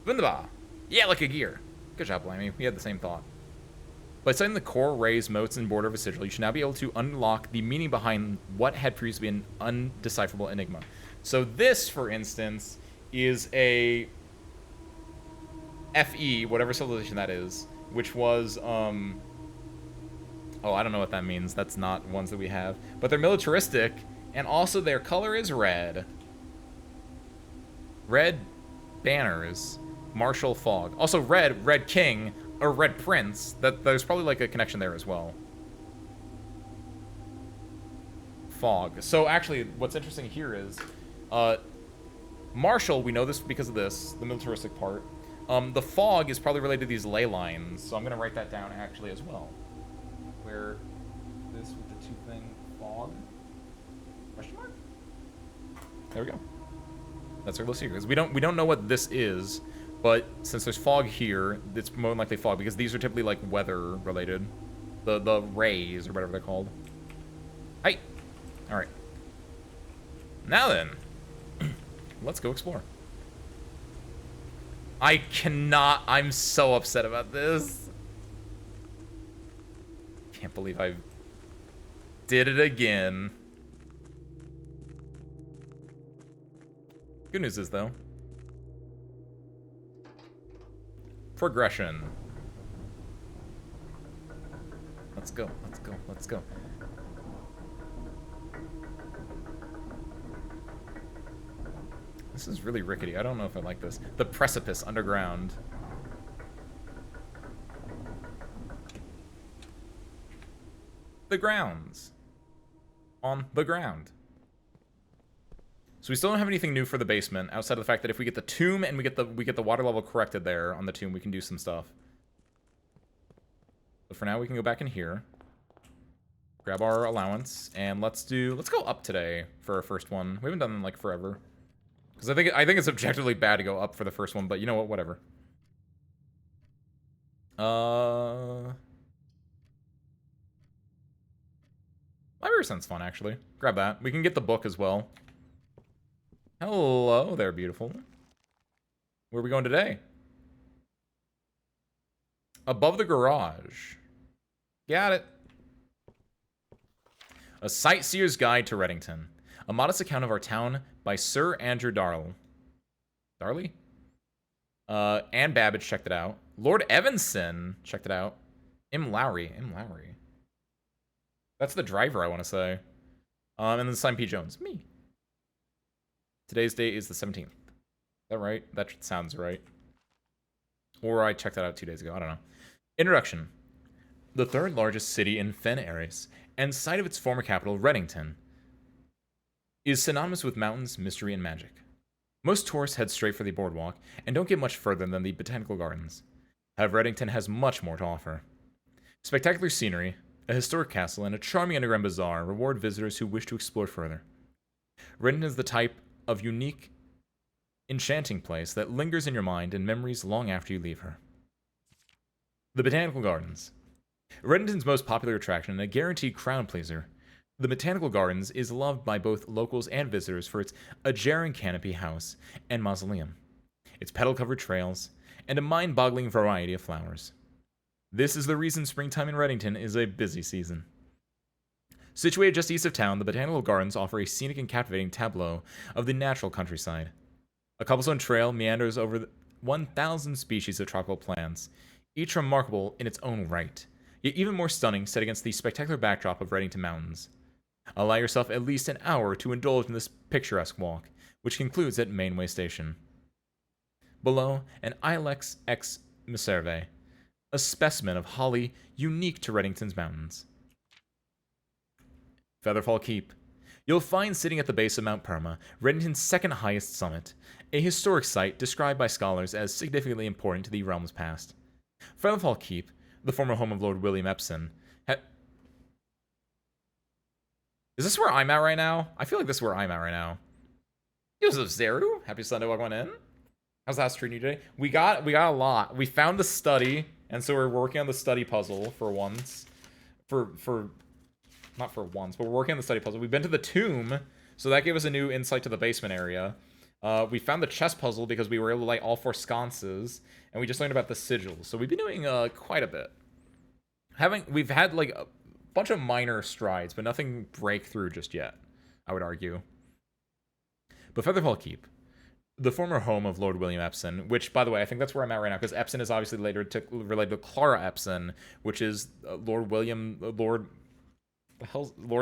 Wunderbar. Yeah, like a gear. Good job, Blimey. We had the same thought. By studying the core, rays, motes, and border of a sigil, you should now be able to unlock the meaning behind what had previously been an undecipherable enigma. So this, for instance, is a FE, whatever civilization that is, which was, oh, I don't know what that means. That's not ones that we have. But they're militaristic, and also their color is red. Red banners. Martial fog. Also red king, or red prince. There's probably like a connection there as well. Fog. So actually, what's interesting here is, martial, we know this because of this, the militaristic part. The fog is probably related to these ley lines, so I'm going to write that down actually as well. Where this with the 2 thing, fog, question mark? There we go. That's our little secret. We don't know what this is, but since there's fog here, it's more than likely fog, because these are typically like weather related. The rays, or whatever they're called. Hey! Alright. Now then, let's go explore. I cannot, I'm so upset about this. Can't believe I did it again. Good news is, though, progression. Let's go, let's go, let's go. This is really rickety. I don't know if I like this. The precipice underground. The grounds. On the ground. So we still don't have anything new for the basement, outside of the fact that if we get the tomb and we get the water level corrected there on the tomb, we can do some stuff. But for now, we can go back in here, grab our allowance, and let's go up today for our first one. We haven't done them like forever, because I think it's objectively bad to go up for the first one, but you know what? Whatever. Library sounds fun, actually. Grab that. We can get the book as well. Hello there, beautiful. Where are we going today? Above the garage. Got it. A Sightseer's Guide to Reddington. A modest account of our town by Sir Andrew Darley. Darley? Anne Babbage checked it out. Lord Evanson checked it out. M. Lowry. M. Lowry. That's the driver, I want to say. And then Simon P. Jones. Me. Today's date is the 17th. Is that right? That sounds right. Or I checked that out 2 days ago. I don't know. Introduction. The third largest city in Fen Ares, and site of its former capital, Reddington, is synonymous with mountains, mystery, and magic. Most tourists head straight for the boardwalk and don't get much further than the botanical gardens. However, Reddington has much more to offer. Spectacular scenery, a historic castle, and a charming underground bazaar reward visitors who wish to explore further. Reddington is the type of unique, enchanting place that lingers in your mind and memories long after you leave her. The Botanical Gardens. Reddington's most popular attraction and a guaranteed crowd pleaser, the Botanical Gardens is loved by both locals and visitors for its Ajaran canopy house and mausoleum, its petal-covered trails, and a mind-boggling variety of flowers. This is the reason springtime in Reddington is a busy season. Situated just east of town, the Botanical Gardens offer a scenic and captivating tableau of the natural countryside. A cobblestone trail meanders over 1,000 species of tropical plants, each remarkable in its own right, yet even more stunning set against the spectacular backdrop of Reddington Mountains. Allow yourself at least an hour to indulge in this picturesque walk, which concludes at Mainway Station. Below, an Ilex X Miserve, a specimen of holly unique to Reddington's mountains. Featherfall Keep. You'll find sitting at the base of Mount Perma, Reddington's second highest summit, a historic site described by scholars as significantly important to the realm's past. Featherfall Keep, the former home of Lord William Epson, Is this where I'm at right now? I feel like this is where I'm at right now. Yosef Zeru, happy Sunday, welcome in. How's that treating you today? We got a lot. We found the study, and so we're working on the study puzzle for once. Not for once, but we're working on the study puzzle. We've been to the tomb, so that gave us a new insight to the basement area. We found the chess puzzle because we were able to light all 4 sconces, and we just learned about the sigils. So we've been doing quite a bit. We've had like a bunch of minor strides, but nothing breakthrough just yet, I would argue. But Featherfall Keep, the former home of Lord William Epson, which, by the way, I think that's where I'm at right now, because Epson is obviously later related to Clara Epson, which is Lord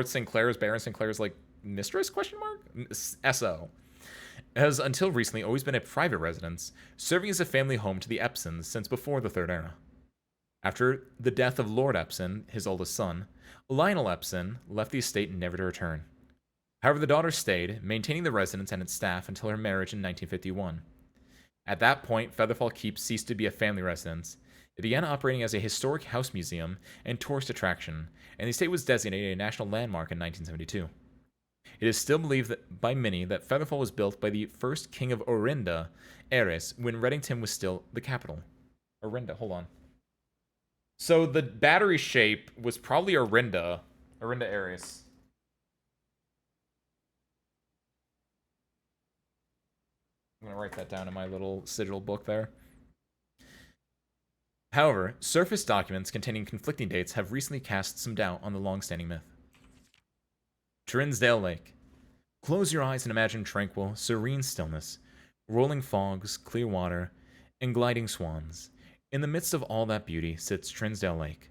Sinclair's, Baron Sinclair's, like, mistress, question mark? S.O. Has until recently always been a private residence, serving as a family home to the Epsons since before the Third Era. After the death of Lord Epson, his oldest son, Lionel Epson left the estate never to return. However, the daughter stayed, maintaining the residence and its staff until her marriage in 1951. At that point, Featherfall Keep ceased to be a family residence. It began operating as a historic house museum and tourist attraction, and the estate was designated a national landmark in 1972. It is still believed by many that Featherfall was built by the first king of Orinda, Ares, when Reddington was still the capital. Orinda, hold on. So the battery shape was probably Orinda Ares. I'm going to write that down in my little sigil book there. However, surface documents containing conflicting dates have recently cast some doubt on the long-standing myth. Trinsdale Lake. Close your eyes and imagine tranquil, serene stillness, rolling fogs, clear water, and gliding swans. In the midst of all that beauty sits Trinsdale Lake,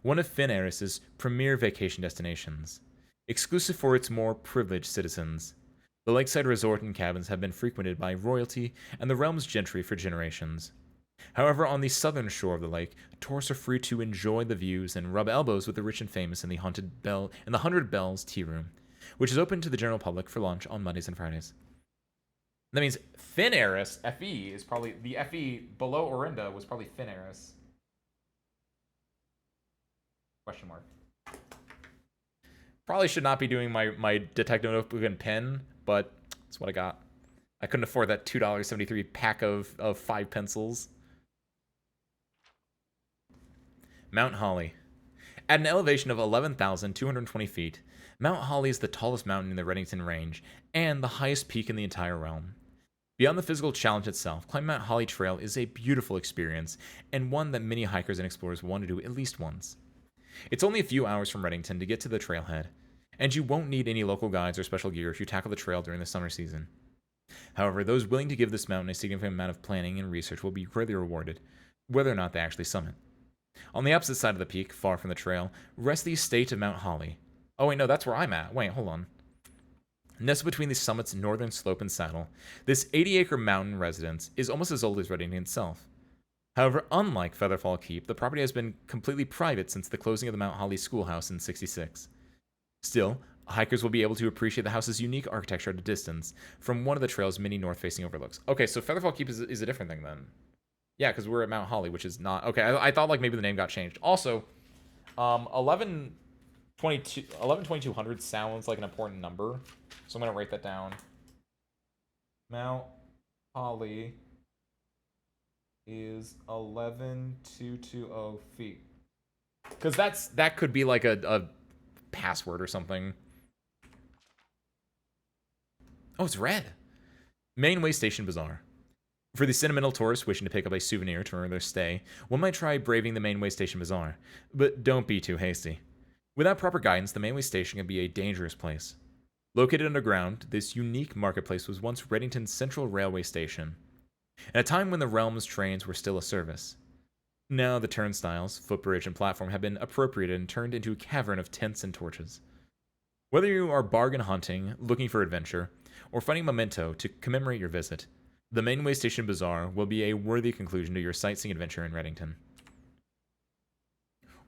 one of Fen Ares' premier vacation destinations, exclusive for its more privileged citizens. The lakeside resort and cabins have been frequented by royalty and the realm's gentry for generations. However, on the southern shore of the lake, tourists are free to enjoy the views and rub elbows with the rich and famous in the Hundred Bells Tea Room, which is open to the general public for lunch on Mondays and Fridays. That means Fen Ares, FE, is probably... The FE below Orinda was probably Fen Ares. Question mark. Probably should not be doing my detective notebook and pen, but that's what I got. I couldn't afford that $2.73 pack of 5 pencils. Mount Holly. At an elevation of 11,220 feet, Mount Holly is the tallest mountain in the Reddington Range and the highest peak in the entire realm. Beyond the physical challenge itself, climbing Mount Holly Trail is a beautiful experience and one that many hikers and explorers want to do at least once. It's only a few hours from Reddington to get to the trailhead, and you won't need any local guides or special gear if you tackle the trail during the summer season. However, those willing to give this mountain a significant amount of planning and research will be greatly rewarded, whether or not they actually summit. On the opposite side of the peak, far from the trail, rests the estate of Mount Holly, Oh, wait, no, that's where I'm at. Wait, hold on. Nestled between the summit's northern slope and saddle, this 80-acre mountain residence is almost as old as Reddington itself. However, unlike Featherfall Keep, the property has been completely private since the closing of the Mount Holly schoolhouse in '66. Still, hikers will be able to appreciate the house's unique architecture at a distance from one of the trail's many north-facing overlooks. Okay, so Featherfall Keep is a different thing then. Yeah, because we're at Mount Holly, which is not... Okay, I thought like maybe the name got changed. Also, 112200 sounds like an important number, so I'm going to write that down. Mount Holly is 11220 feet. Because that could be like a password or something. Oh, it's red. Main Way Station Bazaar. For the sentimental tourists wishing to pick up a souvenir to earn their stay, one might try braving the Mainway Station Bazaar, but don't be too hasty. Without proper guidance, the Mainway Station can be a dangerous place. Located underground, this unique marketplace was once Reddington's central railway station, at a time when the Realm's trains were still a service. Now the turnstiles, footbridge, and platform have been appropriated and turned into a cavern of tents and torches. Whether you are bargain hunting, looking for adventure, or finding memento to commemorate your visit, the Mainway Station Bazaar will be a worthy conclusion to your sightseeing adventure in Reddington.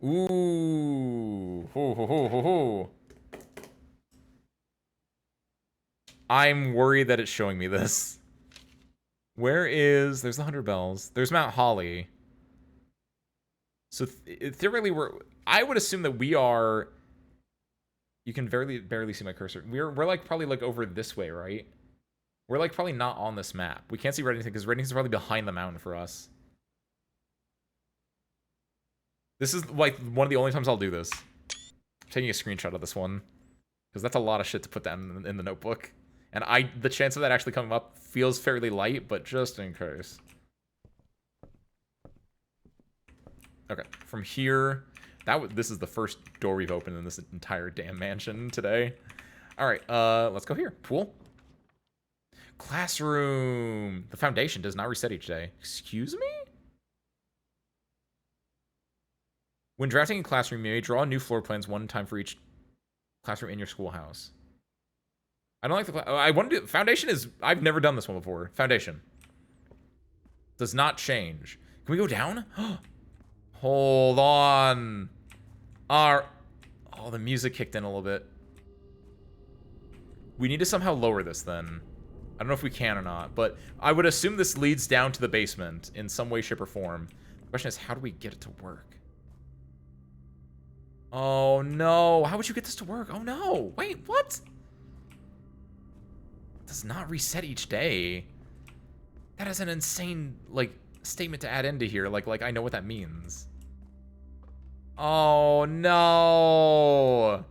Ooh. Ho, ho, ho, ho, ho. I'm worried that it's showing me this. Where is... There's the 100 Bells. There's Mount Holly. So theoretically, I would assume that we are... You can barely see my cursor. We're like probably like over this way, right? We're like probably not on this map. We can't see Reddington because Reddington's probably behind the mountain for us. This is like one of the only times I'll do this. I'm taking a screenshot of this one because that's a lot of shit to put down in the notebook. And the chance of that actually coming up feels fairly light, but just in case. Okay, from here, this is the first door we've opened in this entire damn mansion today. All right, let's go here. Pool. Classroom. The foundation does not reset each day. Excuse me? When drafting a classroom, you may draw new floor plans one time for each classroom in your schoolhouse. I don't like the... I want to do... Foundation is... I've never done this one before. Foundation. Does not change. Can we go down? Hold on. Oh, the music kicked in a little bit. We need to somehow lower this then. I don't know if we can or not, but I would assume this leads down to the basement in some way, shape, or form. The question is, how do we get it to work? Oh, no. How would you get this to work? Oh, no. Wait, what? It does not reset each day. That is an insane, like, statement to add into here. Like I know what that means. Oh, no.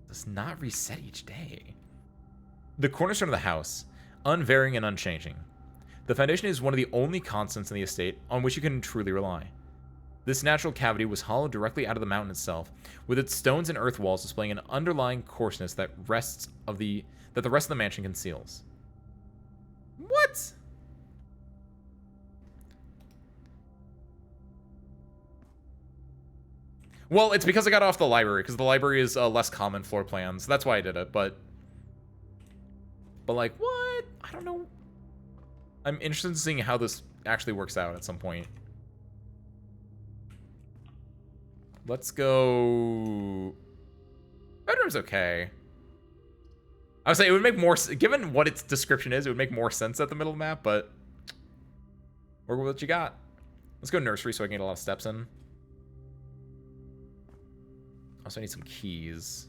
Does not reset each day. The cornerstone of the house, unvarying and unchanging. The foundation is one of the only constants in the estate on which you can truly rely. This natural cavity was hollowed directly out of the mountain itself, with its stones and earth walls displaying an underlying coarseness that the rest of the mansion conceals. What? Well, it's because I got off the library, because the library is less common floor plans. That's why I did it, but like, what? I don't know. I'm interested in seeing how this actually works out at some point. Let's go... Bedroom's okay. I would say it would make more... Given what its description is, it would make more sense at the middle of the map, but... Work with what you got. Let's go nursery so I can get a lot of steps in. Also, I need some keys.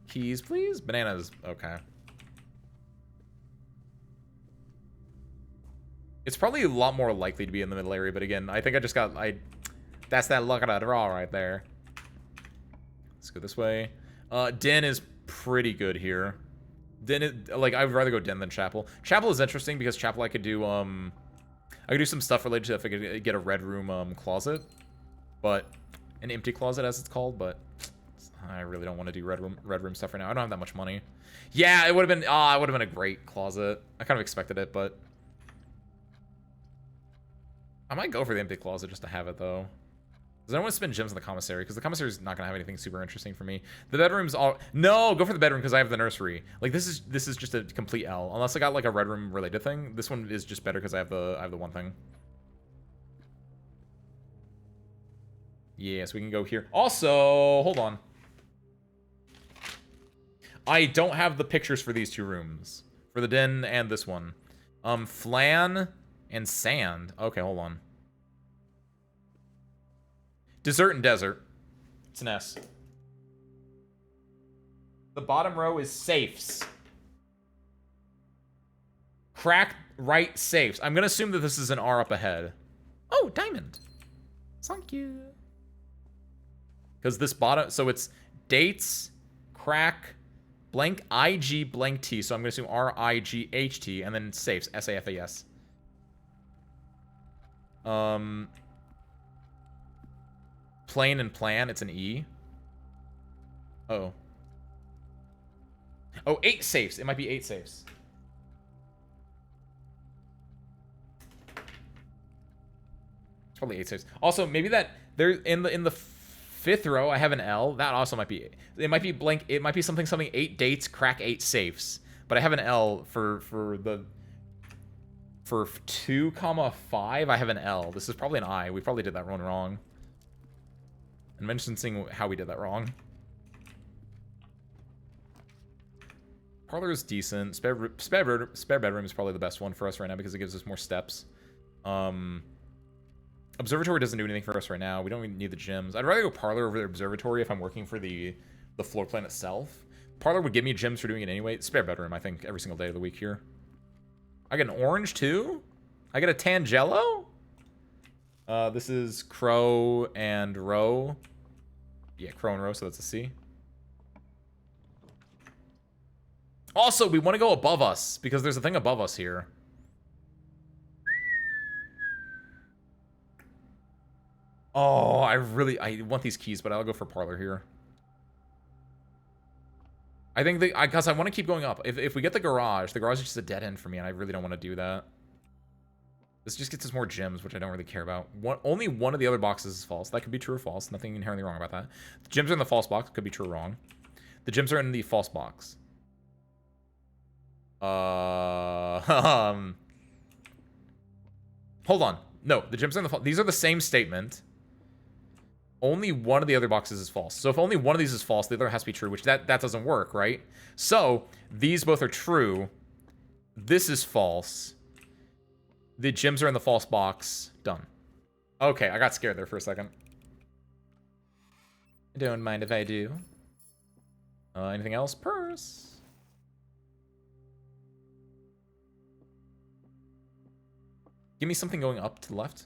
Keys, please? Bananas. Okay. It's probably a lot more likely to be in the middle area, but again, I think I just got... That's that luck of a draw right there. Let's go this way. Den is pretty good here. Den is, like, I would rather go Den than Chapel. Chapel is interesting because Chapel I could do some stuff related to if I could get a red room closet. But an empty closet as it's called, but I really don't want to do red room stuff right now. I don't have that much money. Yeah, it would have been a great closet. I kind of expected it, but I might go for the empty closet just to have it, though. Because I don't want to spend gems in the commissary, because the commissary is not going to have anything super interesting for me. The bedroom's all... No, go for the bedroom, because I have the nursery. Like, this is just a complete L. Unless I got, like, a red room related thing. This one is just better because I have the one thing. Yeah, so we can go here. Also, hold on. I don't have the pictures for these two rooms. For the den and this one. Flan and sand. Okay, hold on. Dessert and desert. It's an S. The bottom row is safes. Crack right safes. I'm going to assume that this is an R up ahead. Oh, diamond. Thank you. Because this bottom... So it's dates, crack, blank IG, blank T. So I'm going to assume R-I-G-H-T. And then safes. S-A-F-A-S. Plain and plan, it's an E. Uh-oh. Oh, 8 safes. It might be 8 safes. It's probably 8 safes. Also, maybe that there in the 5th row, I have an L. That also might be... It might be blank. It might be something 8 dates, crack 8 safes. But I have an L for 2, 5. I have an L. This is probably an I. We probably did that one wrong. And mentioning how we did that wrong. Parlor is decent. Spare bedroom is probably the best one for us right now because it gives us more steps. Observatory doesn't do anything for us right now. We don't even need the gyms. I'd rather go parlor over the observatory if I'm working for the floor plan itself. Parlor would give me gyms for doing it anyway. Spare bedroom, I think, every single day of the week here. I get an orange too? I get a Tangelo? This is Crow and Row. Yeah, Crow and Row, so that's a C. Also, we want to go above us, because there's a thing above us here. Oh, I want these keys, but I'll go for parlor here. I think because I want to keep going up. If we get the garage is just a dead end for me, and I really don't want to do that. This just gets us more gems, which I don't really care about. Only one of the other boxes is false. That could be true or false. Nothing inherently wrong about that. The gems are in the false box. Could be true or wrong. The gems are in the false box. Hold on. No, the gems are in the false. These are the same statement. Only one of the other boxes is false. So if only one of these is false, the other has to be true, which that doesn't work, right? So these both are true. This is false. The gems are in the false box. Done. Okay, I got scared there for a second. Don't mind if I do. Anything else? Purse. Give me something going up to the left.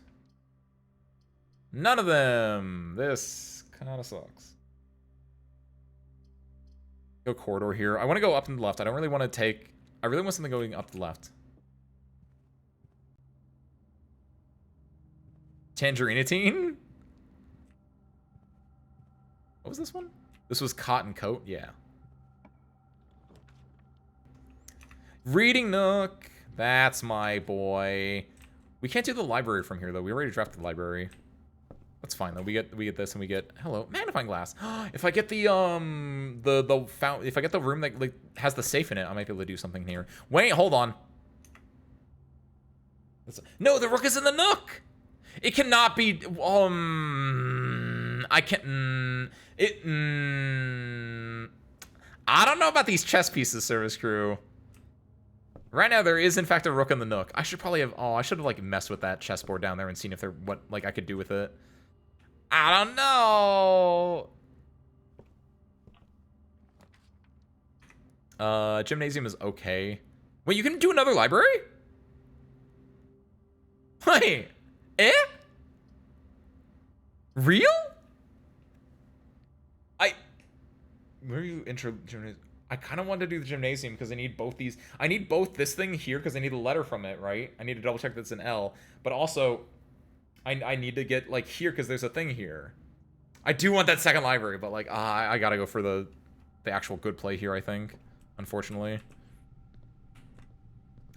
None of them. This kind of sucks. Go corridor here. I want to go up and left. I don't really want to take... I really want something going up to the left. Tangerine-a-tine? What was this one? This was Cotton Coat? Yeah. Reading Nook. That's my boy. We can't do the library from here, though. We already drafted the library. That's fine, though. We get this, and we get... Hello. Magnifying glass. If I get the if I get the room that like has the safe in it, I might be able to do something here. Wait, hold on. No, the rook is in the Nook! It cannot be... I can't... I don't know about these chess pieces, service crew. Right now, there is, in fact, a rook in the Nook. I should probably have... Oh, I should have, like, messed with that chessboard down there and seen if there... What, like, I could do with it. I don't know. Gymnasium is okay. Wait, you can do another library? Wait. Eh? Real? Where are you intro gymnasium? I kind of want to do the gymnasium because I need both these. I need both this thing here because I need a letter from it, right? I need to double check that's an L. But also, I need to get, like, here because there's a thing here. I do want that second library, but, like, I gotta go for the actual good play here, I think. Unfortunately.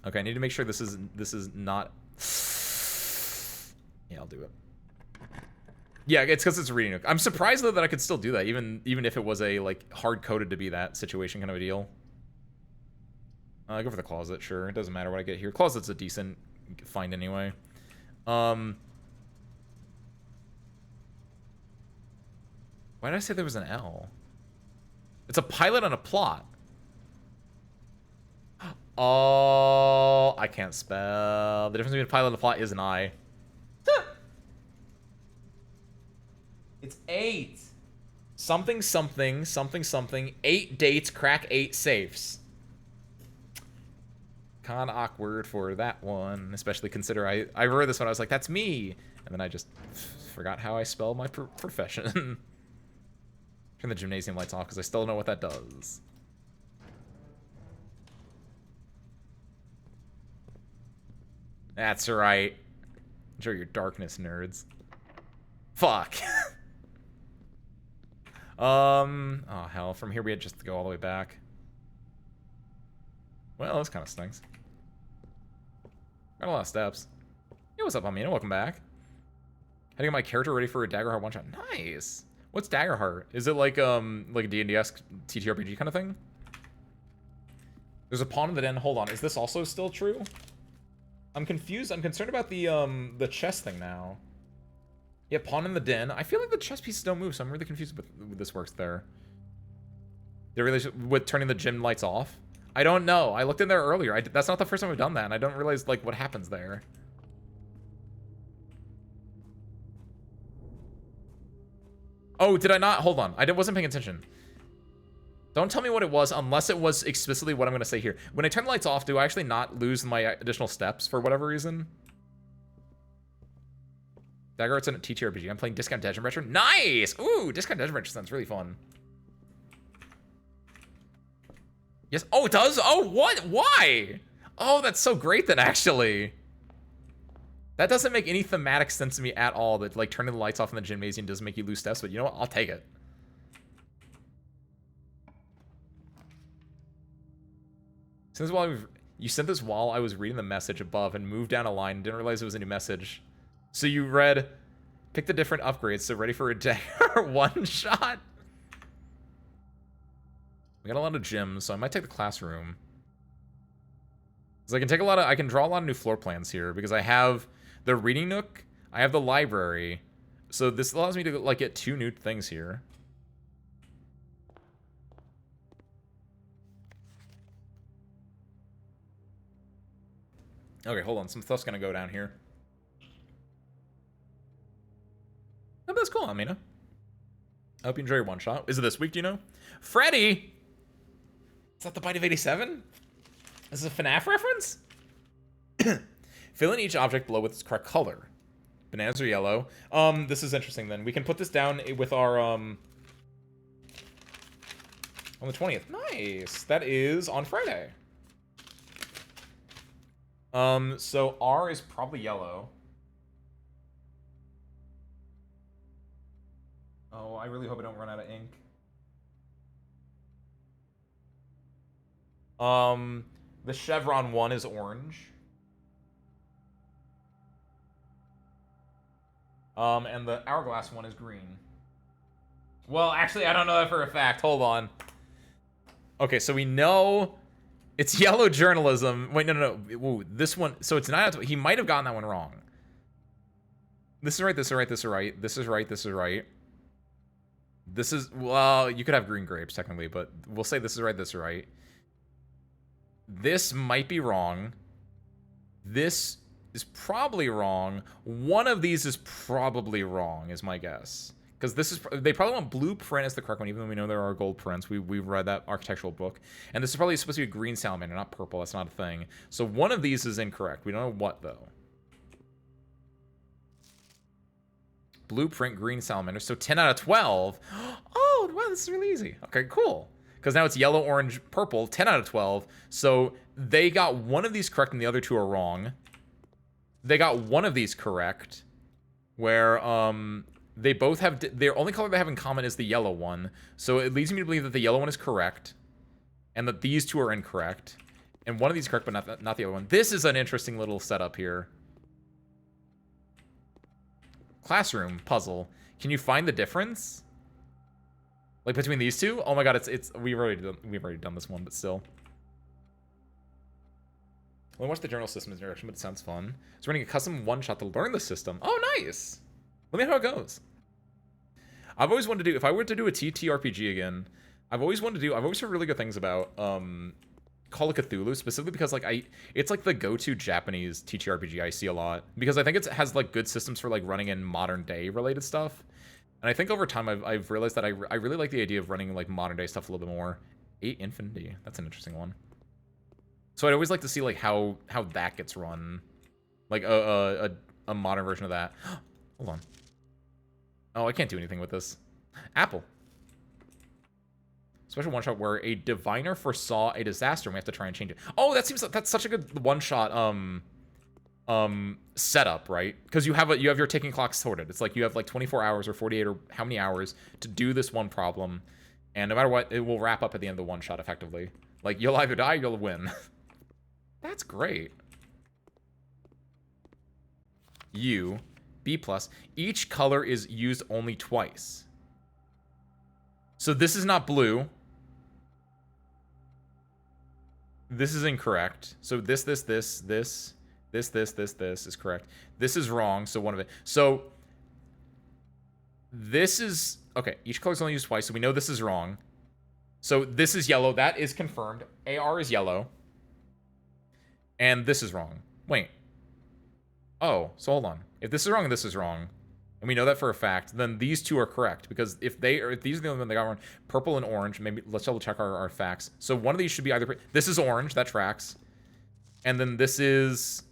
Okay, I need to make sure this is not... Yeah, I'll do it. Yeah, it's because it's a reading nook. I'm surprised though that I could still do that, even if it was a like hard coded to be that situation kind of a deal. Go for the closet, sure. It doesn't matter what I get here. Closet's a decent find anyway. Why did I say there was an L? It's a pilot and a plot. Oh, I can't spell. The difference between a pilot and a plot is an I. It's 8. Something, something, something, something. 8 dates, crack 8 safes. Kinda awkward for that one, especially consider I read this one, I was like, that's me. And then I just forgot how I spell my profession. Turn the gymnasium lights off because I still don't know what that does. That's right. Enjoy your darkness, nerds. Fuck. Oh hell, from here we had just to go all the way back. Well, this kind of stinks. Got a lot of steps. Hey, what's up, Amina? Welcome back. How to get my character ready for a Daggerheart one-shot. Nice. What's Daggerheart? Is it like a D&D-esque TTRPG kind of thing? There's a pawn in the den. Hold on. Is this also still true? I'm confused. I'm concerned about the chess thing now. Yeah, pawn in the den. I feel like the chess pieces don't move, so I'm really confused with this works there. They really with turning the gym lights off? I don't know. I looked in there earlier. That's not the first time we've done that, and I don't realize like what happens there. Oh, did I not? Hold on. I wasn't paying attention. Don't tell me what it was unless it was explicitly what I'm going to say here. When I turn the lights off, do I actually not lose my additional steps for whatever reason? Daggerheart's in a TTRPG. I'm playing Discount Dungeon Retro. Nice! Ooh, Discount Dungeon Retro sounds really fun. Yes. Oh, it does? Oh, what? Why? Oh, that's so great then, actually. That doesn't make any thematic sense to me at all, that like turning the lights off in the gymnasium doesn't make you lose steps, but you know what? I'll take it. Since you sent this while I was reading the message above and moved down a line and didn't realize it was a new message. So you read, pick the different upgrades, so ready for a dagger one-shot? We got a lot of gyms, so I might take the classroom. Because I can draw a lot of new floor plans here, because I have the reading nook, I have the library, so this allows me to like get 2 new things here. Okay, hold on, some stuff's gonna go down here. Oh, that's cool, Amina. I hope you enjoy your one-shot. Is it this week, do you know? Freddy! Is that the Bite of 87? Is this a FNAF reference? Fill in each object below with its correct color. Bananas are yellow. This is interesting then. We can put this down with our, on the 20th. Nice! That is on Friday. So R is probably yellow. Oh, I really hope I don't run out of ink. The chevron one is orange. And the hourglass one is green. Well, actually, I don't know that for a fact. Hold on. Okay, so we know it's yellow journalism. Wait, no. Ooh, this one. So it's 9 out of 12. He might have gotten that one wrong. This is right, this is right, this is right. This is right, this is right. This is, well, you could have green grapes, technically, but we'll say this is right, this is right. This might be wrong. This is probably wrong. One of these is probably wrong, is my guess. Because this is, they probably want blueprint as the correct one, even though we know there are gold prints. We've read that architectural book. And this is probably supposed to be a green salamander, not purple. That's not a thing. So one of these is incorrect. We don't know what, though. Blueprint, green salamander. So 10 out of 12. Oh, wow, this is really easy. Okay, cool. Because now it's yellow, orange, purple, 10 out of 12. So they got one of these correct and the other 2 are wrong. They got one of these correct, where they both have, their only color they have in common is the yellow one. So it leads me to believe that the yellow one is correct, and that these 2 are incorrect. And one of these is correct, but not the other one. This is an interesting little setup here. Classroom puzzle. Can you find the difference? Like between these two? Oh my god, we've already done this one, but still. Well, I watched the general systems direction, but it sounds fun. It's running a custom one-shot to learn the system. Oh, nice! Let me know how it goes. I've always wanted to do, if I were to do a TTRPG again, I've always heard really good things about Call of Cthulhu, specifically because like it's like the go-to Japanese TTRPG I see a lot. Because I think it has like good systems for like running in modern day related stuff. And I think over time I've realized that I really like the idea of running like modern day stuff a little bit more. 8 Infinity, that's an interesting one. So I'd always like to see like how that gets run, like a modern version of that. Hold on. Oh, I can't do anything with this. Apple. Special one shot where a diviner foresaw a disaster and we have to try and change it. Oh, that's such a good one shot setup, right? Because you have your ticking clock sorted. It's like you have like 24 hours or 48 or how many hours to do this one problem, and no matter what, it will wrap up at the end of the one shot effectively. Like you'll either die or you'll win. That's great. U, B+. Each color is used only twice. So this is not blue. This is incorrect. So this is correct. This is wrong, so one of it. So this is, okay, each color is only used twice, so we know this is wrong. So this is yellow, that is confirmed. AR is yellow. And this is wrong. Wait. Oh, so hold on. If this is wrong and this is wrong, and we know that for a fact, then these two are correct. Because if these are the only ones they got wrong, purple and orange, maybe let's double check our facts. So one of these should be either, this is orange, that tracks. And then this is,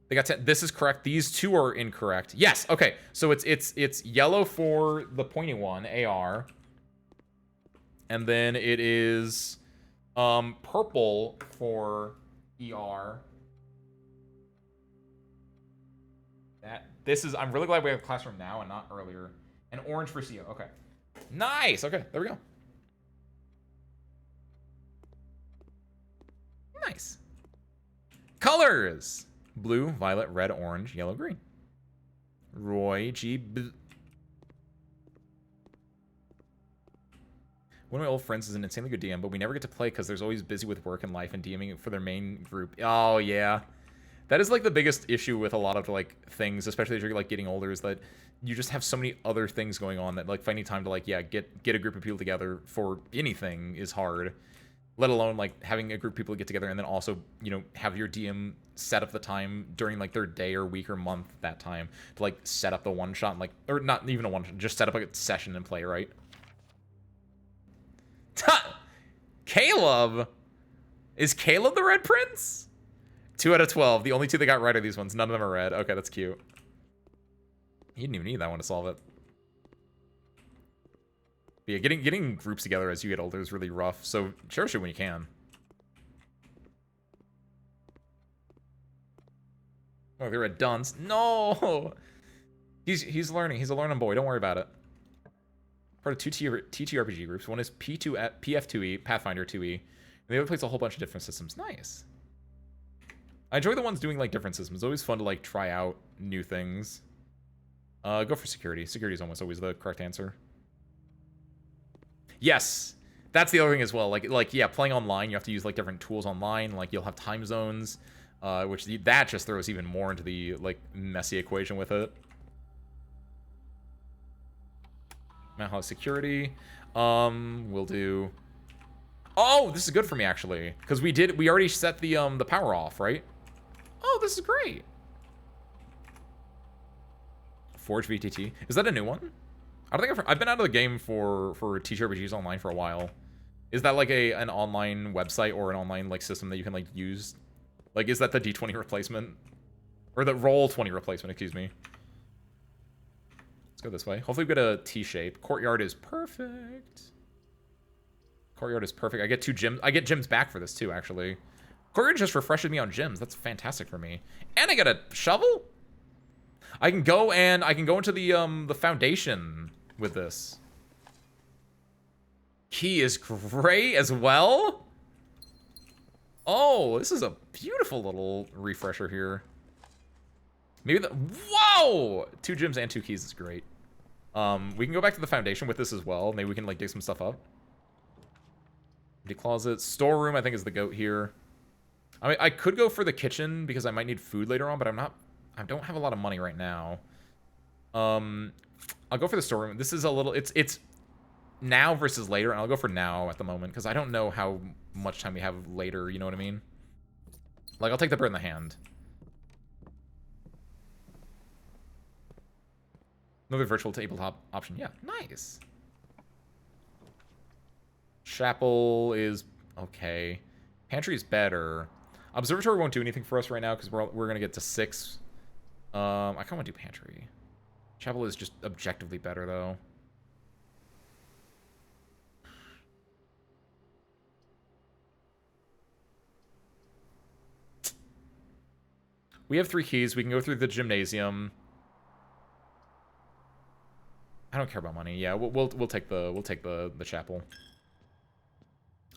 they got 10, this is correct. These two are incorrect. Yes, okay. So it's yellow for the pointy one, AR. And then it is purple for ER. I'm really glad we have classroom now and not earlier. And orange for CO. Okay. Nice. Okay, there we go. Nice. Colors. Blue, violet, red, orange, yellow, green. Roy G. One of my old friends is an insanely good DM, but we never get to play because there's always busy with work and life and DMing for their main group. Oh, yeah. That is, like, the biggest issue with a lot of, like, things, especially as you're, like, getting older, is that you just have so many other things going on that, like, finding time to, like, yeah, get a group of people together for anything is hard. Let alone, like, having a group of people get together and then also, you know, have your DM set up the time during, like, their day or week or month that time to, like, set up the one-shot and, like, or not even a one-shot, just set up, like, a session and play, right? Caleb! Is Caleb the Red Prince? 2 out of 12. The only 2 that got right are these ones. None of them are red. Okay, that's cute. You didn't even need that one to solve it. But yeah, getting groups together as you get older is really rough, so cherish it when you can. Oh, they're a dunce. No! He's learning. He's a learning boy. Don't worry about it. Part of 2 TTRPG groups. One is PF2E, Pathfinder 2E. And the other plays a whole bunch of different systems. Nice. I enjoy the ones doing, like, different systems. It's always fun to, like, try out new things. Go for security. Security is almost always the correct answer. Yes! That's the other thing as well. Like yeah, playing online, you have to use, like, different tools online. Like, you'll have time zones, that just throws even more into the, like, messy equation with it. Mount House security. We'll do... Oh, this is good for me, actually. Because we already set the power off, right? Oh, this is great. Forge VTT. Is that a new one? I don't think I've been out of the game for TTRPGs online for a while. Is that like an online website or an online like system that you can like use? Like, is that the D20 replacement? Or the Roll20 replacement, excuse me. Let's go this way. Hopefully we get a T-shape. Courtyard is perfect. Courtyard is perfect. I get 2 gyms. I get gyms back for this too, actually. Courtyard just refreshes me on gyms. That's fantastic for me. And I get a shovel? I can go into the foundation with this. Key is great as well. Oh, this is a beautiful little refresher here. Maybe the... Whoa! 2 gyms and 2 keys is great. We can go back to the foundation with this as well. Maybe we can, like, dig some stuff up. Empty closet. Storeroom, I think, is the goat here. I mean, I could go for the kitchen because I might need food later on, but I don't have a lot of money right now. I'll go for the storeroom. This is a little... It's now versus later, and I'll go for now at the moment because I don't know how much time we have later, you know what I mean? Like, I'll take the bird in the hand. Another virtual tabletop option. Yeah, nice. Chapel is okay. Pantry is better. Observatory won't do anything for us right now because we're gonna get to 6. I kind of want to do pantry. Chapel is just objectively better though. We have 3 keys. We can go through the gymnasium. I don't care about money. Yeah, we'll take the chapel.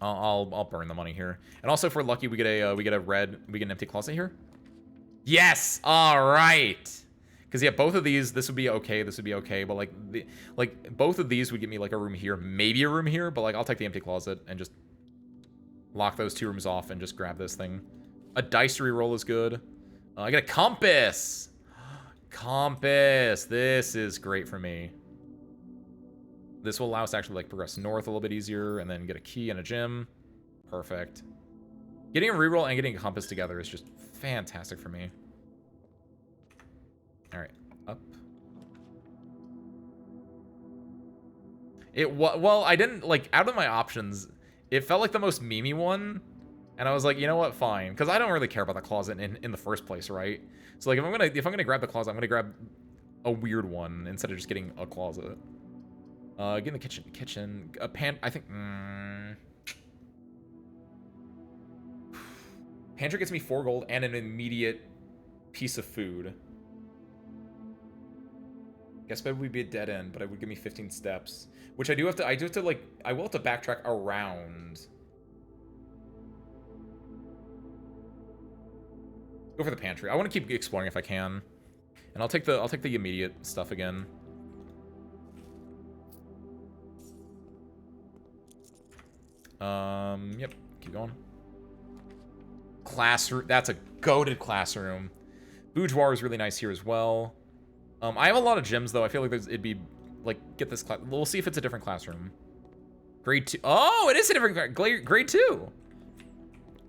I'll burn the money here. And also, if we're lucky, we get an empty closet here. Yes. All right. Because yeah, both of these, this would be okay. This would be okay. But like both of these would give me like a room here, maybe a room here. But like I'll take the empty closet and just lock those 2 rooms off and just grab this thing. A dice reroll is good. I get a compass. Compass. This is great for me. This will allow us to actually like progress north a little bit easier and then get a key and a gym. Perfect. Getting a reroll and getting a compass together is just fantastic for me. All right, up. Well, I didn't like out of my options. It felt like the most memey one, and I was like, you know what, fine, because I don't really care about the closet in the first place, right? So like if I'm gonna grab the closet, I'm gonna grab a weird one instead of just getting a closet. Get in the kitchen. A pan. I think. Pantry gets me 4 gold and an immediate piece of food. Guess bed would be a dead end, but it would give me 15 steps, which I do have to. I will have to backtrack around. Go for the pantry. I want to keep exploring if I can, and I'll take the immediate stuff again. Yep, keep going. Classroom, that's a goated classroom. Boudoir is really nice here as well. I have a lot of gyms though. I feel like it'd be like, get this class. We'll see if it's a different classroom. Grade 2. Oh, it is a different grade 2.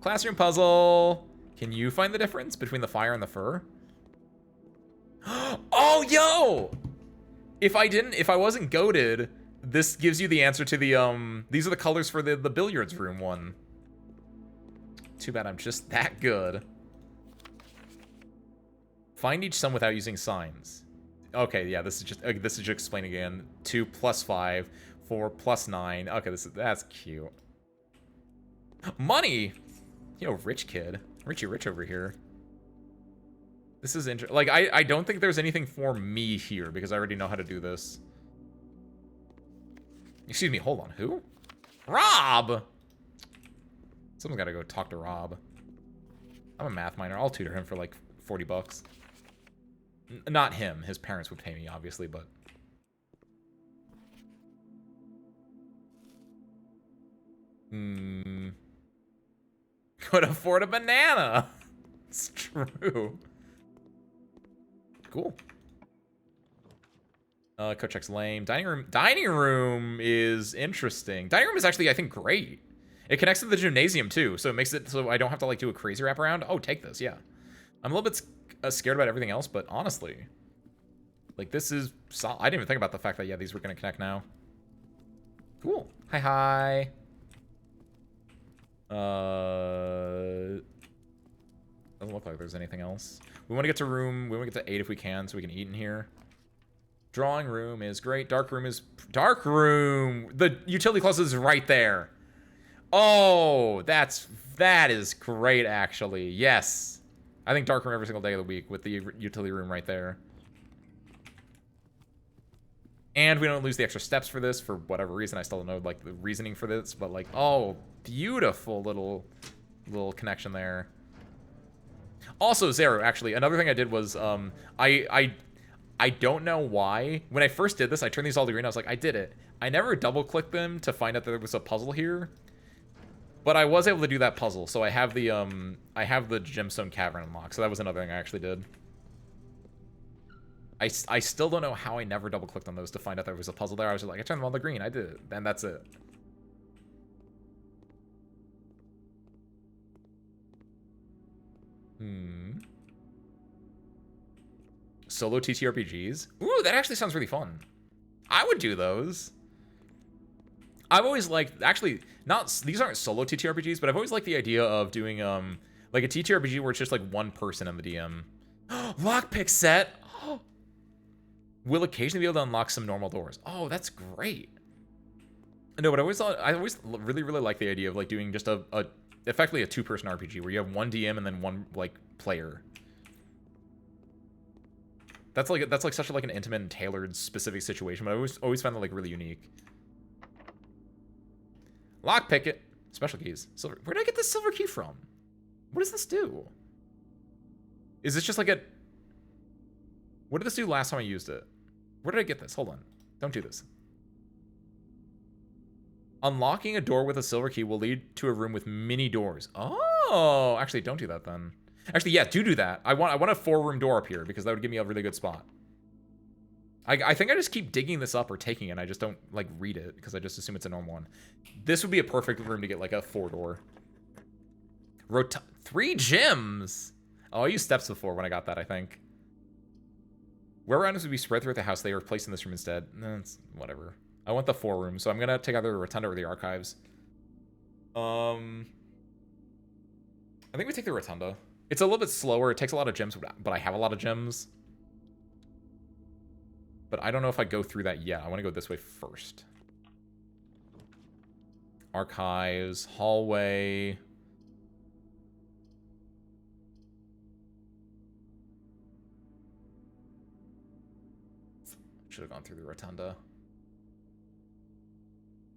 Classroom puzzle. Can you find the difference between the fire and the fur? Oh, yo! If I wasn't goated, this gives you the answer to the, these are the colors for the billiards room one. Too bad I'm just that good. Find each sum without using signs. Okay, yeah, this is just explain again. 2 plus 5, 4 plus 9. Okay, that's cute. Money! Yo, rich kid. Richie Rich over here. This is interesting. Like, I don't think there's anything for me here because I already know how to do this. Excuse me, hold on, who? Rob! Someone's gotta go talk to Rob. I'm a math minor. I'll tutor him for like 40 bucks. Not him. His parents would pay me, obviously, but... Could afford a banana! It's true. Cool. Code check's lame. Dining room is interesting. Dining room is actually, I think, great. It connects to the gymnasium too, so it makes it so I don't have to like do a crazy wraparound. Oh, take this, yeah. I'm a little bit scared about everything else, but honestly, like this is I didn't even think about the fact that yeah, these were gonna connect now. Cool. Hi. Doesn't look like there's anything else. We want to get to 8 if we can, so we can eat in here. Drawing room is great. Dark room. The utility closet is right there. Oh, that is great, actually. Yes. I think dark room every single day of the week with the utility room right there. And we don't lose the extra steps for this for whatever reason. I still don't know like the reasoning for this, but like, oh, beautiful little connection there. Also, Zero, actually, another thing I did was, I don't know why. When I first did this, I turned these all to green. I was like, I did it. I never double-clicked them to find out that there was a puzzle here. But I was able to do that puzzle, so I have the Gemstone Cavern unlocked. So that was another thing I actually did. I still don't know how I never double-clicked on those to find out there was a puzzle there. I was just like, I turned them all to green. I did it. And that's it. Solo TTRPGs? Ooh, that actually sounds really fun. I would do those. I've always liked, actually, these aren't solo TTRPGs, but I've always liked the idea of doing, like a TTRPG where it's just like one person in the DM. Lockpick set! Will occasionally be able to unlock some normal doors. Oh, that's great. No, but I always really like the idea of like doing just effectively a two-person RPG where you have one DM and then one like player. That's like such an intimate and tailored specific situation, but I always found that like really unique. Lockpick it. Special keys. Silver. Where did I get this silver key from? What does this do? Is this just like a... What did this do last time I used it? Where did I get this? Hold on. Don't do this. Unlocking a door with a silver key will lead to a room with many doors. Oh, actually, don't do that then. Actually, yeah, do that. I want a 4-room door up here because that would give me a really good spot. I think I just keep digging this up or taking it. I just don't like read it because I just assume it's a normal one. This would be a perfect room to get like a 4-door. 3 gems. Oh, I used steps before when I got that, I think. Where items would be spread throughout the house, they were placed in this room instead. It's whatever. I want the 4-room, so I'm gonna take either the Rotunda or the Archives. I think we take the Rotunda. It's a little bit slower. It takes a lot of gems, but I have a lot of gems. But I don't know if I go through that yet. I want to go this way first. Archives, hallway. Should have gone through the Rotunda.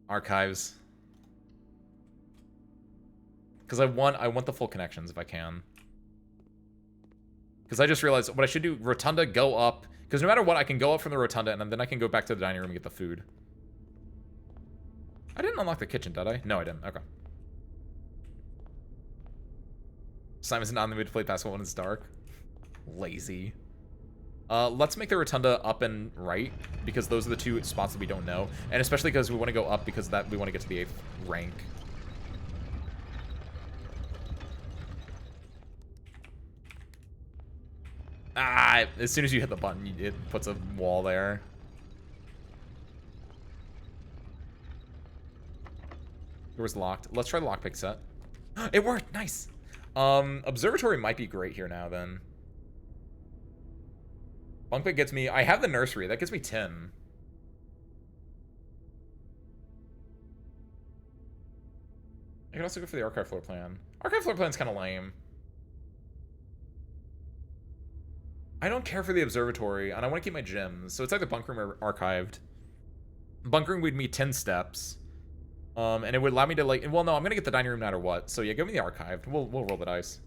Archives. Because I want the full connections if I can. Because I just realized what I should do, Rotunda, go up. Because no matter what, I can go up from the Rotunda, and then I can go back to the dining room and get the food. I didn't unlock the kitchen, did I? No, I didn't. Okay. Simon's not in the mood to play basketball when it's dark. Lazy. Let's make the Rotunda up and right, because those are the 2 spots that we don't know. And especially because we want to go up because we want to get to the 8th rank. Ah, as soon as you hit the button, it puts a wall there. Door's locked. Let's try the lockpick set. It worked! Nice! Observatory might be great here now, then. Bunk bed gets me... I have the nursery. That gets me 10. I can also go for the archive floor plan. Archive floor plan's kind of lame. I don't care for the observatory, and I want to keep my gems. So it's either bunk room or archived. Bunk room would be 10 steps. And it would allow me to, like... Well, no, I'm going to get the dining room no matter what. So yeah, give me the archived. We'll roll the dice.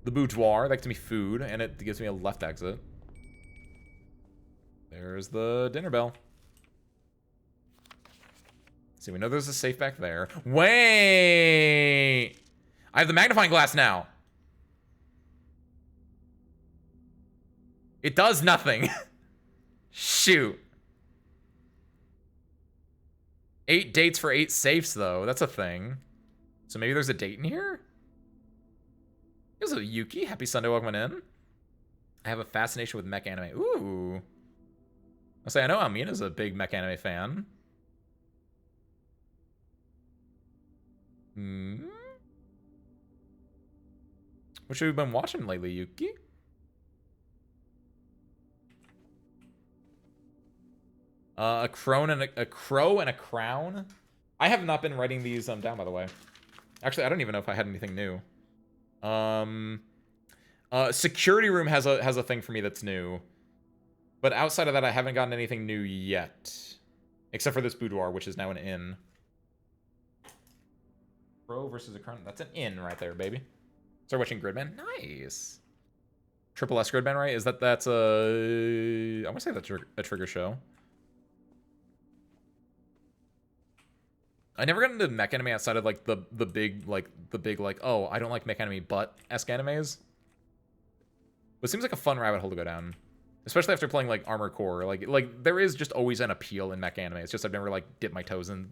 The boudoir, that gets me food, and it gives me a left exit. There's the dinner bell. See, we know there's a safe back there. Wait! I have the magnifying glass now. It does nothing. Shoot. 8 dates for 8 safes, though. That's a thing. So maybe there's a date in here? Here's a Yuki. Happy Sunday, welcome in. I have a fascination with mech anime. Ooh. I'll say, I know Amina's a big mech anime fan. What have you been watching lately, Yuki? A crow and a crown. I have not been writing these down, by the way. Actually, I don't even know if I had anything new. Security room has a thing for me that's new. But outside of that, I haven't gotten anything new yet. Except for this boudoir, which is now an inn. Crow versus a crown. That's an inn right there, baby. Start watching Gridman. Nice. Triple S Gridman, right? That's a... I want to say that's a Trigger show. I never got into mech anime outside of like the big oh, I don't like mech anime but esque animes. But it seems like a fun rabbit hole to go down. Especially after playing like Armored Core. Like there is just always an appeal in mech anime. It's just I've never like dipped my toes in.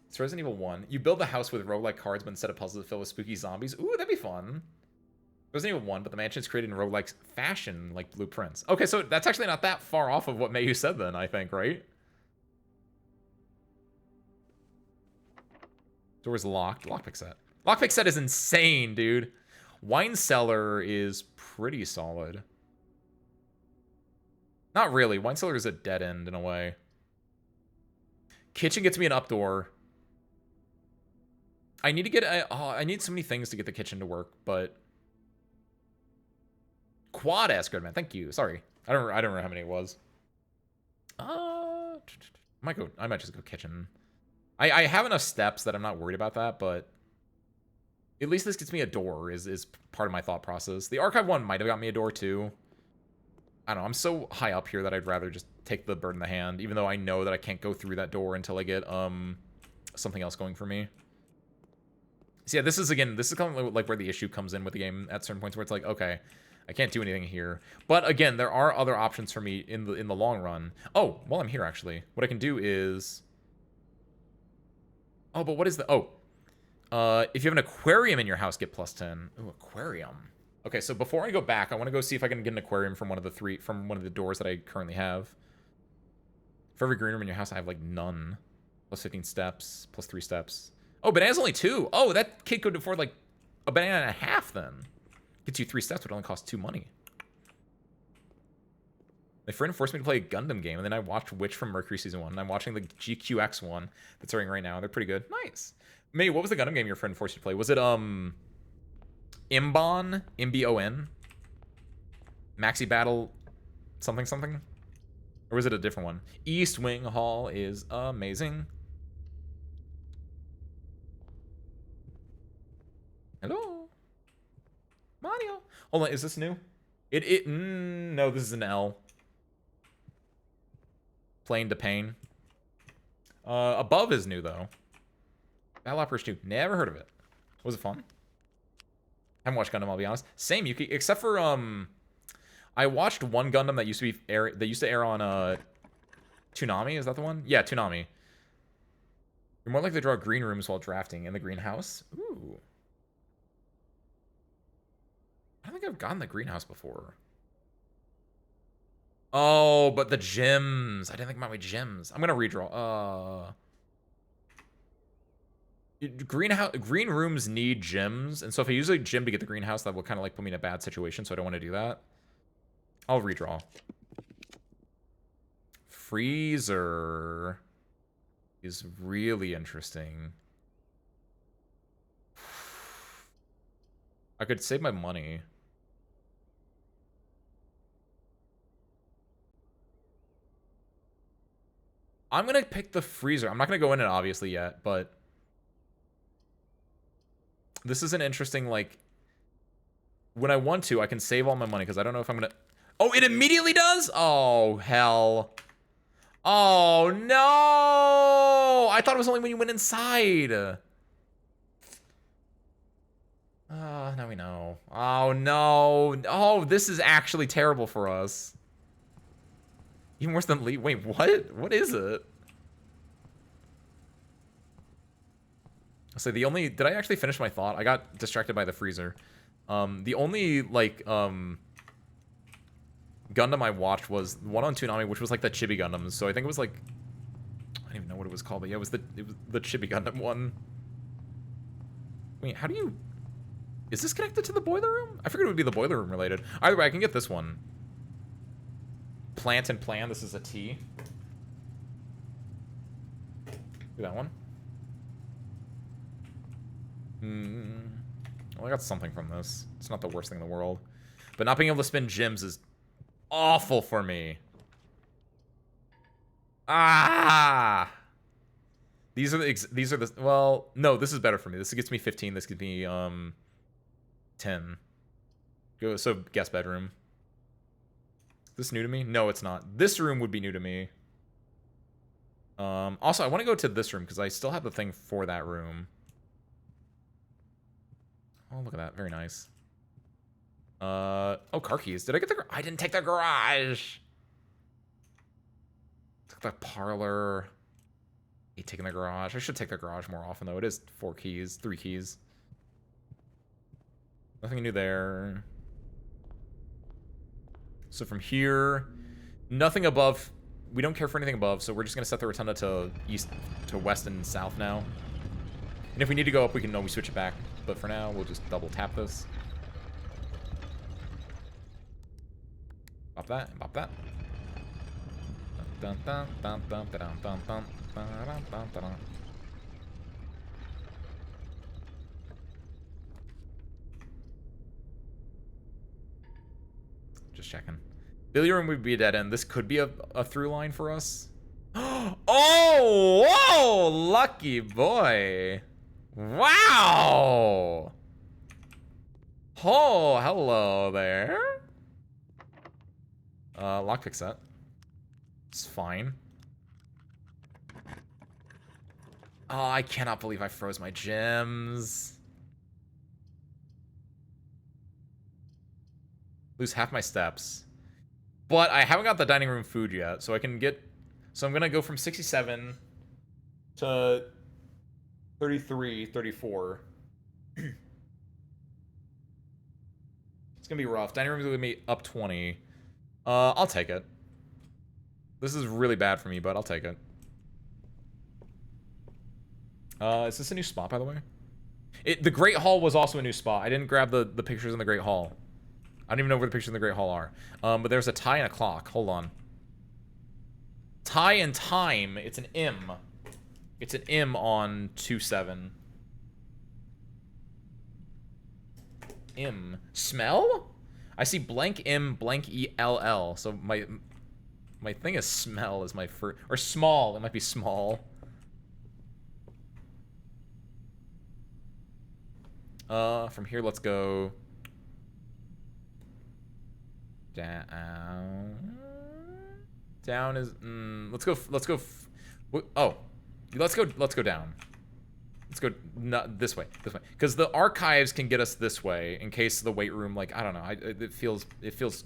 It's Resident Evil 1. You build the house with roguelike cards, but instead of puzzles to fill with spooky zombies. Ooh, that'd be fun. Resident Evil 1, but the mansion is created in roguelike fashion, like blueprints. Okay, so that's actually not that far off of what Mayu said then, I think, right? Door's locked. Lockpick set. Lockpick set is insane, dude. Wine cellar is pretty solid. Not really. Wine cellar is a dead end in a way. Kitchen gets me an up door. I need to get... I need so many things to get the kitchen to work, but... Quad ass good man. Thank you. Sorry. I don't remember how many it was. I might just go kitchen. I have enough steps that I'm not worried about that, but at least this gets me a door is part of my thought process. The archive one might have got me a door too. I don't know. I'm so high up here that I'd rather just take the bird in the hand, even though I know that I can't go through that door until I get something else going for me. So yeah, this is kind of like where the issue comes in with the game at certain points where it's like, okay, I can't do anything here. But again, there are other options for me in the long run. Oh, while I'm here actually, what I can do is... Oh, but what is the... Oh. If you have an aquarium in your house, get +10. Ooh, aquarium. Okay, so before I go back, I want to go see if I can get an aquarium from one of the doors that I currently have. For every green room in your house, I have, like, none. +15 steps, +3 steps. Oh, banana's only 2. Oh, that kid could afford, like, a banana and a half, then. Gets you 3 steps, but it only costs 2 money. My friend forced me to play a Gundam game, and then I watched Witch from Mercury Season 1, and I'm watching the GQX one that's airing right now. They're pretty good. Nice. May, what was the Gundam game your friend forced you to play? Was it, Imbon? M-B-O-N? Maxi Battle something something? Or was it a different one? East Wing Hall is amazing. Hello? Mario? Hold on, is this new? No, this is an L. Plane to Pain. Above is new, though. Battle Operation 2. Never heard of it. Was it fun? Haven't watched Gundam, I'll be honest. Same, Yuki. Except for, I watched one Gundam that used to air on, Toonami. Is that the one? Yeah, Toonami. You're more likely to draw green rooms while drafting in the greenhouse. Ooh. I don't think I've gotten the greenhouse before. Oh, but the gyms. I didn't think about my gyms. I'm gonna redraw. Green rooms need gyms, and so if I use a gym to get the greenhouse, that will kind of like put me in a bad situation, so I don't want to do that. I'll redraw. Freezer is really interesting. I could save my money. I'm gonna pick the freezer. I'm not gonna go in it obviously yet, but this is an interesting, like, when I want to, I can save all my money because I don't know if I'm gonna... Oh, it immediately does? Oh, hell. Oh, no! I thought it was only when you went inside. Now we know. Oh, no. Oh, this is actually terrible for us. Even worse than Lee. Wait, what? What is it? So did I actually finish my thought? I got distracted by the freezer. The only, like, Gundam I watched was one on Toonami, which was like the Chibi Gundams. So I think it was like, I don't even know what it was called, but yeah, it was the Chibi Gundam one. Wait, how do you... Is this connected to the boiler room? I figured it would be the boiler room related. Either way, I can get this one. Plant and plan. This is a T. Do that one. Well, I got something from this. It's not the worst thing in the world. But not being able to spin gyms is awful for me. Ah! These are the well, no, this is better for me. This gets me 15. This gets me 10. Go so guest bedroom. Is this new to me? No, it's not. This room would be new to me. Also, I want to go to this room because I still have the thing for that room. Oh, look at that. Very nice. Oh, car keys. Did I get the... I didn't take the garage. Took the parlor. Taking the garage. I should take the garage more often, though. It is 4 keys. 3 keys. Nothing new there. So from here, nothing above. We don't care for anything above, so we're just going to set the rotunda to east, to west and south now. And if we need to go up, we can always switch it back. But for now, we'll just double tap this. Bop that, and bop that. Dun, dun, dun, dun, dun, dun, dun, dun, dun, dun, dun, dun. Just checking. Billy room would be a dead end. This could be a through line for us. Oh, whoa, lucky boy. Wow. Oh, hello there. Lockpick set. It's fine. Oh, I cannot believe I froze my gems. Lose half my steps. But I haven't got the dining room food yet, so I can get... So I'm going to go from 67 to 33, 34. It's going to be rough. Dining room is going to be up 20. I'll take it. This is really bad for me, but I'll take it. Is this a new spot, by the way? The Great Hall was also a new spot. I didn't grab the pictures in the Great Hall. I don't even know where the pictures in the Great Hall are. But there's a tie and a clock. Hold on. Tie and time. It's an M. It's an M on 2-7. M. Smell? I see blank M, blank ELL. So my thing is smell is my first... Or small. It might be small. From here, let's go... Down. Down is let's go oh, let's go down. Let's go not this way, because the archives can get us this way in case the weight room, like, I don't know, it feels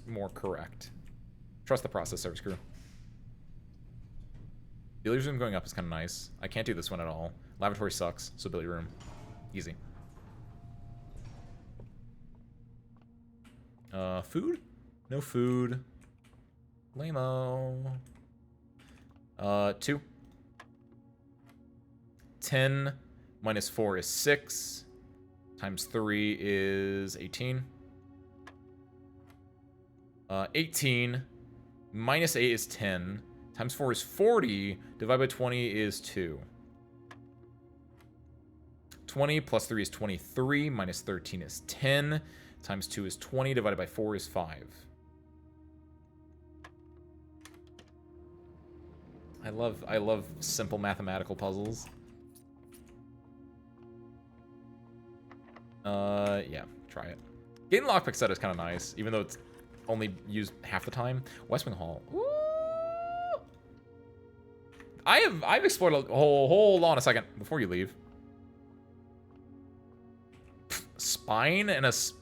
more correct. Trust the process, service crew. Billiards room going up is kind of nice. I can't do this one at all. Lavatory sucks, so billiard room easy. Food? No food. Lame-o. 2. 10 minus 4 is 6. Times 3 is 18. 18 minus 8 is 10. Times 4 is 40. Divided by 20 is 2. 20 plus 3 is 23. Minus 13 is 10. Times 2 is 20. Divided by 4 is 5. I love simple mathematical puzzles. Yeah, try it. Getting lockpick set is kind of nice, even though it's only used half the time. West Wing Hall. Ooh. I've explored a hold on a second before you leave. Spine and a spine.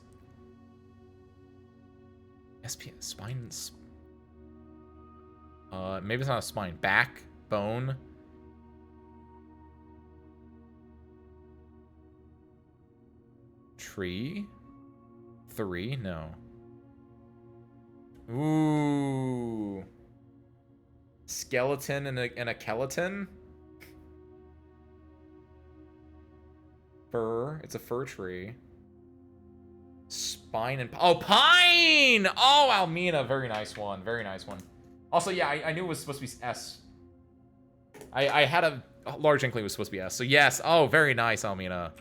Maybe it's not a spine. Back, bone. Tree. 3? No. Ooh. Skeleton and a skeleton. Fir. It's a fir tree. Spine and... Oh, pine! Oh, Almina. Very nice one. Very nice one. Also, yeah, I knew it was supposed to be S. I had a large inkling it was supposed to be S. So, yes. Oh, very nice, Almina.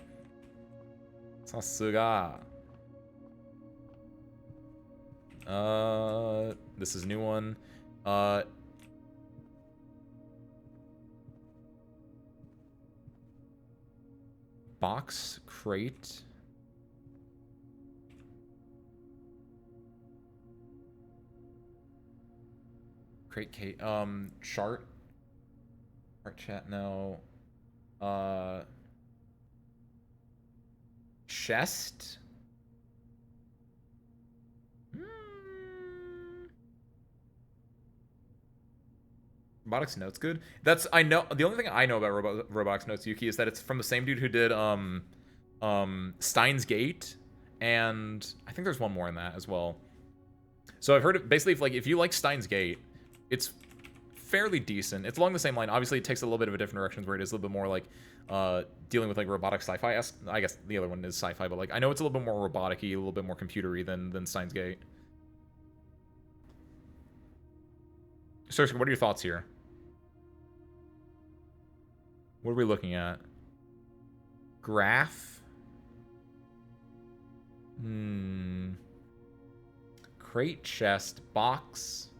Sasuga. This is a new one. box crate. Crate Kate. Chart. Chart chat. No. Chest. Robotics Notes good. That's I know the only thing I know about Robotics Notes Yuki is that it's from the same dude who did Steins Gate, and I think there's one more in that as well. So I've heard it basically if you like Steins Gate, it's fairly decent. It's along the same line. Obviously, it takes a little bit of a different direction where it is a little bit more like dealing with like robotic sci-fi. I guess the other one is sci-fi, but like I know it's a little bit more robotic-y, a little bit more computer-y than Steins Gate. Seriously, what are your thoughts here? What are we looking at? Graph? Crate, chest, box.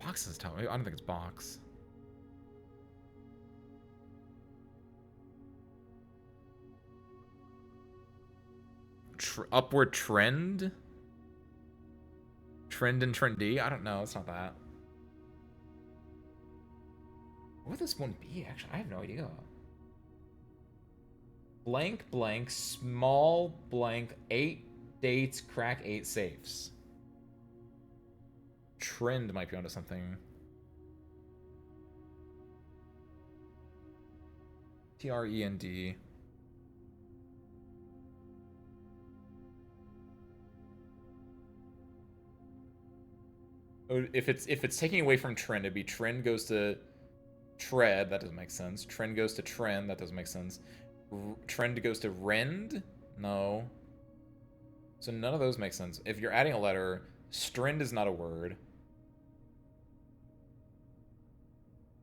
Box is tough. I don't think it's box. Upward trend? Trend and trendy? I don't know. It's not that. What would this one be, actually? I have no idea. Blank, blank, small, blank, 8 dates, crack 8 safes. Trend might be onto something. Trend. Oh, if it's taking away from trend, it'd be trend goes to tread. That doesn't make sense. Trend goes to trend. That doesn't make sense. Trend goes to rend. No. So none of those make sense. If you're adding a letter, strend is not a word.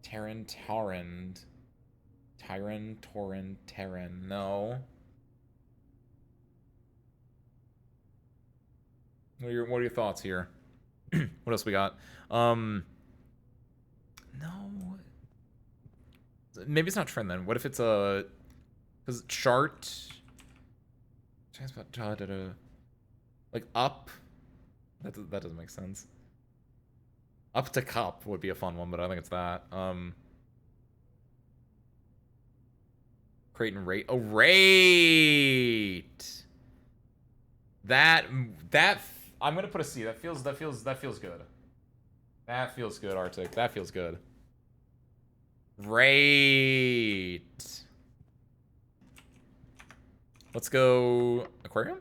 Terran, Tarrand. Tyran, Torin, Terran. No. What are your thoughts here? What else we got? No. Maybe it's not trend then. What if it's a... Because chart... Like up? That doesn't make sense. Up to cup would be a fun one, but I don't think it's that. Crate and rate. Oh, rate! That... I'm gonna put a C. That feels good. That feels good, Arctic. That feels good. Rate. Let's go aquarium.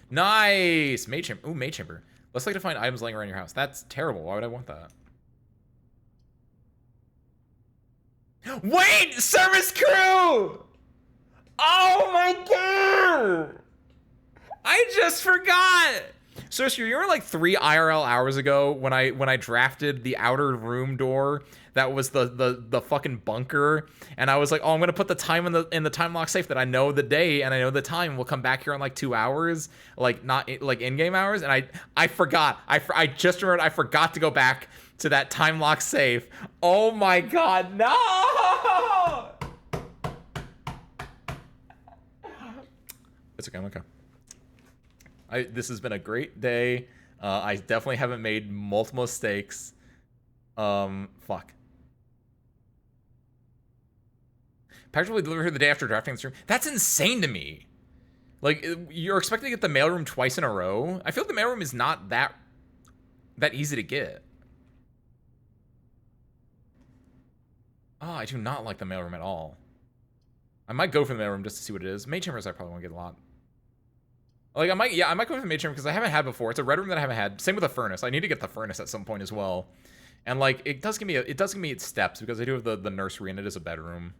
Nice. Mage chamber. Ooh, mage chamber. Let's like to find items laying around your house. That's terrible. Why would I want that? Wait, service crew. Oh my god. I just forgot. So you remember like 3 IRL hours ago when I drafted the outer room door that was the fucking bunker, and I was like, oh, I'm gonna put the time in the time lock safe that I know the day and I know the time. We'll come back here in like 2 hours, like not like in-game hours, and I forgot. I just remembered I forgot to go back to that time lock safe. Oh my god, no! It's okay. I'm okay. This has been a great day. I definitely haven't made multiple mistakes. Fuck. Package will be delivered here the day after drafting the stream. That's insane to me. Like, you're expecting to get the mailroom twice in a row? I feel like the mailroom is not that easy to get. Oh, I do not like the mailroom at all. I might go for the mailroom just to see what it is. Mage chambers I probably won't get a lot. Like, I might go for the mage chamber because I haven't had before. It's a red room that I haven't had. Same with the furnace. I need to get the furnace at some point as well. And like, it does give me its steps because I do have the nursery and it is a bedroom.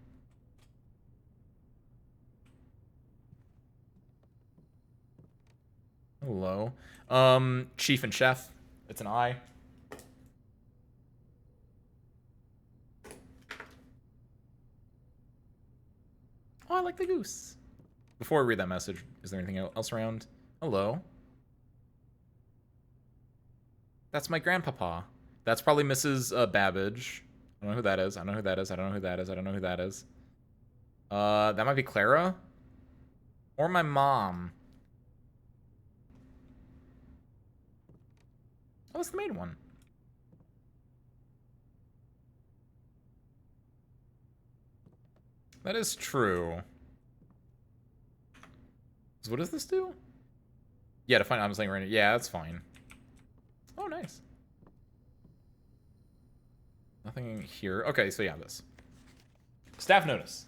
Hello. Chief and chef. It's an I. Oh, I like the goose. Before I read that message, is there anything else around? Hello. That's my grandpapa. That's probably Mrs. Babbage. I don't know who that is. I don't know who that is. I don't know who that is. I don't know who that is. That might be Clara. Or my mom. Oh, that's the main one. That is true. So what does this do? Yeah, to find I'm saying right now. Yeah, that's fine. Oh, nice. Nothing here. Okay, so yeah, this. Staff notice.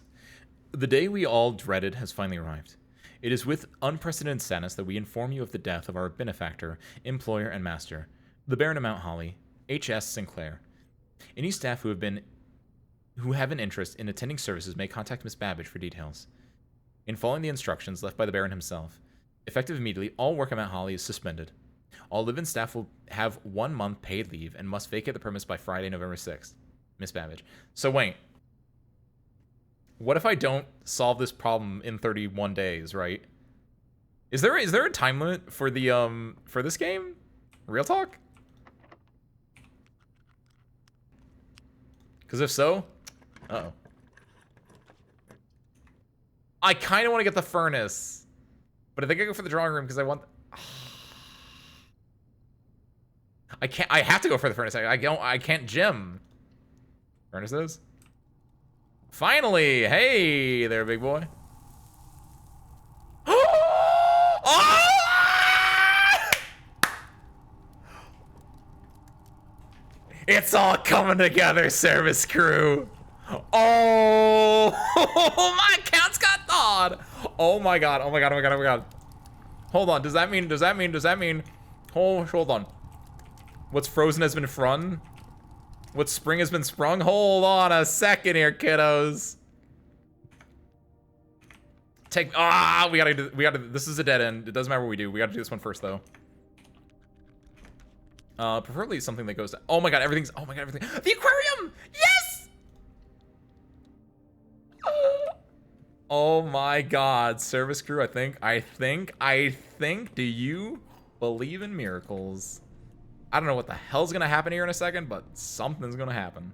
The day we all dreaded has finally arrived. It is with unprecedented sadness that we inform you of the death of our benefactor, employer, and master, the Baron of Mount Holly, H.S. Sinclair. Any staff who have an interest in attending services may contact Miss Babbage for details. In following the instructions left by the Baron himself, effective immediately, all work at Mount Holly is suspended. All live-in staff will have 1 month paid leave and must vacate the premise by Friday, November 6th. Miss Babbage. So wait. What if I don't solve this problem in 31 days, right? Is there a time limit for the for this game? Real talk? Because if so, uh-oh. I kind of want to get the furnace, but I think I go for the drawing room because I want. I can't. I have to go for the furnace. I can't gym. Furnaces. Finally, hey there, big boy. It's all coming together, service crew. Oh, my account's got thawed. Oh my god, oh my god, oh my god, oh my god. Hold on, does that mean, hold on. What's frozen has been frun? What spring has been sprung? Hold on a second here, kiddos. We gotta, this is a dead end. It doesn't matter what we do. We gotta do this one first, though. Preferably something that goes to, oh my god, everything's, oh my god, everything. The aquarium! Yes! Oh my god, service crew, I think, do you believe in miracles? I don't know what the hell's gonna happen here in a second, but something's gonna happen.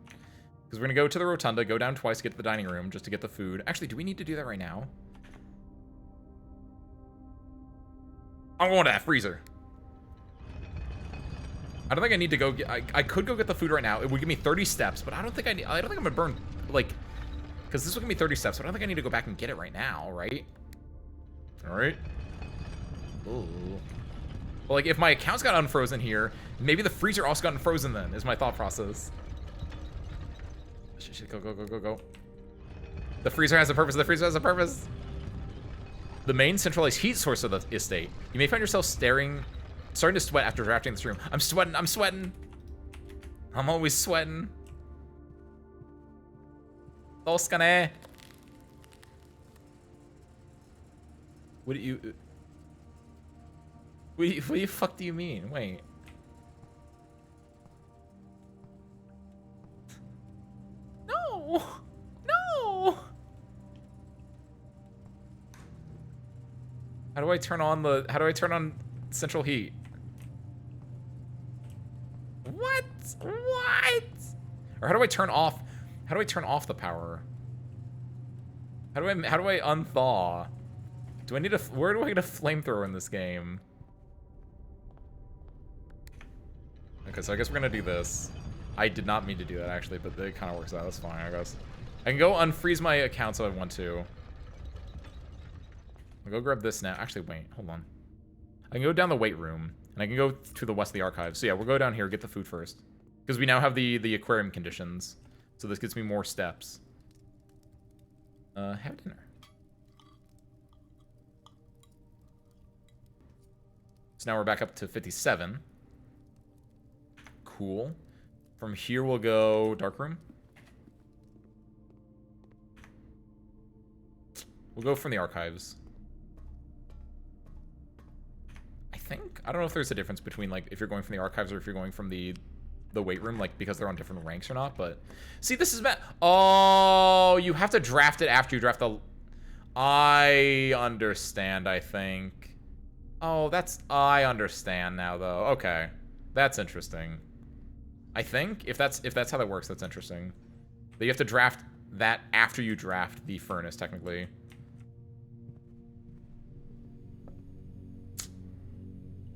Because we're gonna go to the rotunda, go down twice, get to the dining room, just to get the food. Actually, do we need to do that right now? I'm going to that freezer. I don't think I need to go get, I could go get the food right now. It would give me 30 steps, but I don't think I don't think I'm gonna burn, like, because this will give me 30 steps, but I don't think I need to go back and get it right now, right? All right. Ooh. Well, like, if my account's got unfrozen here, maybe the freezer also got unfrozen then, is my thought process. Shit, go. The freezer has a purpose, The main centralized heat source of the estate. You may find yourself starting to sweat after drafting this room. I'm sweating. I'm always sweating. Toscane. What the fuck do you mean? Wait. No. How do I turn on central heat? What? Or how do I turn off the power? How do I unthaw? Do I need where do I get a flamethrower in this game? Okay, so I guess we're gonna do this. I did not mean to do that actually, but it kind of works out. That's fine, I guess. I can go unfreeze my account so I want to. I'll go grab this now. Actually, wait, hold on. I can go down the weight room, and I can go to the west of the archives. So yeah, we'll go down here, get the food first. Because we now have the aquarium conditions. So this gets me more steps. Have dinner. So now we're back up to 57. Cool. From here we'll go dark room. We'll go from the archives. I don't know if there's a difference between, like, if you're going from the archives or if you're going from the weight room, like, because they're on different ranks or not, but see, this is bad. Oh, you have to draft it after you draft the, I understand, I think. Oh, I understand now, though. Okay, that's interesting. I think if that's how that works, that's interesting. But you have to draft that after you draft the furnace, technically.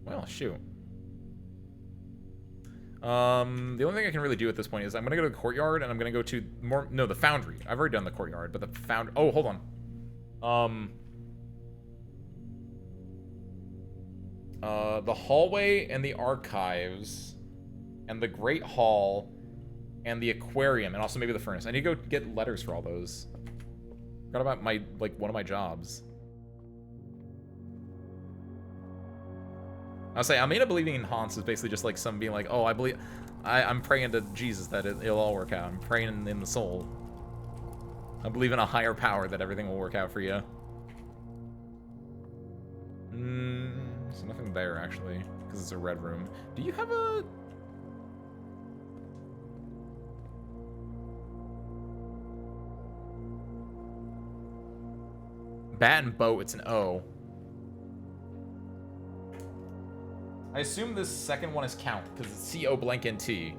Well, shoot. The only thing I can really do at this point is I'm gonna go to the courtyard and I'm gonna go to the foundry. I've already done the courtyard, but the foundry. Oh, hold on. The hallway and the archives and the Great Hall and the aquarium and also maybe the furnace. I need to go get letters for all those. Forgot about my, like, one of my jobs. I'll say, Almeida believing in Hans is basically just like some being like, oh, I'm praying to Jesus that it'll all work out. I'm praying in the soul. I believe in a higher power that everything will work out for you. There's nothing there, actually, because it's a red room. Do you have a... Bat and boat, it's an O. I assume this second one is count, because it's C-O blank N-T.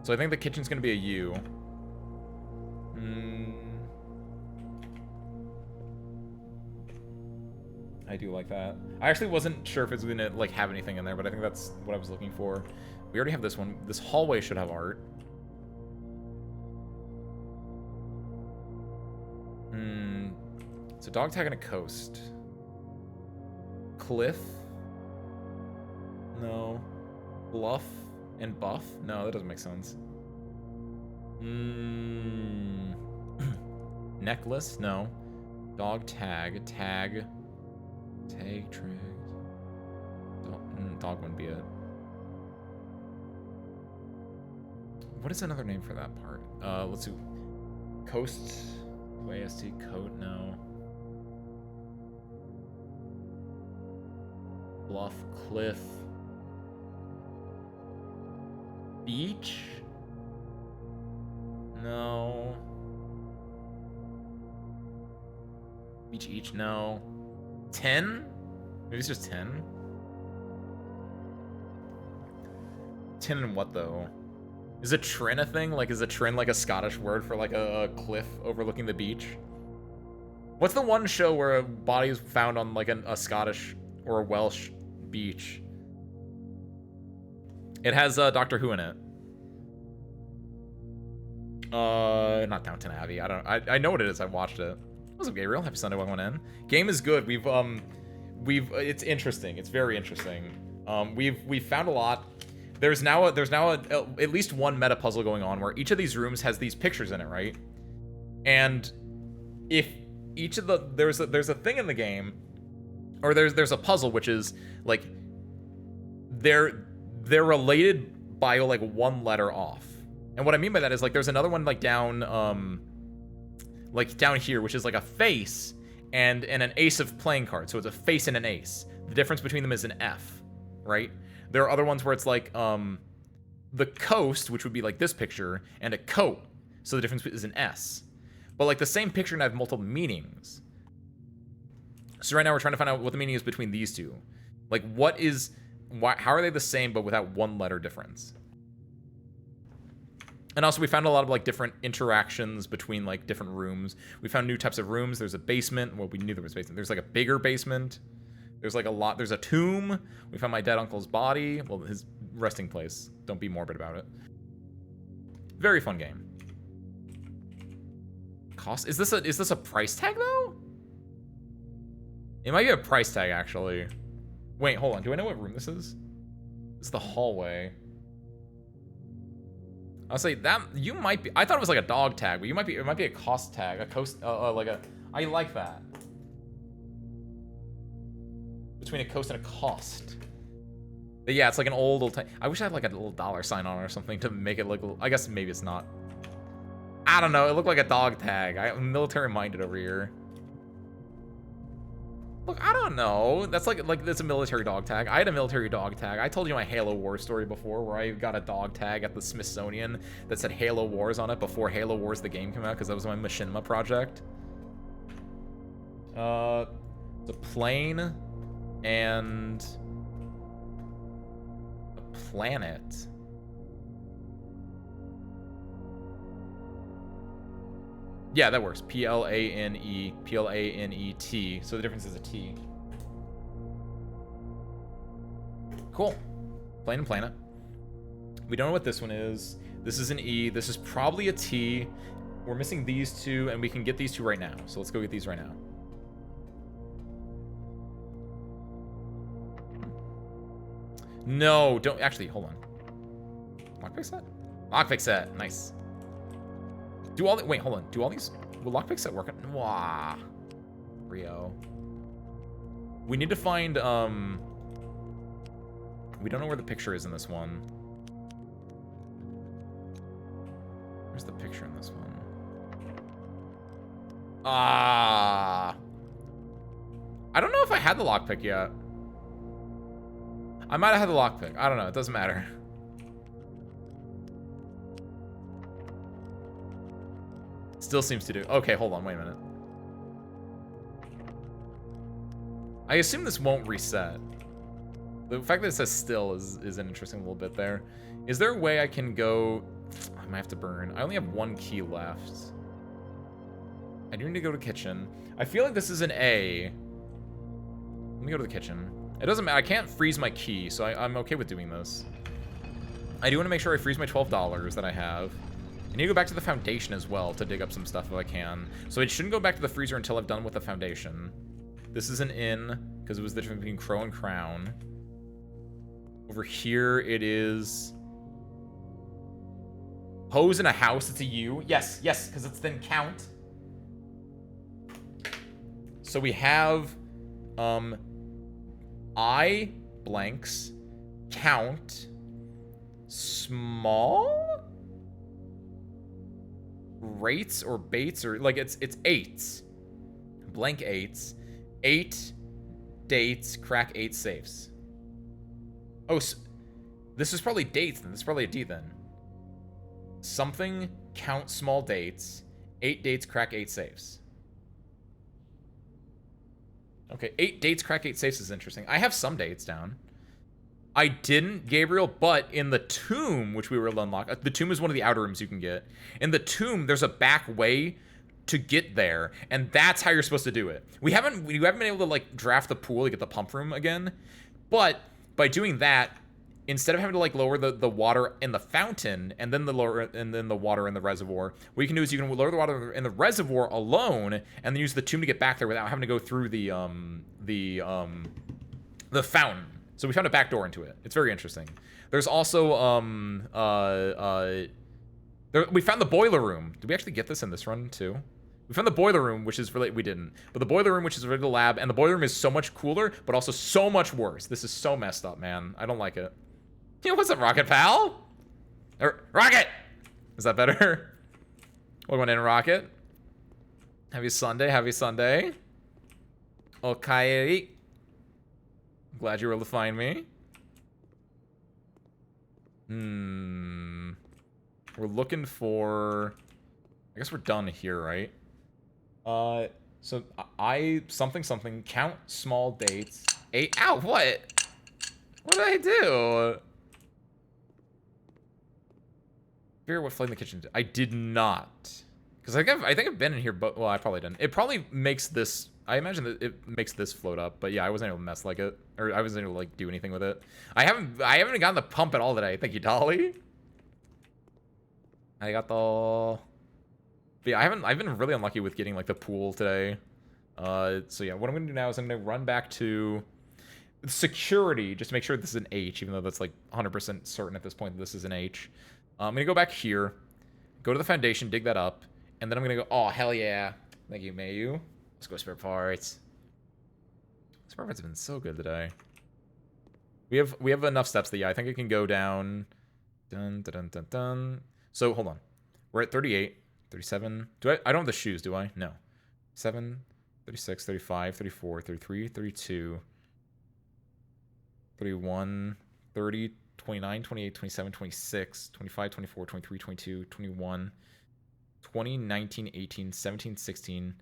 So I think the kitchen's going to be a U. I do like that. I actually wasn't sure if it's going to like have anything in there, but I think that's what I was looking for. We already have this one. This hallway should have art. It's a dog tag and a coast. Cliff? No. Bluff and buff? No, that doesn't make sense. Necklace? No. Dog tag. Tag. Tag, trade. Dog wouldn't be it. What is another name for that part? Let's do coast. AST coat, no. Bluff, cliff. Beach? No. Beach each? No. 10? Maybe it's just 10? 10 and what, though? Is a trin a thing? Like, is a trin like a Scottish word for, like, a cliff overlooking the beach? What's the one show where a body is found on, like, a Scottish or a Welsh beach? It has Doctor Who in it. Not Downton Abbey. I know what it is. I watched it. What's up, Gabriel? Happy Sunday, welcome in. Game is good. We've it's interesting. It's very interesting. We've found a lot. There's now at least one meta puzzle going on where each of these rooms has these pictures in it, right? And if each of the there's a thing in the game, or there's a puzzle which is like they're related by like one letter off. And what I mean by that is like there's another one like down here, which is like a face and an ace of playing cards. So it's a face and an ace. The difference between them is an F, right? There are other ones where it's like the coast, which would be like this picture, and a coat. So the difference is an S. But like the same picture can have multiple meanings. So right now we're trying to find out what the meaning is between these two. Like how are they the same but without one letter difference? And also we found a lot of like different interactions between like different rooms. We found new types of rooms. There's a basement. Well, we knew there was a basement. There's like a bigger basement. There's like a lot. There's a tomb. We found my dead uncle's body. Well, his resting place. Don't be morbid about it. Very fun game. Cost? Is this a price tag though? It might be a price tag actually. Wait, hold on. Do I know what room this is? It's the hallway. I'll say that you might be. I thought it was like a dog tag, but it might be a cost tag, a coast, I like that. Between a coast and a cost. But yeah, it's like an old I wish I had like a little dollar sign on it or something to make it look. I guess maybe it's not. I don't know. It looked like a dog tag. I'm military minded over here. Look, I don't know. That's like it's a military dog tag. I had a military dog tag. I told you my Halo Wars story before, where I got a dog tag at the Smithsonian that said Halo Wars on it before Halo Wars the game came out, because that was my machinima project. It's a plane and a planet. Yeah, that works. P-L-A-N-E, P-L-A-N-E-T. So the difference is a T. Cool. Plane and planet. We don't know what this one is. This is an E. This is probably a T. We're missing these two, and we can get these two right now. So let's go get these right now. No, don't. Actually, hold on. Lockpick set? Lockpick set. Nice. Do all the. Wait, hold on. Do all these. Will lockpick set work? Wah. Rio. We need to find. We don't know where the picture is in this one. Where's the picture in this one? I don't know if I had the lockpick yet. I might have had the lockpick. I don't know. It doesn't matter. Still seems to do. Okay, hold on. Wait a minute. I assume this won't reset. The fact that it says still is an interesting little bit there. Is there a way I can go... I might have to burn. I only have one key left. I do need to go to kitchen. I feel like this is an A. Let me go to the kitchen. It doesn't matter. I can't freeze my key, so I'm okay with doing this. I do want to make sure I freeze my $12 that I have. I need to go back to the foundation as well to dig up some stuff if I can. So it shouldn't go back to the freezer until I've done with the foundation. This is an inn, because it was the difference between Crow and Crown. Over here, it is... Hose in a house, it's a U. Yes, yes, because it's then count. So we have... I blanks count small rates or baits or like it's eights, blank eights, 8 dates, crack 8 safes. Oh, so this is probably dates then. This is probably a D then. Something count small dates, 8 dates, crack 8 safes. Okay, 8 dates, crack 8 safes is interesting. I have some dates down. I didn't, Gabriel, but in the tomb, which we were able to unlock, the tomb is one of the outer rooms you can get. In the tomb, there's a back way to get there, and that's how you're supposed to do it. We haven't been able to like draft the pool to get the pump room again, but by doing that, instead of having to like lower the water in the fountain and then the water in the reservoir, what you can do is you can lower the water in the reservoir alone and then use the tomb to get back there without having to go through the fountain. So we found a back door into it. It's very interesting. There's also we found the boiler room. Did we actually get this in this run too? We found the boiler room, which is related. We didn't, but the boiler room, which is related to the lab, and the boiler room is so much cooler, but also so much worse. This is so messed up, man. I don't like it. Yo, what's up, Rocket Pal? Or, Rocket! Is that better? Welcome in, Rocket. Happy Sunday, happy Sunday. Okay. Glad you were able to find me. We're looking for... I guess we're done here, right? So something, count small dates. 8, ow, what? What did I do? Figure what flame the kitchen did. I did not. Because I think I've been in here, but, well, I probably didn't. It probably makes this, I imagine that it makes this float up, but yeah, I wasn't able to mess like it, or I wasn't able to, like, do anything with it. I haven't gotten the pump at all today. Thank you, Dolly. I got the... But yeah, I've been really unlucky with getting, like, the pool today. So yeah, what I'm gonna do now is I'm gonna run back to security, just to make sure this is an H, even though that's, like, 100% certain at this point that this is an H. I'm gonna go back here, go to the foundation, dig that up, and then I'm gonna go, oh, hell yeah. Thank you, Mayu. Let's go spare parts. Spare parts have been so good today. We have enough steps that, yeah, I think I can go down. Dun, dun, dun, dun, dun. So, hold on. We're at 38, 37. I don't have the shoes, do I? No. 7, 36, 35, 34, 33, 32, 31, 30, 29, 28, 27, 26, 25, 24, 23, 22, 21, 20, 19, 18, 17, 16,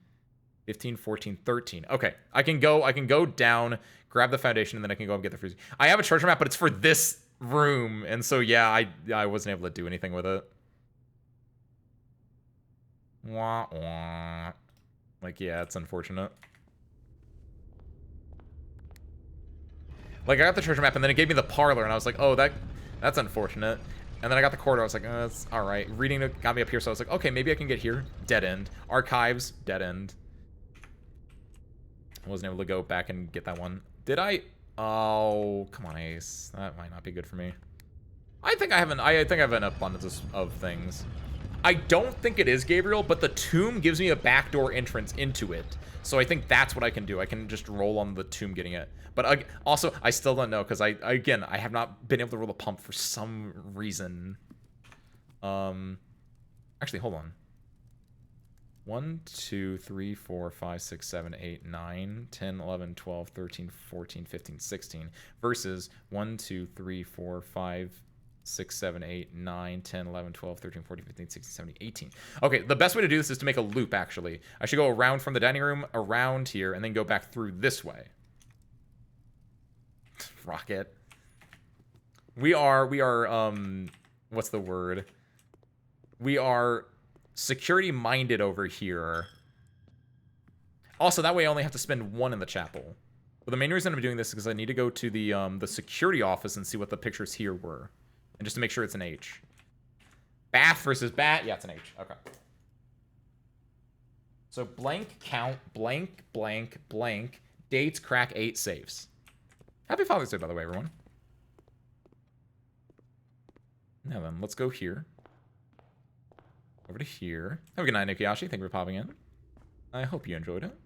15, 14, 13. Okay, I can go down, grab the foundation, and then I can go up and get the freezer. I have a treasure map, but it's for this room, and so yeah, I wasn't able to do anything with it. Wah, wah. Like, yeah, it's unfortunate. Like, I got the treasure map, and then it gave me the parlor, and I was like, oh, that's unfortunate. And then I got the corridor, I was like, oh, that's alright. Reading it got me up here, so I was like, okay, maybe I can get here. Dead end. Archives, dead end. I wasn't able to go back and get that one. Did I? Oh, come on, Ace. That might not be good for me. I think I have an abundance of things. I don't think it is Gabriel, but the tomb gives me a backdoor entrance into it. So I think that's what I can do. I can just roll on the tomb getting it. But also, I still don't know, because again, I have not been able to roll the pump for some reason. Actually, hold on. 1, 2, 3, 4, 5, 6, 7, 8, 9, 10, 11, 12, 13, 14, 15, 16. Versus 1, 2, 3, 4, 5, 6, 7, 8, 9, 10, 11, 12, 13, 14, 15, 16, 17, 18. Okay, the best way to do this is to make a loop, actually. I should go around from the dining room, around here, and then go back through this way. Rocket. We are, what's the word? We are security-minded over here. Also, that way I only have to spend 1 in the chapel. But the main reason I'm doing this is because I need to go to the security office and see what the pictures here were. And just to make sure it's an H. Bath versus bat. Yeah, it's an H. Okay. So blank count, blank, blank, blank. Dates, crack 8 saves. Happy Father's Day, by the way, everyone. Now then, let's go here. Over to here. Have a good night, Nikiyashi. Thank you for popping in. I hope you enjoyed it.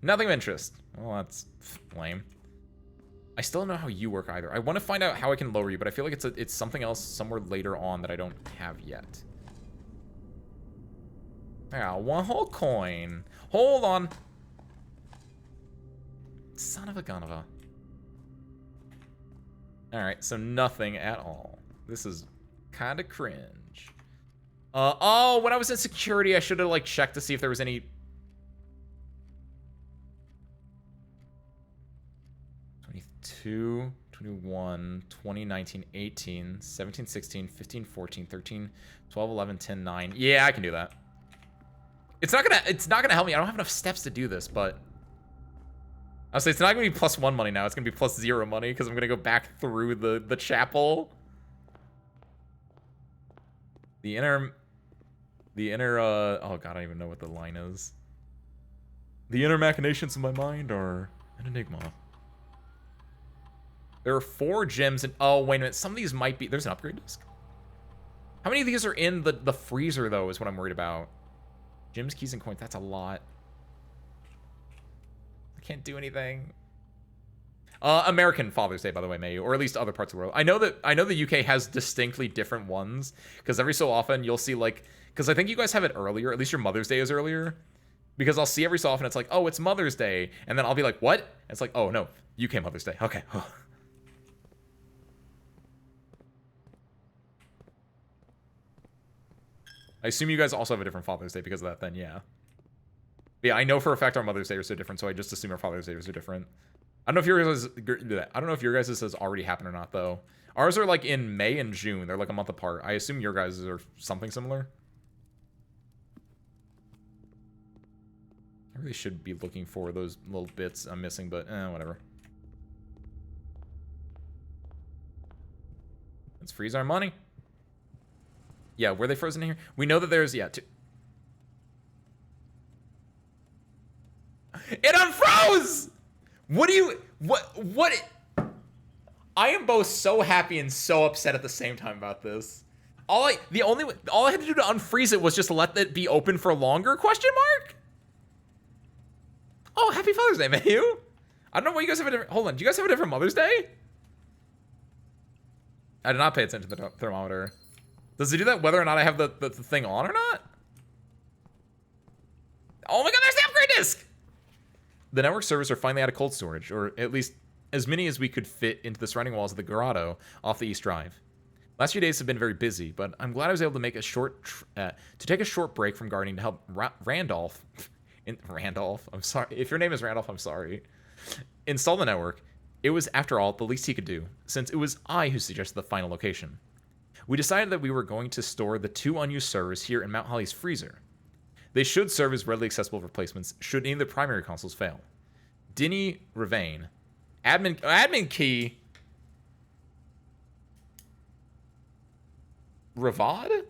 Nothing of interest. Well, that's lame. I still don't know how you work either. I want to find out how I can lower you, but I feel like it's something else somewhere later on that I don't have yet. Yeah, 1 whole coin. Hold on. Son of a gun of a. Alright, so nothing at all. This is kind of cringe. Oh, when I was in security, I should have, like, checked to see if there was any... 22, 21, 20, 19, 18, 17, 16, 15, 14, 13, 12, 11, 10, 9. Yeah, I can do that. It's not gonna help me. I don't have enough steps to do this, but... I'll say it's not gonna be +1 money now. It's gonna be +0 money, because I'm gonna go back through the chapel. The inner, oh god, I don't even know what the line is. The inner machinations of my mind are an enigma. There are 4 gems, and oh, wait a minute, some of these might be, there's an upgrade disc. How many of these are in the freezer, though, is what I'm worried about. Gems, keys, and coins, that's a lot. I can't do anything. American Father's Day, by the way, Mayu, or at least other parts of the world. I know the UK has distinctly different ones, because every so often you'll see, like, because I think you guys have it earlier, at least your Mother's Day is earlier, because I'll see every so often it's like, oh, it's Mother's Day, and then I'll be like, what? And it's like, oh, no, UK Mother's Day. Okay. I assume you guys also have a different Father's Day because of that, then, yeah. But yeah, I know for a fact our Mother's Day are so different, so I just assume our Father's Day are different. I don't know if your guys' has already happened or not, though. Ours are like in May and June. They're like a month apart. I assume your guys' are something similar. I really should be looking for those little bits I'm missing, but whatever. Let's freeze our money. Yeah, were they frozen in here? We know that there's, yeah, 2. It unfroze! What? I am both so happy and so upset at the same time about this. All I had to do to unfreeze it was just let it be open for longer, question mark? Oh, happy Father's Day, Mayu. I don't know why you guys have a different, hold on, do you guys have a different Mother's Day? I did not pay attention to the thermometer. Does it do that whether or not I have the thing on or not? Oh my god, there's the upgrade disc! The network servers are finally out of cold storage, or at least as many as we could fit into the surrounding walls of the grotto off the East Drive. Last few days have been very busy, but I'm glad I was able to make a take a short break from gardening to help Randolph, I'm sorry, if your name is Randolph, I'm sorry, install the network. It was, after all, the least he could do, since it was I who suggested the final location. We decided that we were going to store the 2 unused servers here in Mount Holly's freezer. They should serve as readily accessible replacements should any of the primary consoles fail. Denny Ravane. Admin key. Ravad?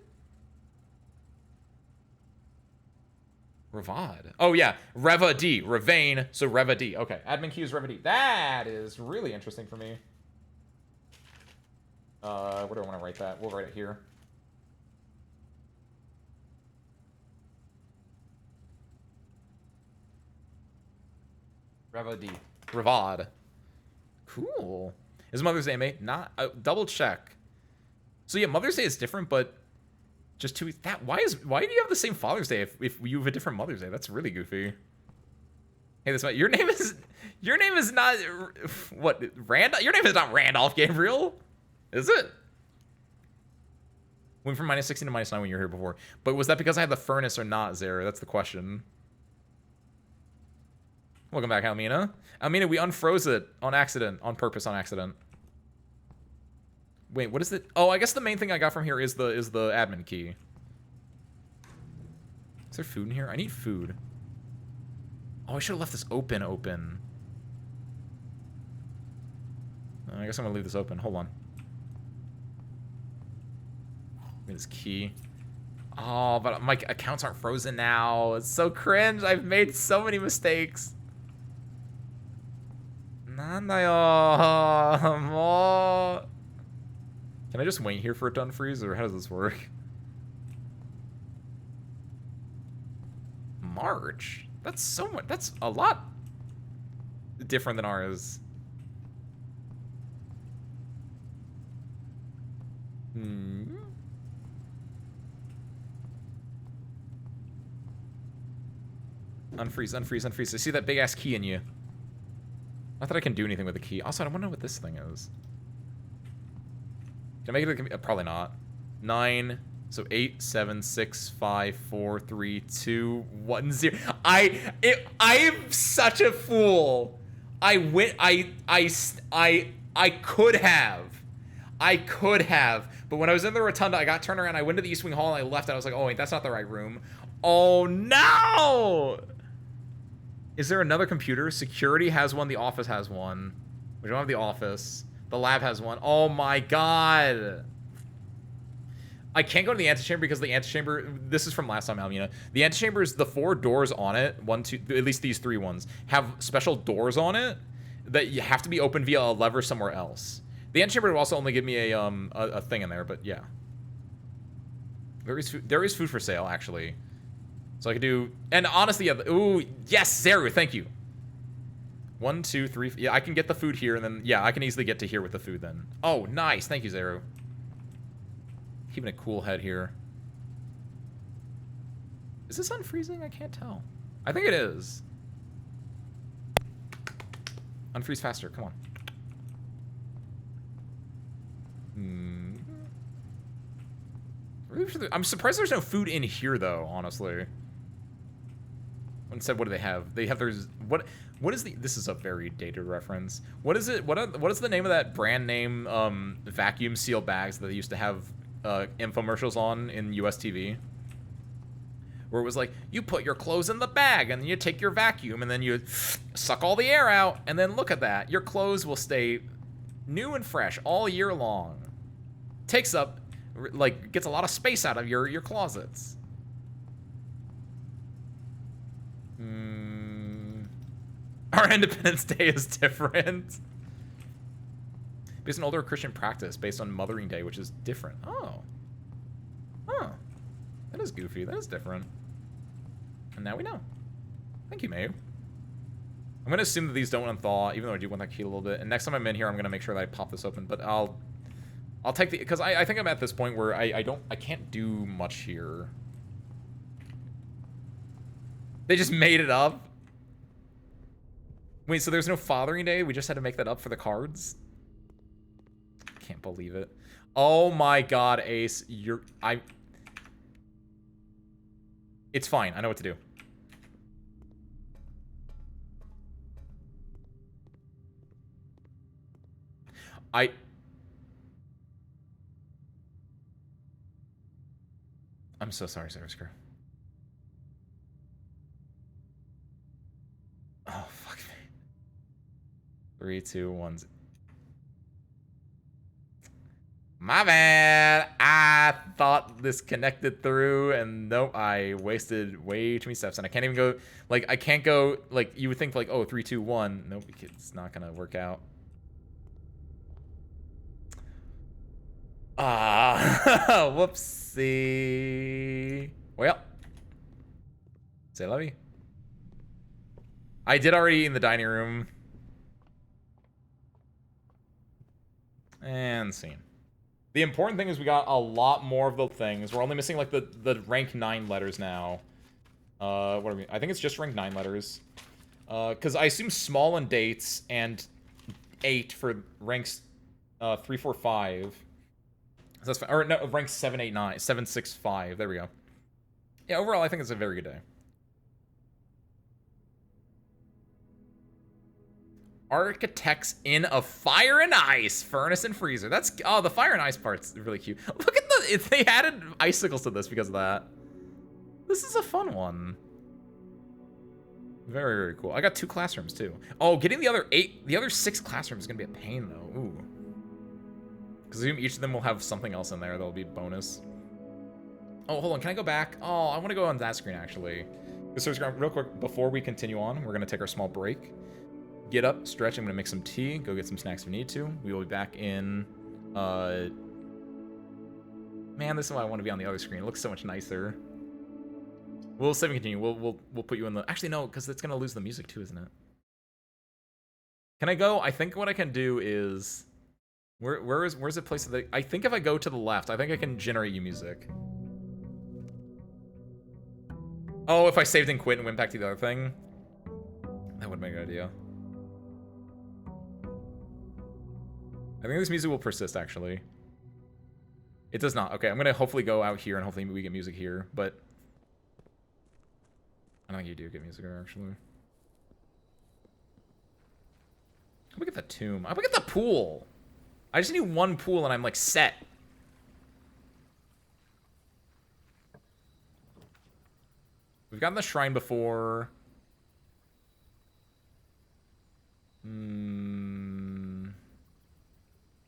Ravad. Oh, yeah. Reva D. Ravane. So Reva D. Okay. Admin key is Reva D. That is really interesting for me. Where do I want to write that? We'll write it here. Reva D. Ravad. Cool. Is Mother's Day, mate? Not. Double check. So yeah, Mother's Day is different, but just that. Why do you have the same Father's Day if you have a different Mother's Day? That's really goofy. Hey, your name is not what Randolph. Your name is not Randolph Gabriel, is it? Went from -16 to -9 when you were here before, but was that because I had the furnace or not, Zara? That's the question. Welcome back, Almina. Almina, we unfroze it on accident, on purpose, on accident. Wait, what is it? Oh, I guess the main thing I got from here is the admin key. Is there food in here? I need food. Oh, I should have left this open. I guess I'm gonna leave this open. Hold on. Get this key. Oh, but my accounts aren't frozen now. It's so cringe. I've made so many mistakes. Nandayo, mo. Can I just wait here for it to unfreeze, or how does this work? March? That's so much. That's a lot different than ours. Unfreeze. I see that big ass key in you. Not that I can do anything with the key. Also, I don't want to know what this thing is. Can I make it probably not. 9. So 8, 7, 6, 5, 4, 3, 2, 1, 0. I'm such a fool. I could have. But when I was in the rotunda, I got turned around. I went to the East Wing Hall and I left. And I was like, oh wait, that's not the right room. Oh no! Is there another computer? Security has one. The office has one. We don't have the office. The lab has one. Oh my god. I can't go to the antechamber because the antechamber, this is from last time, Almina. The antechamber is the 4 doors on it, 1, 2, at least these 3 ones, have special doors on it that you have to be opened via a lever somewhere else. The antechamber will also only give me a thing in there, but yeah. There is food for sale, actually. So I could do, and honestly, yeah, ooh, yes, Zeru, thank you. 1, 2, 3, yeah, I can get the food here, and then, yeah, I can easily get to here with the food then. Oh, nice, thank you, Zeru. Keeping a cool head here. Is this unfreezing? I can't tell. I think it is. Unfreeze faster, come on. I'm surprised there's no food in here, though, honestly. Instead, what do they have? They have there's what is the, this is a very dated reference. What is it? What is the name of that brand name vacuum seal bags that they used to have infomercials on in US TV? Where it was like, you put your clothes in the bag and then you take your vacuum and then you suck all the air out and then look at that. Your clothes will stay new and fresh all year long. Takes up, like, gets a lot of space out of your closets. Our Independence Day is different. Based on older Christian practice, based on Mothering Day, which is different. Oh. Huh. That is goofy. That is different. And now we know. Thank you, Mayu. I'm going to assume that these don't unthaw, even though I do want that key a little bit. And next time I'm in here, I'm going to make sure that I pop this open. But I'll take the, because I think I'm at this point where I can't do much here. They just made it up. Wait, so there's no Fathering Day? We just had to make that up for the cards? Can't believe it. Oh my god, Ace. It's fine. I know what to do. I'm so sorry, Service Crew. Oh, fuck me. 3, 2, 1. My bad. I thought this connected through, and nope, I wasted way too many steps, and I can't even go, like, I can't go, like, you would think, like, oh, 3, 2, 1. Nope, it's not gonna work out. Ah, whoopsie. Well, say levy. I did already in the dining room. And scene. The important thing is we got a lot more of the things. We're only missing like the rank 9 letters now. What are we? I think it's just rank 9 letters. Because I assume small and dates and 8 for ranks 3, 4, 5. So that's fine. Or no, ranks 7, 8, 9, 7, 6, 5. There we go. Yeah, overall I think it's a very good day. Architects in a fire and ice furnace and freezer. That's the fire and ice part's really cute. Look at they added icicles to this because of that. This is a fun one. Very, very cool. I got 2 classrooms too. Oh, getting the other 6 classrooms is gonna be a pain though. Ooh. Because each of them will have something else in there that'll be bonus. Oh, hold on. Can I go back? Oh, I want to go on that screen actually. So real quick before we continue on, we're gonna take our small break. Get up, stretch. I'm gonna make some tea. Go get some snacks if we need to. We will be back in. Man, this is why I want to be on the other screen. It looks so much nicer. We'll save and continue. We'll put you in the. Actually, no, because it's gonna lose the music too, isn't it? Can I go? I think what I can do is. Where's the place that I think if I go to the left, I think I can generate you music. Oh, if I saved and quit and went back to the other thing, that would make an idea. I think this music will persist, actually. It does not. Okay, I'm going to hopefully go out here, and hopefully we get music here, but... I don't think you do get music here, actually. How about get the tomb? How about get the pool? I just need 1 pool, and I'm, like, set. We've gotten the shrine before.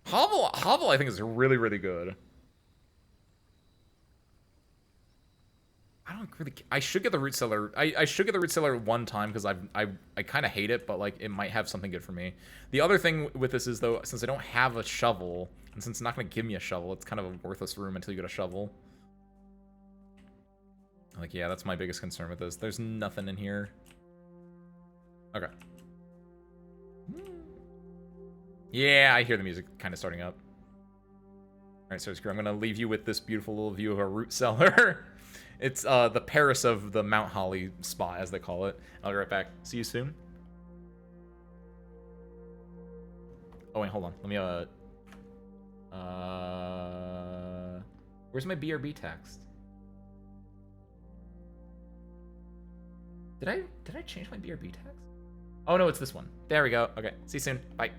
Hovel, I think, is really, really good. I don't really. I should get the root cellar. I should get the root cellar 1 time because I kind of hate it, but like it might have something good for me. The other thing with this is though, since I don't have a shovel, and since it's not going to give me a shovel, it's kind of a worthless room until you get a shovel. Like, yeah, that's my biggest concern with this. There's nothing in here. Okay. Yeah, I hear the music kind of starting up. Alright, so I'm going to leave you with this beautiful little view of a root cellar. It's the Paris of the Mount Holly spot, as they call it. I'll be right back. See you soon. Oh, wait, hold on. Let me, where's my BRB text? Did I change my BRB text? Oh, no, it's this one. There we go. Okay, see you soon. Bye.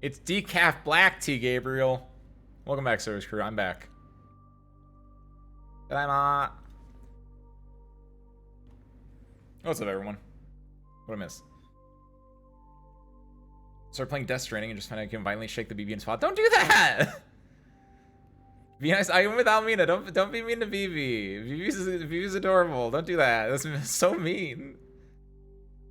It's decaf black tea, Gabriel. Welcome back, Service Crew. I'm back. What's up, everyone? What I miss? Start playing Death Stranding and just find out you can violently shake the BB in spot. Don't do that! Be nice. I am without Mina. Don't be mean to BB. BB's adorable. Don't do that. That's so mean.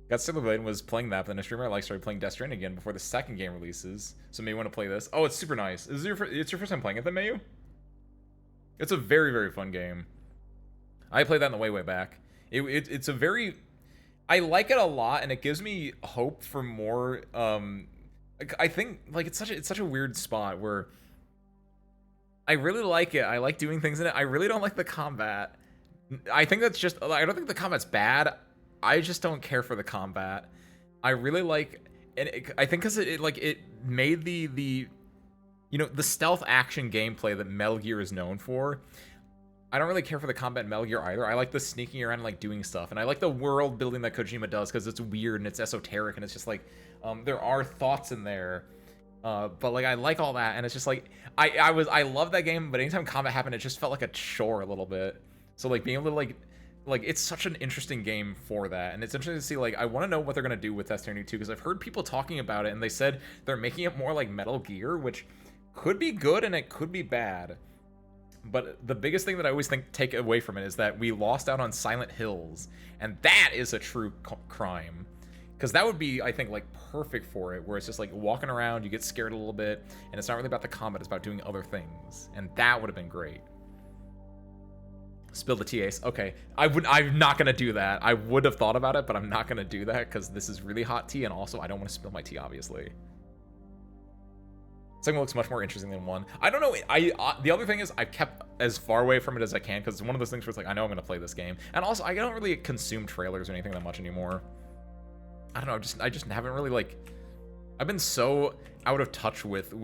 Got Silverblade and was playing that, but then a streamer I like started playing Death Stranding again before the second game releases. So maybe want to play this. Oh, it's super nice. It's your first time playing it then, Mayu? It's a very, very fun game. I played that in the way back. It's a very... I like it a lot, and it gives me hope for more... I think, like, it's such a weird spot where... I really like it. I like doing things in it. I really don't like the combat. I think that's just... I don't think the combat's bad. I just don't care for the combat. I really like... And I think because it made the you know, the stealth action gameplay that Metal Gear is known for. I don't really care for the combat in Metal Gear either. I like the sneaking around and like doing stuff, and I like the world building that Kojima does because it's weird and it's esoteric and it's just like there are thoughts in there, but like I like all that, and it's just like I love that game, but anytime combat happened, it just felt like a chore a little bit. So like being able to like it's such an interesting game for that, and it's interesting to see. Like I want to know what they're gonna do with Death Stranding 2 because I've heard people talking about it, and they said they're making it more like Metal Gear, which could be good and it could be bad. But the biggest thing that I always take away from it is that we lost out on Silent Hills, and that is a true crime. Because that would be, I think, like perfect for it, where it's just like walking around, you get scared a little bit, and it's not really about the combat, it's about doing other things. And that would have been great. Spill the tea, Ace. Okay, I'm not gonna do that. I would have thought about it, but I'm not gonna do that because this is really hot tea, and also I don't want to spill my tea, obviously. Second looks much more interesting than one. I don't know. The other thing is I've kept as far away from it as I can because it's one of those things where it's like I know I'm gonna play this game, and also I don't really consume trailers or anything that much anymore. I don't know. I just haven't really like. I've been so out of touch with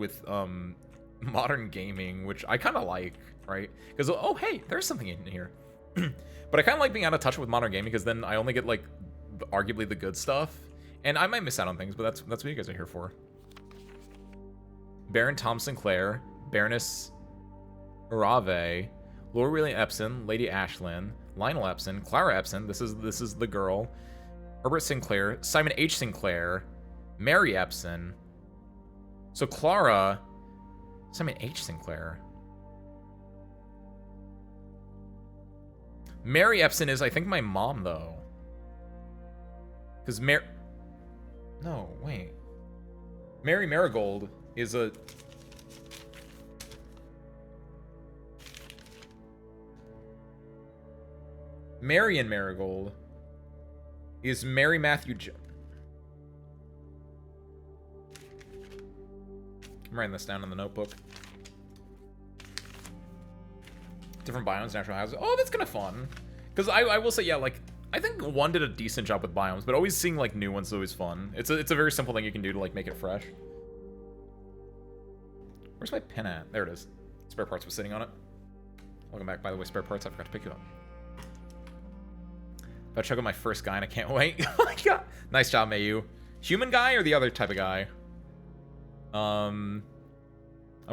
modern gaming, which I kind of like, right? Because oh hey, there's something in here. But I kind of like being out of touch with modern gaming because then I only get like arguably the good stuff, and I might miss out on things, but that's what you guys are here for. Baron Tom Sinclair, Baroness Urave, Lord William Epson, Lady Ashlyn, Lionel Epson, Clara Epson, this is the girl, Herbert Sinclair, Simon H. Sinclair, Mary Epson. So Clara, Simon H. Sinclair. Mary Epson is, I think, my mom, though. Because no, wait. Mary Marigold is a... Marion Marigold is Mary Matthew I'm writing this down in the notebook. Different biomes, natural hazards. Oh, that's kind of fun. Because I will say, yeah, like, I think one did a decent job with biomes, but always seeing, like, new ones is always fun. It's a very simple thing you can do to, like, make it fresh. Where's my pen at? There it is. Spare parts was sitting on it. Welcome back, by the way, spare parts. I forgot to pick you up. If I check out my first guy and I can't wait. Oh my god. Nice job, Mayu. Human guy or the other type of guy? I'm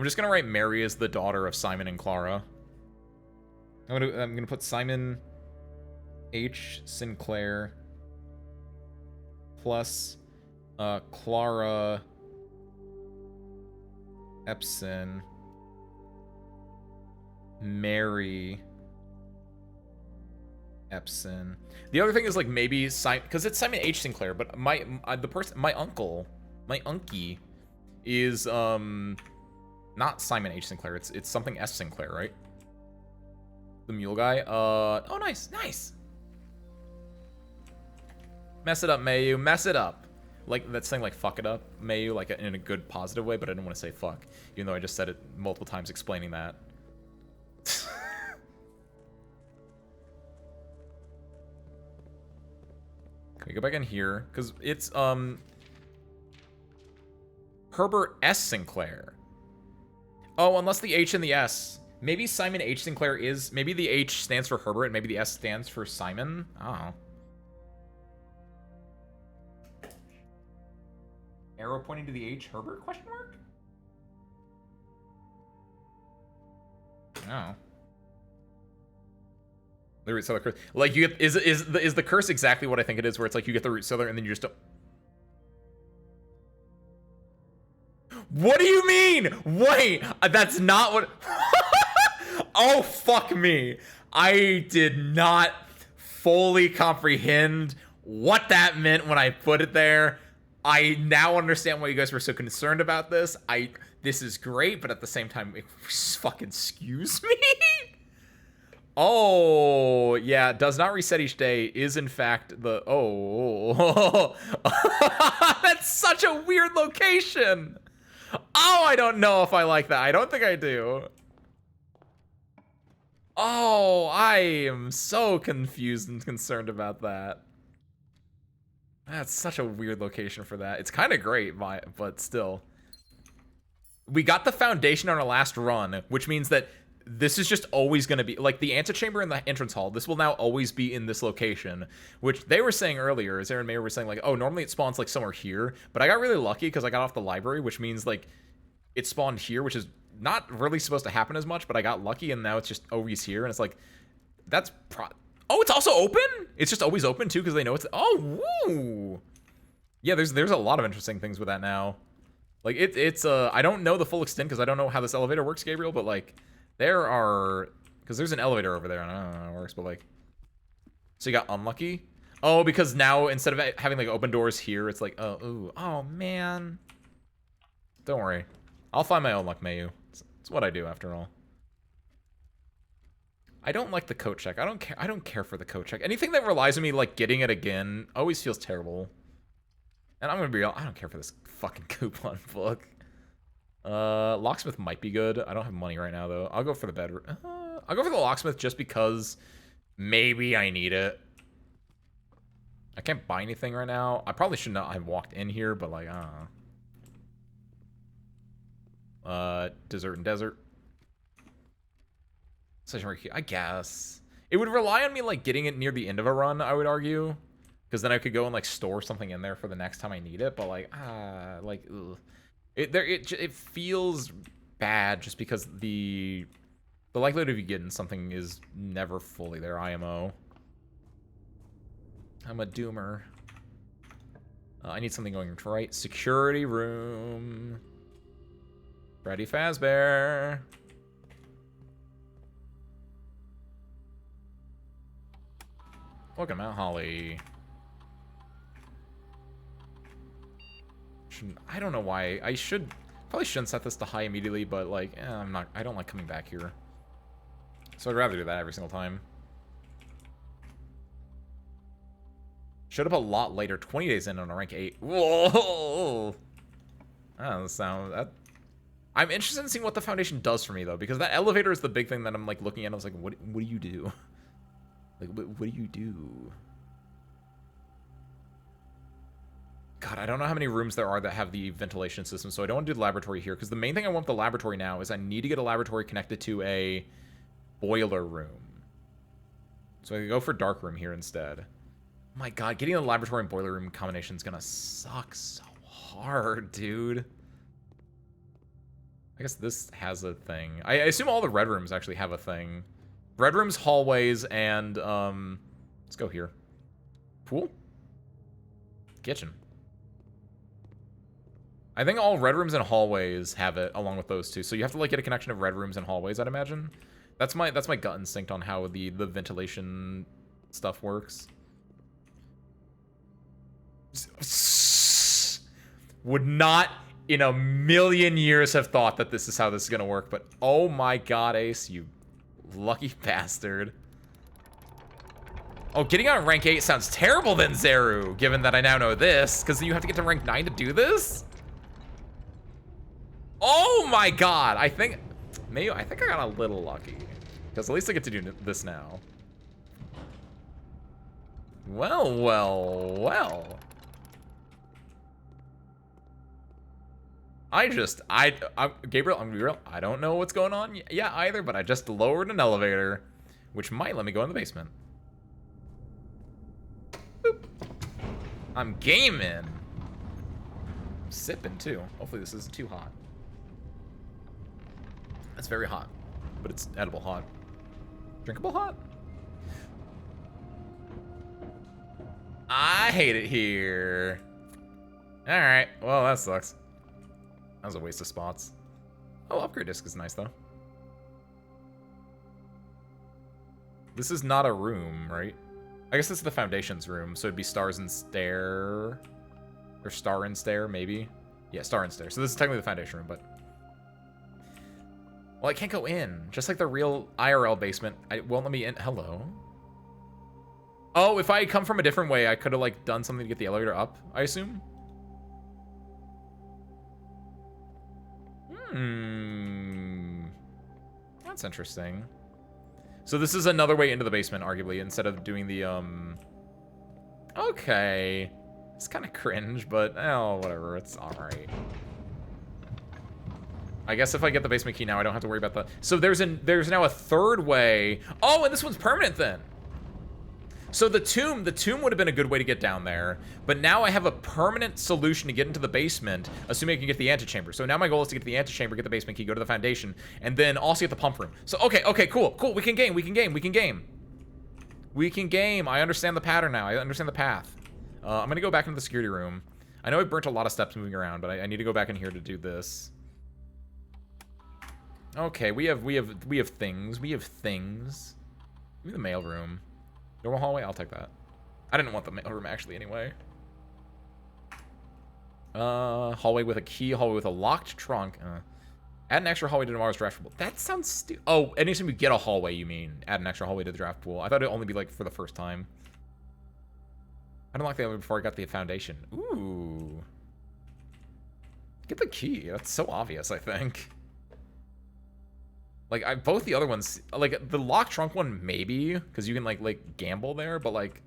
just gonna write Mary as the daughter of Simon and Clara. I'm gonna put Simon H. Sinclair plus Clara Epson, Mary Epson. The other thing is like maybe Simon, because it's Simon H. Sinclair, but my uncle, my unkie, is not Simon H. Sinclair. It's something S. Sinclair, right? The mule guy. Oh, nice. Mess it up, Mayu. Mess it up. Like that saying, like fuck it up, Mayu, like in a good positive way, but I didn't want to say fuck, even though I just said it multiple times explaining that. Can we go back in here? Because it's Herbert S. Sinclair. Oh, unless the H and the S. Maybe Simon H. Sinclair is... Maybe the H stands for Herbert, and maybe the S stands for Simon? I don't know. Arrow pointing to the H. Herbert, question mark? Oh. The root cellar curse. Like, you get, is the curse exactly what I think it is, where it's like you get the root cellar and then you just don't... What do you mean? Wait, that's not what... Oh, fuck me. I did not fully comprehend what that meant when I put it there. I now understand why you guys were so concerned about this. This is great, but at the same time, fucking excuse me? Oh, yeah, does not reset each day is in fact the... Oh. That's such a weird location. Oh, I don't know if I like that. I don't think I do. Oh, I am so confused and concerned about that. That's such a weird location for that. It's kind of great, but still. We got the foundation on our last run, which means that this is just always going to be... Like, the antechamber in the entrance hall, this will now always be in this location, which they were saying earlier, as Aaron Mayer was saying, like, oh, normally it spawns, like, somewhere here, but I got really lucky because I got off the library, which means, like, it spawned here, which is not really supposed to happen as much, but I got lucky, and now it's just always here, and it's like, that's... Oh, it's also open? It's just always open, too, because they know it's... Oh, woo! Yeah, there's a lot of interesting things with that now. Like, it's I don't know the full extent, because I don't know how this elevator works, Gabriel, but, like... There are... Because there's an elevator over there. I don't know how it works, but like... So you got unlucky? Oh, because now instead of having like open doors here, it's like, oh, ooh, oh man. Don't worry. I'll find my own luck, Mayu. It's what I do after all. I don't like the coat check. I don't care for the coat check. Anything that relies on me like getting it again always feels terrible. And I'm gonna be real, I don't care for this fucking coupon book. Locksmith might be good. I don't have money right now though. I'll go for the bedroom. I'll go for the locksmith just because maybe I need it. I can't buy anything right now. I probably should not have walked in here, but like, I don't know. Dessert and desert. I guess. It would rely on me like getting it near the end of a run, I would argue. Because then I could go and like store something in there for the next time I need it, but like, ugh. It feels bad just because the likelihood of you getting something is never fully there, IMO. I'm a doomer. I need something going right. Security room. Freddy Fazbear. Welcome out, Holly. I don't know why. Probably shouldn't set this to high immediately, but like, I don't like coming back here. So I'd rather do that every single time. Showed up a lot later, 20 days in on a rank 8. Whoa! I'm interested in seeing what the foundation does for me though, because that elevator is the big thing that I'm like looking at. I was like, what do you do? Like, what do you do? God, I don't know how many rooms there are that have the ventilation system, so I don't want to do the laboratory here, because the main thing I want with the laboratory now is I need to get a laboratory connected to a boiler room. So I can go for dark room here instead. Oh my god, getting a laboratory and boiler room combination is gonna suck so hard, dude. I guess this has a thing. I assume all the red rooms actually have a thing. Red rooms, hallways, and, let's go here. Pool? Kitchen. I think all red rooms and hallways have it along with those two. So you have to like get a connection of red rooms and hallways, I'd imagine. That's my gut instinct on how the ventilation stuff works. Would not in a million years have thought that this is how this is gonna work, but oh my god, Ace, you lucky bastard. Oh, getting on rank 8 sounds terrible then, Zeru, given that I now know this, because you have to get to rank 9 to do this? Oh my god, I think I got a little lucky. Because at least I get to do this now. Well, well, well. Gabriel, I'm gonna be real, I don't know what's going on yet either, but I just lowered an elevator, which might let me go in the basement. Boop. I'm gaming. I'm sipping too. Hopefully this isn't too hot. It's very hot, but it's edible hot. Drinkable hot? I hate it here. Alright, well that sucks. That was a waste of spots. Oh, upgrade disc is nice though. This is not a room, right? I guess this is the Foundation's room, so it'd be Stars and Stair. Or Star and Stair, maybe? Yeah, Star and Stair. So this is technically the Foundation room, but... Well, I can't go in. Just like the real IRL basement, it won't let me in. Hello? Oh, if I had come from a different way, I could have, like, done something to get the elevator up, I assume? That's interesting. So this is another way into the basement, arguably, instead of doing the, Okay. It's kind of cringe, but, oh, whatever. It's alright. I guess if I get the basement key now, I don't have to worry about the... So there's now a third way. Oh, and this one's permanent then. So the tomb would have been a good way to get down there, but now I have a permanent solution to get into the basement, assuming I can get the antechamber. So now my goal is to get to the antechamber, get the basement key, go to the Foundation, and then also get the pump room. So, okay, cool. We can game. I understand the pattern now. I understand the path. I'm gonna go back into the security room. I know I burnt a lot of steps moving around, but I need to go back in here to do this. Okay, we have things. We have things. Give me the mail room. Normal hallway? I'll take that. I didn't want the mail room actually anyway. Hallway with a key, hallway with a locked trunk. Add an extra hallway to tomorrow's draft pool. That sounds stupid. Oh, anytime you get a hallway, you mean add an extra hallway to the draft pool. I thought it'd only be like for the first time. I don't like that before I got the Foundation. Ooh. Get the key. That's so obvious, I think. Like, both the other ones, like, the lock trunk one, maybe, because you can, like, gamble there, but, like,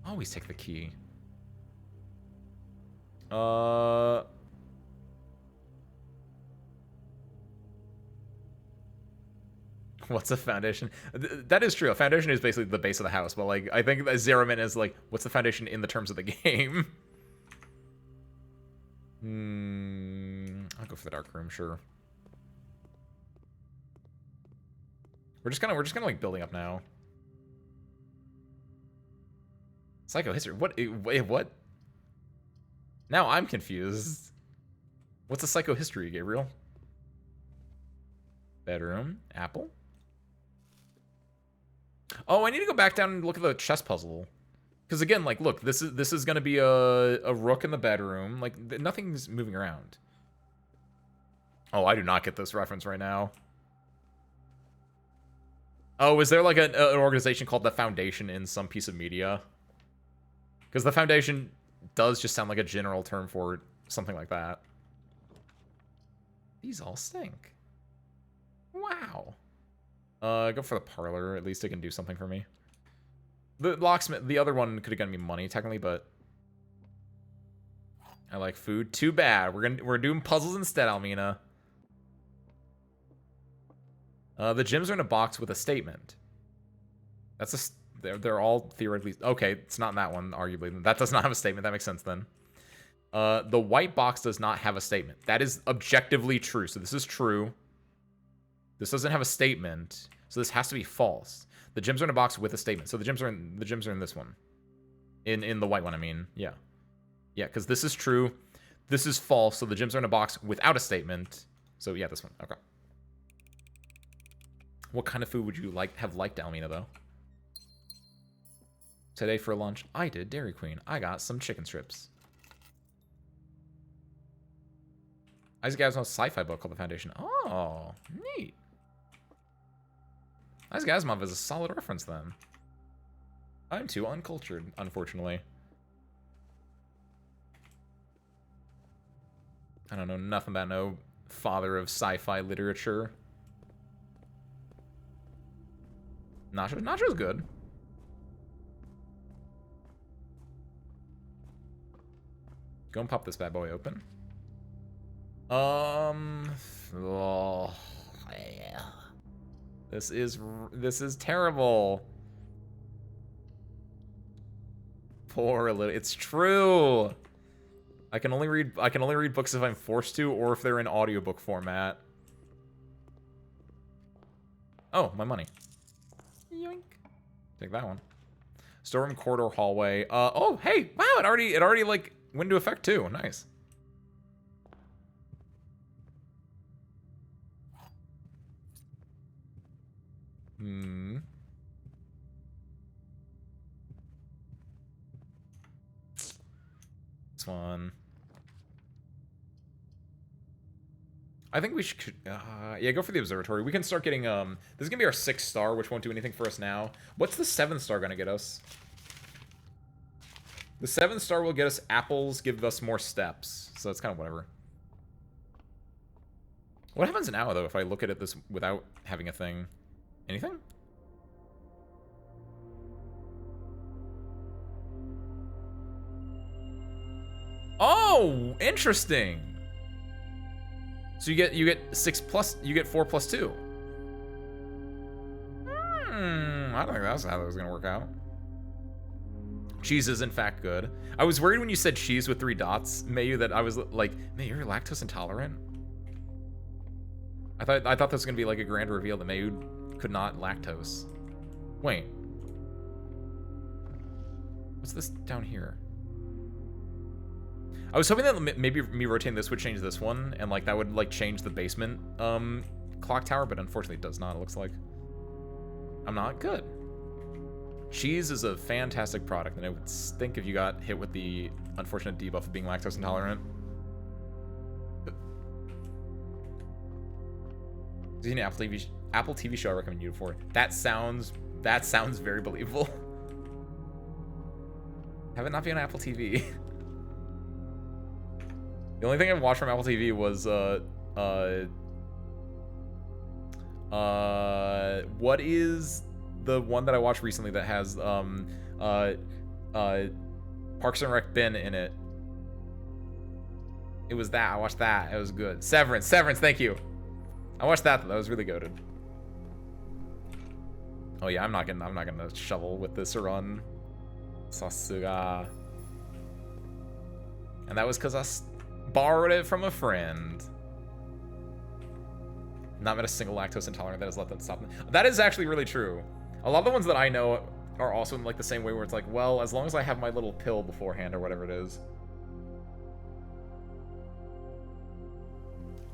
always take the key. What's a Foundation? That is true. A Foundation is basically the base of the house, but, like, I think that Zero Min is, like, what's the Foundation in the terms of the game? I'll go for the dark room, sure. We're just kind of like building up now. Psychohistory. What? Wait, what? Now I'm confused. What's a psychohistory, Gabriel? Bedroom. Apple. Oh, I need to go back down and look at the chess puzzle. Because again, like, look, this is gonna be a rook in the bedroom. Like, nothing's moving around. Oh, I do not get this reference right now. Oh, is there like an organization called the Foundation in some piece of media? Because the Foundation does just sound like a general term for something like that. These all stink. Wow. Go for the parlor. At least it can do something for me. The locksmith, the other one could have gotten me money technically, but I like food. Too bad. We're doing puzzles instead, Almina. The gyms are in a box with a statement. That's they're all theoretically okay. It's not in that one, arguably. That does not have a statement. That makes sense then. The white box does not have a statement. That is objectively true. So this is true. This doesn't have a statement, so this has to be false. The gyms are in a box with a statement. So the gyms are in this one. In the white one, I mean. Yeah. Yeah, because this is true. This is false. So the gyms are in a box without a statement. So yeah, this one. Okay. What kind of food would you have liked, Almina, though? Today for lunch, I did Dairy Queen. I got some chicken strips. Isaac Asimov's sci-fi book called The Foundation. Oh, neat. Isaac Asimov is a solid reference, then. I'm too uncultured, unfortunately. I don't know nothing about no father of sci-fi literature. Nacho's good. Go and pop this bad boy open. Oh, yeah. This is terrible. Poor little. It's true. I can only read books if I'm forced to, or if they're in audiobook format. Oh, my money. Yoink. Take that one. Storeroom, corridor, hallway. Oh, hey, wow, it already like went into effect too. Nice. This one. I think we should, yeah, go for the observatory. We can start getting, this is gonna be our 6th star, which won't do anything for us now. What's the 7th star gonna get us? The 7th star will get us apples, give us more steps. So it's kind of whatever. What happens now, though, if I look at it this without having a thing? Anything? Oh, interesting. So you get 6 plus, you get 4 plus 2. I don't think that's how that was gonna work out. Cheese is in fact good. I was worried when you said cheese with 3 dots, Mayu, that I was like, man, you're lactose intolerant? I thought this was gonna be like a grand reveal that Mayu could not lactose. Wait. What's this down here? I was hoping that maybe me rotating this would change this one, and like that would like change the basement clock tower, but unfortunately it does not, it looks like. I'm not good. Cheese is a fantastic product, and I would stink if you got hit with the unfortunate debuff of being lactose intolerant. Is there an Apple TV show I recommend you for? That sounds very believable. Have it not be on Apple TV. The only thing I've watched from Apple TV was what is the one that I watched recently that has Parks and Rec Ben in it? It was that. I watched that. It was good. Severance, thank you. I watched that. That was really goated. Oh yeah, I'm not gonna shovel with this run. Sasuga. And that was because I borrowed it from a friend. Not met a single lactose intolerant that has let them stop them. That is actually really true. A lot of the ones that I know are also in like the same way where it's like, well, as long as I have my little pill beforehand or whatever it is.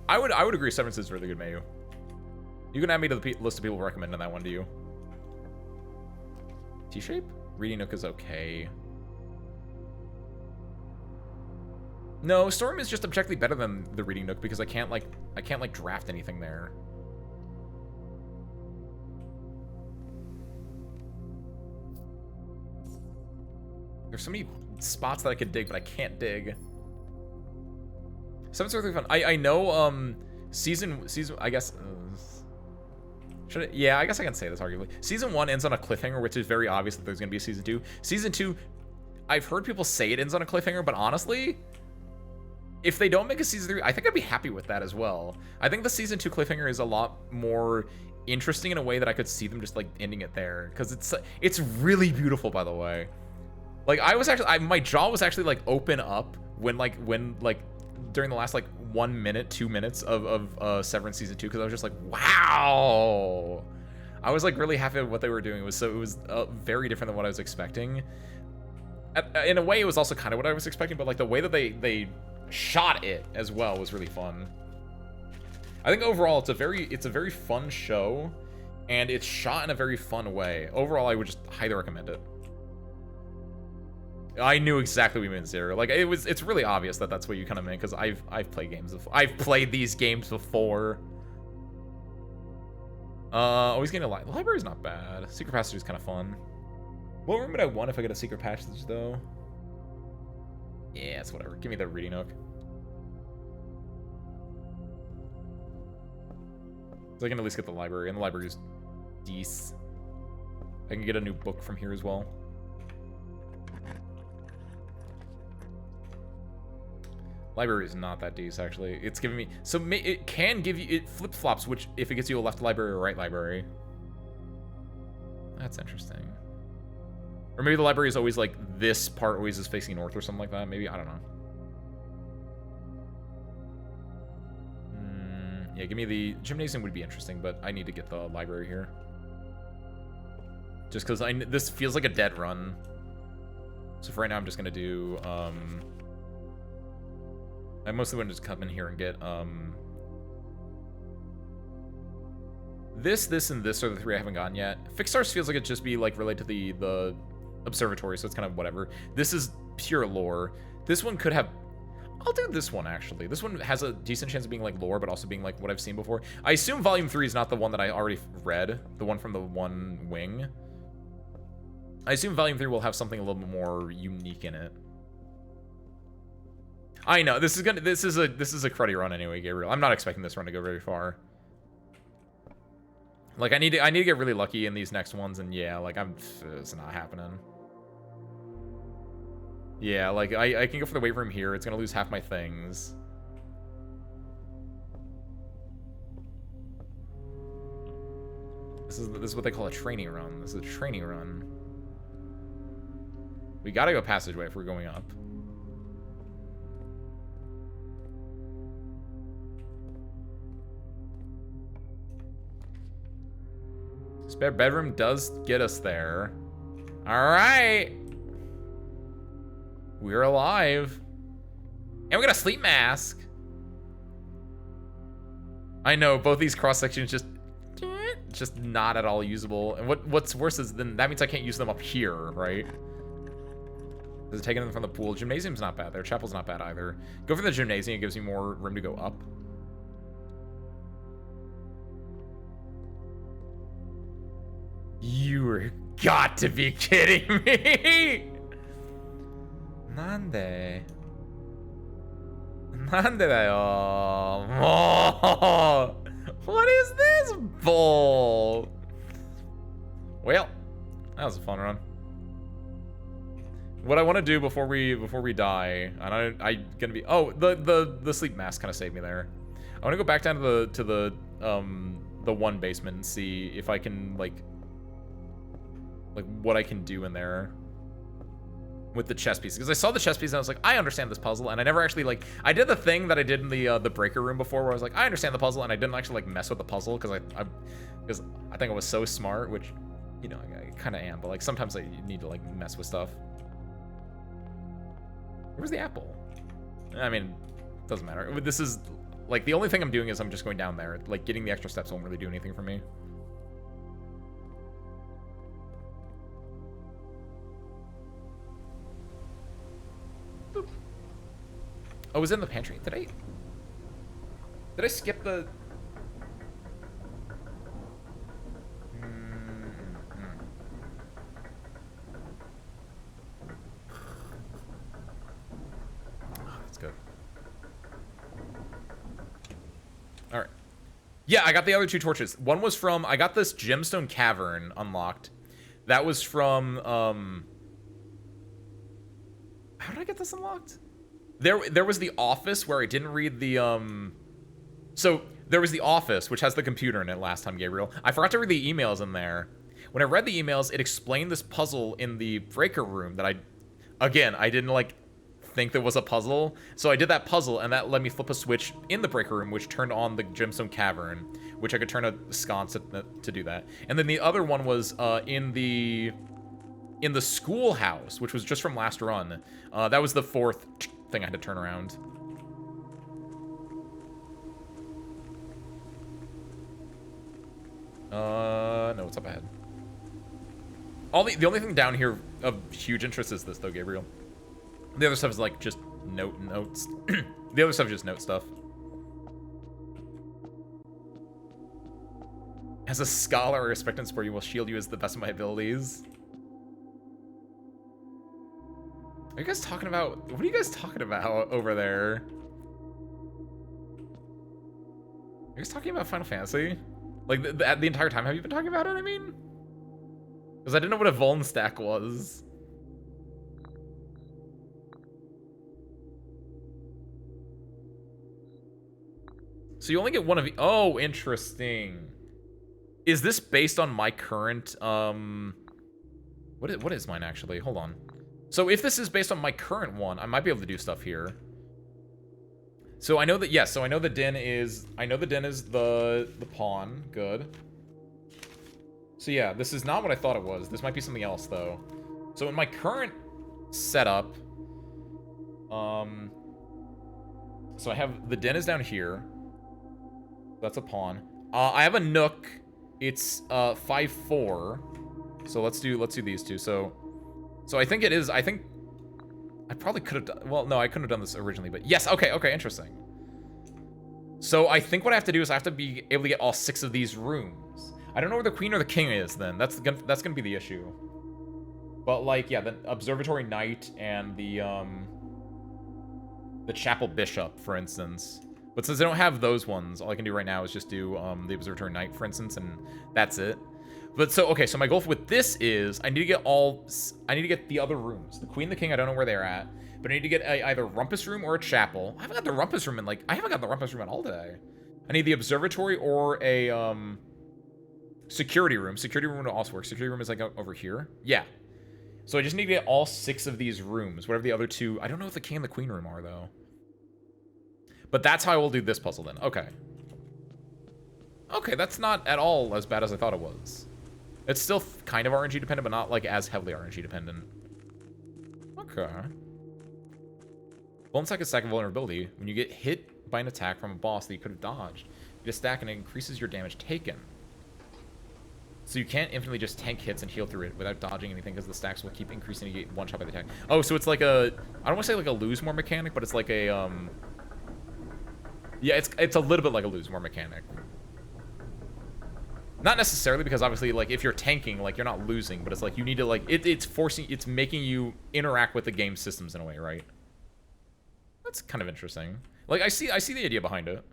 I would agree Severance is really good, Mayu. You can add me to the list of people recommending that one to you. T-shape? Reading Nook is okay. No, Storm is just objectively better than the Reading Nook because I can't like draft anything there. There's so many spots that I could dig, but I can't dig. Seven's really fun. I know season I guess should I, yeah, I guess I can say this arguably. Season 1 ends on a cliffhanger, which is very obvious that there's gonna be a season 2. Season 2, I've heard people say it ends on a cliffhanger, but honestly, if they don't make a season 3, I think I'd be happy with that as well. I think the season 2 cliffhanger is a lot more interesting in a way that I could see them just like ending it there, because it's really beautiful, by the way. Like I was actually, my jaw was actually like open up when during the last like 1 minute, 2 minutes of Severance season 2, because I was just like, wow. I was like really happy with what they were doing. It was very different than what I was expecting. In a way, it was also kind of what I was expecting, but like the way that they shot it as well was really fun. I think overall it's a very fun show, and it's shot in a very fun way. Overall, I would just highly recommend it. I knew exactly what we meant, Zero. Like it's really obvious that that's what you kind of meant, because I've played games before. I've played these games before. Always getting the library's not bad. Secret passage is kind of fun. What room would I want if I get a secret passage though? Yeah, it's whatever. Give me the Reading Nook. So I can at least get the library, and the library is decent. I can get a new book from here as well. Library is not that decent, actually. It's giving me... So it can give you... It flip-flops which if it gets you a left library or right library. That's interesting. Or maybe the library is always like this part always is facing north or something like that. Maybe, I don't know. Yeah, give me the gymnasium would be interesting, but I need to get the library here. Just because this feels like a dead run. So for right now, I'm just gonna do. I mostly want to just come in here and get this, and this are the 3 I haven't gotten yet. Fixed stars feels like it'd just be like related to the observatory, so it's kind of whatever. This is pure lore. This one could have. I'll do this one, actually. This one has a decent chance of being like lore, but also being like what I've seen before. I assume Volume 3 is not the one that I already read, the one from the one wing. I assume Volume 3 will have something a little bit more unique in it. I know, this is a cruddy run anyway, Gabriel. I'm not expecting this run to go very far. Like, I need to get really lucky in these next ones, and yeah, like, it's not happening. Yeah, like, I can go for the weight room here. It's gonna lose half my things. This is what they call a training run. This is a training run. We gotta go passageway if we're going up. Spare bedroom does get us there. Alright. We're alive. And we got a sleep mask. I know, both these cross sections just not at all usable. And what's worse is then that means I can't use them up here, right? Is it taking them from the pool? Gymnasium's not bad there. Chapel's not bad either. Go for the gymnasium. It gives me more room to go up. You got to be kidding me! Nande? Nande da yo? Oh, what is this bull? Well, that was a fun run. What I want to do before we die, and I gonna be the sleep mask kind of saved me there. I want to go back down to the one basement and see if I can like what I can do in there with the chess pieces, because I saw the chess piece and I was like, I understand this puzzle, and I never actually I did the thing that I did in the breaker room before, where I was like, I understand the puzzle, and I didn't actually mess with the puzzle because I think I was so smart, which you know I kind of am, but like sometimes I need to mess with stuff. Where's the apple? I mean, doesn't matter. This is the only thing I'm doing is I'm just going down there. Like getting the extra steps won't really do anything for me. Boop. Oh, it was in the pantry. Did I skip the? That's good. All right. Yeah, I got the other 2 torches. One was from, I got this gemstone cavern unlocked. That was from, how did I get this unlocked? There was the office where I didn't read the, so there was the office, which has the computer in it last time, Gabriel. I forgot to read the emails in there. When I read the emails, it explained this puzzle in the breaker room that I didn't think there was a puzzle. So I did that puzzle, and that let me flip a switch in the breaker room, which turned on the gemstone cavern, which I could turn a sconce to do that. And then the other one was in the schoolhouse, which was just from last run. That was the 4th thing I had to turn around. No, it's up ahead. The only thing down here of huge interest is this, though, Gabriel. The other stuff is just notes. The other stuff is just note stuff. As a scholar, I respect and support you will shield you as the best of my abilities. Are you guys talking about? What are you guys talking about over there? Are you guys talking about Final Fantasy? The entire time have you been talking about it, I mean? Because I didn't know what a Vuln stack was. So you only get one of the... Oh, interesting. Is this based on my current... What is mine, actually? Hold on. So if this is based on my current one, I might be able to do stuff here. So I know that, yes, so I know the den is the pawn. Good. So yeah, this is not what I thought it was. This might be something else though. So in my current setup, so I have the den is down here. That's a pawn. I have a nook. It's 5-4. So let's do these two. So I think it is. I think I probably could have done. Well, no, I couldn't have done this originally. But yes. Okay. Interesting. So I think what I have to do is I have to be able to get all 6 of these rooms. I don't know where the queen or the king is. Then that's gonna be the issue. But like, yeah, the observatory knight and the chapel bishop, for instance. But since I don't have those ones, all I can do right now is just do the observatory knight, for instance, and that's it. But so, okay, so my goal with this is I need to get the other rooms. The queen, the king, I don't know where they're at, but I need to get either rumpus room or a chapel. I haven't got the rumpus room I haven't got the rumpus room at all today. I need the observatory or a security room. Security room would also work. Security room is like over here. Yeah. So I just need to get all 6 of these rooms, whatever the other 2. I don't know what the king and the queen room are though. But that's how I will do this puzzle then. Okay. Okay, that's not at all as bad as I thought it was. It's still kind of RNG dependent, but not like as heavily RNG dependent. Okay. Golden Sack is stack of vulnerability. When you get hit by an attack from a boss that you could have dodged, you get a stack and it increases your damage taken. So you can't infinitely just tank hits and heal through it without dodging anything because the stacks will keep increasing and you get one shot by the attack. Oh, so it's like a, I don't want to say like a lose more mechanic, but it's like a yeah, it's a little bit like a lose more mechanic. Not necessarily, because obviously, like, if you're tanking, like, you're not losing, but it's like you need to, like, it's making you interact with the game systems in a way, right? That's kind of interesting. Like, I see the idea behind it.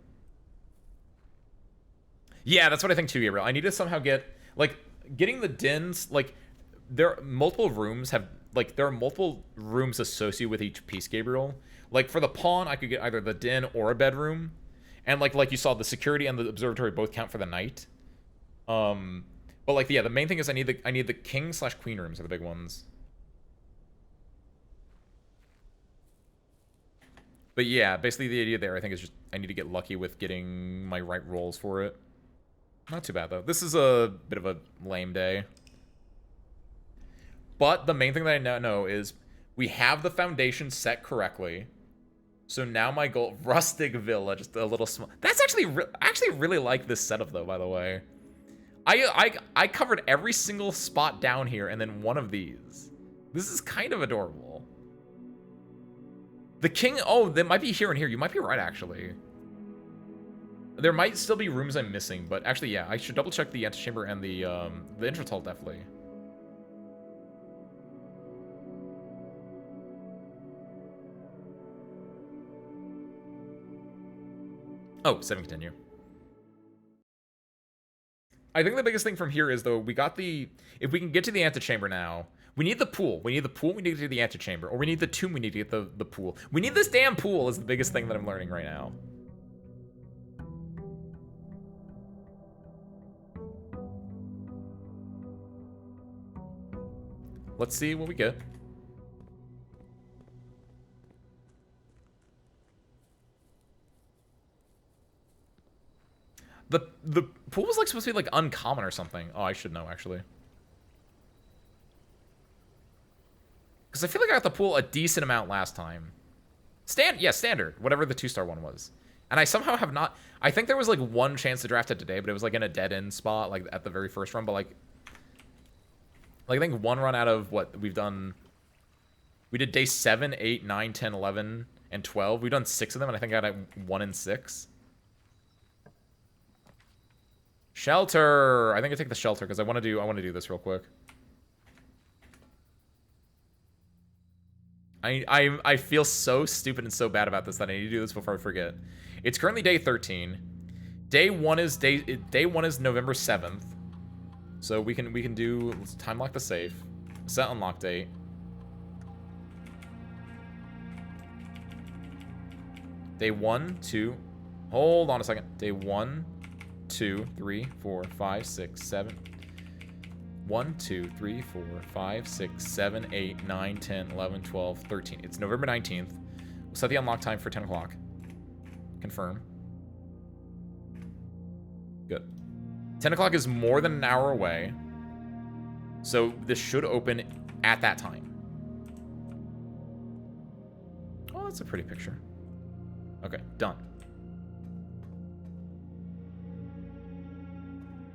Yeah, that's what I think too, Gabriel. I need to somehow get, like, getting the dens, like, there are multiple rooms associated with each piece, Gabriel. Like, for the pawn, I could get either the den or a bedroom. And, like you saw, the security and the observatory both count for the knight. But, like, yeah, the main thing is I need the king/queen rooms are the big ones. But, yeah, basically the idea there, I think, is just I need to get lucky with getting my right rolls for it. Not too bad, though. This is a bit of a lame day. But the main thing that I know is we have the foundation set correctly. So now my goal, rustic villa, just a little small. That's actually, I actually really like this setup though, by the way. I covered every single spot down here and then one of these. This is kind of adorable. The king, oh, they might be here and here. You might be right, actually. There might still be rooms I'm missing, but actually, yeah, I should double check the antechamber and the entrance hall, definitely. Oh, 7 continue. I think the biggest thing from here is, though, we got the... If we can get to the antechamber now... We need the pool. We need the pool, we need to get to the antechamber. Or we need the tomb, we need to get the pool. We need this damn pool is the biggest thing that I'm learning right now. Let's see what we get. The pool was like supposed to be like uncommon or something. Oh, I should know actually. Because I feel like I got the pool a decent amount last time. Standard. Whatever the 2-star one was. And I somehow have not... I think there was like one chance to draft it today, but it was like in a dead-end spot, like at the very first run. But like I think one run out of what we've done... We did day 7, 8, 9, 10, 11, and 12. We've done 6 of them, and I think I got 1 in 6. Shelter! I think I take the shelter, because I want to do this real quick. I feel so stupid and so bad about this that I need to do this before I forget. It's currently day 13. Day 1 is November 7th. So we can do, let's time lock the safe. Set unlock date. Day 1, 2. Hold on a second. Day 1, 2, 3, 4, 5, 6, 7. 1, 2, 3, 4, 5, 6, 7, 8, 9, 10, 11, 12, 13. It's November 19th. We'll set the unlock time for 10 o'clock. Confirm. Good. 10 o'clock is more than an hour away. So this should open at that time. Oh, that's a pretty picture. Okay, done.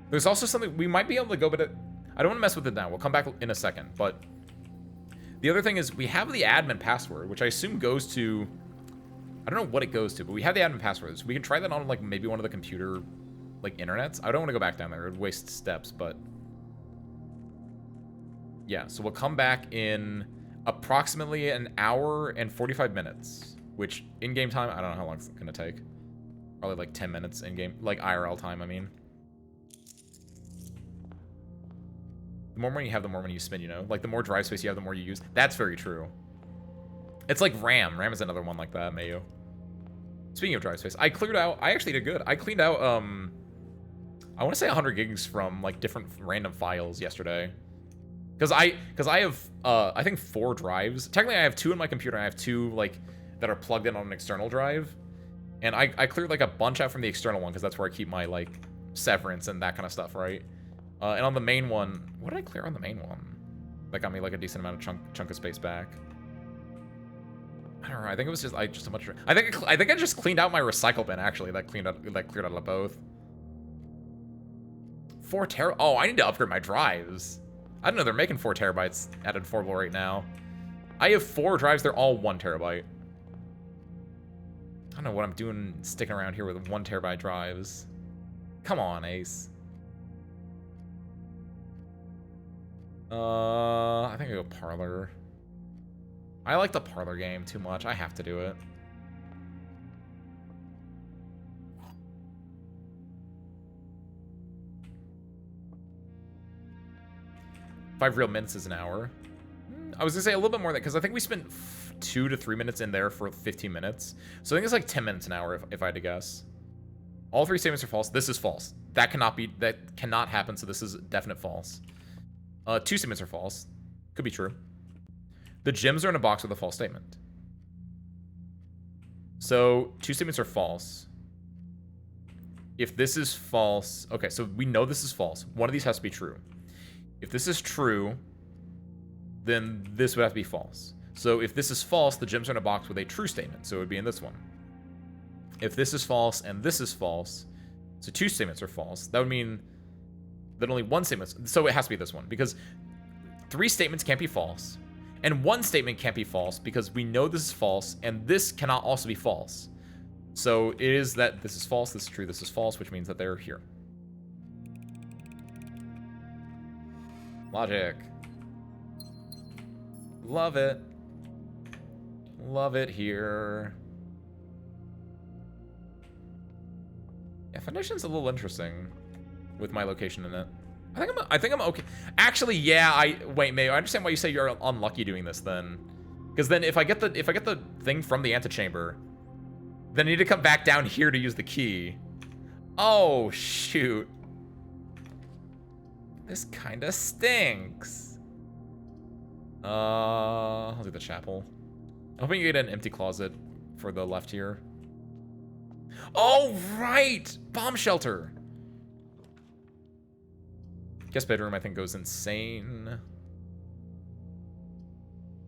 There's also something we might be able to go, but I don't want to mess with it now. We'll come back in a second. But the other thing is we have the admin password, which I assume goes to... I don't know what it goes to, but we have the admin password. So we can try that on, like, maybe one of the computer, like, internets. I don't want to go back down there. It would waste steps, but... Yeah, so we'll come back in approximately an hour and 45 minutes, which in-game time, I don't know how long it's going to take. Probably like 10 minutes in-game, like IRL time, I mean. The more money you have, the more money you spend, you know? Like, the more drive space you have, the more you use. That's very true. It's like RAM. RAM is another one like that, Mayu. Speaking of drive space, I cleared out... I actually did good. I cleaned out, I want to say 100 gigs from, like, different random files yesterday. Because I have, I think 4 drives. Technically, I have 2 in my computer. And I have 2, like, that are plugged in on an external drive. And I cleared, like, a bunch out from the external one, because that's where I keep my, like, severance and that kind of stuff, right? And on the main one... What did I clear on the main one? That got me, like, a decent amount of chunk of space back. I don't know. I think it was just a bunch of... I think I just cleaned out my recycle bin, actually. That cleared out of both. 4 tera... Oh, I need to upgrade my drives. I don't know, they're making 4 terabytes at Affordable right now. I have 4 drives, they're all 1 terabyte. I don't know what I'm doing sticking around here with 1 terabyte drives. Come on, Ace. I think I go Parlor. I like the Parlor game too much. I have to do it. Five real minutes is an hour. I was gonna say a little bit more than that, because I think we spent 2 to 3 minutes in there for 15 minutes. So I think it's like 10 minutes an hour if I had to guess. All 3 statements are false. This is false. That cannot happen, so this is definite false. 2 statements are false. Could be true. The gems are in a box with a false statement. So 2 statements are false. If this is false... Okay, so we know this is false. One of these has to be true. If this is true, then this would have to be false. So if this is false, the gems are in a box with a true statement. So it would be in this one. If this is false and this is false, so 2 statements are false. That would mean that only 1 statement... So it has to be this one, because 3 statements can't be false. And 1 statement can't be false, because we know this is false, and this cannot also be false. So it is that this is false, this is true, this is false, which means that they're here. Logic. Love it. Love it here. Yeah, Foundation's a little interesting with my location in it. I think I'm okay. Actually, yeah, wait, Mayo, I understand why you say you're unlucky doing this then. Because then if I get the thing from the antechamber, then I need to come back down here to use the key. Oh, shoot. This kinda stinks. I'll do the chapel. I'm hoping you get an empty closet for the left here. Oh, right! Bomb shelter! Guest bedroom, I think, goes insane.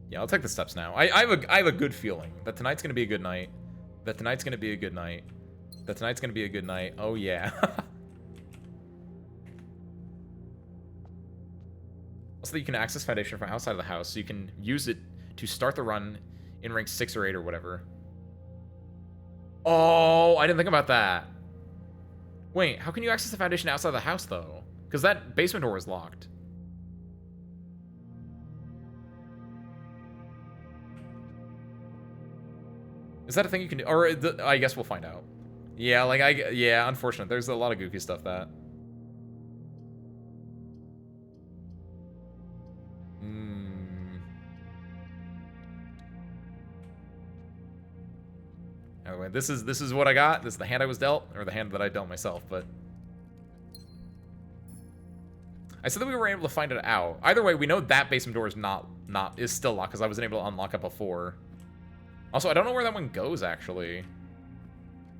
Yeah, I'll take the steps now. I have a good feeling that tonight's gonna be a good night. That tonight's gonna be a good night. That tonight's gonna be a good night. Oh, yeah. Also, that you can access Foundation from outside of the house, so you can use it to start the run in rank 6 or 8 or whatever. Oh, I didn't think about that. Wait, how can you access the Foundation outside of the house, though? Because that basement door is locked. Is that a thing you can do? Or, I guess we'll find out. Yeah, like, yeah, unfortunate. There's a lot of goofy stuff that... Anyway, this is what I got. This is the hand I was dealt, or the hand that I dealt myself, but... I said that we were able to find it out. Either way, we know that basement door is is still locked, because I wasn't able to unlock it before. Also, I don't know where that one goes, actually.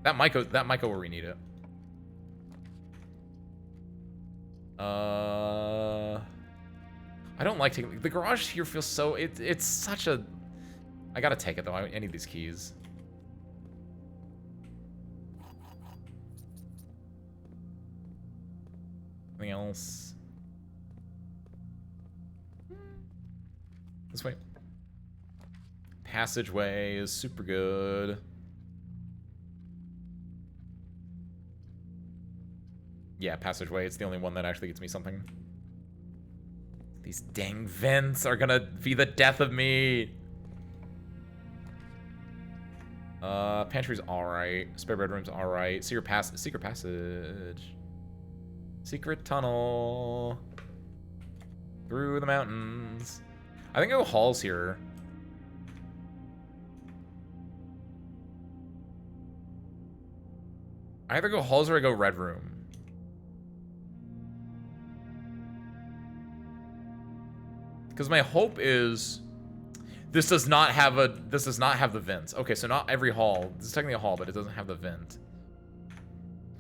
That might go where we need it. I don't like taking... The garage here feels so... It's such a... I gotta take it, though. I need these keys. Anything else? This way. Passageway is super good. Yeah, passageway. It's the only one that actually gets me something. These dang vents are gonna be the death of me. Pantry's alright. Spare bedroom's alright. Secret passage. Secret tunnel. Through the mountains. I think I'll go halls here. I either go halls or I go red room. Because my hope is this does not have the vents. Okay, so not every hall. This is technically a hall, but it doesn't have the vent.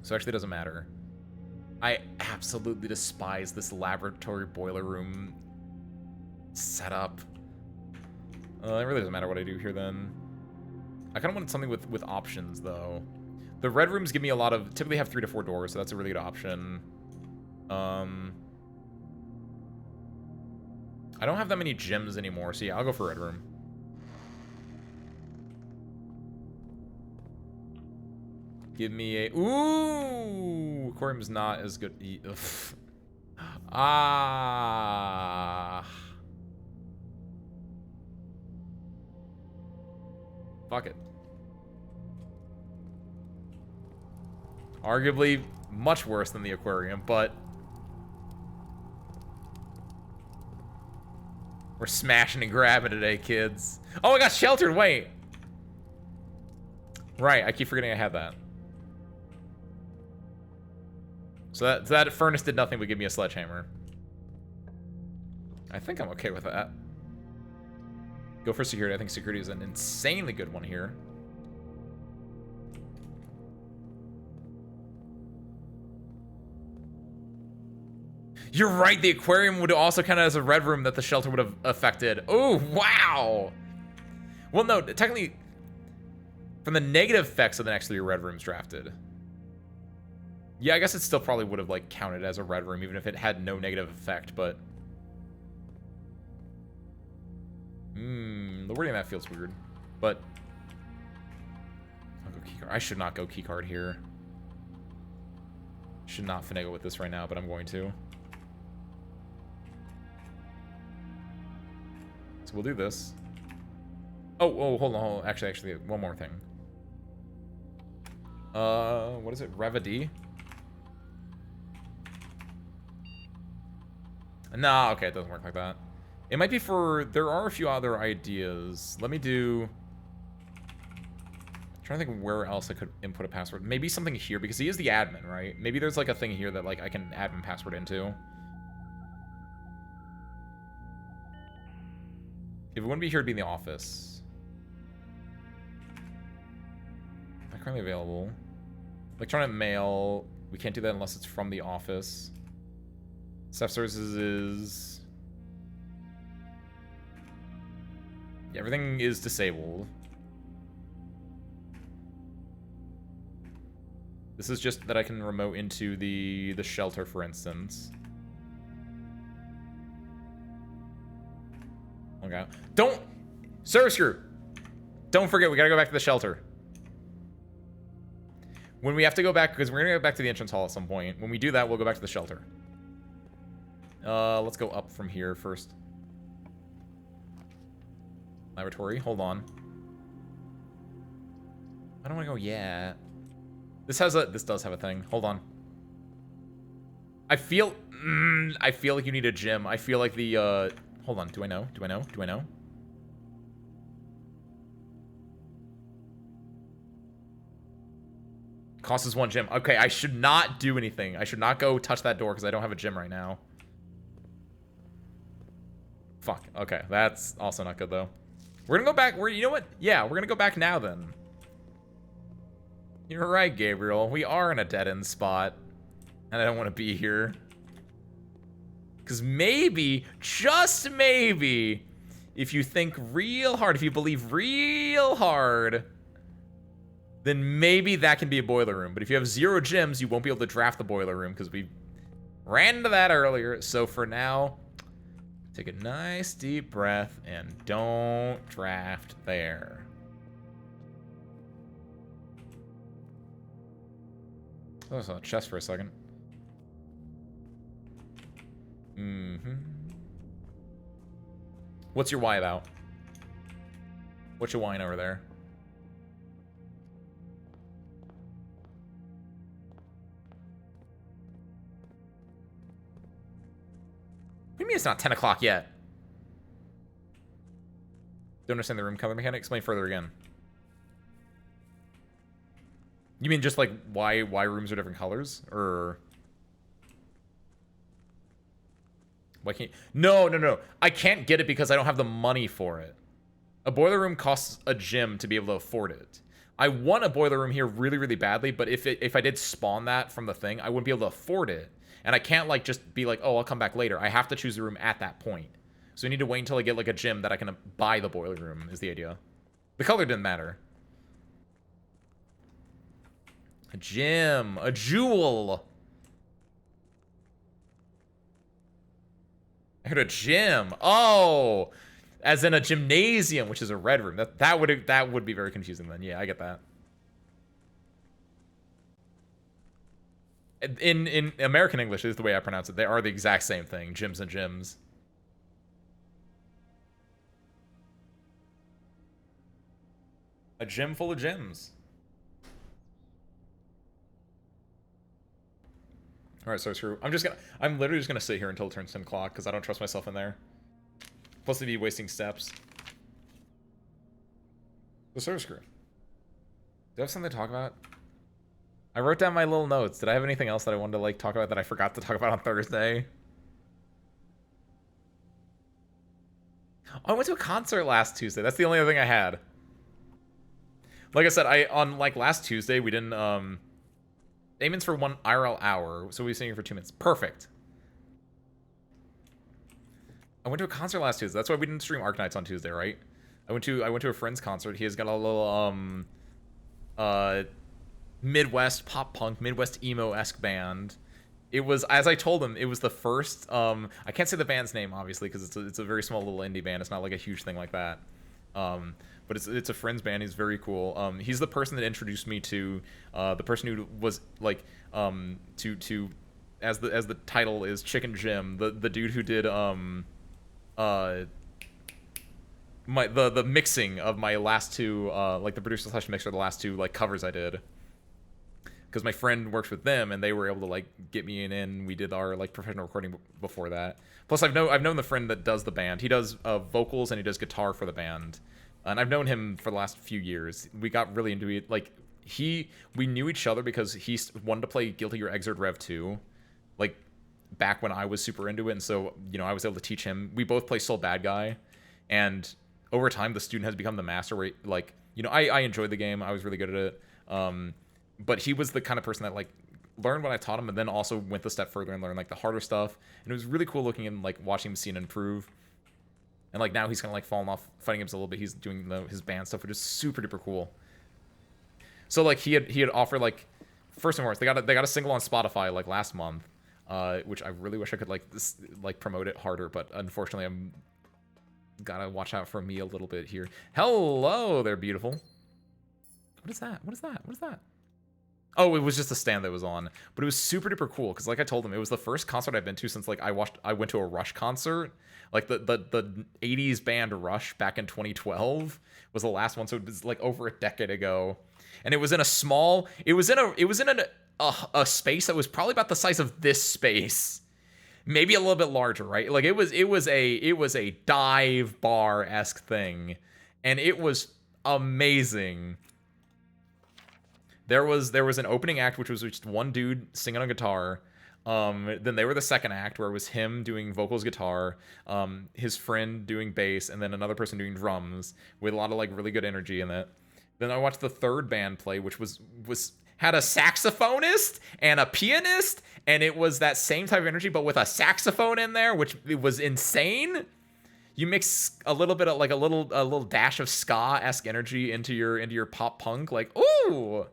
So actually it doesn't matter. I absolutely despise this laboratory boiler room setup. It really doesn't matter what I do here then. I kind of wanted something with options though. The red rooms give me a lot of, typically have 3 to 4 doors, so that's a really good option. I don't have that many gyms anymore, so yeah, I'll go for red room. Give me a... Ooh! Aquarium's not as good. Ugh. Ah. Fuck it. Arguably much worse than the aquarium, but... We're smashing and grabbing today, kids. Oh, I got sheltered, wait! Right, I keep forgetting I had that. So that furnace did nothing but give me a sledgehammer. I think I'm okay with that. Go for security. I think security is an insanely good one here. You're right, the aquarium would also count as a red room that the shelter would have affected. Oh, wow! Well, no, technically, from the negative effects of the next 3 red rooms drafted. Yeah, I guess it still probably would have, like, counted as a red room, even if it had no negative effect, but... the wording of that feels weird. But... I'll go keycard. I should not go keycard here. Should not finagle with this right now, but I'm going to. So we'll do this. Oh, hold on. Actually, one more thing. What is it? Revady? Nah, okay, it doesn't work like that. It might be for... There are a few other ideas. Let me do... I'm trying to think of where else I could input a password. Maybe something here, because he is the admin, right? Maybe there's like a thing here that like I can admin password into. If it wouldn't be here, it'd be in the office. Not currently available. Electronic mail. We can't do that unless it's from the office. Staff services is... Yeah, everything is disabled. This is just that I can remote into the shelter, for instance. Okay. Don't... Service crew! Don't forget, we gotta go back to the shelter. When we have to go back, because we're gonna go back to the entrance hall at some point. When we do that, we'll go back to the shelter. Let's go up from here first. Laboratory, hold on. I don't want to go yet. This does have a thing. Hold on. I feel like you need a gym. I feel like the, hold on. Do I know? Do I know? Do I know? Cost is 1 gym. Okay, I should not do anything. I should not go touch that door because I don't have a gym right now. Fuck. Okay, that's also not good though. We're gonna go back. You know what? Yeah, we're gonna go back now then. You're right, Gabriel. We are in a dead-end spot. And I don't want to be here. Because maybe, just maybe, if you think real hard, if you believe real hard, then maybe that can be a boiler room. But if you have 0 gems, you won't be able to draft the boiler room because we ran into that earlier. So for now, take a nice deep breath and don't draft there. Oh, I saw a chest for a second. What's your wine out? What's your wine over there? What do you mean it's not 10 o'clock yet? Don't understand the room color mechanic. Explain further again. You mean just like why rooms are different colors? Or why can't... No. I can't get it because I don't have the money for it. A boiler room costs a gem to be able to afford it. I want a boiler room here really, really badly, but if I did spawn that from the thing, I wouldn't be able to afford it. And I can't like just be like, oh, I'll come back later. I have to choose the room at that point. So I need to wait until I get like a gem that I can buy the boiler room is the idea. The color didn't matter. A gem, a jewel. I heard a gym. Oh, as in a gymnasium, which is a red room. That would be very confusing then. Yeah, I get that. In American English is the way I pronounce it. They are the exact same thing. Gyms and gyms. A gym full of gyms. All right, so screw. I'm literally just gonna sit here until it turns 10 o'clock because I don't trust myself in there. Plus, they'd be wasting steps. The server screw. Do I have something to talk about? I wrote down my little notes. Did I have anything else that I wanted to like talk about that I forgot to talk about on Thursday? Oh, I went to a concert last Tuesday. That's the only other thing I had. Like I said, on like last Tuesday we didn't Aiming's for 1 IRL hour, so we were sitting here for 2 minutes. Perfect. I went to a concert last Tuesday. That's why we didn't stream Arknights on Tuesday, right? I went to a friend's concert. He has got a little Midwest pop punk, Midwest emo-esque band. It was, as I told him, it was the first I can't say the band's name obviously because it's a very small little indie band. It's not like a huge thing like that. But it's a friend's band. He's very cool. He's the person that introduced me to the person who was like to as the title is Chicken Jim, the dude who did the mixing of my last two like the producer slash mixer, the last two like covers I did. Because my friend works with them and they were able to like get me in. We did our like professional recording before that. Plus I've known the friend that does the band. He does vocals and he does guitar for the band. And I've known him for the last few years. We got really into it. Like we knew each other because he wanted to play Guilty Gear Xrd Rev 2, like back when I was super into it. And so I was able to teach him. We both play Soul Bad Guy, and over time the student has become the master. Where like I enjoyed the game. I was really good at it. But he was the kind of person that like learned what I taught him, and then also went the step further and learned like the harder stuff. And it was really cool looking and like watching him see and improve. And like now he's kind of like fallen off fighting games a little bit. He's doing his band stuff, which is super duper cool. So like he had offered like first and foremost they got a single on Spotify like last month, which I really wish I could like promote it harder, but unfortunately I'm gotta watch out for me a little bit here. Hello there, beautiful. What is that? What is that? What is that? Oh, it was just a stand that was on, but it was super duper cool because like I told him, it was the first concert I've been to since like I went to a Rush concert, like the 80s band Rush back in 2012 was the last one, so it was like over a decade ago, and it was in a space that was probably about the size of this space, maybe a little bit larger, right? Like it was a dive bar-esque thing, and it was amazing. There was an opening act, which was just one dude singing on guitar. Then they were the second act, where it was him doing vocals, guitar, his friend doing bass, and then another person doing drums with a lot of like really good energy in it. Then I watched the third band play, which was had a saxophonist and a pianist, and it was that same type of energy, but with a saxophone in there, which it was insane. You mix a little bit of like a little dash of ska-esque energy into your pop punk, like ooh,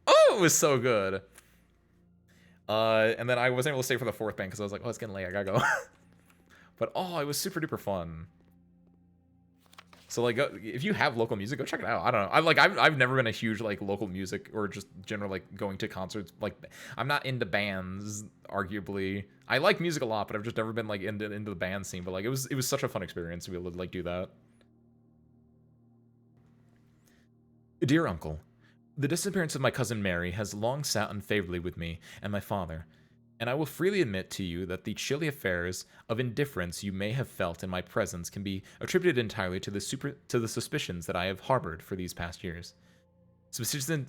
it was so good. And then I wasn't able to stay for the fourth band because I was like, oh, it's getting late, I gotta go. But oh, it was super duper fun. So like, if you have local music, go check it out. I don't know. I've never been a huge like local music or just general like going to concerts. Like, I'm not into bands. Arguably, I like music a lot, but I've just never been like into the band scene. But like, it was such a fun experience to be able to like do that. Dear Uncle, the disappearance of my cousin Mary has long sat unfavorably with me and my father, and I will freely admit to you that the chilly affairs of indifference you may have felt in my presence can be attributed entirely to the suspicions that I have harbored for these past years. Suspicions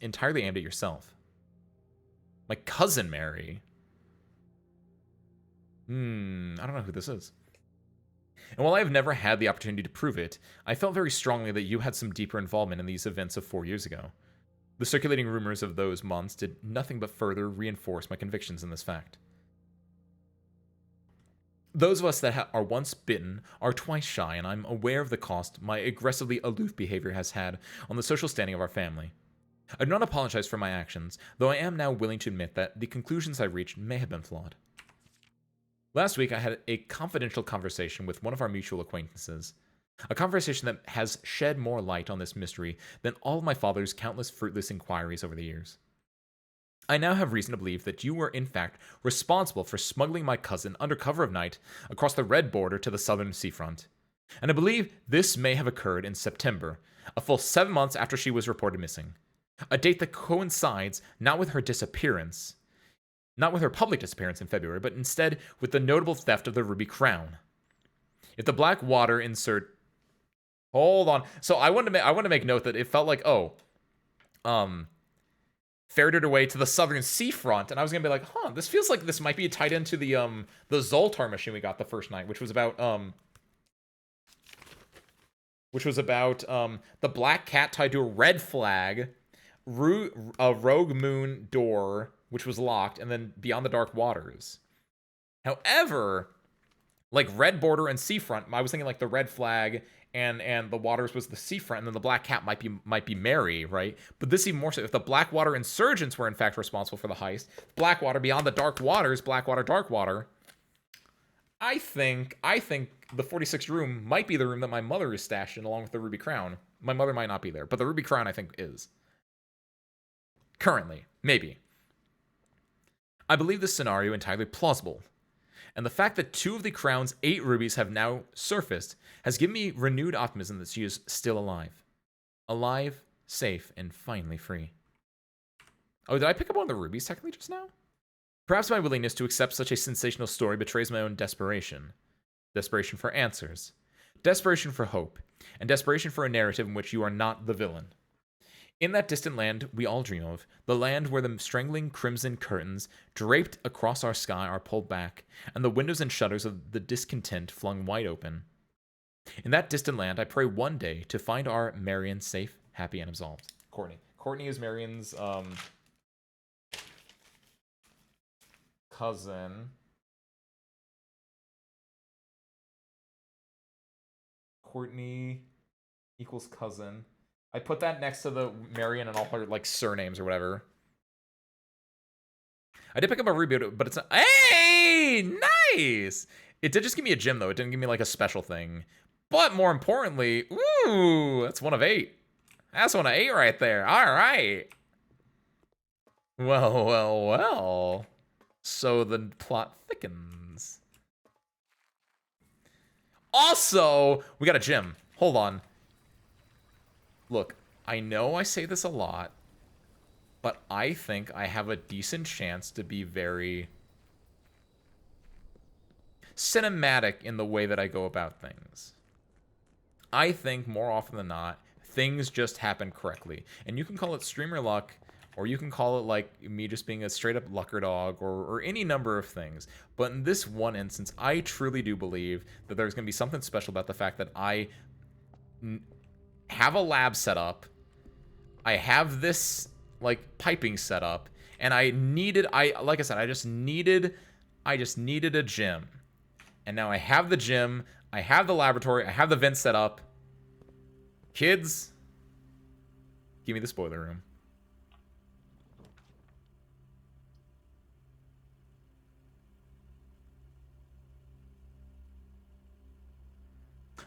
entirely aimed at yourself. My cousin Mary. I don't know who this is. And while I have never had the opportunity to prove it, I felt very strongly that you had some deeper involvement in these events of 4 years ago. The circulating rumors of those months did nothing but further reinforce my convictions in this fact. Those of us that are once bitten are twice shy, and I'm aware of the cost my aggressively aloof behavior has had on the social standing of our family. I do not apologize for my actions, though I am now willing to admit that the conclusions I reached may have been flawed. Last week, I had a confidential conversation with one of our mutual acquaintances. A conversation that has shed more light on this mystery than all of my father's countless fruitless inquiries over the years. I now have reason to believe that you were in fact responsible for smuggling my cousin under cover of night across the red border to the southern seafront. And I believe this may have occurred in September, a full 7 months after she was reported missing. A date that coincides not with her disappearance, not with her public disappearance in February, but instead with the notable theft of the Ruby Crown. If the Blackwater insert... Hold on. So I want to make note that it felt like, ferried away to the southern seafront, and I was gonna be like, this feels like this might be tied into the Zoltar machine we got the first night, which was about the black cat tied to a red flag, a rogue moon door which was locked, and then Beyond the Dark Waters. However, like red border and seafront, I was thinking like the red flag and the waters was the seafront, and then the black cat might be Mary, right? But this even more so, if the Blackwater insurgents were in fact responsible for the heist, Blackwater, Beyond the Dark Waters, Blackwater, Darkwater, I think the 46th room might be the room that my mother is stashed in along with the Ruby Crown. My mother might not be there, but the Ruby Crown I think is. Currently, maybe. I believe this scenario entirely plausible. And the fact that 2 of the Crown's 8 rubies have now surfaced has given me renewed optimism that she is still alive. Alive, safe, and finally free. Oh, did I pick up one of the rubies technically just now? Perhaps my willingness to accept such a sensational story betrays my own desperation. Desperation for answers. Desperation for hope. And desperation for a narrative in which you are not the villain. In that distant land we all dream of, the land where the strangling crimson curtains draped across our sky are pulled back, and the windows and shutters of the discontent flung wide open. In that distant land, I pray one day to find our Marion safe, happy, and absolved. Courtney. Courtney is Marion's cousin. Courtney equals cousin. I put that next to the Marion and all her like surnames or whatever. I did pick up a ruby, but it's not. Hey, nice. It did just give me a gem though. It didn't give me like a special thing. But more importantly, ooh, that's 1 of 8. That's 1 of 8 right there. All right. Well. So the plot thickens. Also, we got a gem. Hold on. Look, I know I say this a lot, but I think I have a decent chance to be very cinematic in the way that I go about things. I think more often than not, things just happen correctly. And you can call it streamer luck, or you can call it like me just being a straight up lucker dog, or any number of things. But in this one instance, I truly do believe that there's going to be something special about the fact that I have a lab set up. I have this like piping set up, and like I said, I just needed a gym. And now I have the gym, I have the laboratory, I have the vent set up. Kids, give me the spoiler room.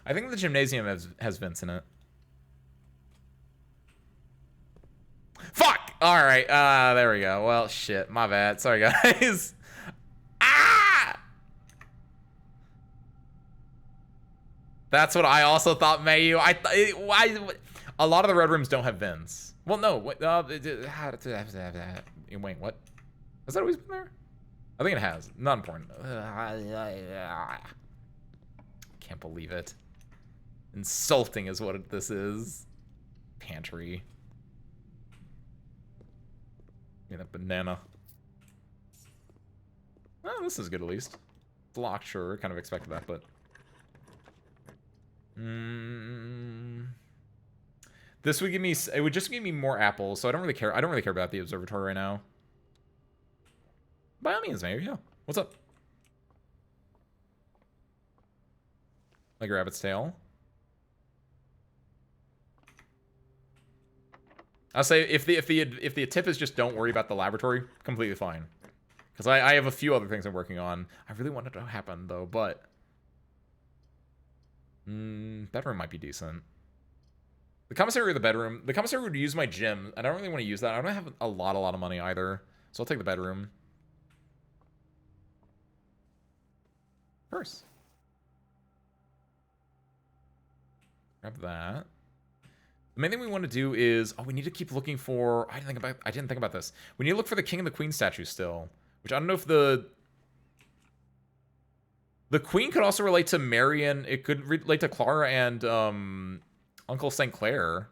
I think the gymnasium has vents in it. Fuck! Alright, there we go. Well, shit, my bad. Sorry, guys. Ah! That's what I also thought, Mayu. Why? A lot of the red rooms don't have vents. Well, no. Wait, what? Has that always been there? I think it has. Not important. Can't believe it. Insulting is what this is. Pantry. Yeah, that banana. Oh, this is good at least. It's locked, sure. Kind of expected that, but... This would give me... It would just give me more apples, so I don't really care. I don't really care about the observatory right now. By all means, maybe, yeah. What's up? Like a rabbit's tail? I'll say if the tip is just don't worry about the laboratory, completely fine. Because I have a few other things I'm working on. I really want it to happen though, but bedroom might be decent. The commissary or the bedroom. The commissary would use my gym. I don't really want to use that. I don't have a lot of money either, so I'll take the bedroom. First, grab that. The main thing we want to do is, we need to keep looking for, I didn't think about this. We need to look for the king and the queen statues still, which I don't know if the queen could also relate to Marion. It could relate to Clara and Uncle St. Clair.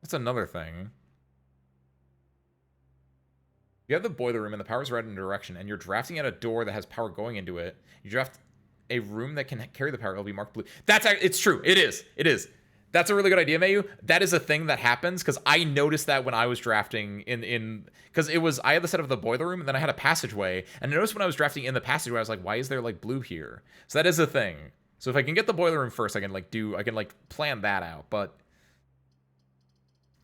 That's another thing. You have the boiler room and the power's right in a direction, and you're drafting at a door that has power going into it. You draft a room that can carry the power. It'll be marked blue. It's true. It is. That's a really good idea, Mayu. That is a thing that happens, because I noticed that when I was drafting because I had the set of the boiler room, and then I had a passageway, and I noticed when I was drafting in the passageway, I was like, why is there like blue here? So that is a thing. So if I can get the boiler room first, I can plan that out, but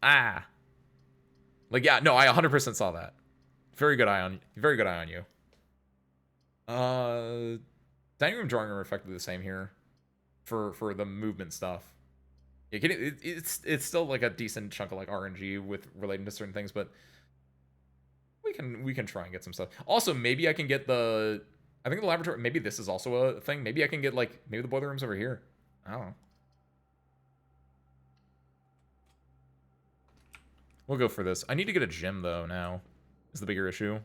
like, yeah, no, I 100% saw that. Very good eye on you. Dining room, drawing room are effectively the same here for the movement stuff. It's still like a decent chunk of like RNG with relating to certain things, but we can try and get some stuff. Also, maybe I can get I think the laboratory, maybe this is also a thing. Maybe I can get maybe the boiler room's over here. I don't know. We'll go for this. I need to get a gym though now. Is the bigger issue.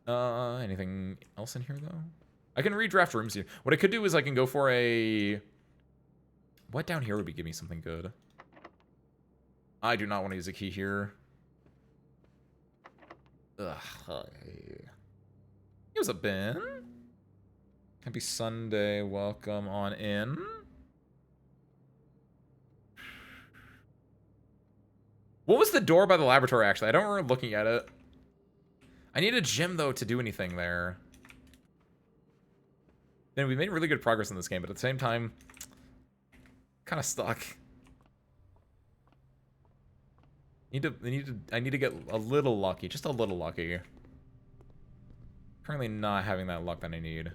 Anything else in here though? I can redraft rooms here. What I could do is I can go for a... What down here would give me something good? I do not want to use a key here. Ugh. Here's a bin. Happy Sunday. Welcome on in. What was the door by the laboratory, actually? I don't remember looking at it. I need a gym, though, to do anything there. Then we made really good progress in this game, but at the same time, kind of stuck. I need to get a little lucky, just a little lucky. Currently not having that luck that I need.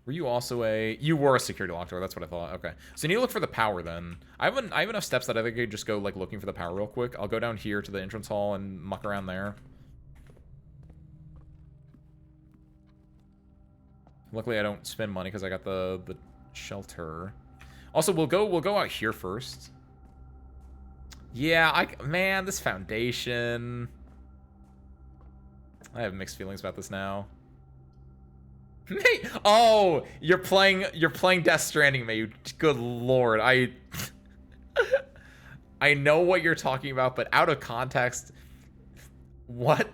Were you also you were a security lock door, that's what I thought. Okay. So you need to look for the power then. I have enough steps that I think I could just go like looking for the power real quick. I'll go down here to the entrance hall and muck around there. Luckily I don't spend money because I got the shelter. Also, we'll go out here first. Yeah, man, this foundation. I have mixed feelings about this now. Oh, you're playing Death Stranding, mate. You good lord. I know what you're talking about, but out of context, what?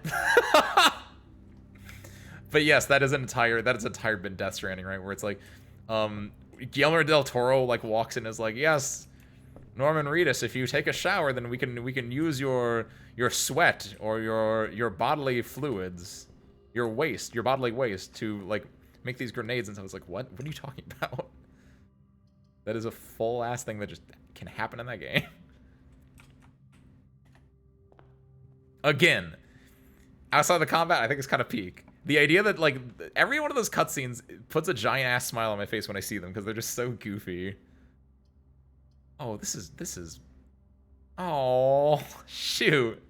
But yes, that is entire been Death Stranding, right? Where it's like, Guillermo del Toro like walks in and is like, yes, Norman Reedus, if you take a shower, then we can use your sweat or your bodily fluids, your bodily waste to like make these grenades. And so I was like, what are you talking about? That is a full ass thing that just can happen in that game. Again, outside the combat, I think it's kind of peak. The idea that like every one of those cutscenes puts a giant ass smile on my face when I see them because they're just so goofy. Oh, this is. Oh, shoot.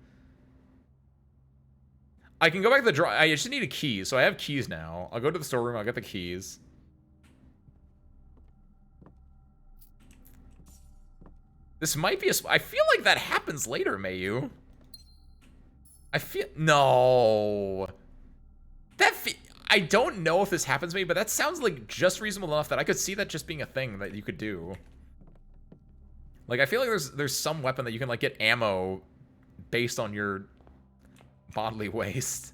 I can go back to the draw. I just need a key, so I have keys now. I'll go to the storeroom. I'll get the keys. This might be a. I feel like that happens later, Mayu. No. I don't know if this happens to me, but that sounds like just reasonable enough that I could see that just being a thing that you could do. Like, I feel like there's some weapon that you can, like, get ammo based on your bodily waste.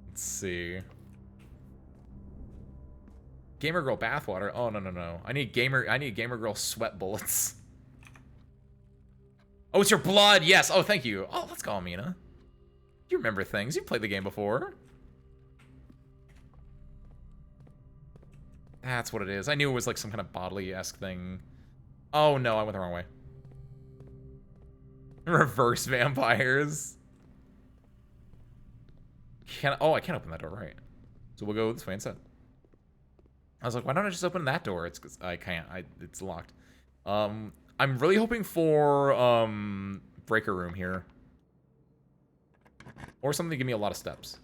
Let's see. Gamer Girl bathwater. Oh, no. I need Gamer Girl sweat bullets. Oh, it's your blood. Yes. Oh, thank you. Oh, let's go, Amina. You remember things. You've played the game before. That's what it is. I knew it was like some kind of bodily-esque thing. Oh, no. I went the wrong way. Reverse vampires. I can't open that door, right? So we'll go this way instead. I was like, why don't I just open that door? It's 'cause I can't. It's locked. I'm really hoping for breaker room here, or something to give me a lot of steps.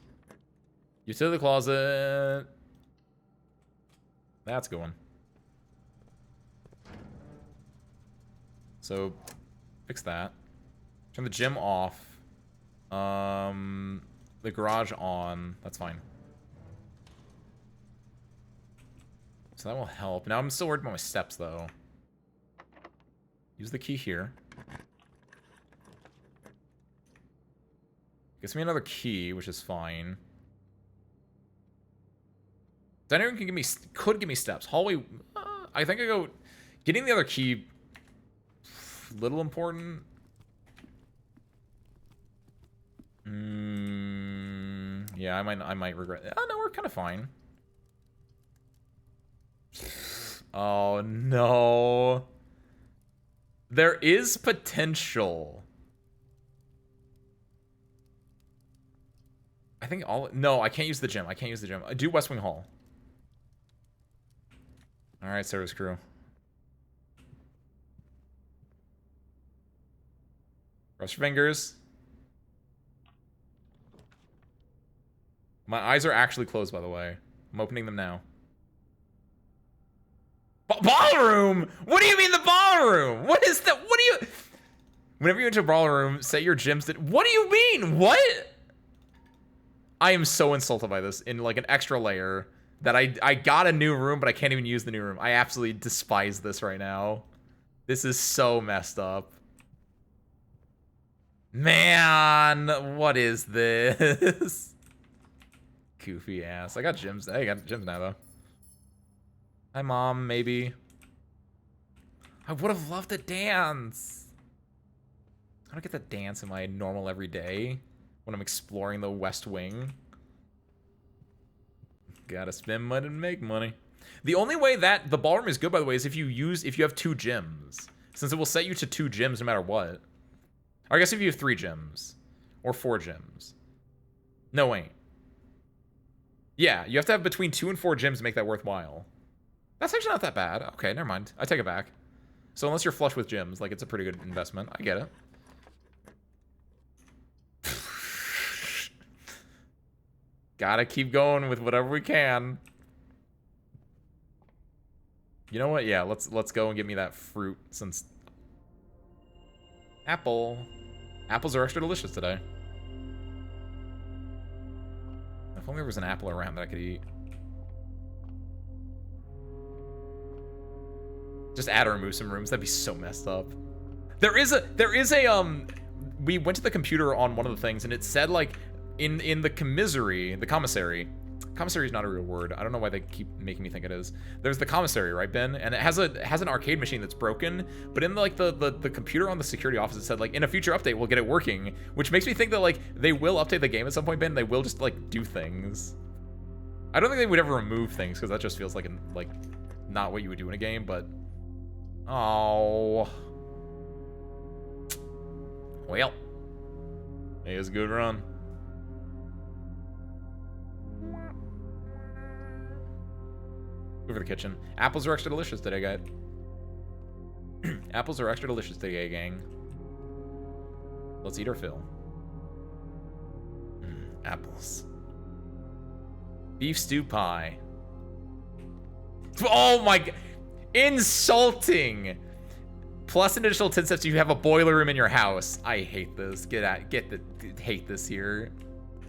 Utility closet. That's a good one. So fix that. Turn the gym off. The garage on. That's fine. So that will help. Now I'm still worried about my steps, though. Use the key here. Gives me another key, which is fine. Dining room could give me steps. Hallway, I think I go... Getting the other key... Little important. Yeah, I might regret it. Oh, no, we're kind of fine. Oh, no. There is potential. I think no, I can't use the gym. I can't use the gym. I do West Wing Hall. All right, service crew. Cross your fingers. My eyes are actually closed, by the way. I'm opening them now. Ballroom? What do you mean the ballroom? What is that? What do you... Whenever you enter a ballroom, say your gyms did... What do you mean? What? I am so insulted by this in like an extra layer that I got a new room, but I can't even use the new room. I absolutely despise this right now. This is so messed up. Man, what is this? Goofy ass. I got gyms. I got gyms now, though. Hi, Mom, maybe. I would have loved to dance. I don't get to dance in my normal everyday when I'm exploring the West Wing. Gotta spend money to make money. The only way that the ballroom is good, by the way, is if you have 2 gyms. Since it will set you to 2 gyms no matter what. Or I guess if you have 3 gyms. Or 4 gyms. No, wait. Yeah, you have to have between 2 and 4 gyms to make that worthwhile. That's actually not that bad. Okay, never mind. I take it back. So unless you're flush with gyms, like, it's a pretty good investment. I get it. Gotta keep going with whatever we can. You know what? Yeah, let's go and get me that fruit since... Apple. Apples are extra delicious today. If only there was an apple around that I could eat. Just add or remove some rooms. That'd be so messed up. There is a we went to the computer on one of the things, and it said, like, in the commissary, commissary is not a real word. I don't know why they keep making me think it is. There's the commissary, right, Ben? And it has an arcade machine that's broken, but in like the computer on the security office, it said, like, in a future update we'll get it working, which makes me think that, like, they will update the game at some point, Ben. They will just, like, do things. I don't think they would ever remove things, because that just feels like not what you would do in a game, but oh well, it was a good run. Over the kitchen. Apples are extra delicious today, guys. Apples are extra delicious today, gang. Let's eat our fill. Apples. Beef stew pie. Oh my god. Insulting. Plus an additional 10 cents if you have a boiler room in your house. I hate this. Hate this here.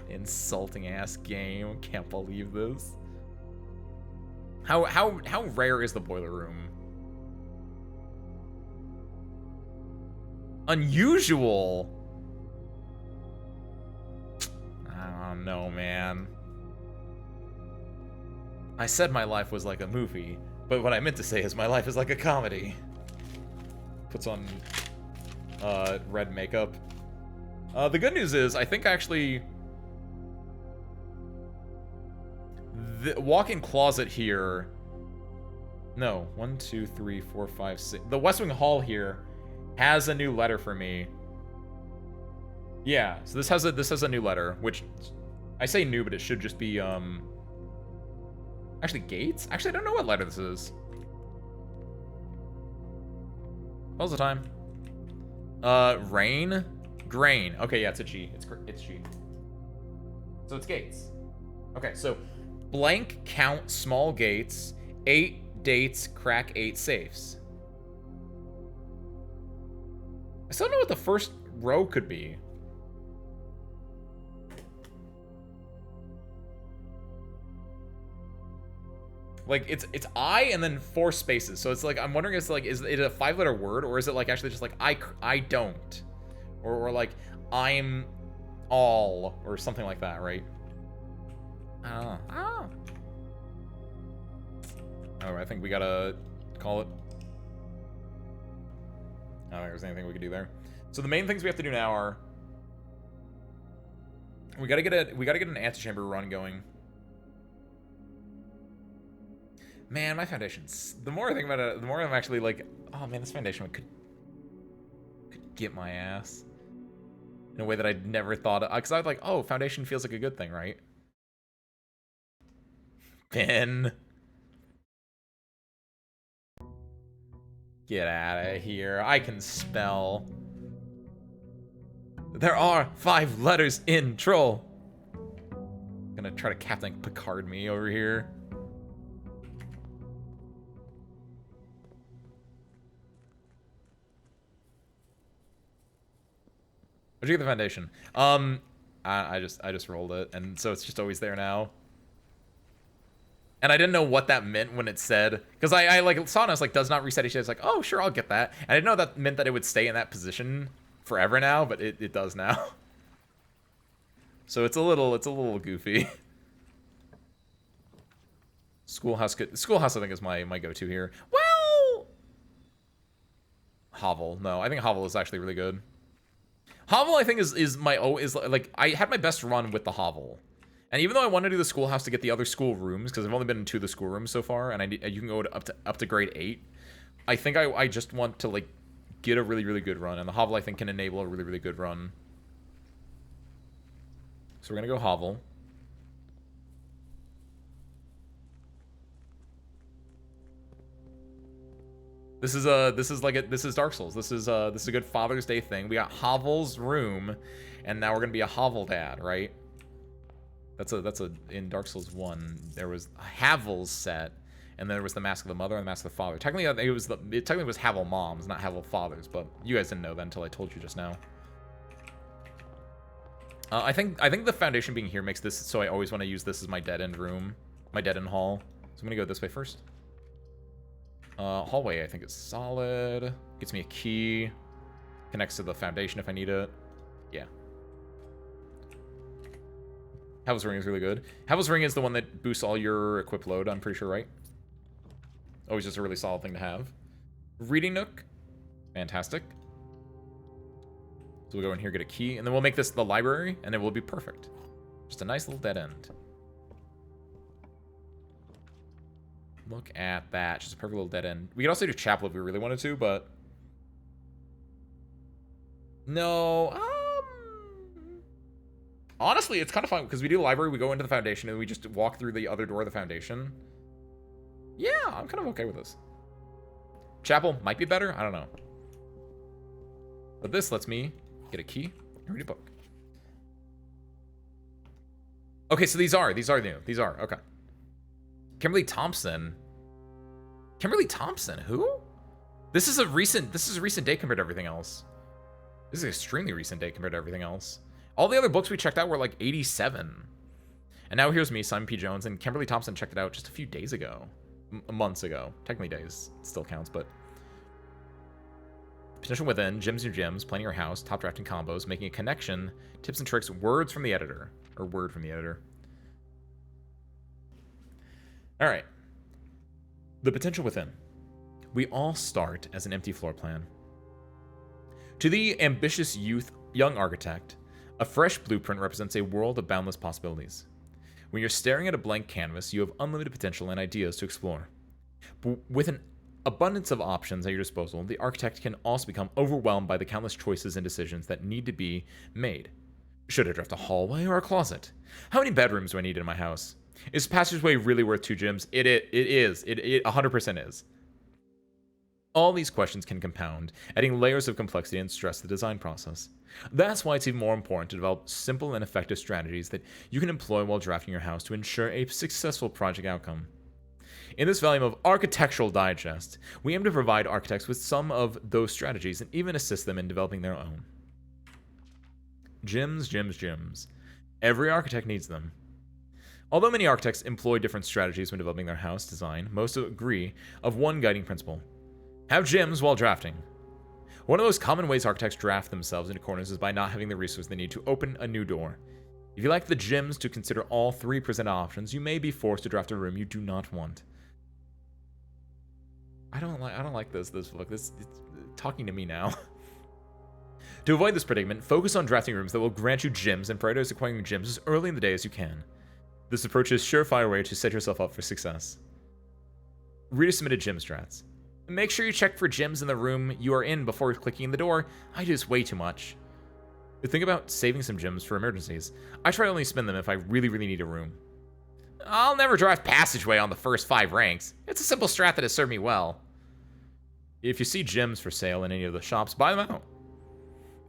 Insulting ass game. Can't believe this. How rare is the boiler room? Unusual. I don't know, man. I said my life was like a movie, but what I meant to say is my life is like a comedy. Puts on red makeup. The good news is I think actually the walk-in closet here. No, 1, 2, 3, 4, 5, 6. The West Wing Hall here has a new letter for me. Yeah, so this has a new letter, which I say new, but it should just be actually Gates. Actually, I don't know what letter this is. What was the time? Rain, grain. Okay, yeah, it's a G. It's G. So it's Gates. Okay, so blank count small gates, 8 dates, crack 8 safes. I still don't know what the first row could be. Like it's I and then 4 spaces. So it's like I'm wondering is it a 5-letter word, or is it like actually just like I don't, or like I'm all, or something like that, right? Oh. I think we gotta call it. I don't think there's anything we could do there. So the main things we have to do now are we gotta get an antechamber run going. Man, my foundations. The more I think about it, the more I'm actually like, oh man, this foundation could get my ass in a way that I'd never thought of. Because I was like, oh, foundation feels like a good thing, right? Ben. Get out of here. I can spell. There are 5 letters in Troll. I'm gonna try to Captain Picard me over here. Where'd you get the foundation? I just rolled it, and so it's just always there now. And I didn't know what that meant when it said, because I like saw it, and I was like, does not reset each day. It's like, oh sure, I'll get that. And I didn't know that meant that it would stay in that position forever now, but it does now. So it's a little goofy. Schoolhouse I think is my go-to here. Well, Hovel. No, I think Hovel is actually really good. Hovel, I think, is like I had my best run with the Hovel, and even though I want to do the schoolhouse to get the other school rooms, because I've only been in 2 of the school rooms so far, and you can go up to grade 8. I think I just want to like get a really good run, and the Hovel I think can enable a really good run. So we're gonna go Hovel. This is Dark Souls. This is a good Father's Day thing. We got Hovel's room, and now we're gonna be a Hovel dad, right? That's in Dark Souls 1 there was Havel's set, and then there was the Mask of the Mother and the Mask of the Father. Technically it was Havel moms, not Havel fathers, but you guys didn't know that until I told you just now. I think the foundation being here makes this so I always want to use this as my dead end room, my dead end hall. So I'm gonna go this way first. Hallway, I think it's solid. Gets me a key. Connects to the foundation if I need it. Yeah. Havel's Ring is really good. Havel's Ring is the one that boosts all your equip load, I'm pretty sure, right? Always just a really solid thing to have. Reading Nook. Fantastic. So we'll go in here, get a key, and then we'll make this the library, and it will be perfect. Just a nice little dead end. Look at that. Just a perfect little dead end. We could also do chapel if we really wanted to, but... No, honestly, it's kind of fun, because we do the library, we go into the foundation, and we just walk through the other door of the foundation. Yeah, I'm kind of okay with this. Chapel might be better, I don't know. But this lets me get a key and read a book. Okay, so these are new. These are, okay. Kimberly Thompson. Kimberly Thompson, who? This is a recent day compared to everything else. This is an extremely recent day compared to everything else. All the other books we checked out were like 87. And now here's me, Simon P. Jones, and Kimberly Thompson checked it out just a few days ago. Months ago. Technically days, still counts, but... Potential Within, Gems Your Gems, Planning Your House, Top Drafting Combos, Making a Connection, Tips and Tricks, Words from the Editor. Or Word from the Editor. Alright. The Potential Within. We all start as an empty floor plan. To the ambitious young architect, a fresh blueprint represents a world of boundless possibilities. When you're staring at a blank canvas, you have unlimited potential and ideas to explore. But with an abundance of options at your disposal, the architect can also become overwhelmed by the countless choices and decisions that need to be made. Should I draft a hallway or a closet? How many bedrooms do I need in my house? Is passageway really worth 2 gyms? It is. It 100% is. All these questions can compound, adding layers of complexity and stress to the design process. That's why it's even more important to develop simple and effective strategies that you can employ while drafting your house to ensure a successful project outcome. In this volume of Architectural Digest, we aim to provide architects with some of those strategies and even assist them in developing their own. Gyms. Every architect needs them. Although many architects employ different strategies when developing their house design, most agree of one guiding principle. Have gyms while drafting. One of those common ways architects draft themselves into corners is by not having the resources they need to open a new door. If you lack the gyms to consider all 3 presented options, you may be forced to draft a room you do not want. I don't like this book. It's talking to me now. To avoid this predicament, focus on drafting rooms that will grant you gyms and prioritize acquiring gyms as early in the day as you can. This approach is a surefire way to set yourself up for success. Reader submitted gym strats. Make sure you check for gyms in the room you are in before clicking the door. I do this way too much. Think about saving some gyms for emergencies. I try to only spend them if I really need a room. I'll never draft passageway on the first 5 ranks. It's a simple strat that has served me well. If you see gyms for sale in any of the shops, buy them out.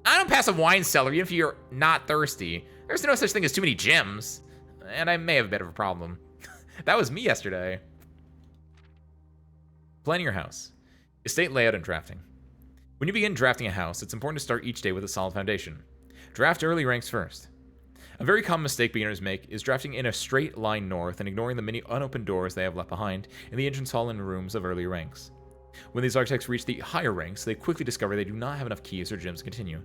I don't pass a wine cellar even if you're not thirsty. There's no such thing as too many gyms. And I may have a bit of a problem. That was me yesterday. Planning your house. Estate layout and drafting. When you begin drafting a house, it's important to start each day with a solid foundation. Draft early ranks first. A very common mistake beginners make is drafting in a straight line north and ignoring the many unopened doors they have left behind in the entrance hall and rooms of early ranks. When these architects reach the higher ranks, they quickly discover they do not have enough keys or gyms to continue.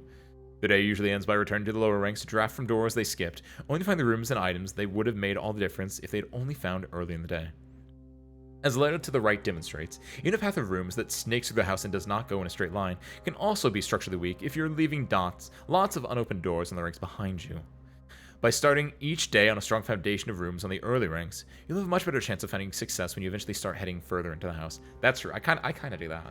The day usually ends by returning to the lower ranks to draft from doors they skipped, only to find the rooms and items they would have made all the difference if they'd only found early in the day. As the layout to the right demonstrates, even a path of rooms that snakes through the house and does not go in a straight line can also be structurally weak if you're leaving lots of unopened doors in the ranks behind you. By starting each day on a strong foundation of rooms on the early ranks, you'll have a much better chance of finding success when you eventually start heading further into the house. That's true. I kind of do that.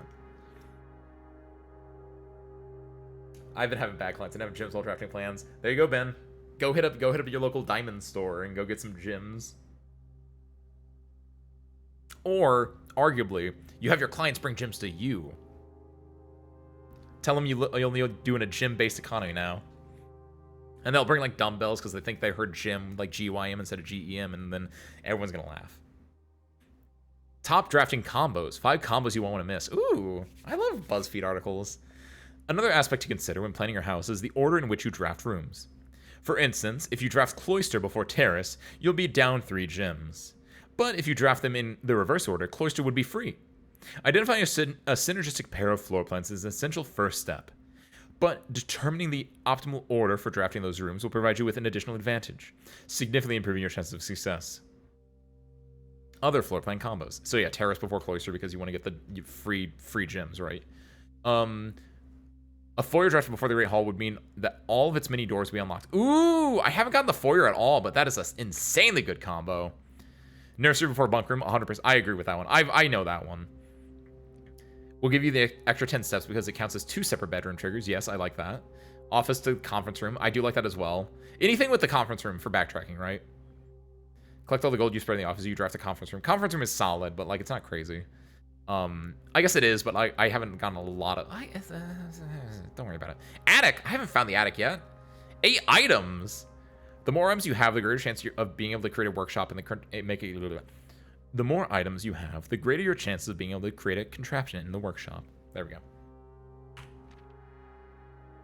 I've been having bad clients and having gyms while drafting plans. There you go, Ben. Go hit up your local diamond store and go get some gyms. Or, arguably, you have your clients bring gyms to you. Tell them you'll be doing a gym-based economy now. And they'll bring, like, dumbbells because they think they heard gym, like GYM instead of GEM, and then everyone's going to laugh. Top drafting combos. 5 combos you won't want to miss. Ooh, I love BuzzFeed articles. Another aspect to consider when planning your house is the order in which you draft rooms. For instance, if you draft Cloister before Terrace, you'll be down 3 gyms. But if you draft them in the reverse order, Cloister would be free. Identifying a synergistic pair of floor plans is an essential first step. but determining the optimal order for drafting those rooms will provide you with an additional advantage, significantly improving your chances of success. Other floor plan combos. So yeah, Terrace before Cloister because you want to get the free gems, right? A foyer draft before the Great Hall would mean that all of its mini doors will be unlocked. Ooh, I haven't gotten the foyer at all, but that is an insanely good combo. Nursery before Bunk Room, 100%. I agree with that one. I know that one. We'll give you the extra 10 steps because it counts as 2 separate bedroom triggers. Yes, I like that. Office to conference room. I do like that as well. Anything with the conference room for backtracking, right? Collect all the gold you spread in the office. You draft a conference room. Conference room is solid, but like it's not crazy. I guess it is, but I haven't gotten a lot of... don't worry about it. Attic! I haven't found the attic yet. 8 items! The more items you have, the greater chance of being able to create a workshop and the more items you have, the greater your chances of being able to create a contraption in the workshop. There we go.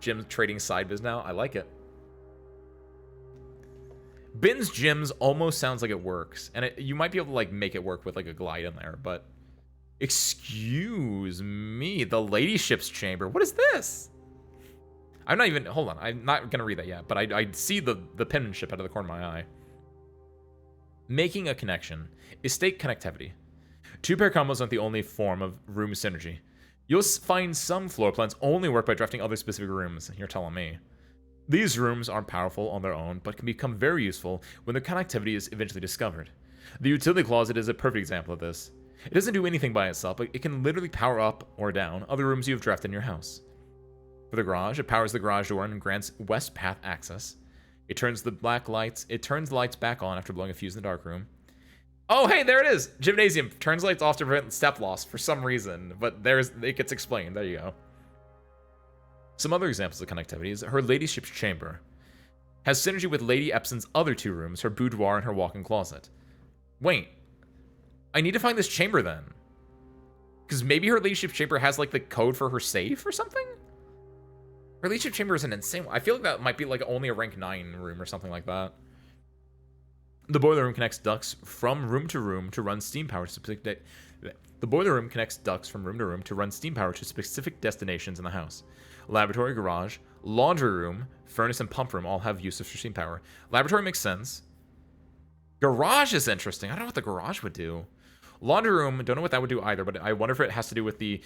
Jim's trading side biz now. I like it. Bin's gyms almost sounds like it works. And you might be able to like make it work with like a glide in there, but... Excuse me, the Ladyship's Chamber. What is this? I'm not even, hold on. I'm not going to read that yet, but I see the penmanship out of the corner of my eye. Making a connection. Estate connectivity. 2-pair combos aren't the only form of room synergy. You'll find some floor plans only work by drafting other specific rooms. You're telling me. These rooms aren't powerful on their own, but can become very useful when their connectivity is eventually discovered. The utility closet is a perfect example of this. It doesn't do anything by itself, but it can literally power up or down other rooms you have drafted in your house. For the garage, it powers the garage door and grants west path access. It turns the lights back on after blowing a fuse in the dark room. Oh, hey, there it is! Gymnasium turns lights off to prevent step loss for some reason, but it gets explained. There you go. Some other examples of connectivity is her Ladyship's Chamber. Has synergy with Lady Epson's other 2 rooms, her boudoir and her walk-in closet. Wait. I need to find this chamber then. Because maybe her Ladyship's Chamber has like the code for her safe or something? Her Ladyship's Chamber is an insane one. I feel like that might be like only a rank 9 room or something like that. The boiler room connects ducts from room to room to run steam power to specific... The boiler room connects ducts from room to room to run steam power to specific destinations in the house. Laboratory, garage, laundry room, furnace, and pump room all have uses for steam power. Laboratory makes sense. Garage is interesting. I don't know what the garage would do. Laundry room, don't know what that would do either, but I wonder if it has to do with the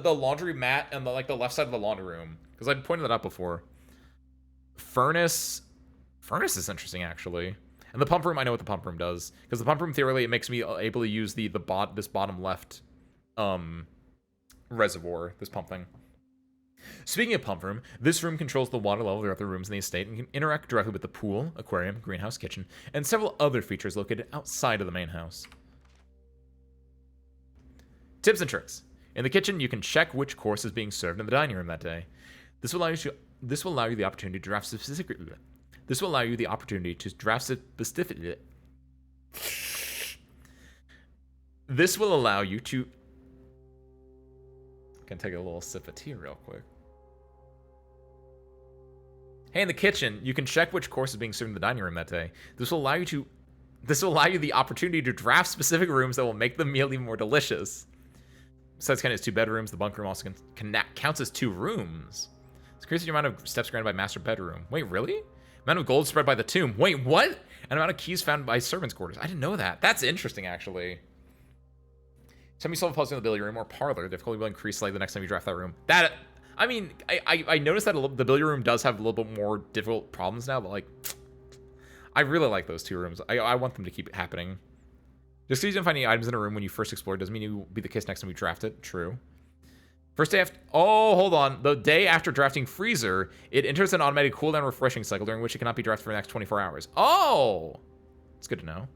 laundry mat and the left side of the laundry room. Because I pointed that out before. Furnace is interesting actually. And the pump room, I know what the pump room does. Because the pump room, theoretically, it makes me able to use this bottom left reservoir, this pump thing. Speaking of pump room, this room controls the water level throughout the rooms in the estate and can interact directly with the pool, aquarium, greenhouse, kitchen, and several other features located outside of the main house. Tips and tricks. In the kitchen, you can check which course is being served in the dining room that day. This will allow you the opportunity to draft specific. This will allow you the opportunity to draft specific. This will allow you to. Can take a little sip of tea real quick. Hey, in the kitchen, you can check which course is being served in the dining room that day. This will allow you the opportunity to draft specific rooms that will make the meal even more delicious. Besides kind of 2 bedrooms, the bunk room also counts as 2 rooms. It's crazy the amount of steps granted by master bedroom. Wait, really? Amount of gold spread by the tomb. Wait, what? And amount of keys found by servants' quarters. I didn't know that. That's interesting, actually. Time you solve a puzzle in the billiard room or parlor, difficulty will increase slightly the next time you draft that room. I mean, I noticed that the billiard room does have a little bit more difficult problems now, but like, I really like those 2 rooms. I want them to keep happening. Just because you didn't find any items in a room when you first explored doesn't mean it will be the case next time you draft it. True. First day after... Oh, hold on. The day after drafting Freezer, it enters an automatic cooldown refreshing cycle during which it cannot be drafted for the next 24 hours. Oh! It's good to know.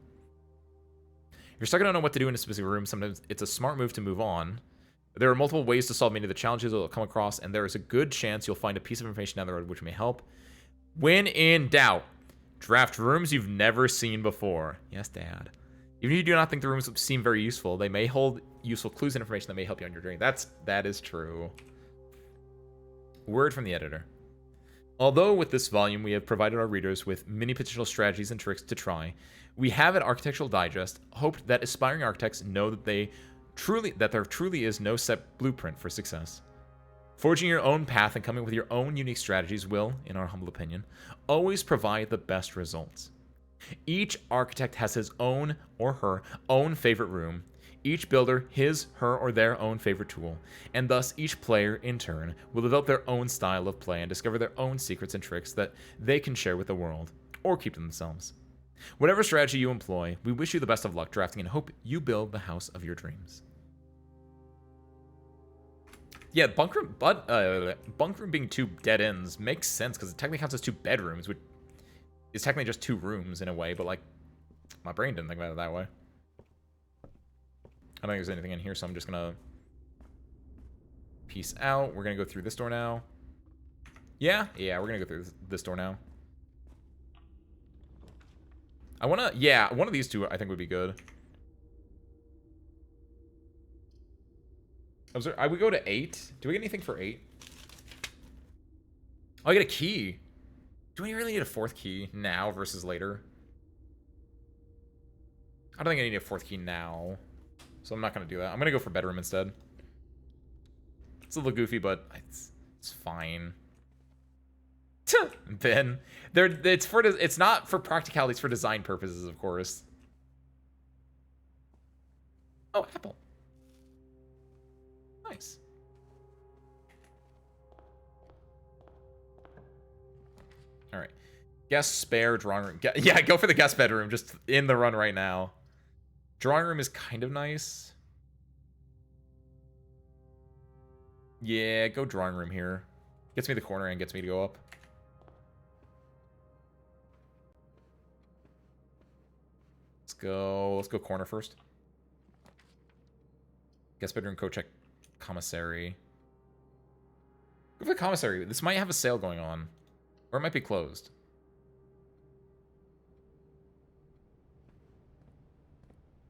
If you're stuck and don't know what to do in a specific room, sometimes it's a smart move to move on. There are multiple ways to solve many of the challenges you'll come across, and there is a good chance you'll find a piece of information down the road which may help. When in doubt, draft rooms you've never seen before. Yes, Dad. Even if you do not think the rooms seem very useful, they may hold useful clues and information that may help you on your journey. That is true. Word from the editor. Although with this volume we have provided our readers with many potential strategies and tricks to try, we have at Architectural Digest hoped that aspiring architects know that there truly is no set blueprint for success. Forging your own path and coming with your own unique strategies will, in our humble opinion, always provide the best results. Each architect has his own or her own favorite room, each builder his, her, or their own favorite tool, and thus each player, in turn, will develop their own style of play and discover their own secrets and tricks that they can share with the world, or keep to themselves. Whatever strategy you employ, we wish you the best of luck drafting and hope you build the house of your dreams. Yeah, bunk room being 2 dead ends makes sense because it technically counts as 2 bedrooms, which is technically just 2 rooms in a way, but like, my brain didn't think about it that way. I don't think there's anything in here, so I'm just gonna peace out. We're gonna go through this door now. Yeah, we're gonna go through this door now. I wanna, yeah, one of these 2 I think would be good. I would go to 8. Do we get anything for 8? Oh, I get a key. Do we really need a 4th key now versus later? I don't think I need a 4th key now. So I'm not going to do that. I'm going to go for bedroom instead. It's a little goofy, but it's fine. Ben. It's not for practicality, it's for design purposes, of course. Oh, apple. Nice. All right. Guest spare drawing room. Yeah, go for the guest bedroom. Just in the run right now. Drawing room is kind of nice. Yeah, go drawing room here. Gets me the corner and gets me to go up. Let's go corner first. Guest bedroom, coat check, commissary. Go for the commissary. This might have a sale going on. Or it might be closed.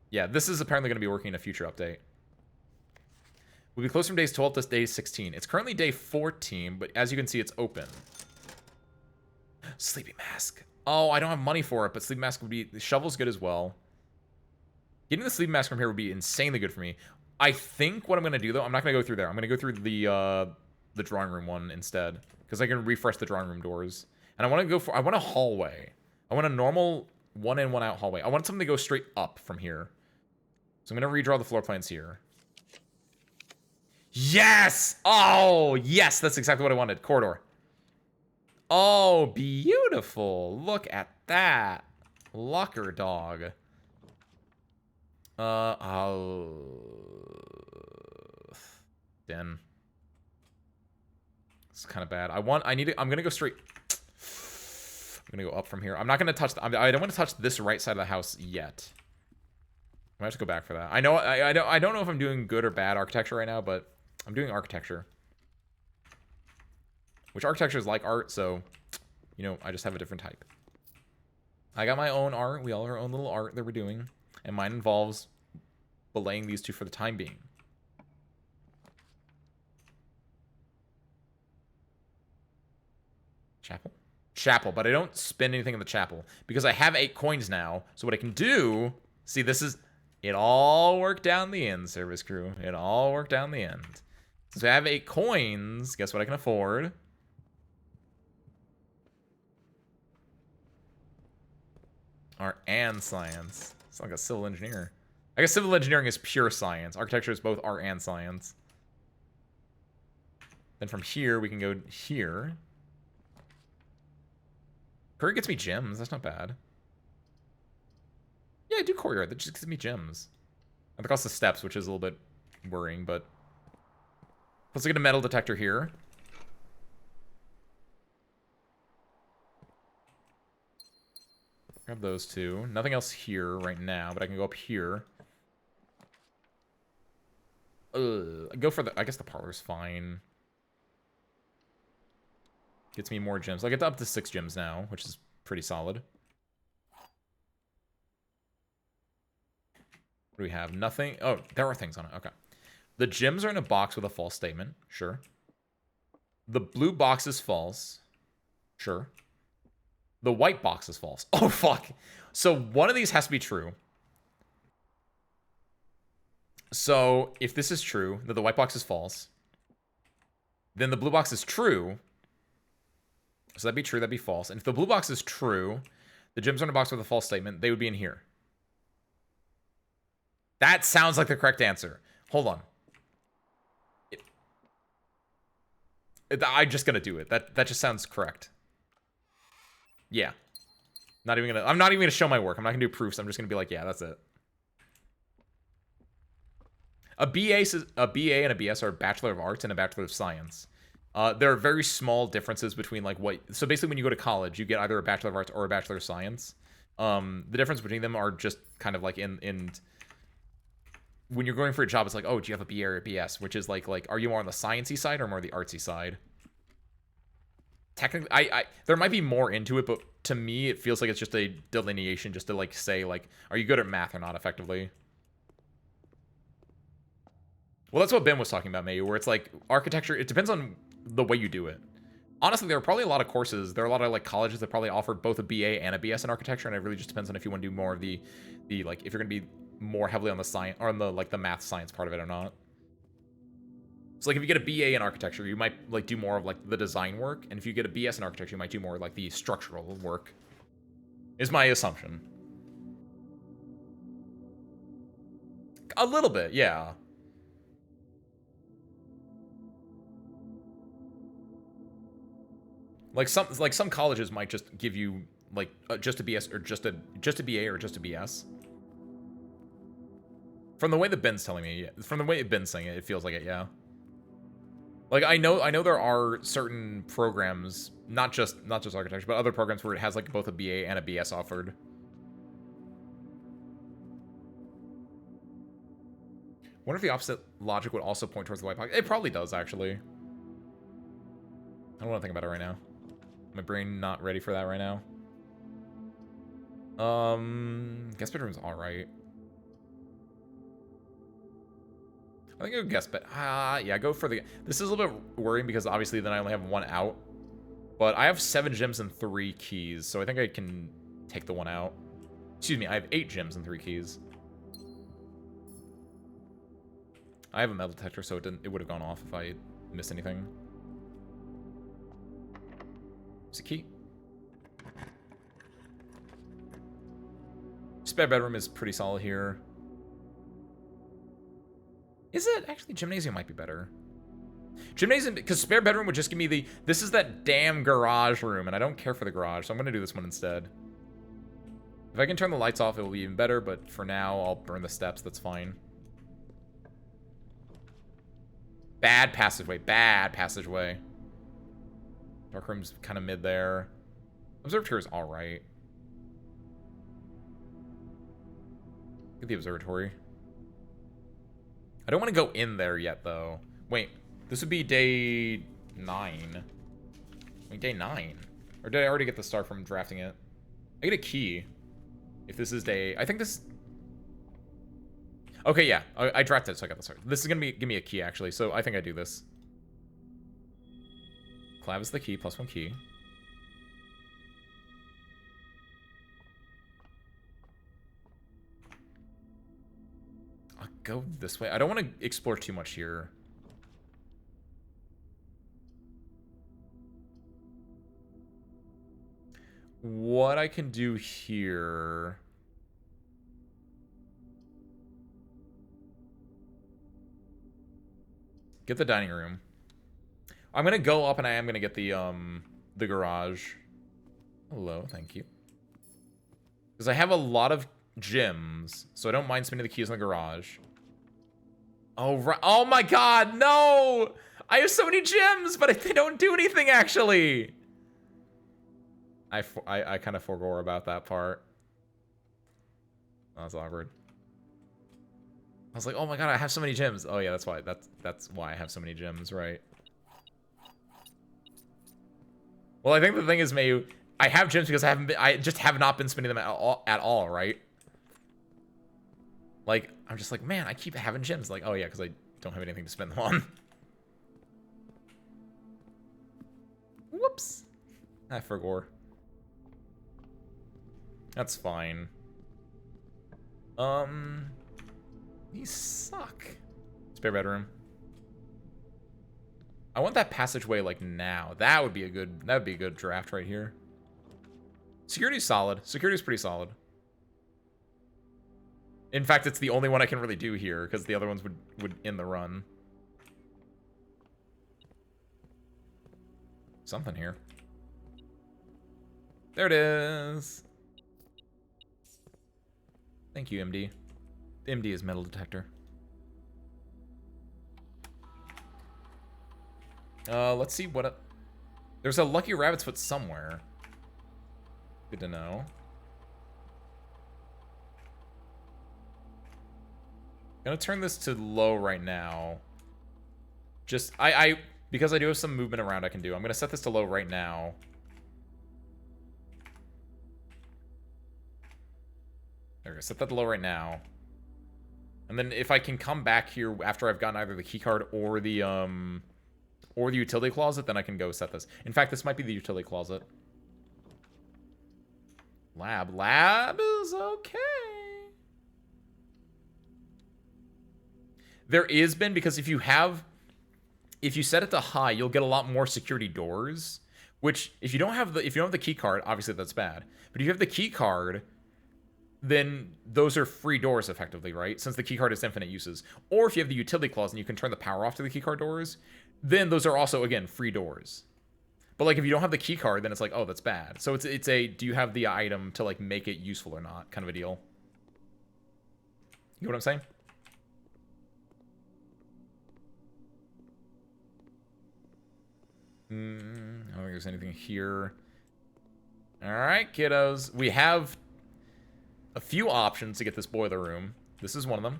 Yeah, this is apparently going to be working in a future update. We'll be closed from days 12 to day 16. It's currently day 14, but as you can see, it's open. Sleepy mask. Oh, I don't have money for it, but sleepy mask would be... The shovel's good as well. Getting the sleepy mask from here would be insanely good for me. I think what I'm going to do, though, I'm not going to go through there. I'm going to go through the drawing room one instead. Because I can refresh the drawing room doors. And I want to go for... I want a hallway. I want a normal 1 in, 1 out hallway. I want something to go straight up from here. So I'm going to redraw the floor plans here. Yes! Oh, yes! That's exactly what I wanted. Corridor. Oh, beautiful. Look at that. Locker dog. Oh. Den. It's kind of bad. I'm going to go straight. I'm going to go up from here. I'm not going to touch, I don't want to touch this right side of the house yet. I might have to go back for that. I don't know if I'm doing good or bad architecture right now, but I'm doing architecture. Which architecture is like art, so, you know, I just have a different type. I got my own art. We all have our own little art that we're doing. And mine involves belaying these 2 for the time being. Chapel? Chapel, but I don't spend anything in the chapel. Because I have 8 coins now. So what I can do... See, this is... It all worked down the end, service crew. It all worked down the end. So I have 8 coins. Guess what I can afford? Art and science. It's like a civil engineer. I guess civil engineering is pure science. Architecture is both art and science. Then from here, we can go here. Courier gets me gems. That's not bad. Yeah, I do courier. That just gives me gems. At the cost of steps, which is a little bit worrying, but... Let's get a metal detector here. Grab those 2. Nothing else here right now, but I can go up here. Go for the... I guess the parlor's fine. Gets me more gems. I get up to 6 gems now, which is pretty solid. What do we have? Nothing. Oh, there are things on it. Okay. The gems are in a box with a false statement. Sure. The blue box is false. Sure. The white box is false. Oh, fuck. So one of these has to be true. So if this is true, that the white box is false, then the blue box is true. So that'd be true, that'd be false. And if the blue box is true, the gyms are in a box with a false statement, they would be in here. That sounds like the correct answer. Hold on. I'm just gonna do it. That just sounds correct. Yeah. I'm not even gonna show my work. I'm not gonna do proofs. I'm just gonna be like, yeah, that's it. A BA and a BS are a Bachelor of Arts and a Bachelor of Science. There are very small differences between like what. So basically, when you go to college, you get either a Bachelor of Arts or a Bachelor of Science. The difference between them are just kind of like in when you're going for a job, it's like, oh, do you have a BA or a BS? Which is like are you more on the sciencey side or more the artsy side? Technically, there might be more into it, but to me, it feels like it's just a delineation, just to like say like, are you good at math or not, effectively. Well, that's what Ben was talking about, maybe, where it's like architecture. It depends on the way you do it. Honestly, there are probably a lot of courses. There are a lot of like colleges that probably offer both a BA and a BS in architecture, and it really just depends on if you want to do more of the like if you're gonna be more heavily on the science or on the like the math science part of it or not. So like if you get a BA in architecture, you might like do more of like the design work, and if you get a BS in architecture, you might do more like the structural work. Is my assumption. A little bit, yeah. Like some colleges might just give you like just a BS or just a BA or just a BS. From the way that Ben's telling me, yeah. From the way Ben's saying it, it feels like it, yeah. Like I know there are certain programs, not just architecture, but other programs where it has like both a BA and a BS offered. Wonder if the opposite logic would also point towards the white box. It probably does, actually. I don't want to think about it right now. My brain not ready for that right now. Guest bedroom's alright. I think I go guest bed. Yeah, go for the... This is a little bit worrying because obviously then I only have one out. But I have 7 gems and 3 keys, so I think I can take the one out. Excuse me, I have 8 gems and 3 keys. I have a metal detector, so it would have gone off if I missed anything. It's a key. Spare bedroom is pretty solid here. Is it? Actually, gymnasium might be better. Gymnasium, because spare bedroom would just give me the... This is that damn garage room, and I don't care for the garage, so I'm going to do this one instead. If I can turn the lights off, it will be even better, but for now, I'll burn the steps. That's fine. Bad passageway. Bad passageway. Dark room's kind of mid there. Observatory is alright. Get the observatory. I don't want to go in there yet, though. Wait, this would be day 9. Wait, day 9? Or did I already get the star from drafting it? I get a key. If this is day... I think this... Okay, yeah. I drafted it, so I got the star. This is going to give me a key, actually, so I think I do this. Clav is the key, +1 key. I'll go this way. I don't want to explore too much here. What I can do here... Get the dining room. I'm gonna go up and I am gonna get the garage. Hello, thank you. Because I have a lot of gyms, so I don't mind spending the keys in the garage. Oh, right. Oh my god, no! I have so many gyms, but they don't do anything, actually! I kind of forgot about that part. Oh, that's awkward. I was like, oh my god, I have so many gyms. Oh yeah, that's why I have so many gyms, right? Well, I think the thing is, Mayu, I have gyms because I just have not been spending them at all, right? Like, I'm just like, man, I keep having gyms. Like, oh yeah, because I don't have anything to spend them on. Whoops. I forgot. That's fine. These suck. Spare bedroom. I want that passageway like now. That would be a good draft right here. Security's solid. Security's pretty solid. In fact, it's the only one I can really do here because the other ones would end the run. Something here. There it is. Thank you, MD. MD is metal detector. Let's see what... There's a Lucky Rabbit's Foot somewhere. Good to know. Gonna turn this to low right now. Just, because I do have some movement around I can do. I'm gonna set this to low right now. There we go, set that to low right now. And then if I can come back here after I've gotten either the keycard or the utility closet, then I can go set this. In fact, this might be the utility closet. Lab is okay. There is been, because if you set it to high, you'll get a lot more security doors, which if you don't have the key card, obviously that's bad. But if you have the key card, then those are free doors effectively, right? Since the key card is infinite uses. Or if you have the utility clause and you can turn the power off to the key card doors, then those are also, again, free doors. But like if you don't have the key card, then it's like, oh, that's bad. So it's a, do you have the item to like make it useful or not kind of a deal. You know what I'm saying? I don't think there's anything here. All right, kiddos. We have a few options to get this boiler room. This is one of them.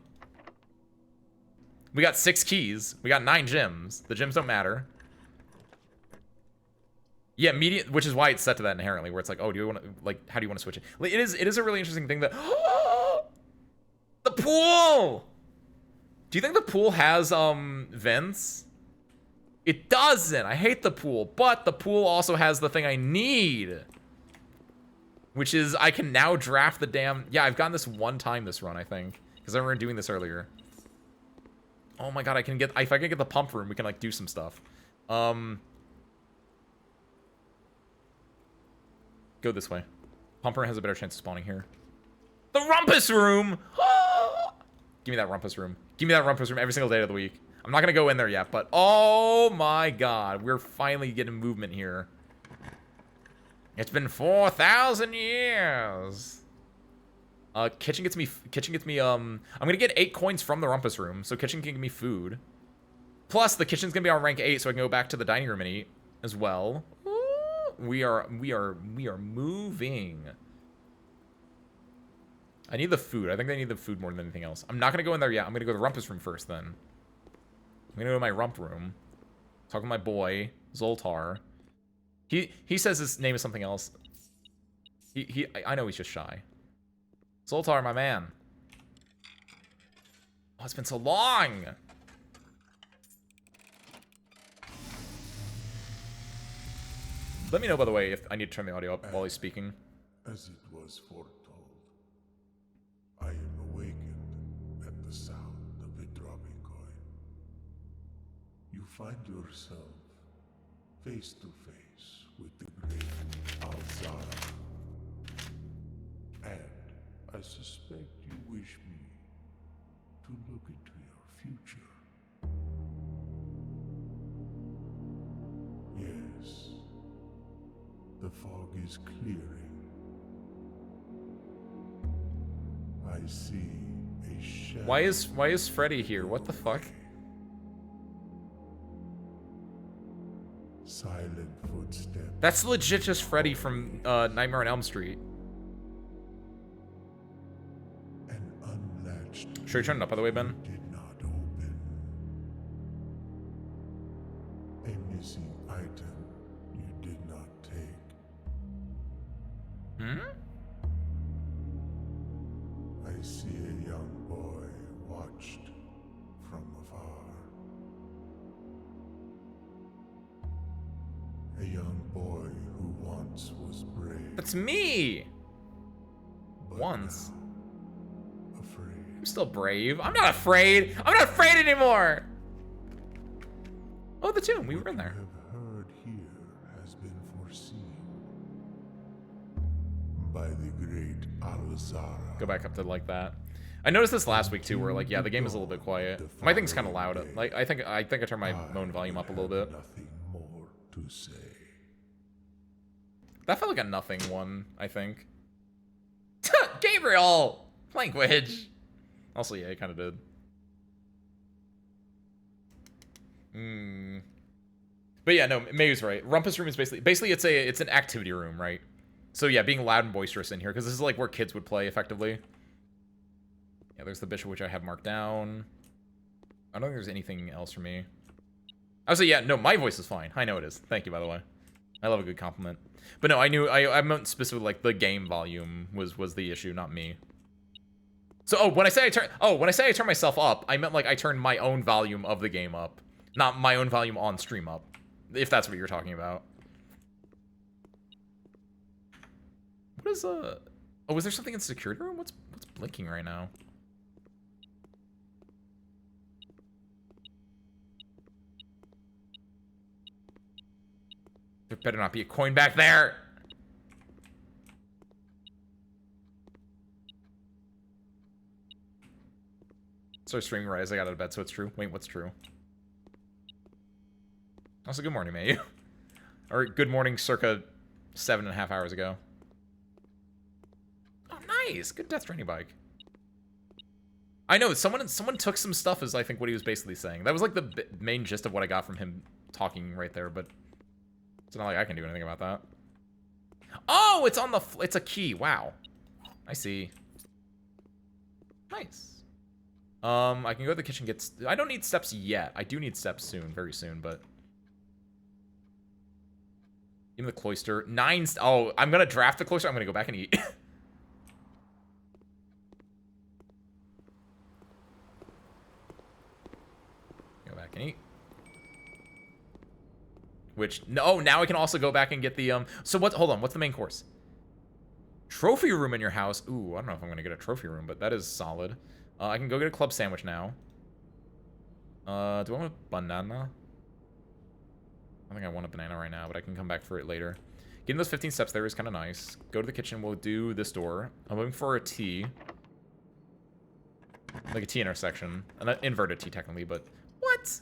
We got 6 keys. We got 9 gems. The gems don't matter. Yeah, which is why it's set to that inherently, where it's like, oh, do you want to, like, how do you want to switch it? Like, it is a really interesting thing that, the pool! Do you think the pool has, vents? It doesn't. I hate the pool, but the pool also has the thing I need, which is I can now draft the damn, yeah, I've gotten this one time this run, I think, because I remember doing this earlier. Oh my god, if I can get the pump room, we can, like, do some stuff. Go this way. Pump room has a better chance of spawning here. The rumpus room! Give me that rumpus room. Give me that rumpus room every single day of the week. I'm not gonna go in there yet, but oh my god, we're finally getting movement here. It's been 4,000 years. Kitchen gets me, I'm gonna get 8 coins from the rumpus room, so kitchen can give me food. Plus, the kitchen's gonna be on rank 8, so I can go back to the dining room and eat as well. We are moving. I need the food. I think I need the food more than anything else. I'm not gonna go in there yet. I'm gonna go to the rumpus room first then. I'm gonna go to my rump room. Talk to my boy, Zoltar. He says his name is something else. I know he's just shy. Zoltar, my man. Oh, it's been so long. Let me know, by the way, if I need to turn the audio up while he's speaking. As it was foretold, I am awakened at the sound of a dropping coin. You find yourself face to face with the great Alzara. And I suspect you wish me to look into your future. Yes. The fog is clearing. I see a shadow. Why is Freddy here? What the fuck? Silent footsteps. That's legit just Freddy from Nightmare on Elm Street. An unlatched Should we turn it up, by the way, Ben? did not open. A missing item you did not take. Hmm? I see a young boy watched from afar. A young boy who once was brave. That's me! but Once. now afraid. I'm still brave. I'm not afraid! I'm not afraid anymore! Oh, the tomb. We were in What there. you have heard here has been foreseen by the great Alzara. Go back up to like that. I noticed this last week too, where like, yeah, the game is a little bit quiet. My thing's kind of loud. Like, I think I turned my own volume up a little bit. Nothing more to say. That felt like a nothing one, I think. Gabriel! Language! Also, yeah, it kind of did. But yeah, no, May's right. Rumpus room is basically it's an activity room, right? So yeah, being loud and boisterous in here, because this is like where kids would play, effectively. Yeah, there's the bishop, which I have marked down. I don't think there's anything else for me. I would say, yeah, no, my voice is fine. I know it is. Thank you, by the way. I love a good compliment. But no, I meant specifically, like, the game volume was the issue, not me. So, when I say I turn myself up, I meant, like, I turn my own volume of the game up. Not my own volume on stream up. If that's what you're talking about. What is, oh, is there something in the security room? What's blinking right now? There better not be a coin back there! Started streaming right as I got out of bed, so it's true. Wait, what's true? Also, good morning, May. Or good morning circa 7.5 hours ago. Oh, nice! Good Death Stranding bike. I know, someone took some stuff is I think what he was basically saying. That was like the main gist of what I got from him talking right there, but it's not like I can do anything about that. Oh, it's on the, it's a key. Wow. I see. Nice. I can go to the kitchen, I don't need steps yet. I do need steps soon, very soon, but. Give me the cloister. Oh, I'm gonna draft the cloister. I'm gonna go back and eat. Go back and eat. Which, no, now I can also go back and get the, so what, hold on, what's the main course? Trophy room in your house. Ooh, I don't know if I'm gonna get a trophy room, but that is solid. I can go get a club sandwich now. Do I want a banana? I think I want a banana right now, but I can come back for it later. Getting those 15 steps there is kind of nice. Go to the kitchen, we'll do this door. I'm looking for a T. Like a T intersection. An inverted T, technically, but... What?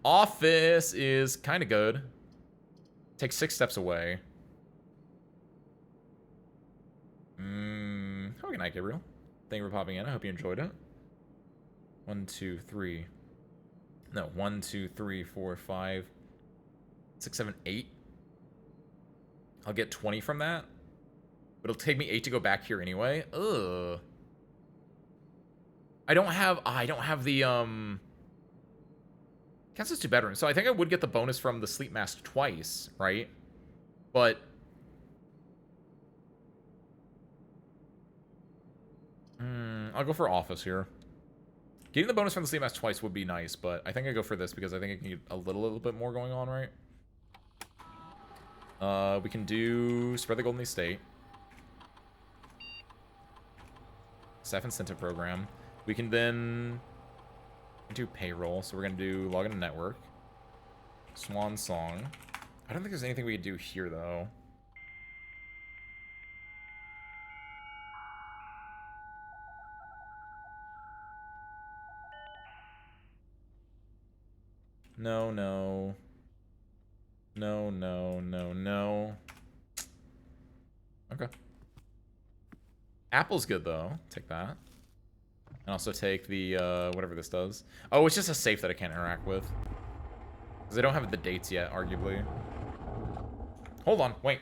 Office is kind of good. Takes 6 steps away. Oh, good night, Gabriel. Thank you for popping in. I hope you enjoyed it. 1, 2, 3. No, 1, 2, 3, 4, 5, 6, 7, 8. I'll get 20 from that. But it'll take me 8 to go back here anyway. Ugh. I don't have the, Guess it's 2 bedrooms. So I think I would get the bonus from the sleep mask twice, right? But... I'll go for office here. Getting the bonus from the sleep mask twice would be nice, but I think I go for this because I think I can get a little bit more going on, right? We can do Spread the Golden Estate. Staff incentive program. We can then do payroll, so we're gonna do login to network. Swan Song. I don't think there's anything we could do here though. No, no. No, no, no, no. Okay. Apple's good, though. Take that. And also take the, whatever this does. Oh, it's just a safe that I can't interact with. Because I don't have the dates yet, arguably. Hold on, wait.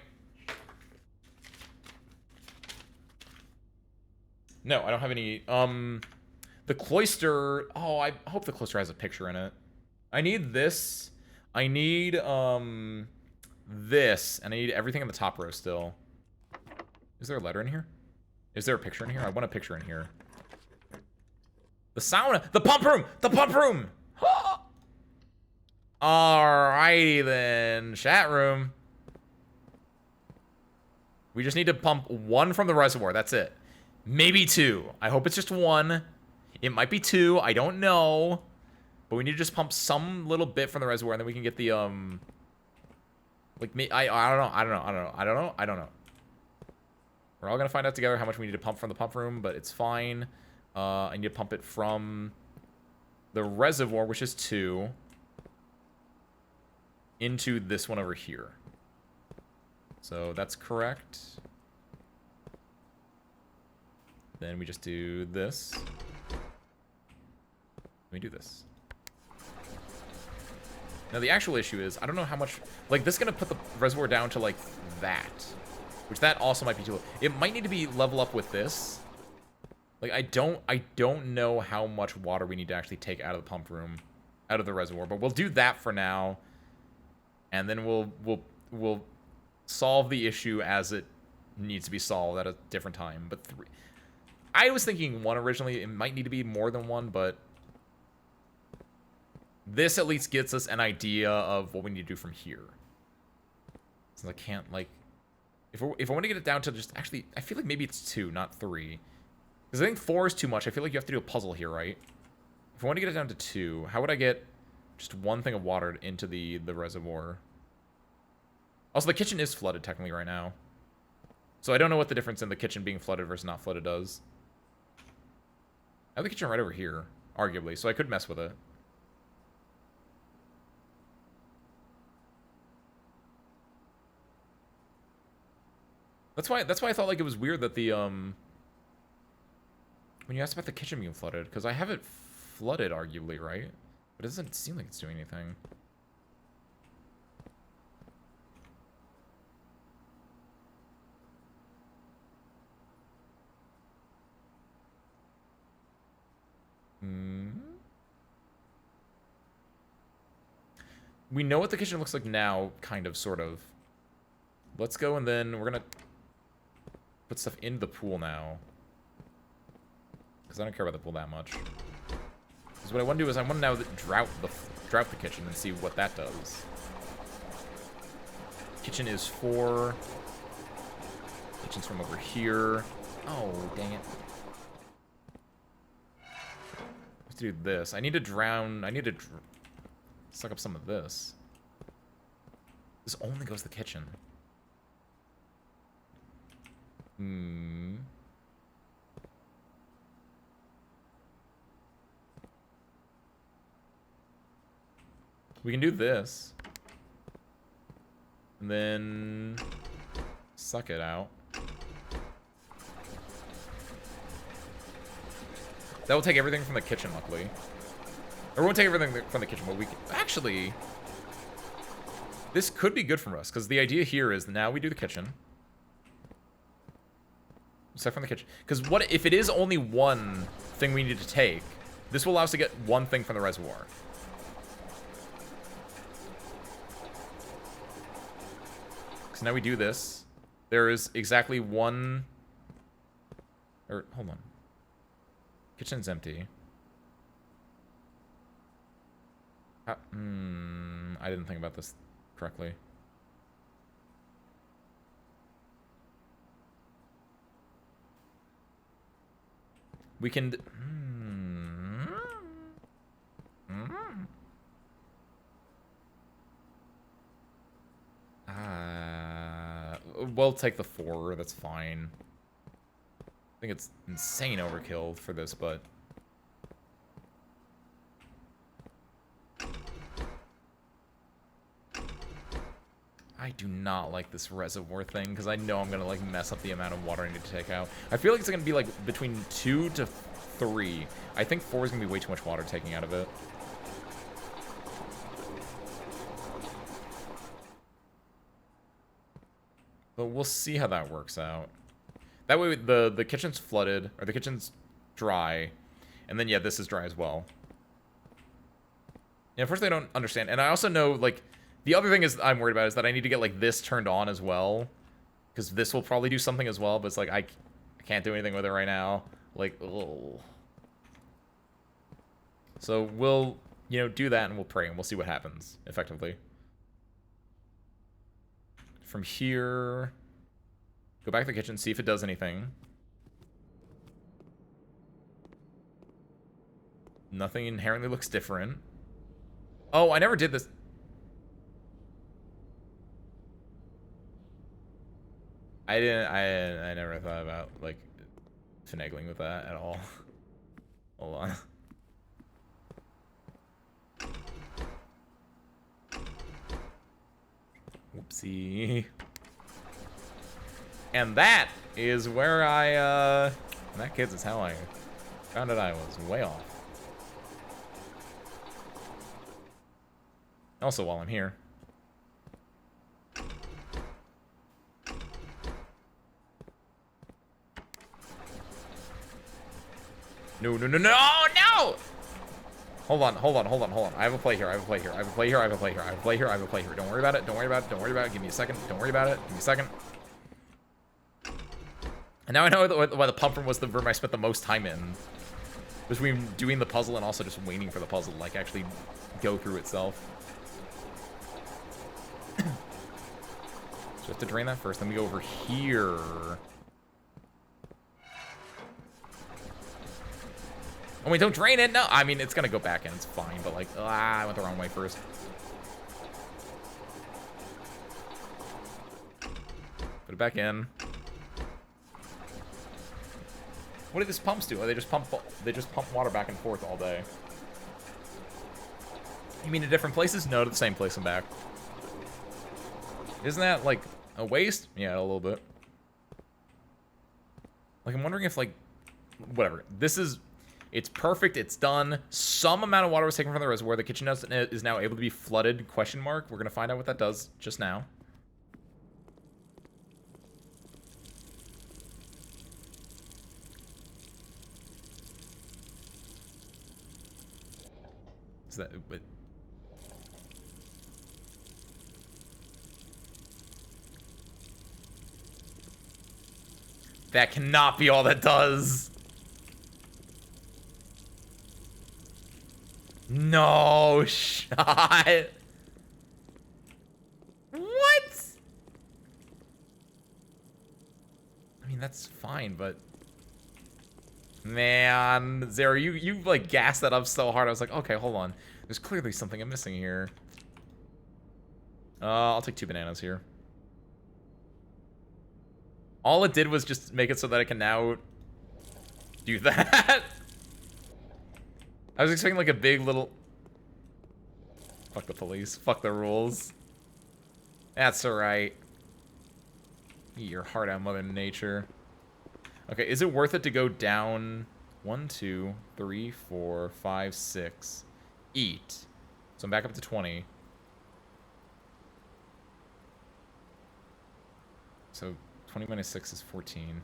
No, I don't have any, the cloister... Oh, I hope the cloister has a picture in it. I need this. I need, this. And I need everything in the top row still. Is there a letter in here? Is there a picture in here? I want a picture in here. The sauna! The pump room! The pump room! Alrighty then. Chat room. We just need to pump 1 from the reservoir. That's it. Maybe 2. I hope it's just 1. It might be 2. I don't know. But we need to just pump some little bit from the reservoir, and then we can get the, like, I don't know. We're all gonna find out together how much we need to pump from the pump room, but it's fine. I need to pump it from the reservoir, which is 2, into this one over here. So that's correct. Then we just do this. Let me do this. Now the actual issue is, I don't know how much, like, this is gonna put the reservoir down to like that, which that also might be too low. It might need to be level up with this. Like, I don't know how much water we need to actually take out of the pump room, out of the reservoir, but we'll do that for now, and then we'll solve the issue as it needs to be solved at a different time. But 3, I was thinking 1 originally. It might need to be more than 1, but this at least gets us an idea of what we need to do from here. Since I can't, like, if I want to get it down to just, actually, I feel like maybe it's 2, not 3. Because I think 4 is too much. I feel like you have to do a puzzle here, right? If I want to get it down to 2, how would I get just 1 thing of water into the reservoir? Also, the kitchen is flooded technically right now. So I don't know what the difference in the kitchen being flooded versus not flooded does. I have the kitchen right over here, arguably, so I could mess with it. That's why I thought like it was weird that the when you asked about the kitchen being flooded, because I have it flooded arguably, right? But it doesn't seem like it's doing anything. We know what the kitchen looks like now, kind of, sort of. Let's go, and then we're gonna put stuff into the pool now. Because I don't care about the pool that much. Because what I want to do is I want to now drought the kitchen and see what that does. Kitchen is 4. Kitchen's from over here. Oh, dang it. Let's do this. I need to drown. I need to suck up some of this. This only goes to the kitchen. We can do this. And then suck it out. That will take everything from the kitchen, luckily. Or won't take everything from the kitchen, but we can, actually, this could be good for us, because the idea here is now we do the kitchen. Except from the kitchen. Because what if it is only 1 thing we need to take? This will allow us to get 1 thing from the reservoir. So now we do this. There is exactly 1... Or, hold on. Kitchen's empty. I didn't think about this correctly. We can... We'll take the 4, that's fine. I think it's insane overkill for this, but... I do not like this reservoir thing, because I know I'm gonna, like, mess up the amount of water I need to take out. I feel like it's gonna be, like, between 2 to 3. I think 4 is gonna be way too much water taking out of it. But we'll see how that works out. That way the kitchen's flooded, or the kitchen's dry, and then, yeah, this is dry as well. Yeah, first I don't understand. And I also know, like, the other thing is I'm worried about is that I need to get, like, this turned on as well. Because this will probably do something as well, but it's like, I can't do anything with it right now. Like, ugh. So we'll, you know, do that and we'll pray and we'll see what happens, effectively. From here, go back to the kitchen, see if it does anything. Nothing inherently looks different. Oh, I never did this. I never thought about, like, finagling with that at all. Hold on. Whoopsie. And that is where in that case is how I found out I was way off. Also, while I'm here. No, no, no, no, no! Hold on. I have a play here. I have a play here. Don't worry about it. Don't worry about it. Give me a second. Don't worry about it. Give me a second. And now I know why the pump room was the room I spent the most time in. Between doing the puzzle and also just waiting for the puzzle to, like, actually go through itself. So I have to drain that first. Then we go over here. Oh, wait, don't drain it. No, I mean, it's gonna go back in. It's fine, but, like, I went the wrong way first. Put it back in. What do these pumps do? They just pump water back and forth all day. You mean to different places? No, to the same place and back. Isn't that, like, a waste? Yeah, a little bit. Like, I'm wondering if, like, whatever. It's perfect. It's done. Some amount of water was taken from the reservoir. The kitchen is now able to be flooded, question mark. We're going to find out what that does just now. Is that... But, that cannot be all that does. No shot. What? I mean, that's fine, but... Man, Zara, you like gassed that up so hard. I was like, okay, hold on. There's clearly something I'm missing here. I'll take 2 bananas here. All it did was just make it so that I can now do that. I was expecting like a big little... Fuck the police. Fuck the rules. That's alright. Eat your heart out, Mother Nature. Okay, is it worth it to go down 1, 2, 3, 4, 5, 6? Eat. So I'm back up to 20. So 20 minus 6 is 14.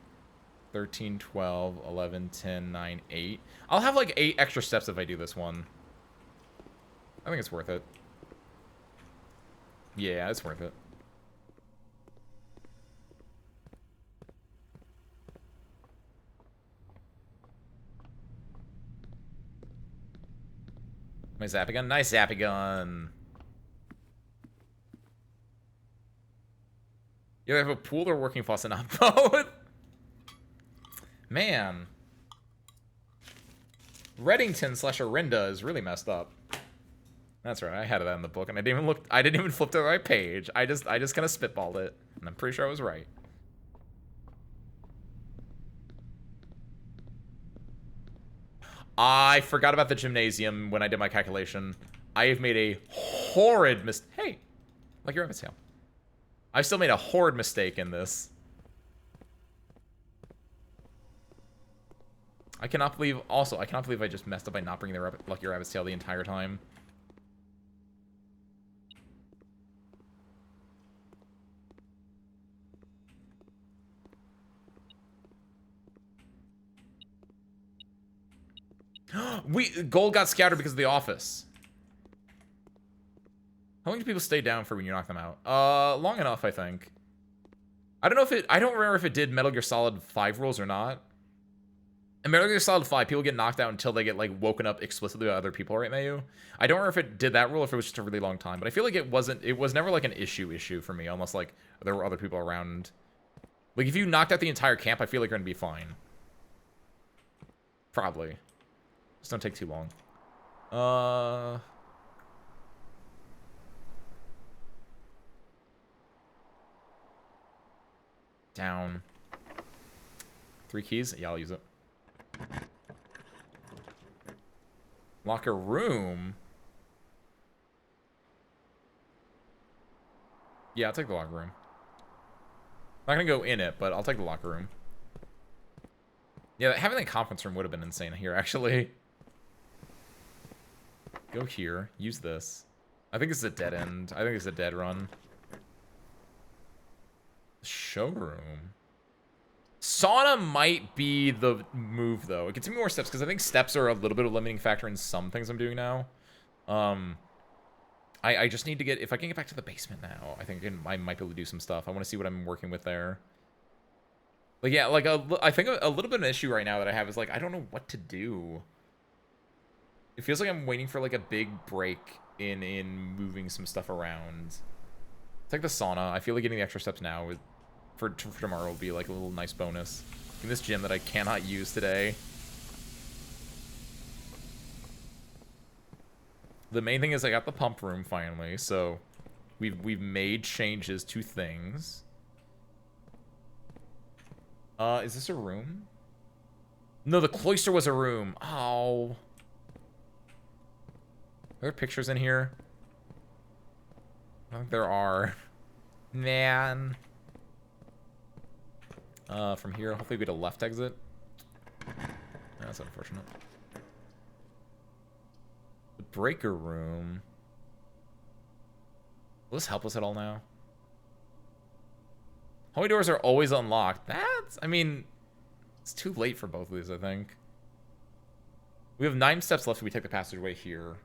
13, 12, 11, 10, 9, 8. I'll have like 8 extra steps if I do this one. I think it's worth it. Yeah, it's worth it. My Zappy-gun? Nice Zappy-gun. You either have a pool or working faucet, not both. Man. Reddington / Orinda is really messed up. That's right, I had that in the book, and I didn't even flip to the right page. I just kind of spitballed it, and I'm pretty sure I was right. I forgot about the gymnasium when I did my calculation. I have made a horrid mistake. Hey, like your rabbit's tail. I still made a horrid mistake in this. I cannot believe I just messed up by not bringing the Lucky Rabbit's tail the entire time. Gold got scattered because of the office. How long do people stay down for when you knock them out? Long enough, I think. I don't remember if it did Metal Gear Solid 5 rules or not. In Metal Gear Solid 5, people get knocked out until they get, like, woken up explicitly by other people, right, Mayu? I don't remember if it did that rule or if it was just a really long time, but I feel like it was never, like, an issue for me, almost like there were other people around. Like, if you knocked out the entire camp, I feel like you're gonna be fine. Probably. Just don't take too long. Down. 3 keys? Yeah, I'll use it. Locker room? Yeah, I'll take the locker room. I'm not gonna go in it, but I'll take the locker room. Yeah, having the conference room would have been insane here, actually. Go here. Use this. I think it's a dead end. I think it's a dead run. Showroom. Sauna might be the move, though. It gets me more steps, because I think steps are a little bit of a limiting factor in some things I'm doing now. I just need to get... If I can get back to the basement now, I think I might be able to do some stuff. I want to see what I'm working with there. Like, yeah, like, I think a little bit of an issue right now that I have is, like, I don't know what to do. It feels like I'm waiting for, like, a big break in moving some stuff around. It's like the sauna. I feel like getting the extra steps now for tomorrow will be, like, a little nice bonus. In this gym that I cannot use today. The main thing is I got the pump room finally, so we've made changes to things. Is this a room? No, the cloister was a room. Oh. Are there pictures in here? I don't think there are. Man. From here, hopefully we get a left exit. That's unfortunate. The breaker room. Will this help us at all now? Hallway doors are always unlocked. That's, I mean, it's too late for both of these, I think. We have 9 steps left if we take the passageway here.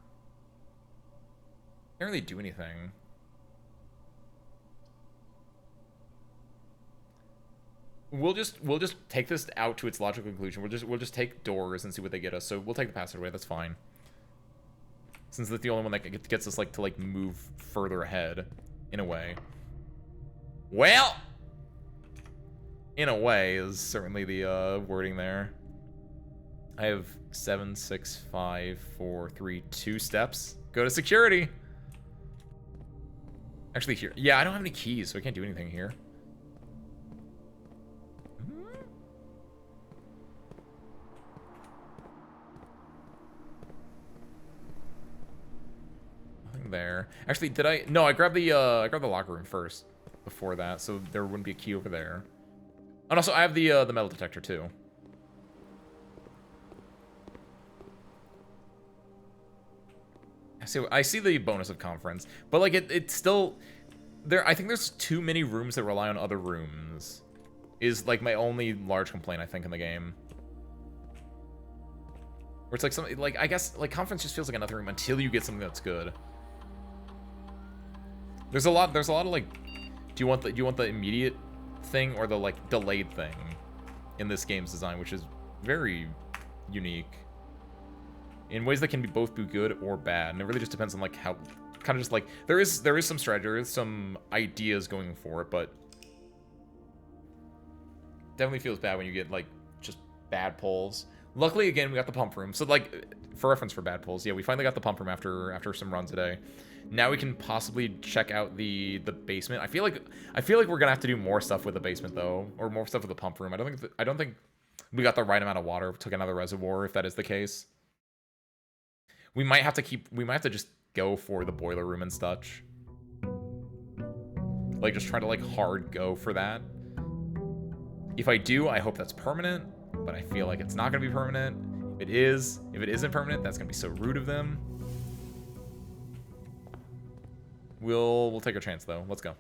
Can't really do anything. We'll just take this out to its logical conclusion. We'll just take doors and see what they get us. So we'll take the passageway. That's fine. Since that's the only one that gets us like to move further ahead, in a way. Well, in a way is certainly the wording there. I have 7, 6, 5, 4, 3, 2 steps. Go to security. Actually, here. Yeah, I don't have any keys, so I can't do anything here. Nothing there. Actually, did I? No, I grabbed the locker room first before that, so there wouldn't be a key over there. And also, I have the metal detector too. I see the bonus of conference, but like it's still there. I think there's too many rooms that rely on other rooms. Is like my only large complaint I think in the game. Where it's like something like I guess like conference just feels like another room until you get something that's good. There's a lot of like, do you want the immediate thing or the like delayed thing in this game's design, which is very unique. In ways that can both be good or bad, and it really just depends on like how, kind of just like there is some strategy, there is some ideas going for it, but definitely feels bad when you get like just bad pulls. Luckily, again, we got the pump room, so like for reference for bad pulls, yeah, we finally got the pump room after some runs today. Now we can possibly check out the basement. I feel like we're gonna have to do more stuff with the basement though, or more stuff with the pump room. I don't think we got the right amount of water. Took another reservoir if that is the case. We might have to just go for the boiler room and such. Like, just try to, like, hard go for that. If I do, I hope that's permanent, but I feel like it's not going to be permanent. If it isn't permanent, that's going to be so rude of them. We'll take our chance, though. Let's go.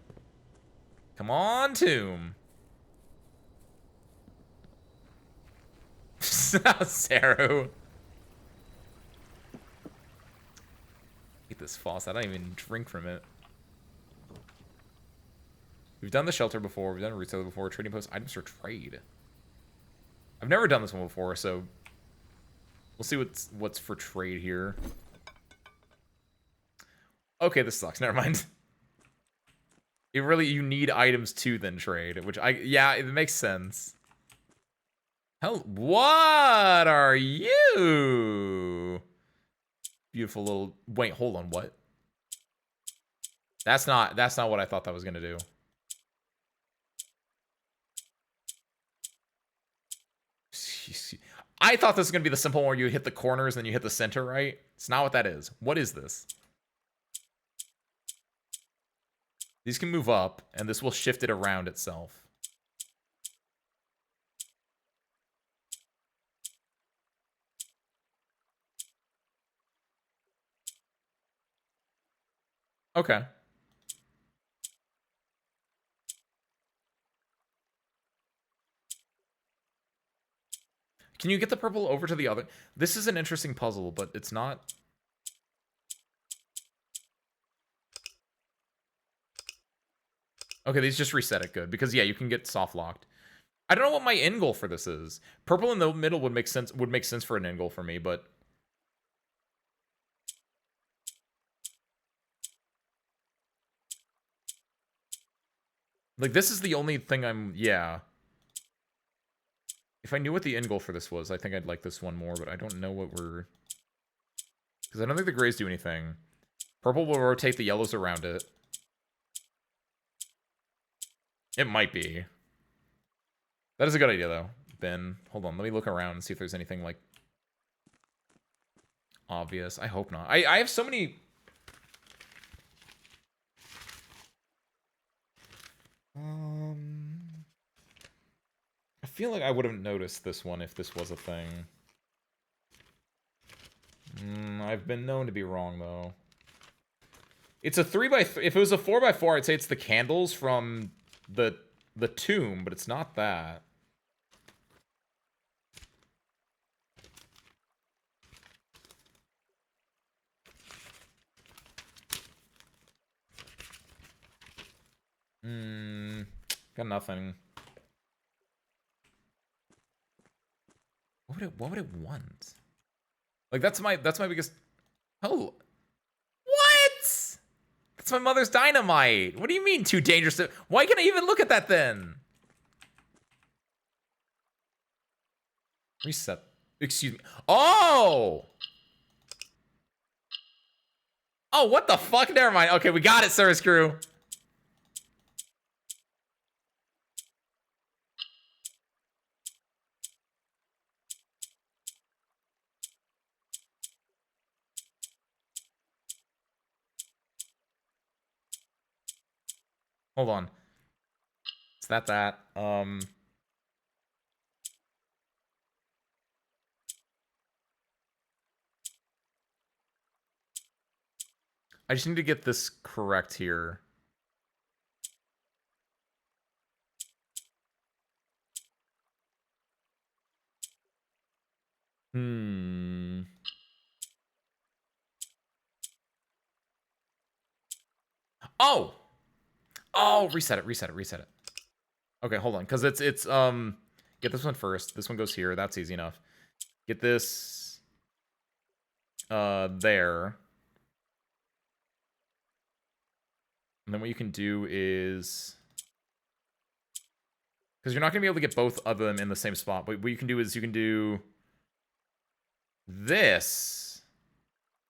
Come on, Tomb. Saru. Eat this faucet. I don't even drink from it. We've done the shelter before. We've done a retailer before. Trading post items for trade. I've never done this one before, so we'll see what's for trade here. Okay, this sucks. Never mind. You need items to then trade, which yeah, it makes sense. Hell, what are you? Beautiful little... Wait, hold on, what? That's not what I thought that was gonna do. I thought this was going to be the simple one where you hit the corners and then you hit the center, right? It's not what that is. What is this? These can move up, and this will shift it around itself. Okay. Can you get the purple over to the other? This is an interesting puzzle, but it's not... Okay, these just reset it. Good. Because, yeah, you can get soft locked. I don't know what my end goal for this is. Purple in the middle would make sense for an end goal for me, but... Like, this is the only thing I'm... Yeah. If I knew what the end goal for this was, I think I'd like this one more, but I don't know what we're... Because I don't think the grays do anything. Purple will rotate the yellows around it. It might be. That is a good idea, though, Ben. Hold on, let me look around and see if there's anything, like, obvious. I hope not. I have so many... I feel like I would have noticed this one if this was a thing. I've been known to be wrong, though. It's a 3x3. If it was a 4x4, I'd say it's the candles from the tomb, but it's not that. Got nothing. What would it want? Like, that's my biggest... Oh. What? That's my mother's dynamite. What do you mean too dangerous to... Why can't I even look at that then? Reset. Excuse me. Oh! Oh, what the fuck? Never mind. Okay, we got it, Service Crew. Hold on. Is that? I just need to get this correct here. Oh! Oh, reset it. Okay, hold on, because it's get this one first. This one goes here. That's easy enough. Get this there. And then what you can do is, because you're not going to be able to get both of them in the same spot, but what you can do is you can do this.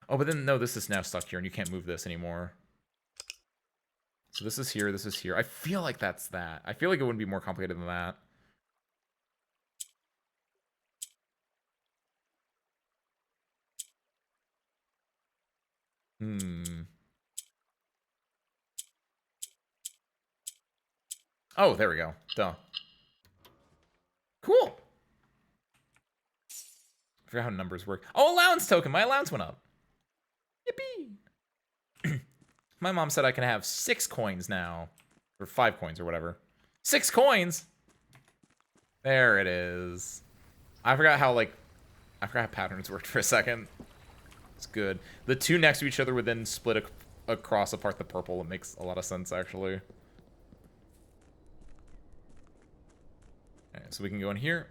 Oh, but then, no, this is now stuck here, and you can't move this anymore. So this is here, this is here. I feel like that's that. I feel like it wouldn't be more complicated than that. Oh, there we go. Duh. Cool. I forgot how numbers work. Oh, allowance token. My allowance went up. Yippee. My mom said I can have 6 coins now. Or 5 coins or whatever. 6 coins? There it is. I forgot how patterns worked for a second. It's good. The two next to each other would then split across apart the purple. It makes a lot of sense, actually. Alright, so we can go in here.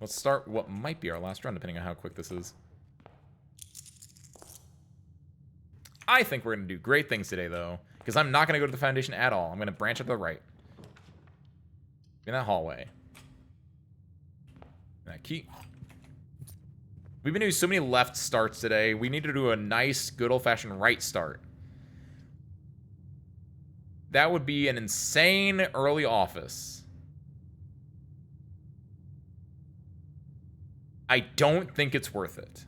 Let's start what might be our last run, depending on how quick this is. I think we're going to do great things today, though. Because I'm not going to go to the Foundation at all. I'm going to branch up to the right. In that hallway. That key. We've been doing so many left starts today. We need to do a nice, good old-fashioned right start. That would be an insane early office. I don't think it's worth it.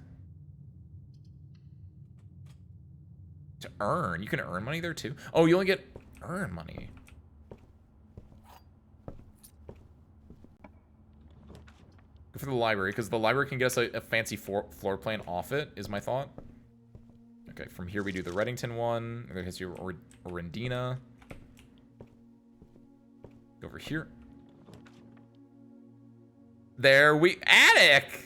To earn. You can earn money there too. Oh, you only get earn money. Go for the library, because the library can get us a fancy floor plan off it, is my thought. Okay, from here we do the Reddington one. The history of Orendina. Go over here. There we... Attic!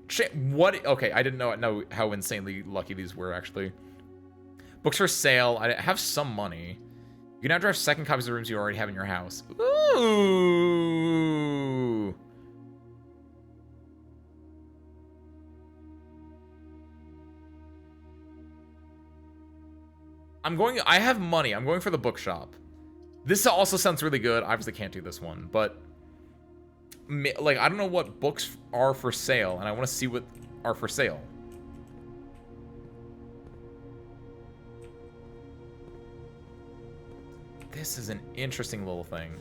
Shit, what? Okay, I didn't know how insanely lucky these were, actually. Books for sale. I have some money. You can now draft second copies of the rooms you already have in your house. Ooh. I have money. I'm going for the bookshop. This also sounds really good. I obviously can't do this one, but like, I don't know what books are for sale, and I want to see what are for sale. This is an interesting little thing.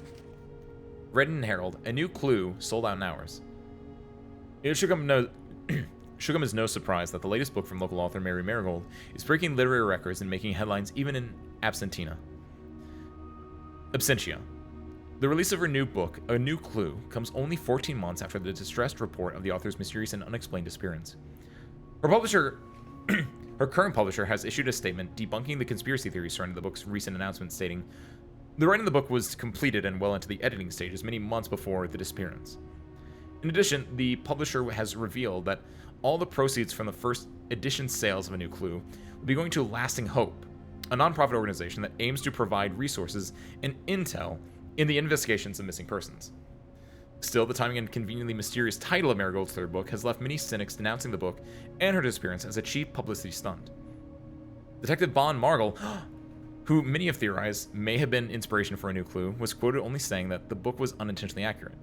Reddington Herald, a new clue sold out in hours. It should come as no surprise that the latest book from local author Mary Marigold is breaking literary records and making headlines even in Absentia. The release of her new book, A New Clue, comes only 14 months after the distressed report of the author's mysterious and unexplained disappearance. Her current publisher has issued a statement debunking the conspiracy theories surrounding the book's recent announcement, stating, "The writing of the book was completed and well into the editing stages many months before the disappearance." In addition, the publisher has revealed that all the proceeds from the first edition sales of A New Clue will be going to Lasting Hope, a nonprofit organization that aims to provide resources and intel in the investigations of missing persons. Still, the timing and conveniently mysterious title of Marigold's third book has left many cynics denouncing the book and her disappearance as a cheap publicity stunt. Detective Bon Margle, who many have theorized may have been inspiration for A New Clue, was quoted only saying that the book was unintentionally accurate.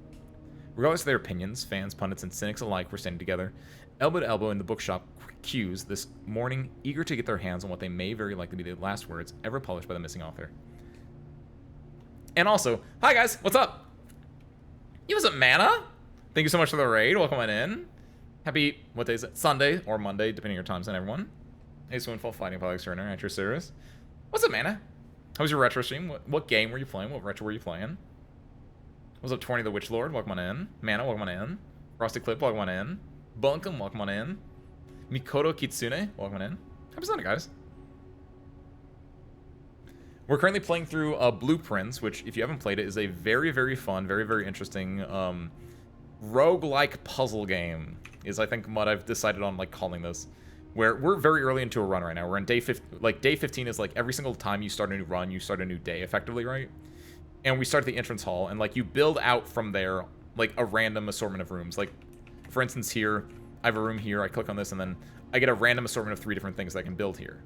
Regardless of their opinions, fans, pundits, and cynics alike were standing together, elbow to elbow in the bookshop queues this morning, eager to get their hands on what they may very likely be the last words ever published by the missing author. And also, hi guys, what's up? You was it Mana? Thank you so much for the raid. Welcome on in. Happy, what day is it? Sunday or Monday, depending on your time zone, everyone. Hey, Swinfall, Fighting Public Extraordinary at your service. What's up, Mana? How was your retro stream? What game were you playing? What retro were you playing? What's up, Torny the Witch Lord? Welcome on in. Mana, welcome on in. Frosty Clip, welcome on in. Bunkum, welcome on in. Mikoto Kitsune, welcome on in. Happy Sunday, guys. We're currently playing through Blueprints, which, if you haven't played it, is a very, very fun, very, very interesting roguelike puzzle game, is I think what I've decided on like calling this. Where we're very early into a run right now. We're in day 15. Like, day 15 is like every single time you start a new run, you start a new day, effectively, right? And we start at the entrance hall, and like you build out from there, like a random assortment of rooms. Like, for instance, here, I have a room here, I click on this, and then I get a random assortment of 3 different things that I can build here.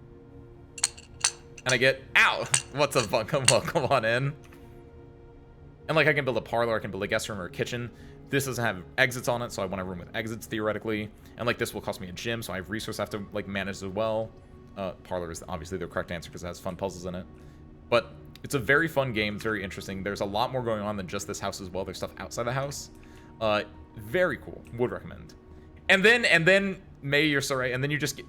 And I get, ow! What's up, Bunkum? Welcome on in. And like I can build a parlor, I can build a guest room or a kitchen. This doesn't have exits on it, so I want a room with exits, theoretically. And like this will cost me a gym, so I have resources I have to like manage as well. Parlor is obviously the correct answer because it has fun puzzles in it. But it's a very fun game, it's very interesting. There's a lot more going on than just this house as well. There's stuff outside the house. Very cool. Would recommend. And then May, you're so right, and then you just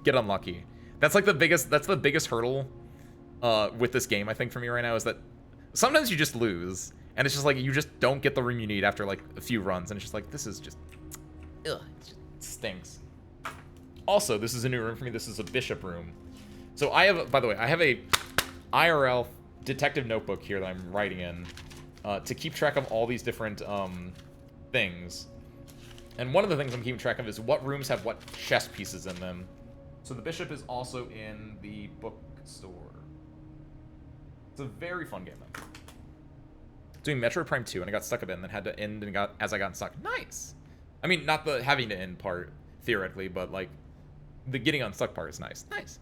get unlucky. That's like the biggest hurdle with this game, I think, for me right now, is that sometimes you just lose, and it's just like you just don't get the room you need after like a few runs, and it's just like, this is just, ugh, it just stinks. Also, this is a new room for me. This is a bishop room. So I have, by the way, I have a IRL detective notebook here that I'm writing in to keep track of all these different things. And one of the things I'm keeping track of is what rooms have what chess pieces in them. So the bishop is also in the bookstore. It's a very fun game, though. Doing Metroid Prime 2, and I got stuck a bit, and then had to end and as I got stuck. Nice! I mean, not the having to end part, theoretically, but, like, the getting unstuck part is nice. Nice.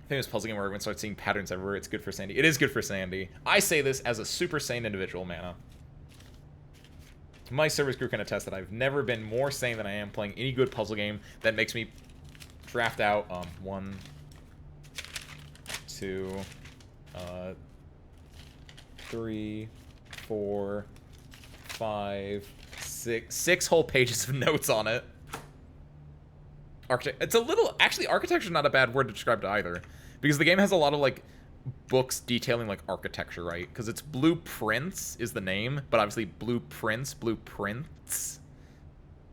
Famous puzzle game where everyone starts seeing patterns everywhere. It's good for Sandy. It is good for Sandy. I say this as a super sane individual, Mana. My service crew can attest that I've never been more sane than I am playing any good puzzle game that makes me draft out 1, 2, 3, 4, 5, 6 whole pages of notes on it. It's a little, actually, architecture is not a bad word to describe it either, because the game has a lot of like books detailing like architecture, right? Because it's Blueprints is the name, but obviously blueprints.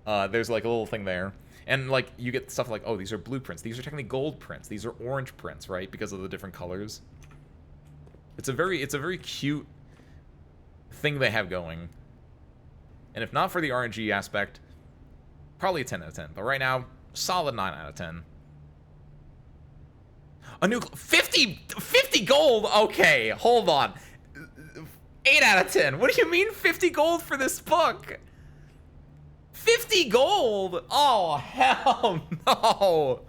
There's like a little thing there, and like you get stuff like, oh, these are blueprints. These are technically gold prints. These are orange prints, right? Because of the different colors. It's a very cute thing they have going. And if not for the RNG aspect, probably a 10 out of 10. But right now, solid 9 out of 10. A new 50 gold. Okay, hold on. 8 out of 10. What do you mean 50 gold for this book? 50 gold. Oh, hell no.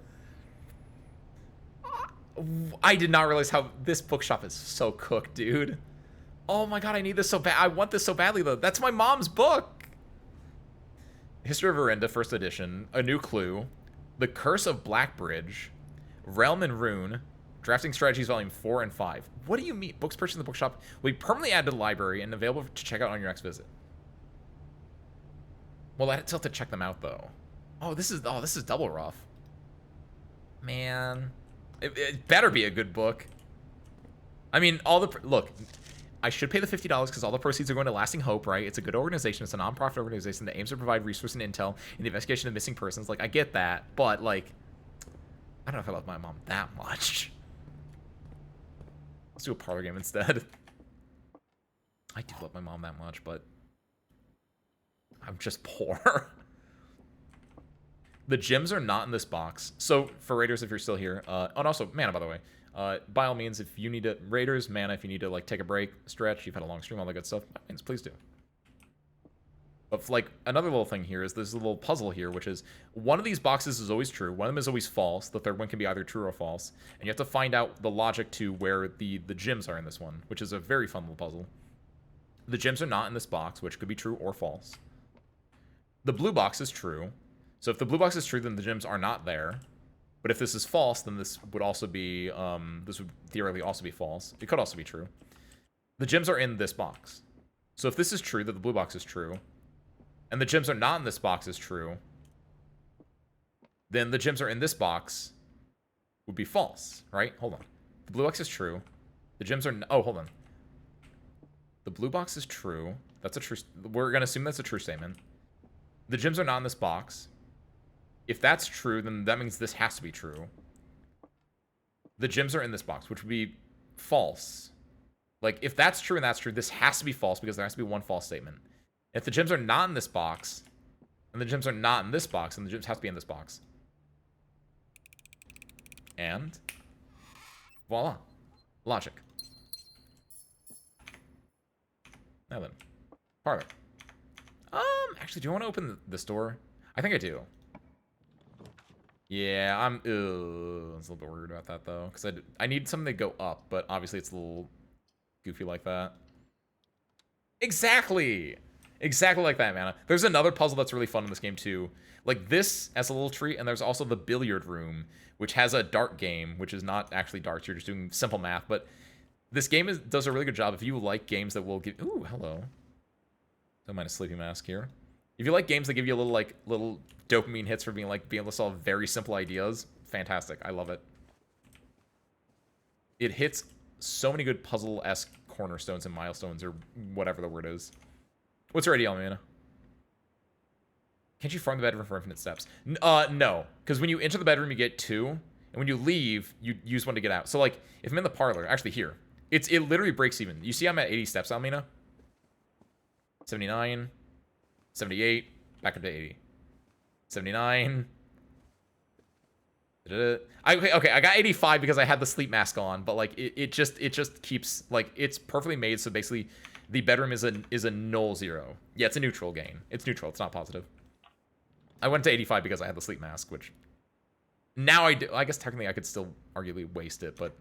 I did not realize how this bookshop is so cooked, dude. Oh my god, I need this so bad. I want this so badly, though. That's my mom's book. History of Orinda, first edition. A New Clue. The Curse of Blackbridge. Realm and Rune. Drafting Strategies Volume 4 and 5. What do you mean? Books purchased in the bookshop will be permanently added to the library and available to check out on your next visit. Well, I still have to check them out, though. Oh, this is double rough. Man. It better be a good book. I mean, look, I should pay the $50 because all the proceeds are going to Lasting Hope, right? It's a good organization. It's a non-profit organization that aims to provide resources and intel in the investigation of missing persons. Like, I get that, but, like, I don't know if I love my mom that much. Let's do a parlor game instead. I do love my mom that much, but I'm just poor. The gyms are not in this box. So, for Raiders, if you're still here, and also, Mana, by the way, by all means, if you need to, Raiders, Mana, if you need to, like, take a break, stretch, you've had a long stream, all that good stuff, by all means, please do. But, like, another little thing here is there's a little puzzle here, which is one of these boxes is always true, one of them is always false, the third one can be either true or false, and you have to find out the logic to where the gyms are in this one, which is a very fun little puzzle. The gyms are not in this box, which could be true or false. The blue box is true. So if the blue box is true, then the gyms are not there. But if this is false, then this would also be, this would theoretically also be false. It could also be true. The gyms are in this box. So if this is true, that the blue box is true, and the gyms are not in this box is true, then the gyms are in this box would be false, right? Hold on. The blue box is true. The gyms are, oh, hold on. The blue box is true. That's a true, we're going to assume that's a true statement. The gyms are not in this box. If that's true, then that means this has to be true. The gyms are in this box, which would be false. Like, if that's true and that's true, this has to be false because there has to be one false statement. If the gyms are not in this box, and the gyms are not in this box, then the gyms have to be in this box. And voila. Logic. Now then. Parlor. Actually, do you want to open this door? I think I do. Yeah, I was a little bit worried about that, though. Because I need something to go up, but obviously it's a little goofy like that. Exactly! Exactly like that, Mana. There's another puzzle that's really fun in this game, too. Like this as a little treat, and there's also the billiard room, which has a dart game, which is not actually darts. You're just doing simple math, but this game does a really good job. If you like games that will give... Ooh, hello. Don't mind a sleepy mask here. If you like games that give you little dopamine hits for being able to solve very simple ideas, fantastic. I love it. It hits so many good puzzle-esque cornerstones and milestones, or whatever the word is. What's your idea, Almina? Can't you farm the bedroom for infinite steps? No, because when you enter the bedroom, you get 2, and when you leave, you use 1 to get out. So, like, if I'm in the parlor, actually here, it literally breaks even. You see I'm at 80 steps, Almina? 79, 78, back up to 80. 79. Okay, I got 85 because I had the sleep mask on, but like it just keeps, like, it's perfectly made, so basically the bedroom is a null 0. Yeah, it's a neutral gain. It's neutral, it's not positive. I went to 85 because I had the sleep mask, which now I do. I guess technically I could still arguably waste it, but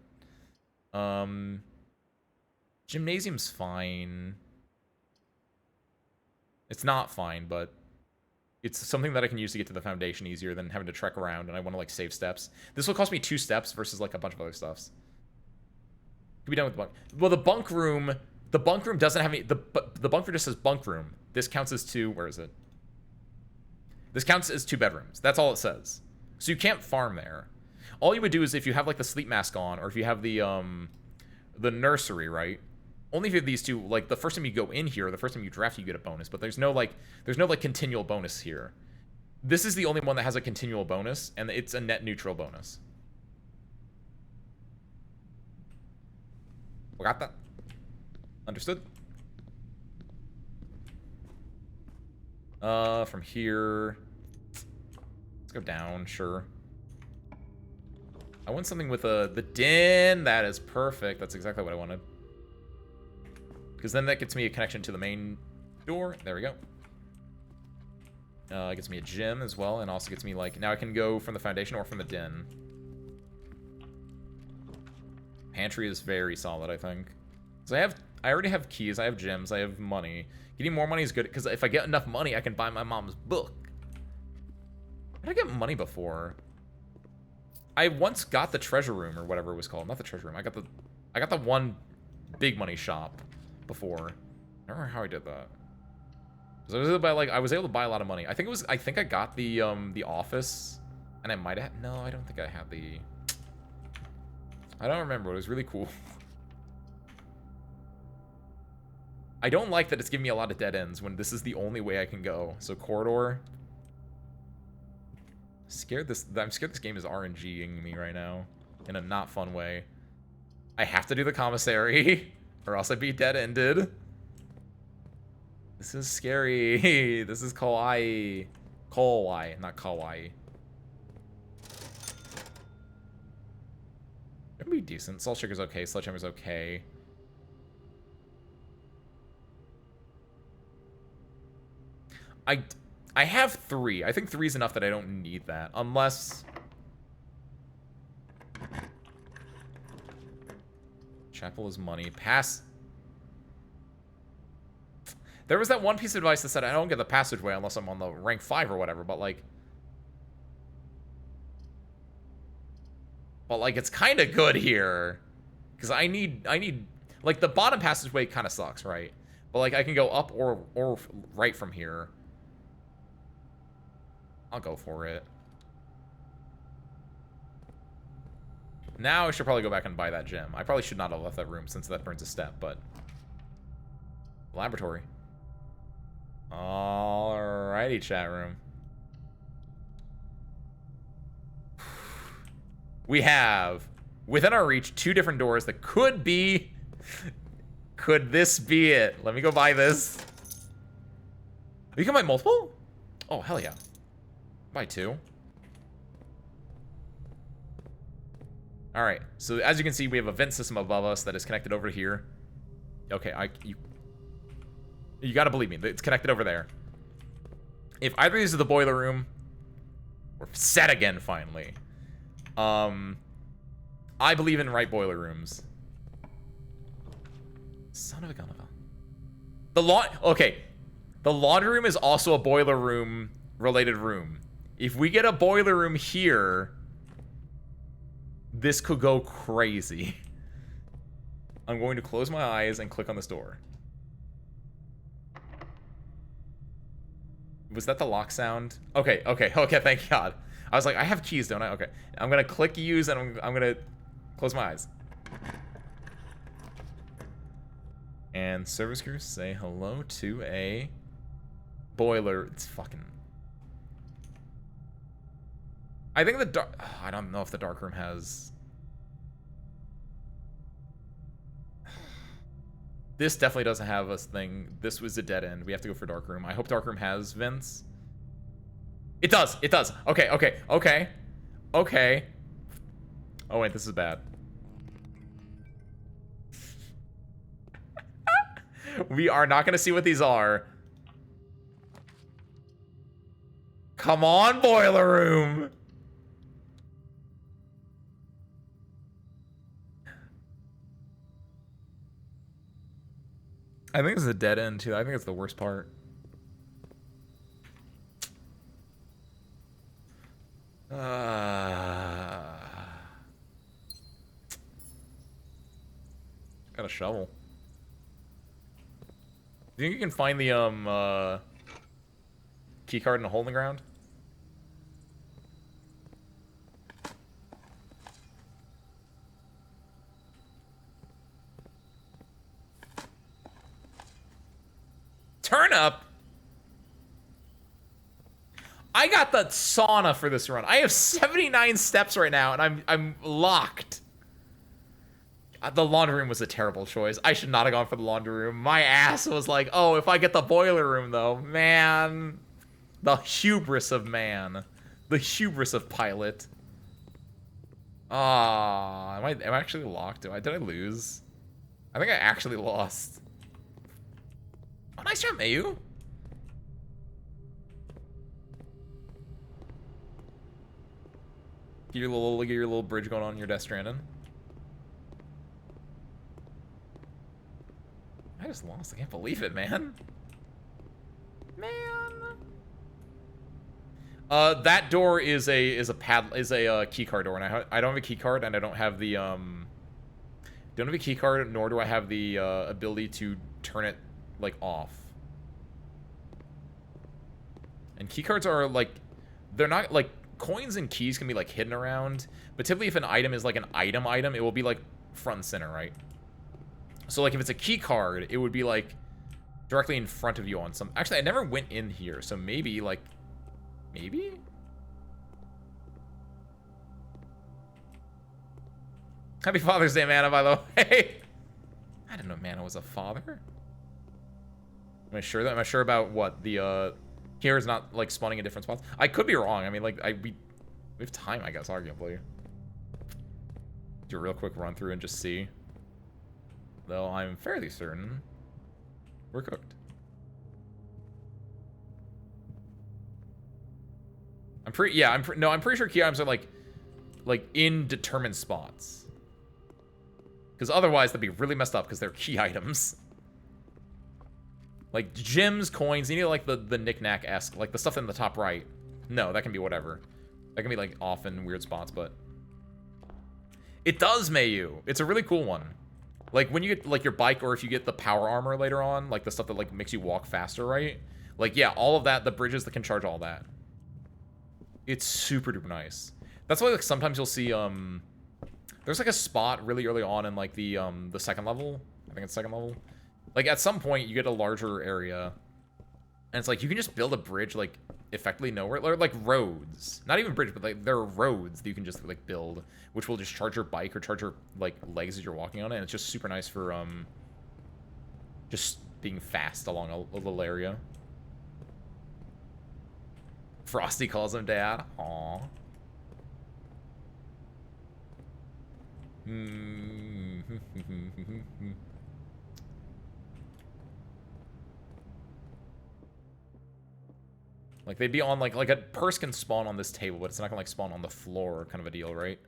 gymnasium's fine. It's not fine, but it's something that I can use to get to the foundation easier than having to trek around, and I want to, like, save steps. This will cost me 2 steps versus, like, a bunch of other stuffs. Could be done with the bunk. Well, the bunk room doesn't have any... The bunk room just says bunk room. this counts as two. Where is it? This counts as 2 bedrooms. That's all it says. So you can't farm there. All you would do is if you have like the sleep mask on, or if you have the nursery, right? Only if you have these two, like the first time you go in here, the first time you draft, you get a bonus. But there's no like continual bonus here. This is the only one that has a continual bonus, and it's a net neutral bonus. Got that? Understood? From here, let's go down, sure. I want something with the den. That is perfect. That's exactly what I wanted. Because then that gets me a connection to the main door. There we go. It gets me a gym as well, and also gets me, like, now I can go from the foundation or from the den. Pantry is very solid, I think. So I already have keys, I have gems, I have money. Getting more money is good, because if I get enough money, I can buy my mom's book. How did I get money before? I once got the treasure room, or whatever it was called. Not the treasure room. I got the one big money shop before. I don't remember how I did that. So I was able to buy a lot of money. I think I got the office, and I might have. No, I don't think I had the. I don't remember. It was really cool. I don't like that it's giving me a lot of dead ends when this is the only way I can go. So corridor. I'm scared this game is RNGing me right now in a not fun way. I have to do the commissary or else I'd be dead-ended. This is scary. This is kawaii. Kawaii, not kawaii. It'd be decent. Salt Shaker's okay. Sledgehammer's okay. I have 3. I think 3 is enough that I don't need that. Unless... Chapel is money. Pass... There was that one piece of advice that said I don't get the passageway unless I'm on the rank 5 or whatever, but like... But like, it's kind of good here. Because I need... Like, the bottom passageway kind of sucks, right? But like, I can go up or right from here. I'll go for it. Now I should probably go back and buy that gem. I probably should not have left that room since that burns a step, but... Laboratory. Alrighty, chat room. We have, within our reach, 2 different doors that could be... Could this be it? Let me go buy this. You can buy multiple? Oh, hell yeah. Buy 2. Alright, so as you can see, we have a vent system above us that is connected over here. Okay, you gotta believe me, it's connected over there. If either of these is the boiler room, we're set again, finally. I believe in right boiler rooms. Son of a gun of a... Okay, the laundry room is also a boiler room related room. If we get a boiler room here, this could go crazy. I'm going to close my eyes and click on this door. Was that the lock sound? Okay, thank God. I was like, I have keys, don't I? Okay. I'm gonna click use and I'm gonna close my eyes. And service crew say hello to a boiler. It's fucking... I think the dark... I don't know if the dark room has... This definitely doesn't have a thing. This was a dead end. We have to go for dark room. I hope dark room has vents. It does. It does. Okay. Oh, wait. This is bad. We are not going to see what these are. Come on, boiler room. I think it's a dead end, too. I think it's the worst part. Got a shovel. Do you think you can find the key card in a hole in the ground? Turnip. I got the sauna for this run. I have 79 steps right now, and I'm locked. The laundry room was a terrible choice. I should not have gone for the laundry room. My ass was like, oh, if I get the boiler room, though, man. The hubris of man. The hubris of pilot. Ah, am I actually locked? Did I lose? I think I actually lost. Oh, nice job, Mayu. Get your little bridge going on in your Death Stranding. I just lost. I can't believe it, man. Man. That door is a key card door, and I don't have a key card, and I don't have the don't have a key card, nor do I have the ability to turn it like off. And key cards are like, they're not like, coins and keys can be like hidden around, but typically if an item is like an item, it will be like front and center, right? So like if it's a key card, it would be like directly in front of you on some. Actually, I never went in here, so maybe like, maybe. Happy Father's Day, Mana, by the way. I didn't know Mana was a father. Am I sure about what the here is not like spawning in different spots? I could be wrong. I mean, like we have time, I guess, arguably. Do a real quick run through and just see. Though I'm fairly certain we're cooked. I'm pretty sure key items are like in determined spots. Because otherwise that'd be really messed up because they're key items. Like gems, coins, you need like the knick-knack-esque, like the stuff in the top right. No, that can be whatever. That can be like off in weird spots, but it does, Mayu. It's a really cool one. Like when you get like your bike, or if you get the power armor later on, like the stuff that like makes you walk faster, right? Like yeah, all of that, the bridges that can charge all that. It's super duper nice. That's why like sometimes you'll see there's like a spot really early on in like the second level. I think it's second level. Like at some point you get a larger area, and it's like you can just build a bridge like effectively nowhere, or like roads. Not even bridge, but like there are roads that you can just like build, which will just charge your bike or charge your like legs as you're walking on it. And it's just super nice for just being fast along a little area. Frosty calls him dad. Aww. Like they'd be on like a purse can spawn on this table, but it's not gonna like spawn on the floor, kind of a deal, right?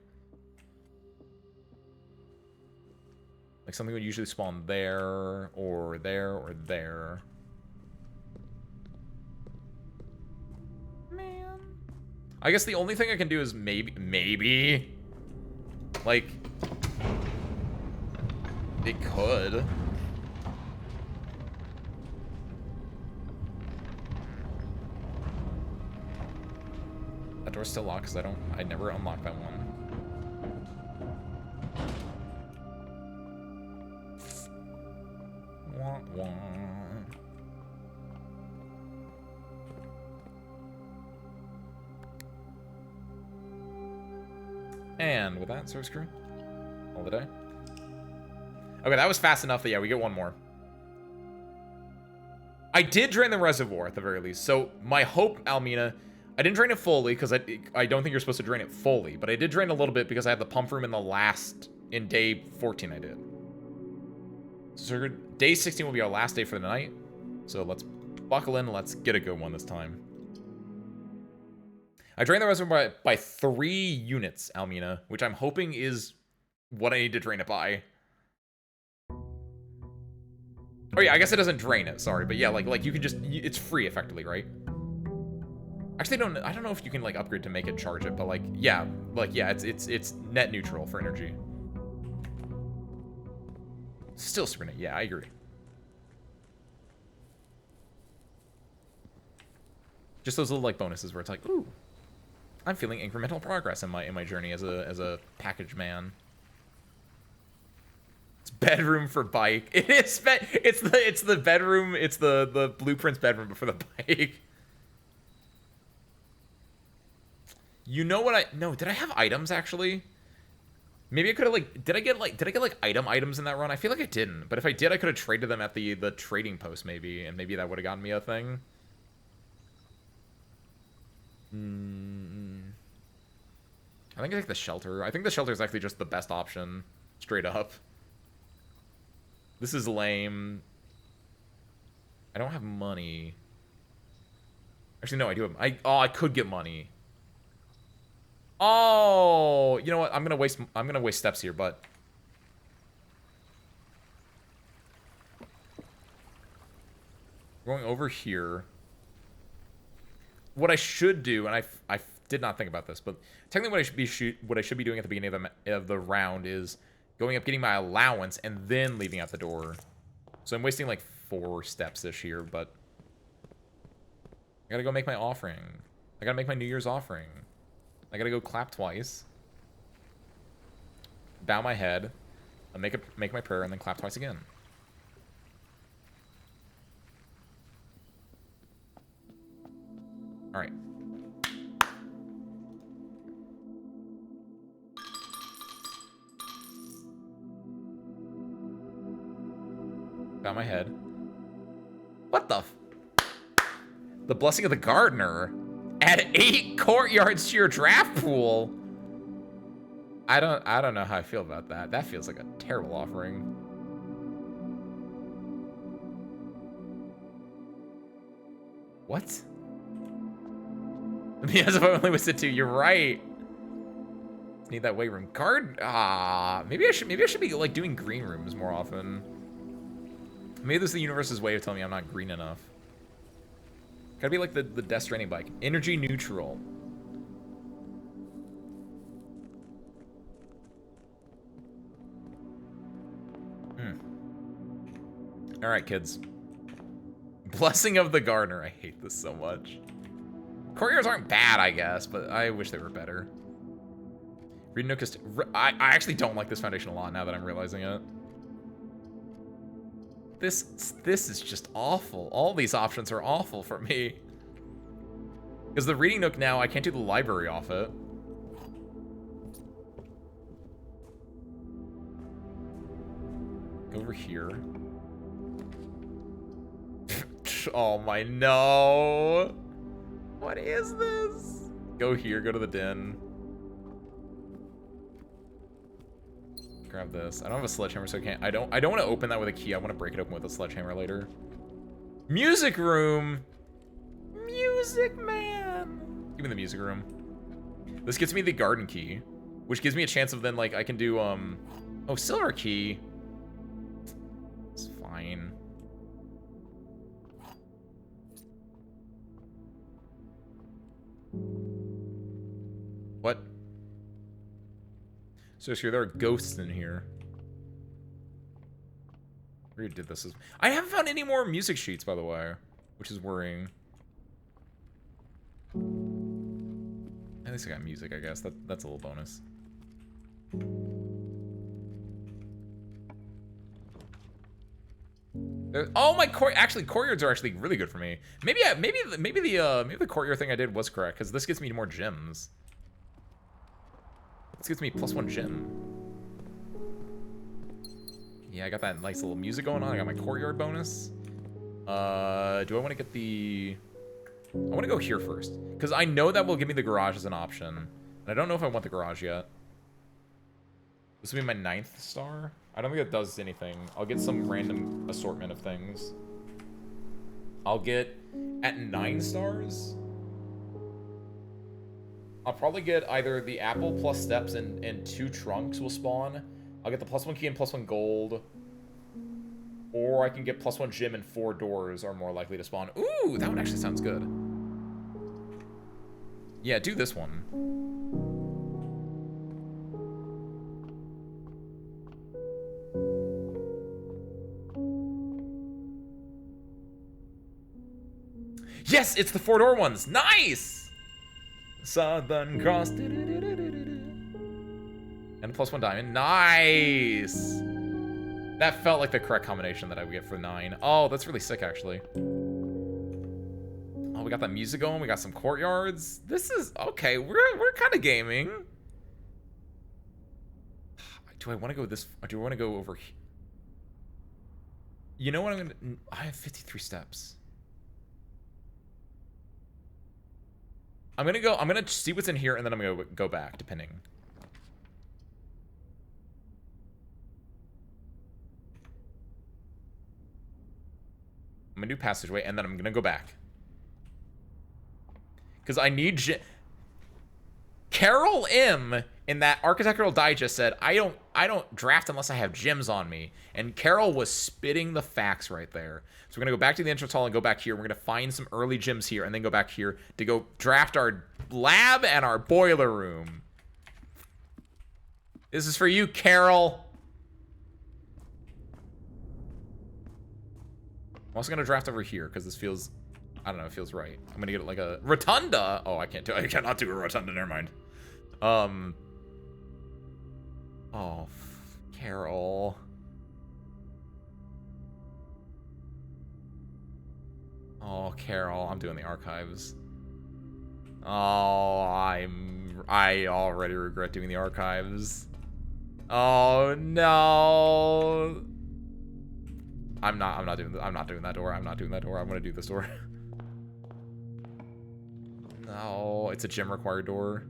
Like something would usually spawn there, or there, or there. Man. I guess the only thing I can do is maybe, like, it could. That door's still locked because I never unlocked that one. Wah, wah. And with that, service crew, all the day. Okay, that was fast enough that yeah, we get one more. I did drain the reservoir at the very least. So my hope, Almina, I didn't drain it fully because I don't think you're supposed to drain it fully, but I did drain a little bit because I had the pump room in day 14 I did. So day 16 will be our last day for the night. So let's buckle in and let's get a good one this time. I drained the reservoir by 3 units, Almina, which I'm hoping is what I need to drain it by. Oh yeah, I guess it doesn't drain it, sorry, but yeah, like you can just, it's free effectively, right? Actually, I don't know if you can like upgrade to make it charge it, but like yeah, it's net neutral for energy. Still super net, yeah, I agree. Just those little like bonuses where it's like, ooh, I'm feeling incremental progress in my journey as a package man. It's bedroom for bike. It is. It's the bedroom. It's the Blueprints bedroom for the bike. You know what I? No, did I have items actually? Maybe I could have like. Did I get like items in that run? I feel like I didn't. But if I did, I could have traded them at the trading post maybe, and maybe that would have gotten me a thing. I think I take the shelter. I think the shelter is actually just the best option, straight up. This is lame. I don't have money. Actually, no, I do have. I could get money. Oh, you know what? I'm gonna waste steps here, but going over here. What I should do, and I did not think about this, but technically what I should be doing at the beginning of the round is going up, getting my allowance, and then leaving out the door. So I'm wasting like 4 steps this year, but I gotta go make my offering. I gotta make my New Year's offering. I gotta go clap twice, bow my head, and make my prayer, and then clap twice again. All right. Bow my head. What the? The Blessing of the Gardener. Add 8 courtyards to your draft pool. I don't know how I feel about that. That feels like a terrible offering. What? Because if I only wasted 2, you're right. Need that weight room. Maybe I should be like doing green rooms more often. Maybe this is the universe's way of telling me I'm not green enough. Gotta be like the Death Stranding bike. Energy neutral. Alright, kids. Blessing of the Gardener. I hate this so much. Courtyards aren't bad, I guess, but I wish they were better. Reading Nook is... I actually don't like this foundation a lot now that I'm realizing it. This is just awful. All these options are awful for me. Because the Reading Nook now, I can't do the library off it. Go over here. Oh my, no. What is this? Go here, go to the den. Grab this. I don't have a sledgehammer, so I can't. I don't want to open that with a key. I want to break it open with a sledgehammer later. Music room. Music man. Give me the music room. This gets me the garden key, which gives me a chance of then like I can do oh, silver key. It's fine. What? So there are ghosts in here. I already did this. I haven't found any more music sheets, by the way, which is worrying. At least I got music, I guess. That's a little bonus. Oh, my actually courtyards are actually really good for me. Maybe the courtyard thing I did was correct, because this gets me more gems. This gives me +1 gem. Yeah, I got that nice little music going on. I got my courtyard bonus. Do I want to get the... I want to go here first. Because I know that will give me the garage as an option. And I don't know if I want the garage yet. This will be my 9th star. I don't think it does anything. I'll get some random assortment of things. I'll get... At 9 stars... I'll probably get either the apple plus steps and 2 trunks will spawn. I'll get the +1 key and +1 gold. Or I can get +1 gem and 4 doors are more likely to spawn. Ooh, that one actually sounds good. Yeah, do this one. Yes, it's the 4-door ones. Nice. Southern Cross. And a +1 diamond. Nice. That felt like the correct combination that I would get for 9. Oh, that's really sick, actually. Oh, we got that music going. We got some courtyards. This is okay. We're kind of gaming. Do I want to go this? Or do I want to go over here? You know what I'm gonna? I have 53 steps. I'm gonna see what's in here, and then I'm gonna go back, depending. I'm gonna do passageway, and then I'm gonna go back. Because I need Carol M in that Architectural Digest said, I don't draft unless I have gems on me. And Carol was spitting the facts right there. So we're gonna go back to the entrance hall and go back here. We're gonna find some early gems here and then go back here to go draft our lab and our boiler room. This is for you, Carol. I'm also gonna draft over here because this feels, I don't know, it feels right. I'm gonna get like a rotunda. Oh, I cannot do a rotunda. Never mind. Oh, Carol. Oh, Carol. I'm doing the archives. Oh, I already regret doing the archives. Oh no. I'm not doing that door. I'm not doing that door. I'm gonna do this door. No, it's a gym required door.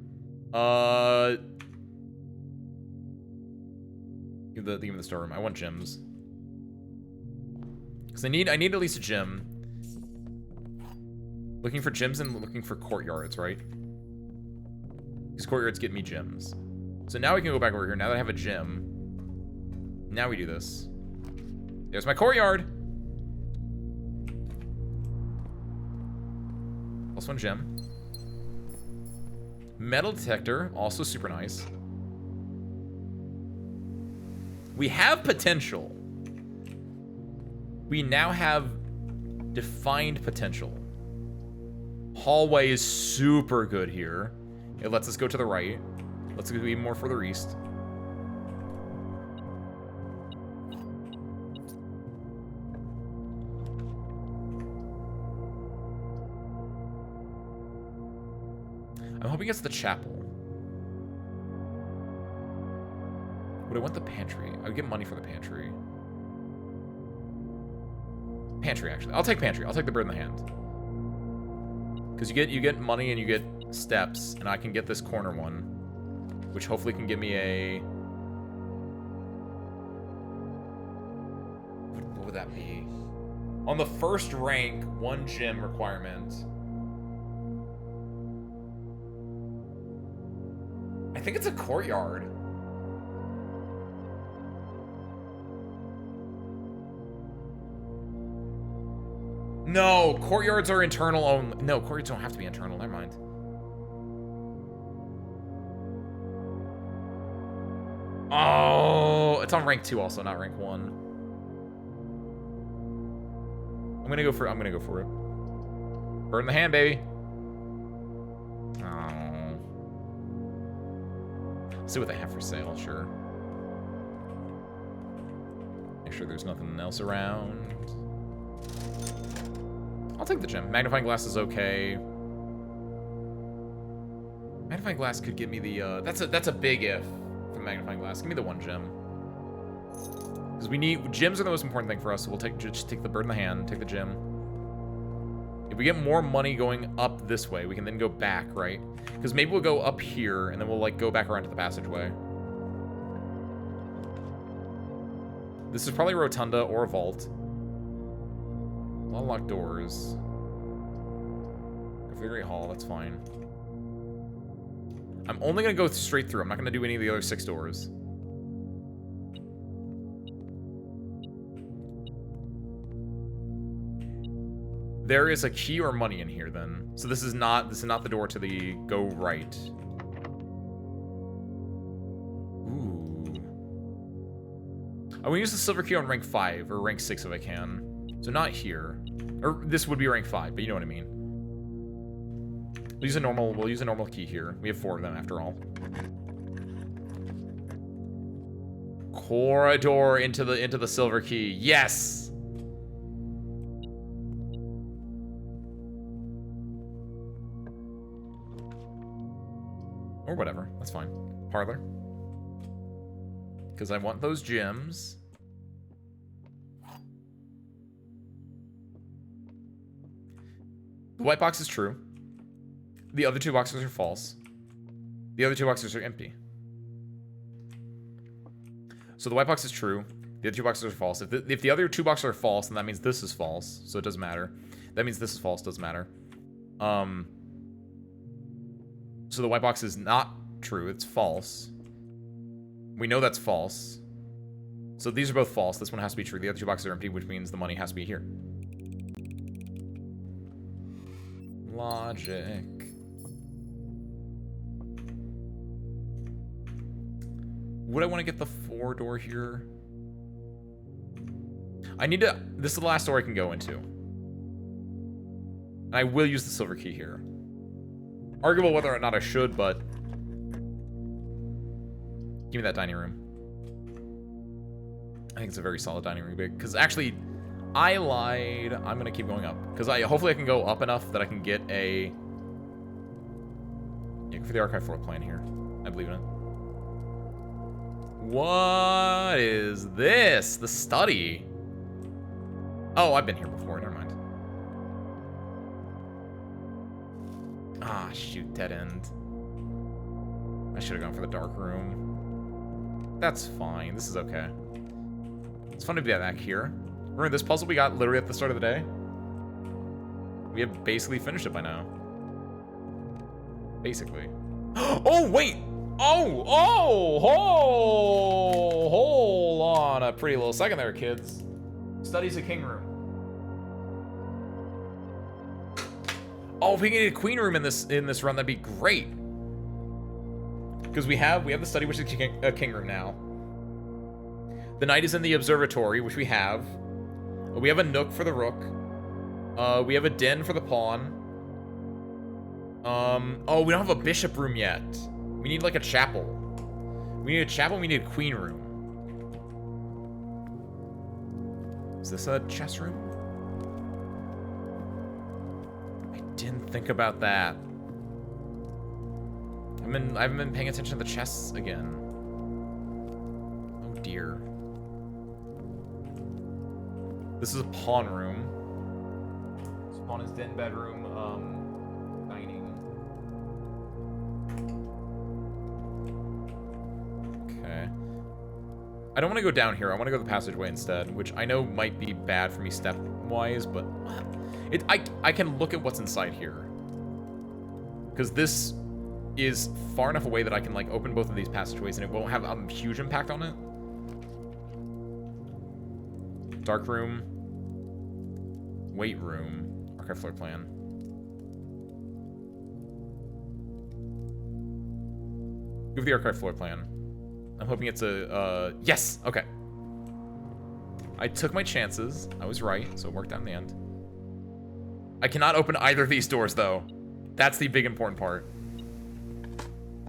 Give me the storeroom. I want gyms. Cause I need at least a gym. Looking for gyms and looking for courtyards, right? These courtyards get me gyms. So now we can go back over here. Now that I have a gym, now we do this. There's my courtyard. +1 gem. Metal detector, also super nice. We have potential. We now have defined potential. Hallway is super good here. It lets us go to the right. Let's go even more further east. I'm hoping it's the chapel. Would I want the pantry? I would get money for the pantry. Pantry, actually. I'll take pantry. I'll take the bird in the hand. Because you get money and you get steps, and I can get this corner one, which hopefully can give me a... What would that be? On the first rank, 1 gem requirement. I think it's a courtyard. No, courtyards are internal only. No, courtyards don't have to be internal. Never mind. Oh, it's on rank 2 also, not rank 1. I'm gonna go for it. Bird in the hand, baby. Oh. See what they have for sale, sure. Make sure there's nothing else around. I'll take the gem. Magnifying glass is okay. Magnifying glass could give me the, that's a big if for magnifying glass. Give me the 1 gem. Because we need, gems are the most important thing for us, so we'll just take the bird in the hand, take the gem. If we get more money going up this way, we can then go back, right? Because maybe we'll go up here, and then we'll, like, go back around to the passageway. This is probably a rotunda or a vault. Unlock doors. Configure hall, that's fine. I'm only gonna go straight through. I'm not gonna do any of the other 6 doors. There is a key or money in here then. So this is not the door to the go right. Ooh. I will use the silver key on rank 5 or rank 6 if I can. So not here. Or this would be rank 5, but you know what I mean. We'll use a normal key here. We have 4 of them after all. Corridor into the silver key. Yes. Or whatever. That's fine. Parlor. Because I want those gems. The white box is true. The other 2 boxes are false. The other 2 boxes are empty. So the white box is true. The other 2 boxes are false. If the other 2 boxes are false, then that means this is false. So it doesn't matter. That means this is false. Doesn't matter. So the white box is not true. It's false. We know that's false. So these are both false. This one has to be true. The other 2 boxes are empty, which means the money has to be here. Logic. Would I want to get the 4 door here? I need to... This is the last door I can go into. And I will use the silver key here. Arguable whether or not I should, but... Give me that dining room. I think it's a very solid dining room. Because actually, I lied. I'm going to keep going up. Because hopefully I can go up enough that I can get a... Yeah, for the archive floor plan here. I believe in it. What is this? The study? Oh, I've been here before. Never mind. Ah, shoot. Dead end. I should have gone for the dark room. That's fine. This is okay. It's fun to be back here. Remember this puzzle we got literally at the start of the day? We have basically finished it by now. Basically. Oh, wait! Hold on a pretty little second there, kids. Studies a king room. Oh, if we can get a queen room in this run, that'd be great. Because we have the study, which is a king room now. The knight is in the observatory, which we have. We have a nook for the rook. We have a den for the pawn. Oh, we don't have a bishop room yet. We need like a chapel. We need a chapel, we need a queen room. Is this a chess room? I didn't think about that. I haven't been paying attention to the chess again. Oh dear. This is a pawn room. This pawn is den, bedroom, dining. Okay. I don't want to go down here. I want to go the passageway instead, which I know might be bad for me step-wise, but I can look at what's inside here. Because this is far enough away that I can like open both of these passageways and it won't have a huge impact on it. Dark room. Weight room. Archive floor plan. Give the archive floor plan. I'm hoping it's a, yes! Okay. I took my chances. I was right, so it worked out in the end. I cannot open either of these doors, though. That's the big important part.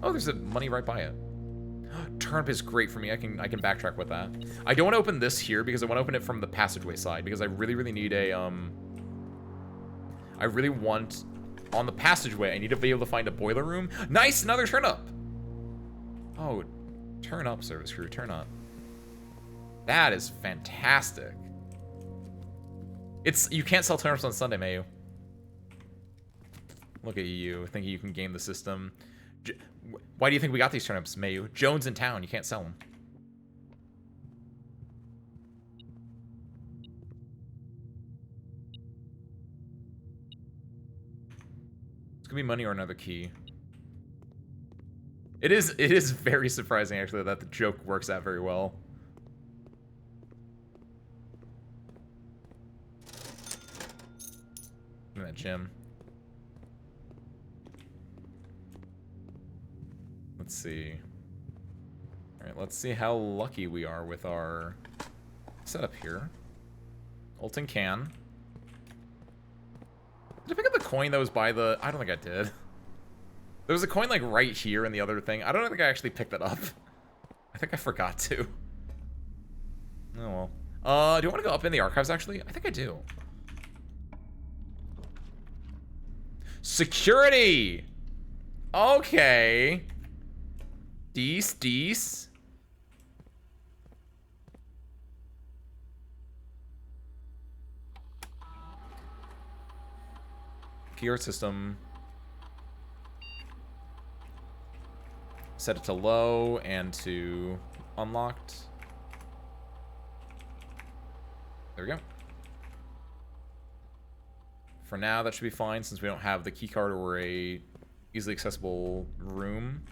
Oh, there's a money right by it. Turnip is great for me. I can backtrack with that. I don't want to open this here because I want to open it from the passageway side because I really, really need a, I really want, on the passageway, I need to be able to find a boiler room. Nice! Another turnip! Oh, turn up, service crew. Turn up. That is fantastic. You can't sell turnips on Sunday, Mayu. Look at you, thinking you can game the system. Why do you think we got these turnips, Mayu? Jones in town. You can't sell them. It's gonna be money or another key. It is very surprising, actually, that the joke works out very well. In that gym. Let's see. Alright, let's see how lucky we are with our setup here. Olton can. Did I pick up the coin that was by the... I don't think I did. There was a coin like right here in the other thing. I don't think I actually picked that up. I think I forgot to. Oh well. Do you want to go up in the archives actually? I think I do. Security! Okay. Deece. Keyword system. Set it to low and to unlocked. There we go. For now, that should be fine since we don't have the keycard or a easily accessible room.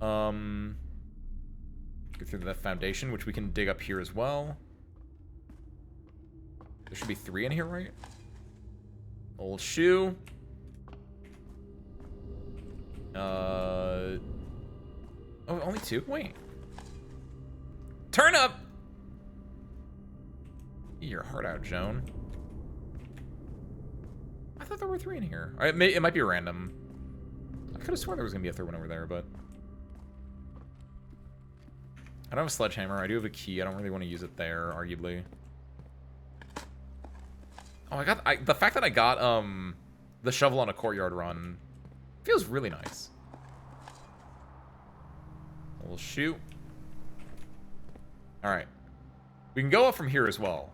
Go through the foundation, which we can dig up here as well. There should be 3 in here, right? Old shoe. Oh, only 2? Wait. Turn up! Eat your heart out, Joan. I thought there were 3 in here. It might be random. I could have sworn there was going to be a 3rd one over there, but... I don't have a sledgehammer. I do have a key. I don't really want to use it there, arguably. Oh, the fact that I got, the shovel on a courtyard run feels really nice. We'll shoot. Alright. We can go up from here as well.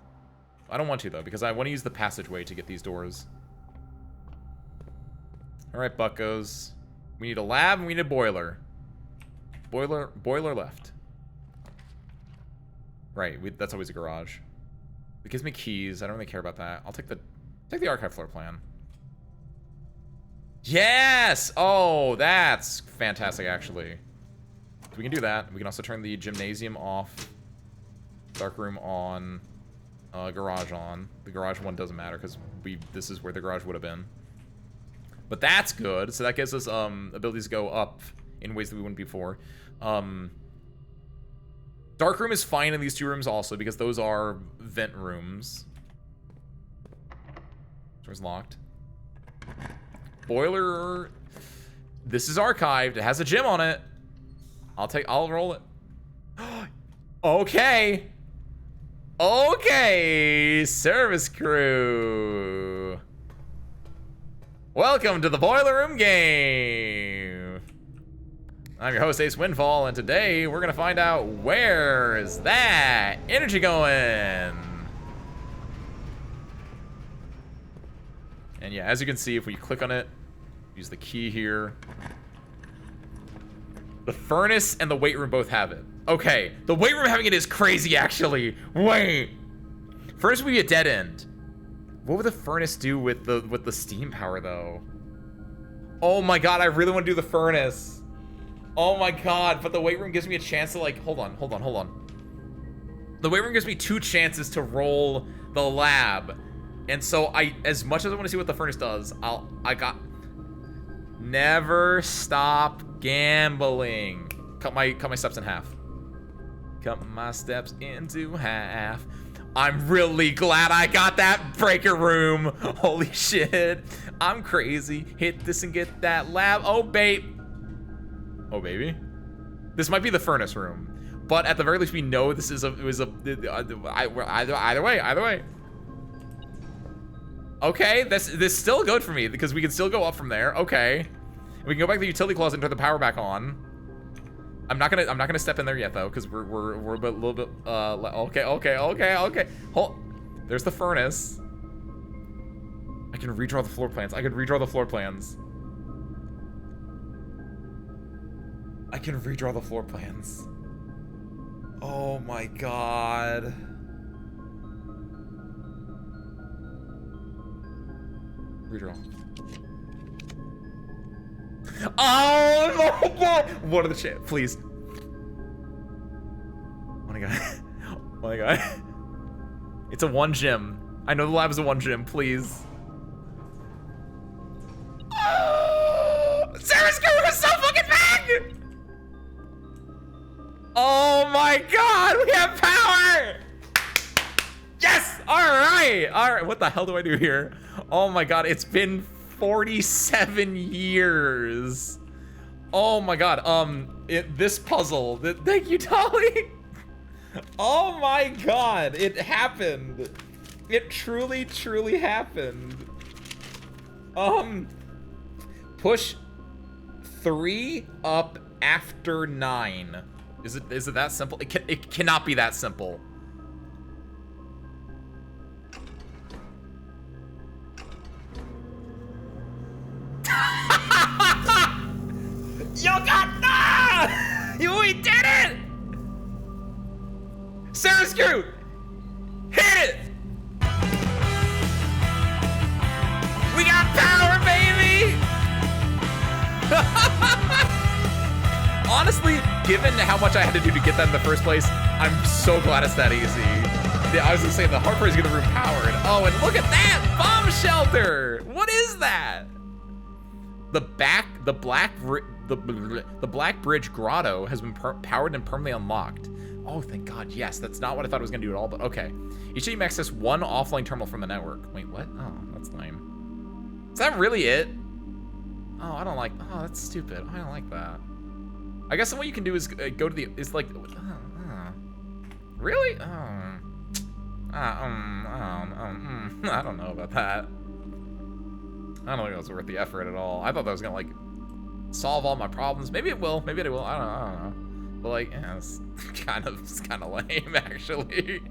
I don't want to, though, because I want to use the passageway to get these doors. Alright, buckos. We need a lab and we need a boiler. Boiler left. Right, that's always a garage. It gives me keys. I don't really care about that. I'll take the archive floor plan. Yes! Oh, that's fantastic, actually. So we can do that. We can also turn the gymnasium off. Dark room on. Garage on. The garage one doesn't matter because this is where the garage would have been. But that's good. So that gives us abilities to go up in ways that we wouldn't before. Dark room is fine in these 2 rooms also because those are vent rooms. Door's locked. Boiler. This is archived. It has a gym on it. I'll roll it. Okay. Okay, service crew. Welcome to the Boiler Room game. I'm your host, Ace Windfall, and today we're gonna find out where is that energy going. And yeah, as you can see, if we click on it, use the key here. The furnace and the weight room both have it. Okay, the weight room having it is crazy, actually. Wait. Furnace would be a dead end. What would the furnace do with the steam power, though? Oh my god, I really want to do the furnace. Oh my god, but the weight room gives me a chance to, like, hold on. The weight room gives me 2 chances to roll the lab. And so as much as I want to see what the furnace does, never stop gambling. Cut my steps in half. Cut my steps into half. I'm really glad I got that breaker room. Holy shit. I'm crazy. Hit this and get that lab. Oh, babe. Oh, baby. This might be the furnace room. But at the very least, we know this is either way. Okay, this still good for me because we can still go up from there. Okay. We can go back to the utility closet and turn the power back on. I'm not gonna step in there yet though, because we're a little bit okay. Hold. There's the furnace. I can redraw the floor plans. I can redraw the floor plans. Oh my god. Redraw. Oh my god! What are the chances? Please. Oh my god. Oh my god. It's a 1 gym. I know the lab is a 1 gym, please. Oh! Sarah's crew is so fucking big! Oh my god! We have power! Yes! Alright! Alright, what the hell do I do here? Oh my god, it's been 47 years. Oh my god. This puzzle. Thank you, Dolly. Oh my god. It happened. It truly, truly happened. Push 3 up after 9. Is it that simple? It cannot be that simple. You got that! We did it! Sarah Screw! Hit it! We got power, baby! Honestly, given how much I had to do to get that in the first place, I'm so glad it's that easy. Yeah, I was gonna say the hard part is getting the room powered. Oh, and look at that! Bomb shelter! What is that? The Black Bridge Grotto has been powered and permanently unlocked. Oh, thank God, yes. That's not what I thought it was gonna do at all, but okay. Each of you access 1 offline terminal from the network. Wait, what? Oh, that's lame. Is that really it? Oh, I don't like, oh, that's stupid. I don't like that. I guess what you can do is go to the, it's like, really? I don't know about that. I don't think it was worth the effort at all. I thought that was gonna like solve all my problems. Maybe it will. Maybe it will. I don't know. But like, yeah, it's kind of lame actually.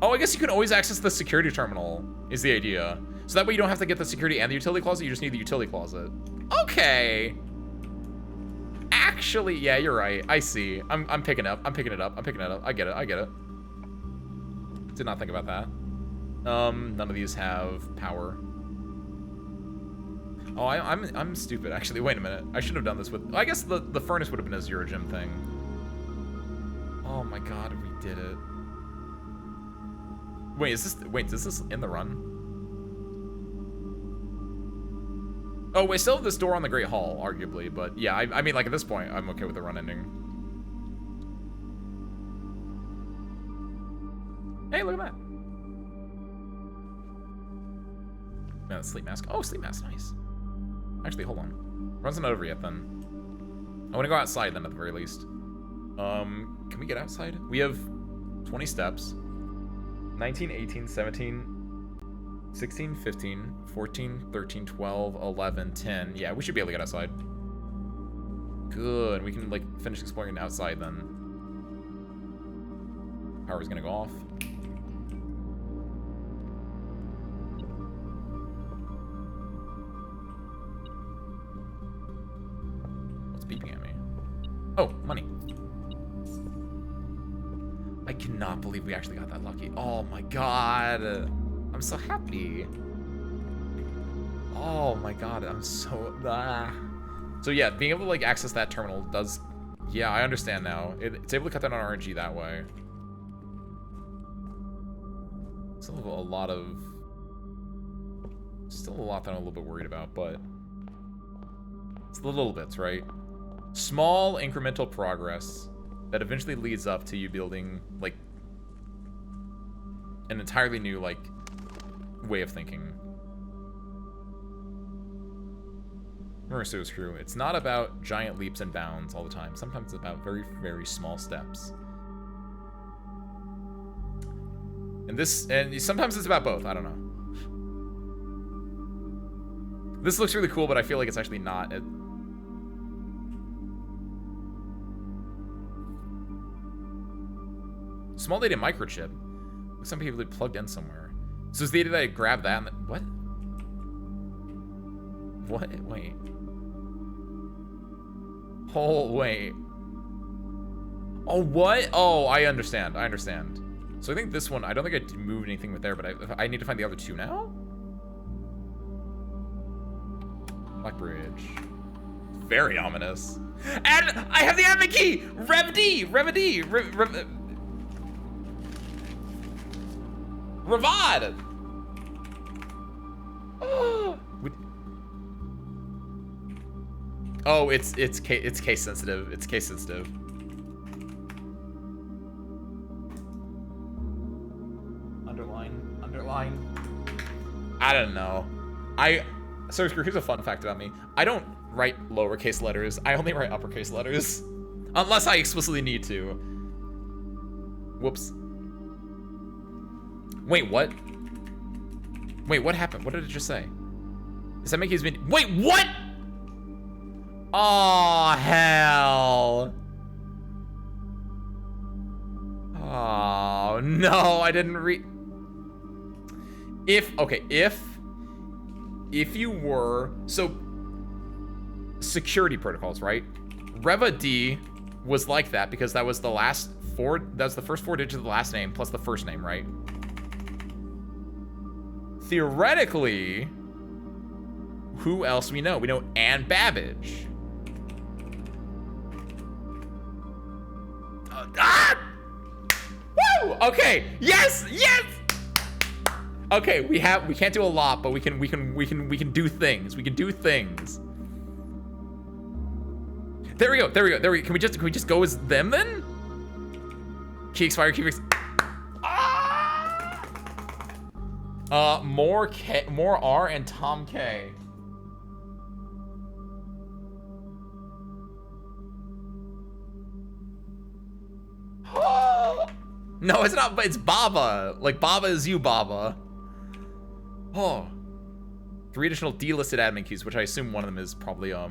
Oh, I guess you can always access the security terminal. Is the idea? So that way you don't have to get the security and the utility closet. You just need the utility closet. Okay. Actually, yeah, you're right. I see. I'm picking it up. I get it. I get it. Did not think about that. None of these have power. Oh, I'm stupid. Actually, wait a minute. I should have done this with. I guess the furnace would have been a zero gem thing. Oh my God, we did it. Wait, is this in the run? Oh, we still have this door on the Great Hall, arguably, but yeah, I mean, like at this point, I'm okay with the run ending. Hey, look at that. Man, sleep mask. Oh, sleep mask, nice. Actually, hold on. Run's not over yet, then. I want to go outside, then, at the very least. Can we get outside? We have 20 steps. 19, 18, 17, 16, 15, 14, 13, 12, 11, 10. Yeah, we should be able to get outside. Good. We can, like, finish exploring outside, then. Power's gonna go off. What's beeping at me? Oh, money. I cannot believe we actually got that lucky. Oh my God. I'm so happy. Oh my God, I'm so... So yeah, being able to like access that terminal does... Yeah, I understand now. It's able to cut down on RNG that way. Still a lot that I'm a little bit worried about, but... It's the little bits, right? Small incremental progress that eventually leads up to you building, like, an entirely new, like, way of thinking. Mercer is true. It's not about giant leaps and bounds all the time. Sometimes it's about very, very small steps. And sometimes it's about both. I don't know. This looks really cool, but I feel like it's actually not. Small data microchip. Some people had plugged in somewhere. So is the idea that I grab that and what? What? Wait. Oh, wait. Oh, what? Oh, I understand. So I think this one, I don't think I moved anything with there, but I need to find the other two now? Black Bridge. Very ominous. And I have the admin key! Rev D! Ravad! Oh, it's case sensitive. It's case sensitive. Underline. fine. I don't know. So here's a fun fact about me. I don't write lowercase letters. I only write uppercase letters. Unless I explicitly need to. Whoops. Wait, what? Wait, what happened? What did it just say? Does that make he's been... Wait, what? Oh, hell. Oh, no, I didn't read... If you were... So, security protocols, right? Reva D was like that because that was the last four... That's the first 4 digits of the last name plus the first name, right? Theoretically, who else we know? We know Anne Babbage. Woo! Okay. Yes. Yes. Okay. We can't do a lot, but we can do things. We can do things. There we go. Can we just go as them then? Key expire. More R and Tom K. No, it's not, but it's Baba. Like, Baba is you, Baba. Oh. 3 additional delisted admin keys, which I assume one of them is probably, oh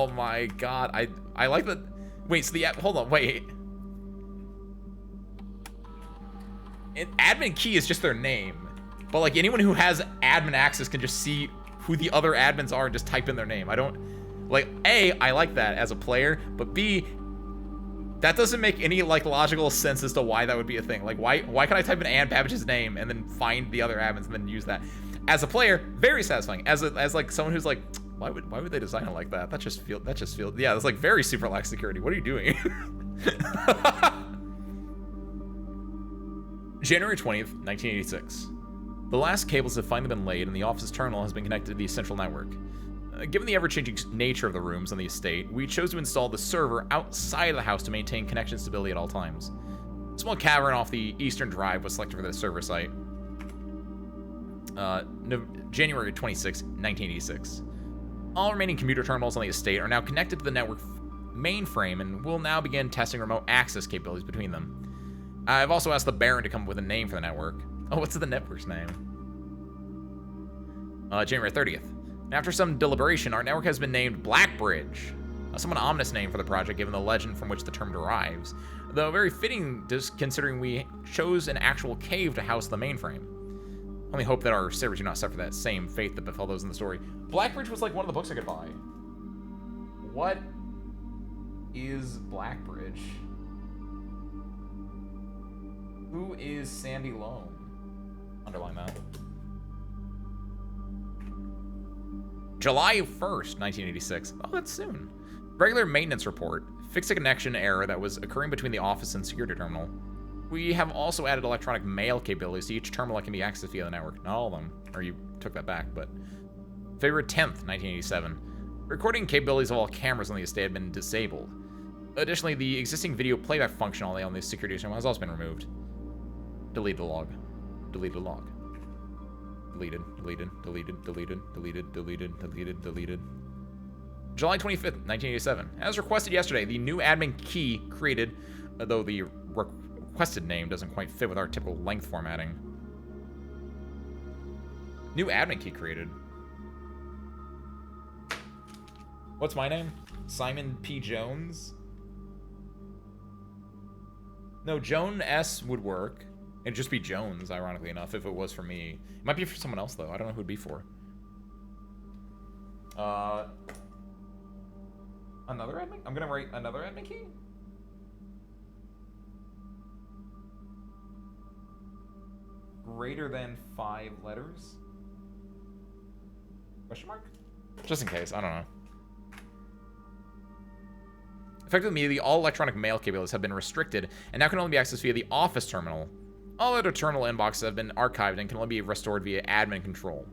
my god. I like that. Wait, so hold on, wait. Admin key is just their name. But, like, anyone who has admin access can just see who the other admins are and just type in their name. I don't, like, A, I like that as a player, but B, that doesn't make any, like, logical sense as to why that would be a thing. Like, why can I type in Anne Babbage's name and then find the other admins and then use that? As a player, very satisfying. As like someone who's like, why would they design it like that? That just feels yeah, that's like very super lax security. What are you doing? January 20th, 1986. The last cables have finally been laid and the office's terminal has been connected to the central network. Given the ever-changing nature of the rooms on the estate, we chose to install the server outside of the house to maintain connection stability at all times. A small cavern off the eastern drive was selected for the server site. January 26, 1986. All remaining computer terminals on the estate are now connected to the network mainframe and will now begin testing remote access capabilities between them. I've also asked the Baron to come up with a name for the network. Oh, what's the network's name? January 30th. After some deliberation, our network has been named Blackbridge, a somewhat ominous name for the project given the legend from which the term derives, though very fitting considering we chose an actual cave to house the mainframe. Only hope that our servers do not suffer that same fate that befell those in the story. Blackbridge was like one of the books I could buy. What is Blackbridge? Who is Sandy Loam? Underline that. July 1st, 1986. Oh, that's soon. Regular maintenance report. Fix a connection error that was occurring between the office and security terminal. We have also added electronic mail capabilities to each terminal that can be accessed via the network. Not all of them, or you took that back, but... February 10th, 1987. Recording capabilities of all cameras on the estate have been disabled. Additionally, the existing video playback functionality on the security terminal has also been removed. Delete the log. Delete the log. Deleted, deleted, deleted, deleted, deleted, deleted, deleted, deleted. July 25th, 1987. As requested yesterday, the new admin key created, though the requested name doesn't quite fit with our typical length formatting. New admin key created. What's my name? Simon P. Jones? No, Joan S. would work. It'd just be Jones, ironically enough, if it was for me. It might be for someone else, though. I don't know who it'd be for. Another admin? I'm gonna write another admin key? Greater than 5 letters? Question mark? Just in case, I don't know. Effective immediately, all electronic mail capabilities have been restricted and now can only be accessed via the office terminal. All other terminal inboxes have been archived and can only be restored via admin control.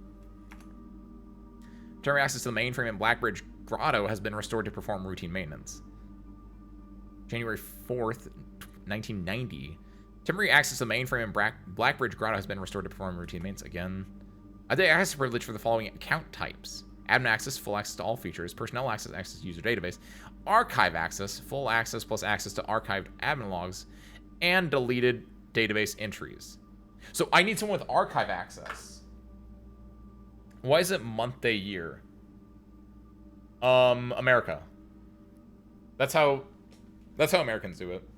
Terminal access to the mainframe in Blackbridge Grotto has been restored to perform routine maintenance. January 4th, 1990. Temporary access to the mainframe and Blackbridge Grotto has been restored to perform routine maintenance again. I take access privilege for the following account types. Admin access, full access to all features. Personnel access, access to user database. Archive access, full access plus access to archived admin logs. And deleted database entries. So I need someone with archive access. Why is it month, day, year? America. That's how Americans do it.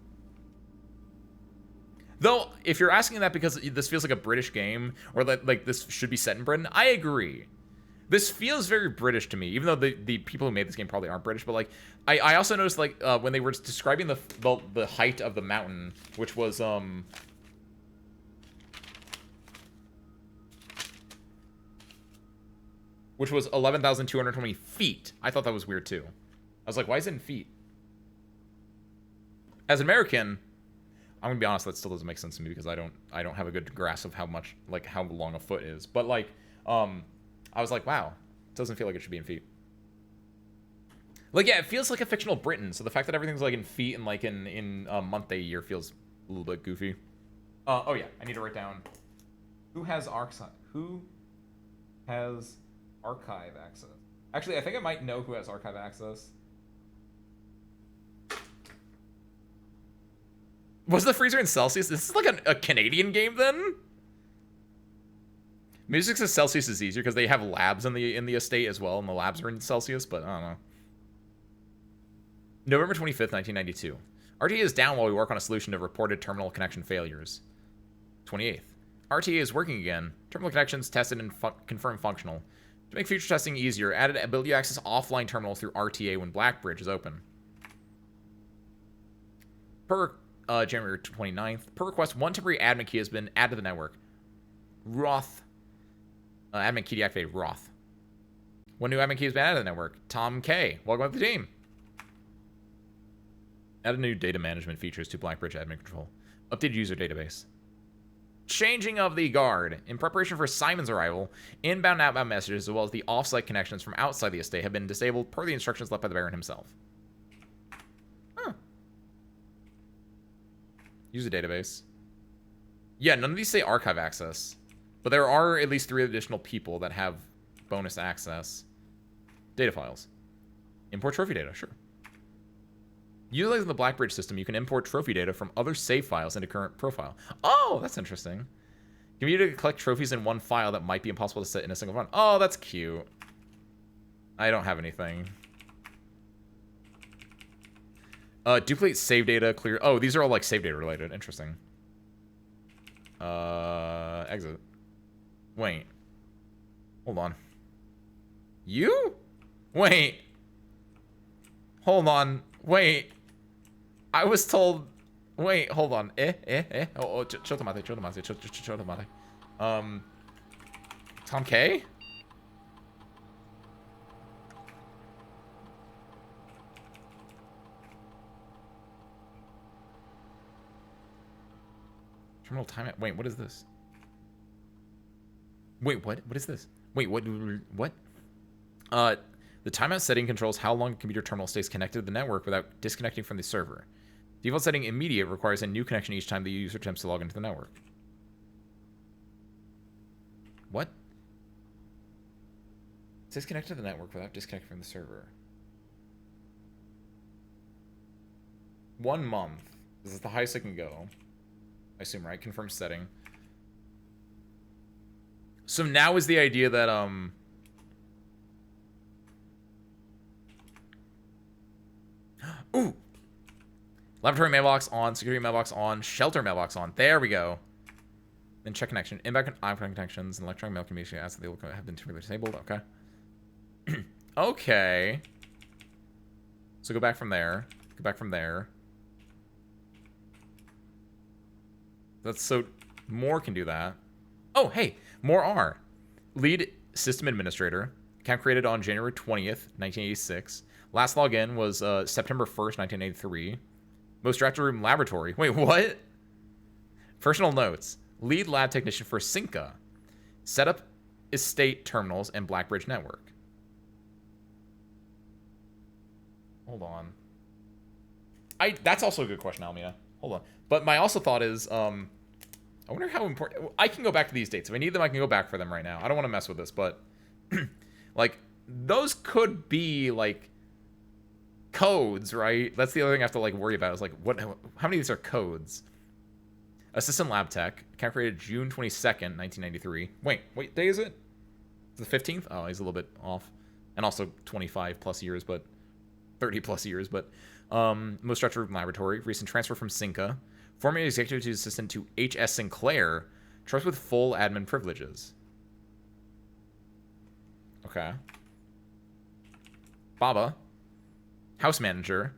Though, if you're asking that because this feels like a British game, or that like this should be set in Britain, I agree. This feels very British to me, even though the people who made this game probably aren't British. But like, I also noticed like when they were describing the height of the mountain, which was 11,220 feet. I thought that was weird too. I was like, why is it in feet? As an American, I'm gonna be honest, that still doesn't make sense to me because I don't have a good grasp of how much, like, how long a foot is. But like, I was like, wow, it doesn't feel like it should be in feet. Like, yeah, it feels like a fictional Britain. So the fact that everything's like in feet and like in month, day, year feels a little bit goofy. Oh yeah, I need to write down who has archive access. Actually, I think I might know who has archive access. Was the freezer in Celsius? This is like a Canadian game then? Music says Celsius is easier because they have labs in the estate as well, and the labs are in Celsius, but I don't know. November 25th, 1992. RTA is down while we work on a solution to reported terminal connection failures. 28th. RTA is working again. Terminal connections tested and confirmed functional. To make future testing easier, added ability to access offline terminals through RTA when Blackbridge is open. Per January 29th. Per request, one temporary admin key has been added to the network. Roth. Admin key deactivated. Roth. One new admin key has been added to the network. Tom K. Welcome to the team. Added new data management features to Blackbridge admin control. Updated user database. Changing of the guard. In preparation for Simon's arrival, inbound and outbound messages, as well as the off-site connections from outside the estate, have been disabled per the instructions left by the Baron himself. Huh. User database. Yeah, none of these say archive access. But there are at least 3 additional people that have bonus access. Data files. Import trophy data, sure. Utilizing the Blackbridge system, you can import trophy data from other save files into current profile. Oh, that's interesting. Can you collect trophies in one file that might be impossible to set in a single run? Oh, that's cute. I don't have anything. Duplicate save data, clear. Oh, these are all like save data related. Interesting. Exit. Wait. Hold on. You? Wait. Hold on. Wait. I was told. Wait, hold on. Oh, chotomate. Tom K? Terminal timeout. Wait, what is this? Wait, what? What is this? Wait, what? The timeout setting controls how long a computer terminal stays connected to the network without disconnecting from the server. Default setting immediate requires a new connection each time the user attempts to log into the network. What? It says connect to the network without disconnecting from the server. 1 month. This is the highest it can go. I assume, right? Confirm setting. So now is the idea that, ooh! Laboratory mailbox on, security mailbox on, shelter mailbox on. There we go. Then check connection. Inbound and outbound connections and electronic mail communication as they will have been temporarily disabled. Okay. Okay. So go back from there. Go back from there. That's so... More can do that. Oh, hey! More are. Lead system administrator. Account created on January 20th, 1986. Last login was September 1st, 1983. Most drafted room laboratory. Wait, what? Personal notes. Lead lab technician for Cinca. Setup estate terminals and Blackbridge network. Hold on. That's also a good question, Almina. Hold on. But my also thought is, I wonder how important... I can go back to these dates. If I need them, I can go back for them right now. I don't want to mess with this, but... like, those could be, like, codes, right? That's the other thing I have to, like, worry about is, like, how many of these are codes? Assistant Lab Tech. Account created June 22nd, 1993. Wait, day is it? The 15th? Oh, he's a little bit off. And also 25 plus years, but 30 plus years, but most structured laboratory. Recent transfer from Cinca. Former executive assistant to H.S. Sinclair. Trust with full admin privileges. Okay. Baba. House manager.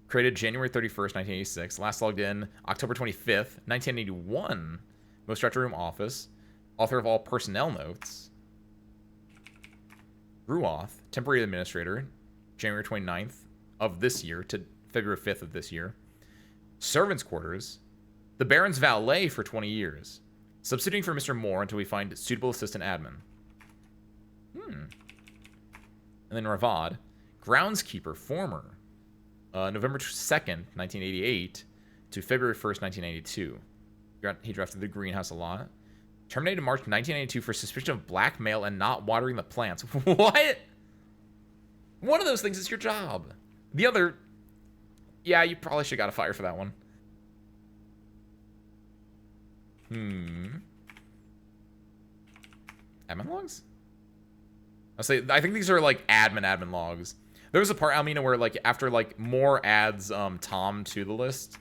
Created January 31st, 1986. Last logged in October 25th, 1981. Most structured room office. Author of all personnel notes. Ruoth, temporary administrator, January 29th of this year to February 5th of this year. Servants' quarters, the Baron's valet for 20 years. Substituting for Mr. Moore until we find suitable assistant admin. And then Ravad, groundskeeper, former, November 2nd, 1988 to February 1st, 1992. He drafted the greenhouse a lot. Terminated March 1992 for suspicion of blackmail and not watering the plants. What? One of those things is your job. The other... yeah, you probably should have got a fire for that one. Admin logs? I think these are, like, admin logs. There was a part, Almina, where, like, after, like, Moore adds Tom to the list...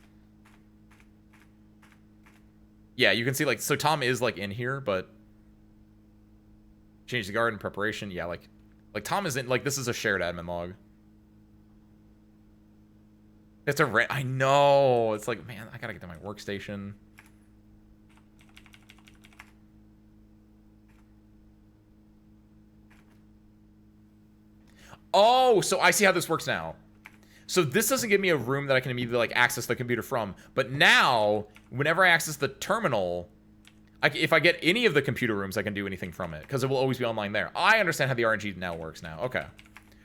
yeah, you can see, like, so Tom is, like, in here, but... change the garden, preparation, yeah, like Tom is in, like, this is a shared admin log. It's a I know! It's like, man, I gotta get to my workstation. Oh, so I see how this works now. So this doesn't give me a room that I can immediately, like, access the computer from. But now, whenever I access the terminal, if I get any of the computer rooms, I can do anything from it. Because it will always be online there. I understand how the RNG now works now. Okay.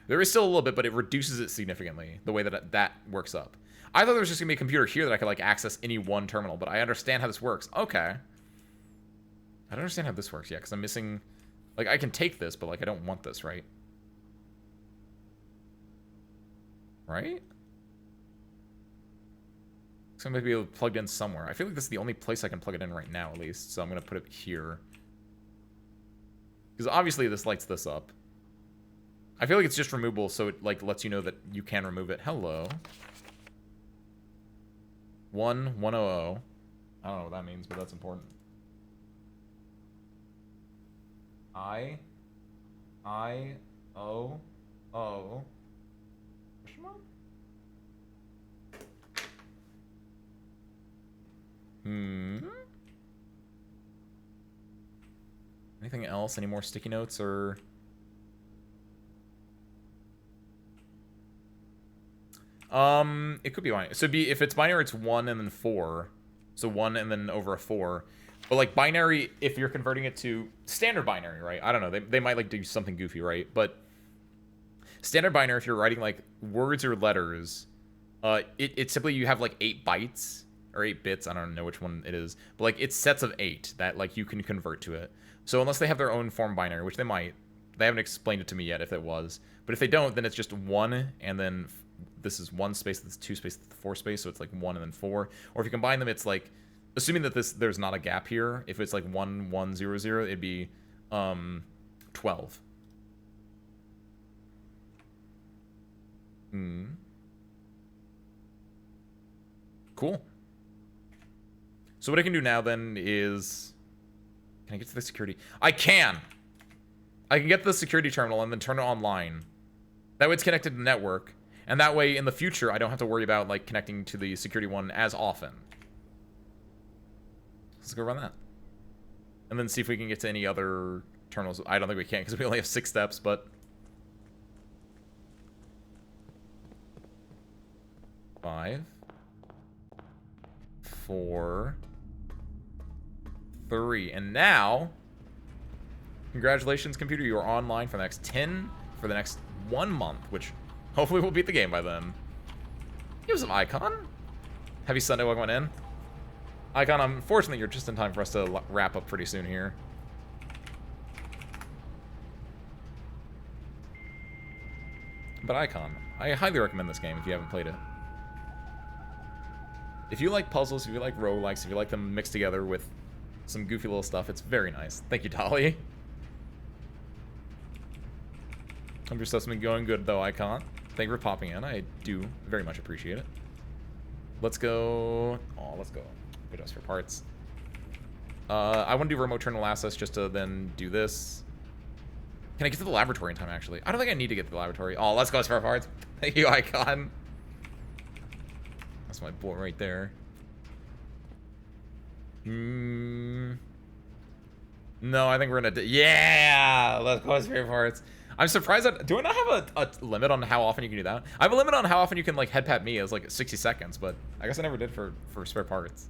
There is still a little bit, but it reduces it significantly, the way that that works up. I thought there was just going to be a computer here that I could, like, access any one terminal. But I understand how this works. Okay. I don't understand how this works yet, because I'm missing... like, I can take this, but, like, I don't want this, right? Right? It's going to be plugged in somewhere. I feel like this is the only place I can plug it in right now, at least. So I'm going to put it here. Because obviously this lights this up. I feel like it's just removable, so it, like, lets you know that you can remove it. Hello. 1100. I don't know what that means, but that's important. O. Question mark? Anything else? Any more sticky notes or... it could be binary. So if it's binary, it's 1 and then 4. So 1 and then over a 4. But, like, binary, if you're converting it to standard binary, right? I don't know. They might, like, do something goofy, right? But standard binary, if you're writing, like, words or letters, it's simply you have, like, 8 bytes or 8 bits. I don't know which one it is. But, like, it's sets of 8 that, like, you can convert to it. So unless they have their own form binary, which they might, they haven't explained it to me yet if it was. But if they don't, then it's just 1 and then this is 1 space, that's 2 space, that's 4 space, so it's like 1 and then 4. Or if you combine them, it's like, assuming that there's not a gap here, if it's like 1 1 0 0, it'd be 12. Cool. So what I can do now then is, can I get to the security? I can get to the security terminal and then turn it online. That way it's connected to the network. And that way, in the future, I don't have to worry about, like, connecting to the security one as often. Let's go run that. And then see if we can get to any other terminals. I don't think we can, because we only have 6 steps, but... 5. 4. 3. And now... congratulations, computer. You are online for the next 1 month, which... hopefully we'll beat the game by then. Give us an icon. Happy Sunday, welcome on in. Icon, unfortunately, you're just in time for us to wrap up pretty soon here. But Icon, I highly recommend this game if you haven't played it. If you like puzzles, if you like roguelikes, if you like them mixed together with some goofy little stuff, it's very nice. Thank you, Dolly. Hope your stuff's been going good, though, Icon. Thank you for popping in. I do very much appreciate it. Let's go. Oh, let's go. Good us for parts. I want to do remote terminal access just to then do this. Can I get to the laboratory in time, actually? I don't think I need to get to the laboratory. Oh, let's go as far parts. Thank you, Icon. That's my boy right there. No, I think we're gonna yeah, let's go as far parts. I'm surprised that, do I not have a limit on how often you can do that? I have a limit on how often you can like head pat me as like 60 seconds, but I guess I never did for spare parts.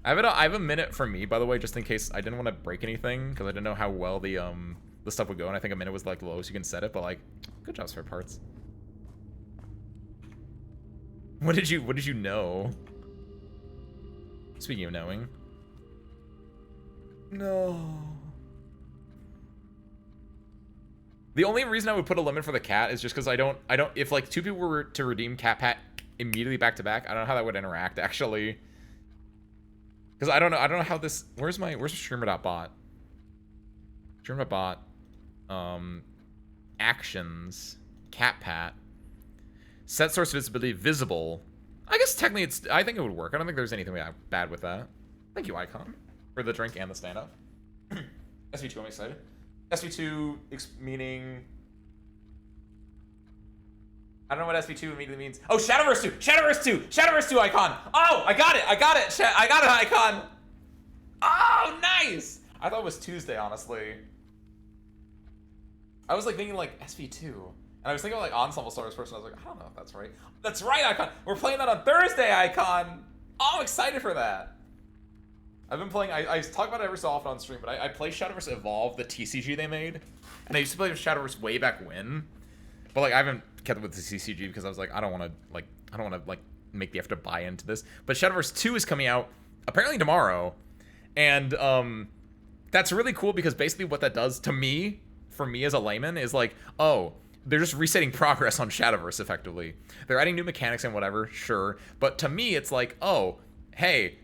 I have a minute for me, by the way, just in case I didn't want to break anything, because I didn't know how well the stuff would go, and I think a minute was like the lowest you can set it, but like, good job, spare parts. What did you know? Speaking of knowing. No. The only reason I would put a limit for the cat is just because I don't, if like two people were to redeem cat pat immediately back to back, I don't know how that would interact actually. Because I don't know how this, where's streamer.bot? Streamer.bot, actions, cat pat, set source visibility visible. I guess technically I think it would work. I don't think there's anything bad with that. Thank you, Icon, for the drink and the stand up. SV2, I'm excited. SV2 meaning, I don't know what SV2 immediately means. Oh, Shadowverse 2! Shadowverse 2! Shadowverse 2 Icon! Oh, I got it! I got it! I got it, Icon! Oh, nice! I thought it was Tuesday, honestly. I was like thinking like SV2. And I was thinking like Ensemble Stars first, and I was like, I don't know if that's right. That's right, Icon! We're playing that on Thursday, Icon! Oh, I'm excited for that! I've been playing, I talk about it every so often on stream, but I play Shadowverse Evolve, the TCG they made. And I used to play Shadowverse way back when. But like I haven't kept up with the TCG because I was like, I don't want to make the effort to buy into this. But Shadowverse 2 is coming out apparently tomorrow. And that's really cool because basically what that does to me, for me as a layman, is like, oh, they're just resetting progress on Shadowverse effectively. They're adding new mechanics and whatever, sure. But to me, it's like, oh, hey,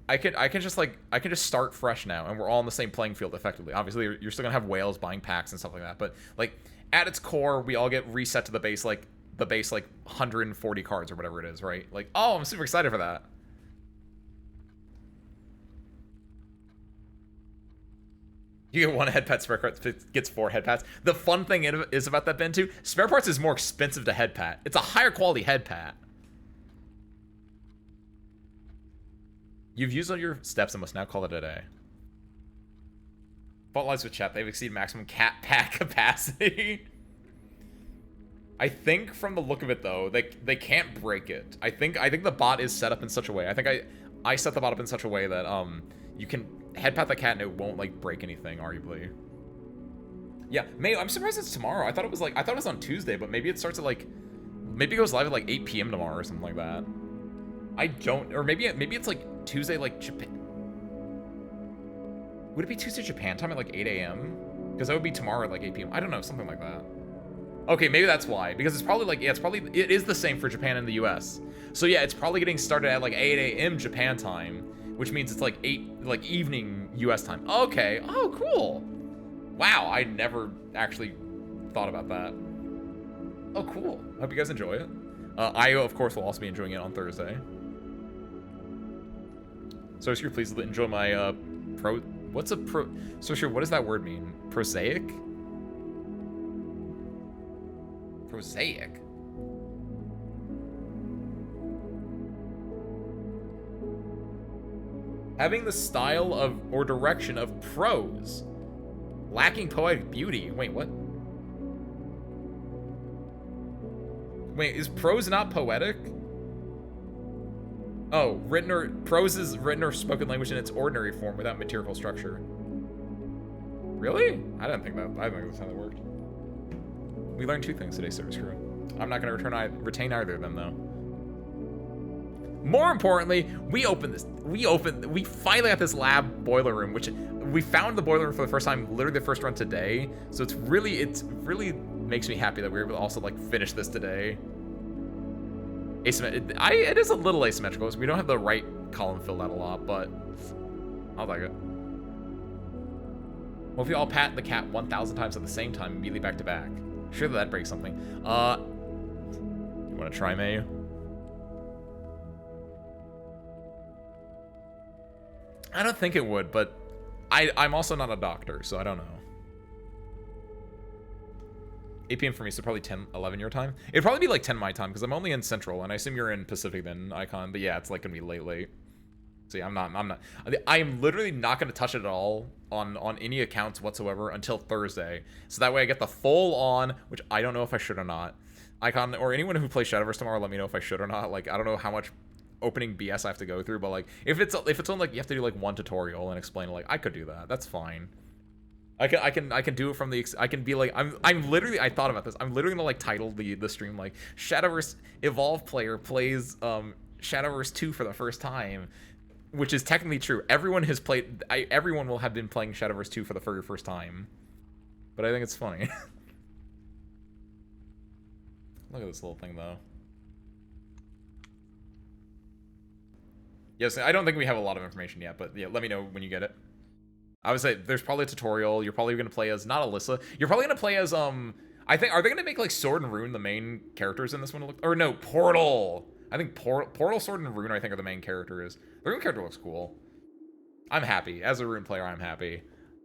I can just start fresh now, and we're all on the same playing field effectively. Obviously, you're still gonna have whales buying packs and stuff like that, but like at its core, we all get reset to the base like 140 cards or whatever it is, right? Like, oh, I'm super excited for that. You get one head pat, spare parts gets 4 head pats. The fun thing is about that, Ben, too, spare parts is more expensive to head pat. It's a higher quality head pat. You've used all your steps and must now call it a day. Fault lies with chat. They've exceeded maximum cat pack capacity. I think from the look of it, though, they can't break it. I think the bot is set up in such a way. I think I set the bot up in such a way that you can head pat the cat and it won't like break anything, arguably. Yeah, May, I'm surprised it's tomorrow. I thought it was on Tuesday, but maybe it starts at like, maybe it goes live at like 8 p.m. tomorrow or something like that. I don't, or maybe it's like Tuesday, like Japan. Would it be Tuesday Japan time at like 8 a.m.? Because that would be tomorrow at like 8 p.m. I don't know, something like that. Okay, maybe that's why. Because it's probably like, yeah, it is the same for Japan and the US. So yeah, it's probably getting started at like 8 a.m. Japan time, which means it's like 8, like evening US time. Okay, oh, cool. Wow, I never actually thought about that. Oh, cool. Hope you guys enjoy it. IO, of course, will also be enjoying it on Thursday. So, sure, please enjoy my what's a pro? So, sure, what does that word mean? Prosaic? Prosaic? Having the style of or direction of prose, lacking poetic beauty. Wait, what? Wait, is prose not poetic? Oh, prose is written or spoken language in its ordinary form without material structure. Really? I didn't think that's how that worked. We learned 2 things today, Service Crew. I'm not going to retain either of them, though. More importantly, we finally got this lab boiler room, which we found the boiler room for the first time, literally the first run today. So it really makes me happy that we were able to also like finish this today. It is a little asymmetrical, so we don't have the right column filled out a lot, but I'll take it. Well, if we all pat the cat 1,000 times at the same time, immediately back to back. Sure that breaks something. You want to try, May? I don't think it would, but I'm also not a doctor, so I don't know. 8 p.m. for me, so probably 10, 11 your time. It'd probably be like 10 my time, because I'm only in Central, and I assume you're in Pacific then, Icon. But yeah, it's like gonna be late. See, I'm not. I am literally not gonna touch it at all on any accounts whatsoever until Thursday. So that way I get the full on, which I don't know if I should or not. Icon or anyone who plays Shadowverse tomorrow, let me know if I should or not. Like, I don't know how much opening BS I have to go through, but like if it's on like you have to do like one tutorial and explain it, like I could do that. That's fine. I can do it from the I can be like I'm literally I thought about this. I'm literally gonna like title the stream like Shadowverse Evolve player plays Shadowverse 2 for the first time, which is technically true. Everyone has played everyone will have been playing Shadowverse 2 for the very first time. But I think it's funny. Look at this little thing though. Yes, I don't think we have a lot of information yet, but yeah, let me know when you get it. I would say there's probably a tutorial. You're probably going to play as, not Alyssa. You're probably going to play as, I think, are they going to make like Sword and Rune the main characters in this one? Or no, Portal. I think Portal, Sword, and Rune, I think, are the main characters. The Rune character looks cool. I'm happy. As a Rune player, I'm happy.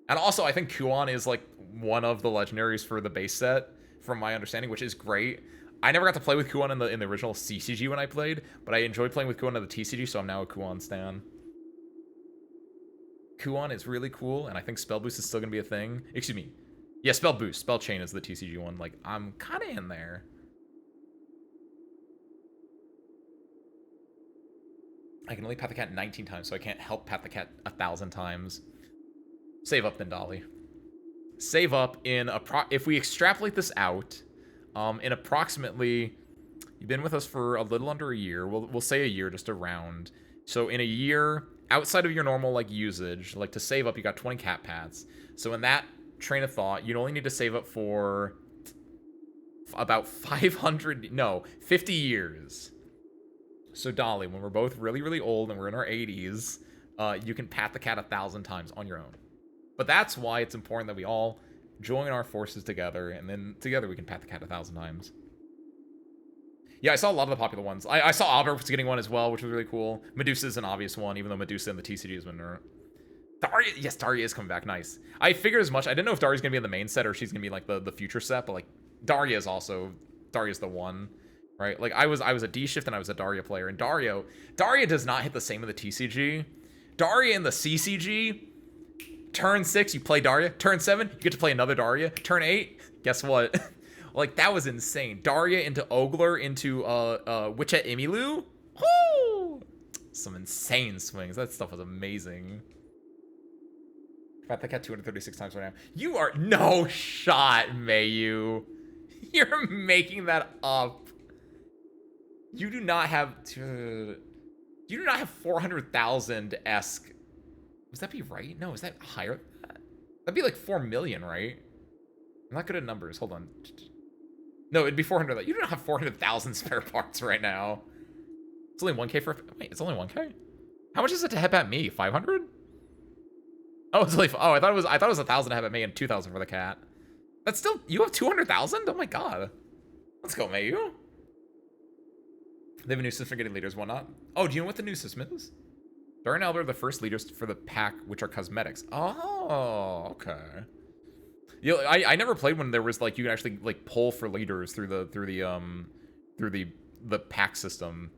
And also, I think Kuon is like one of the legendaries for the base set, from my understanding, which is great. I never got to play with Kuon in the original CCG when I played, but I enjoyed playing with Kuon in the TCG, so I'm now a Kuon stan. Kuon is really cool, and I think Spell Boost is still going to be a thing. Excuse me. Yeah, Spell Boost. Spell Chain is the TCG one. Like, I'm kind of in there. I can only pat the cat 19 times, so I can't help pat the cat 1,000 times. Save up then, Dolly. Save up in if we extrapolate this out, in approximately, you've been with us for a little under a year. We'll say a year, just a round. So in a year, outside of your normal like usage, like to save up, you got 20 cat pats. So in that train of thought, you'd only need to save up for about 50 years. So Dolly, when we're both really, really old and we're in our 80s, you can pat the cat 1,000 times on your own. But that's why it's important that we all join our forces together, and then together we can pat the cat 1,000 times. Yeah, I saw a lot of the popular ones. I saw Albert was getting one as well, which was really cool. Medusa's an obvious one, even though Medusa in the TCG has been Daria, yes, Daria is coming back. Nice. I figured as much. I didn't know if Daria's gonna be in the main set or she's gonna be like the future set, but like Daria's the one, right? Like I was a D shift and I was a Daria player, and Daria does not hit the same in the TCG. Daria in the CCG, turn 6 you play Daria, turn 7 you get to play another Daria, turn 8 guess what? Like, that was insane. Daria into Ogler into Witchet Emilu. Woo! Some insane swings. That stuff was amazing. Pat the cat 236 times right now. You are no shot, Mayu. You're making that up. You do not have 400,000-esque. Would that be right? No, is that higher than that? That'd be like 4 million, right? I'm not good at numbers. Hold on. No, it'd be 400. You don't have 400,000 spare parts right now. It's only 1K for. Wait, it's only 1K? How much is it to headbat me? 500? Oh, it's only. Oh, I thought it was 1,000 to headbat me and 2,000 for the cat. That's still. You have 200,000? Oh my god. Let's go, Mayu. They have a new system for getting leaders, whatnot. Oh, do you know what the new system is? Daria and Albert are the first leaders for the pack, which are cosmetics. Oh, okay. You know, I never played when there was like you could actually like pull for leaders through the pack system.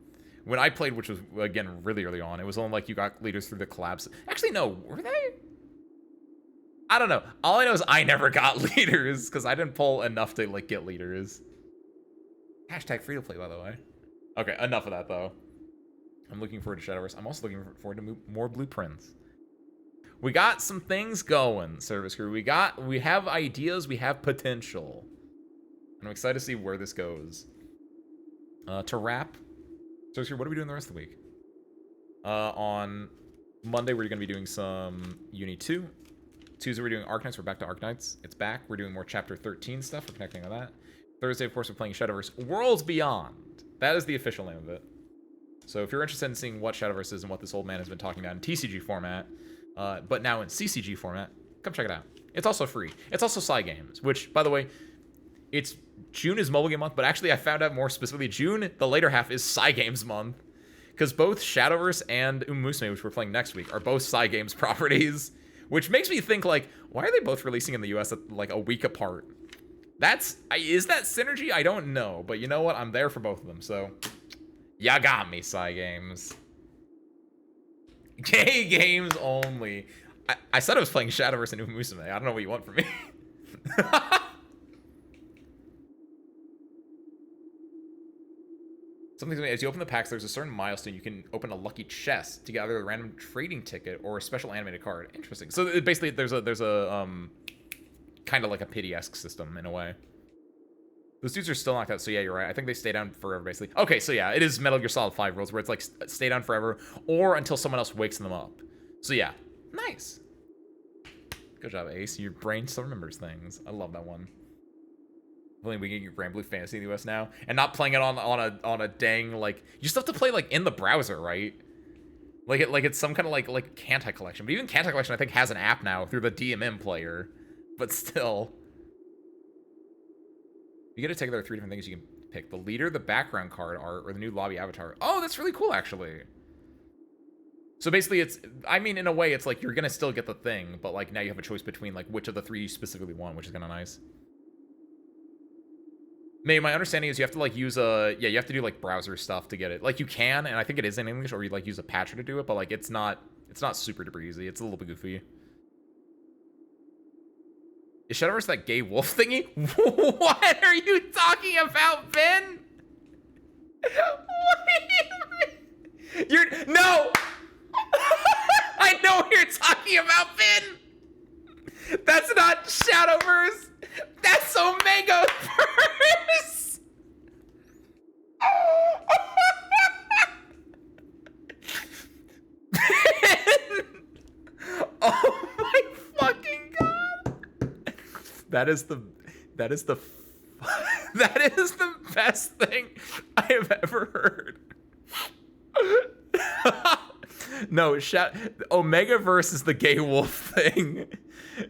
When I played, which was again really early on, it was only like you got leaders through the collabs. Actually, no, were they? I don't know. All I know is I never got leaders because I didn't pull enough to like get leaders. Hashtag free to play, by the way. Okay, enough of that though. I'm looking forward to Shadowverse. I'm also looking forward to more blueprints. We got some things going, Service Crew. We have ideas, we have potential. And I'm excited to see where this goes. To wrap, So, Sir, what are we doing the rest of the week? On Monday, we're going to be doing some Uni 2. Tuesday, we're doing Arknights. We're back to Arknights. It's back. We're doing more Chapter 13 stuff. We're connecting on that. Thursday, of course, we're playing Shadowverse Worlds Beyond. That is the official name of it. So if you're interested in seeing what Shadowverse is and what this old man has been talking about in TCG format, but now in CCG format, come check it out. It's also free. It's also Cygames, which, by the way, it's June is mobile game month, but actually I found out more specifically June, the later half, is Cygames month. Because both Shadowverse and Umusume, which we're playing next week, are both Cygames properties. Which makes me think, like, why are they both releasing in the US at, like, a week apart? Is that synergy? I don't know. But you know what? I'm there for both of them, so... Ya got me, Cygames. Gay games only. I said I was playing Shadowverse and Umusume. I don't know what you want from me. Something as you open the packs, there's a certain milestone you can open a lucky chest to get either a random trading ticket or a special animated card. Interesting. So basically, there's a kind of like a pity-esque system in a way. Those dudes are still knocked out, so yeah, you're right. I think they stay down forever, basically. Okay, so yeah, it is Metal Gear Solid 5 rules, where it's like stay down forever, or until someone else wakes them up. So yeah, nice. Good job, Ace. Your brain still remembers things. I love that one. Only we get your Grand Blue Fantasy in the US now, and not playing it on a dang, like, you still have to play like in the browser, right? Like it's some kind of like Kantai Collection, but even Kantai Collection I think has an app now through the DMM player, but still. You get to take, there are 3 different things you can pick: the leader, the background card art, or the new lobby avatar. Oh, that's really cool, actually. So basically, I mean, in a way, it's like you're gonna still get the thing, but like now you have a choice between like which of the 3 you specifically want, which is kind of nice. My understanding is you have to like use you have to do like browser stuff to get it. Like you can, and I think it is in English, or you like use a patcher to do it, but like it's not super duper easy. It's a little bit goofy. Is Shadowverse that gay wolf thingy? What are you talking about, Ben? What do you mean? No! I know what you're talking about, Ben! That's not Shadowverse! That's Omegaverse! Ben! Oh my fucking god! That is the best thing I have ever heard. No, Omegaverse is the gay wolf thing.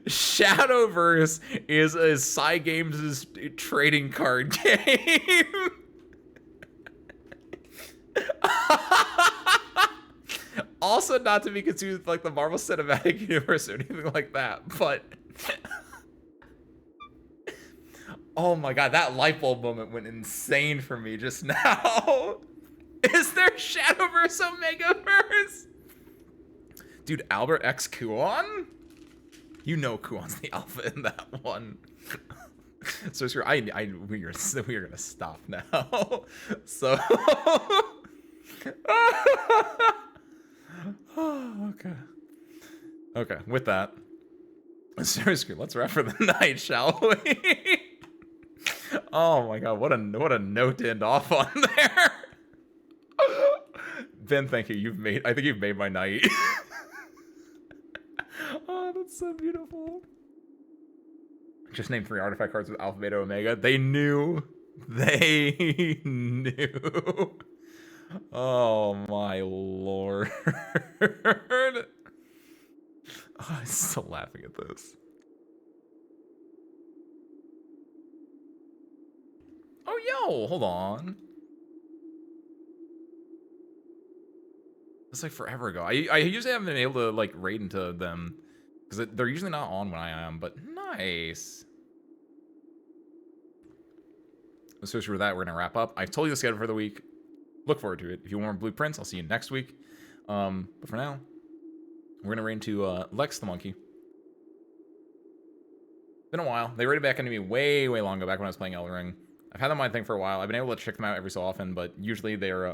Shadowverse is Cygames' trading card game. Also, not to be confused with like the Marvel Cinematic Universe or anything like that, but oh my god, that light bulb moment went insane for me just now. Is there Shadowverse Omegaverse? Dude, Albert X Kuon? You know Kuon's the alpha in that one. So sure, we are gonna stop now. So okay, with that, seriously, let's wrap for the night, shall we? Oh my god, what a note to end off on there. Ben, thank you. I think you've made my night. Oh, that's so beautiful. Just name 3 artifact cards with Alpha, Beta, Omega. They knew. They knew. Oh my lord. Oh, I'm still laughing at this. Oh, yo, hold on. That's like forever ago. I usually haven't been able to like raid into them because they're usually not on when I am, but nice. So with that, we're gonna wrap up. I've told you the schedule for the week. Look forward to it. If you want more blueprints, I'll see you next week. But for now, we're gonna raid into Lex the Monkey. Been a while. They raided back into me way long ago, back when I was playing Elden Ring. I've had them on my thing for a while. I've been able to check them out every so often, but usually they're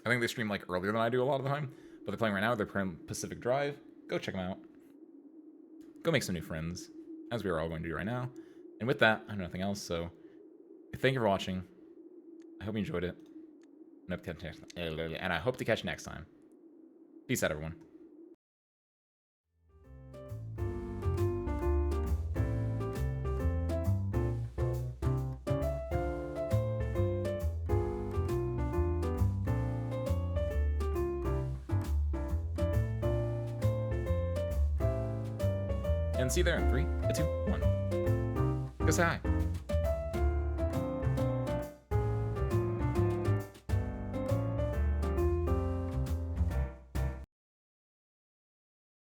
I think they stream like earlier than I do a lot of the time, but they're playing right now. They're playing Pacific Drive. Go check them out. Go make some new friends, as we are all going to do right now. And with that, I have nothing else, so thank you for watching. I hope you enjoyed it. And I hope to catch you next time. Peace out, everyone. And see you there in 3, 2, 1. Go say hi.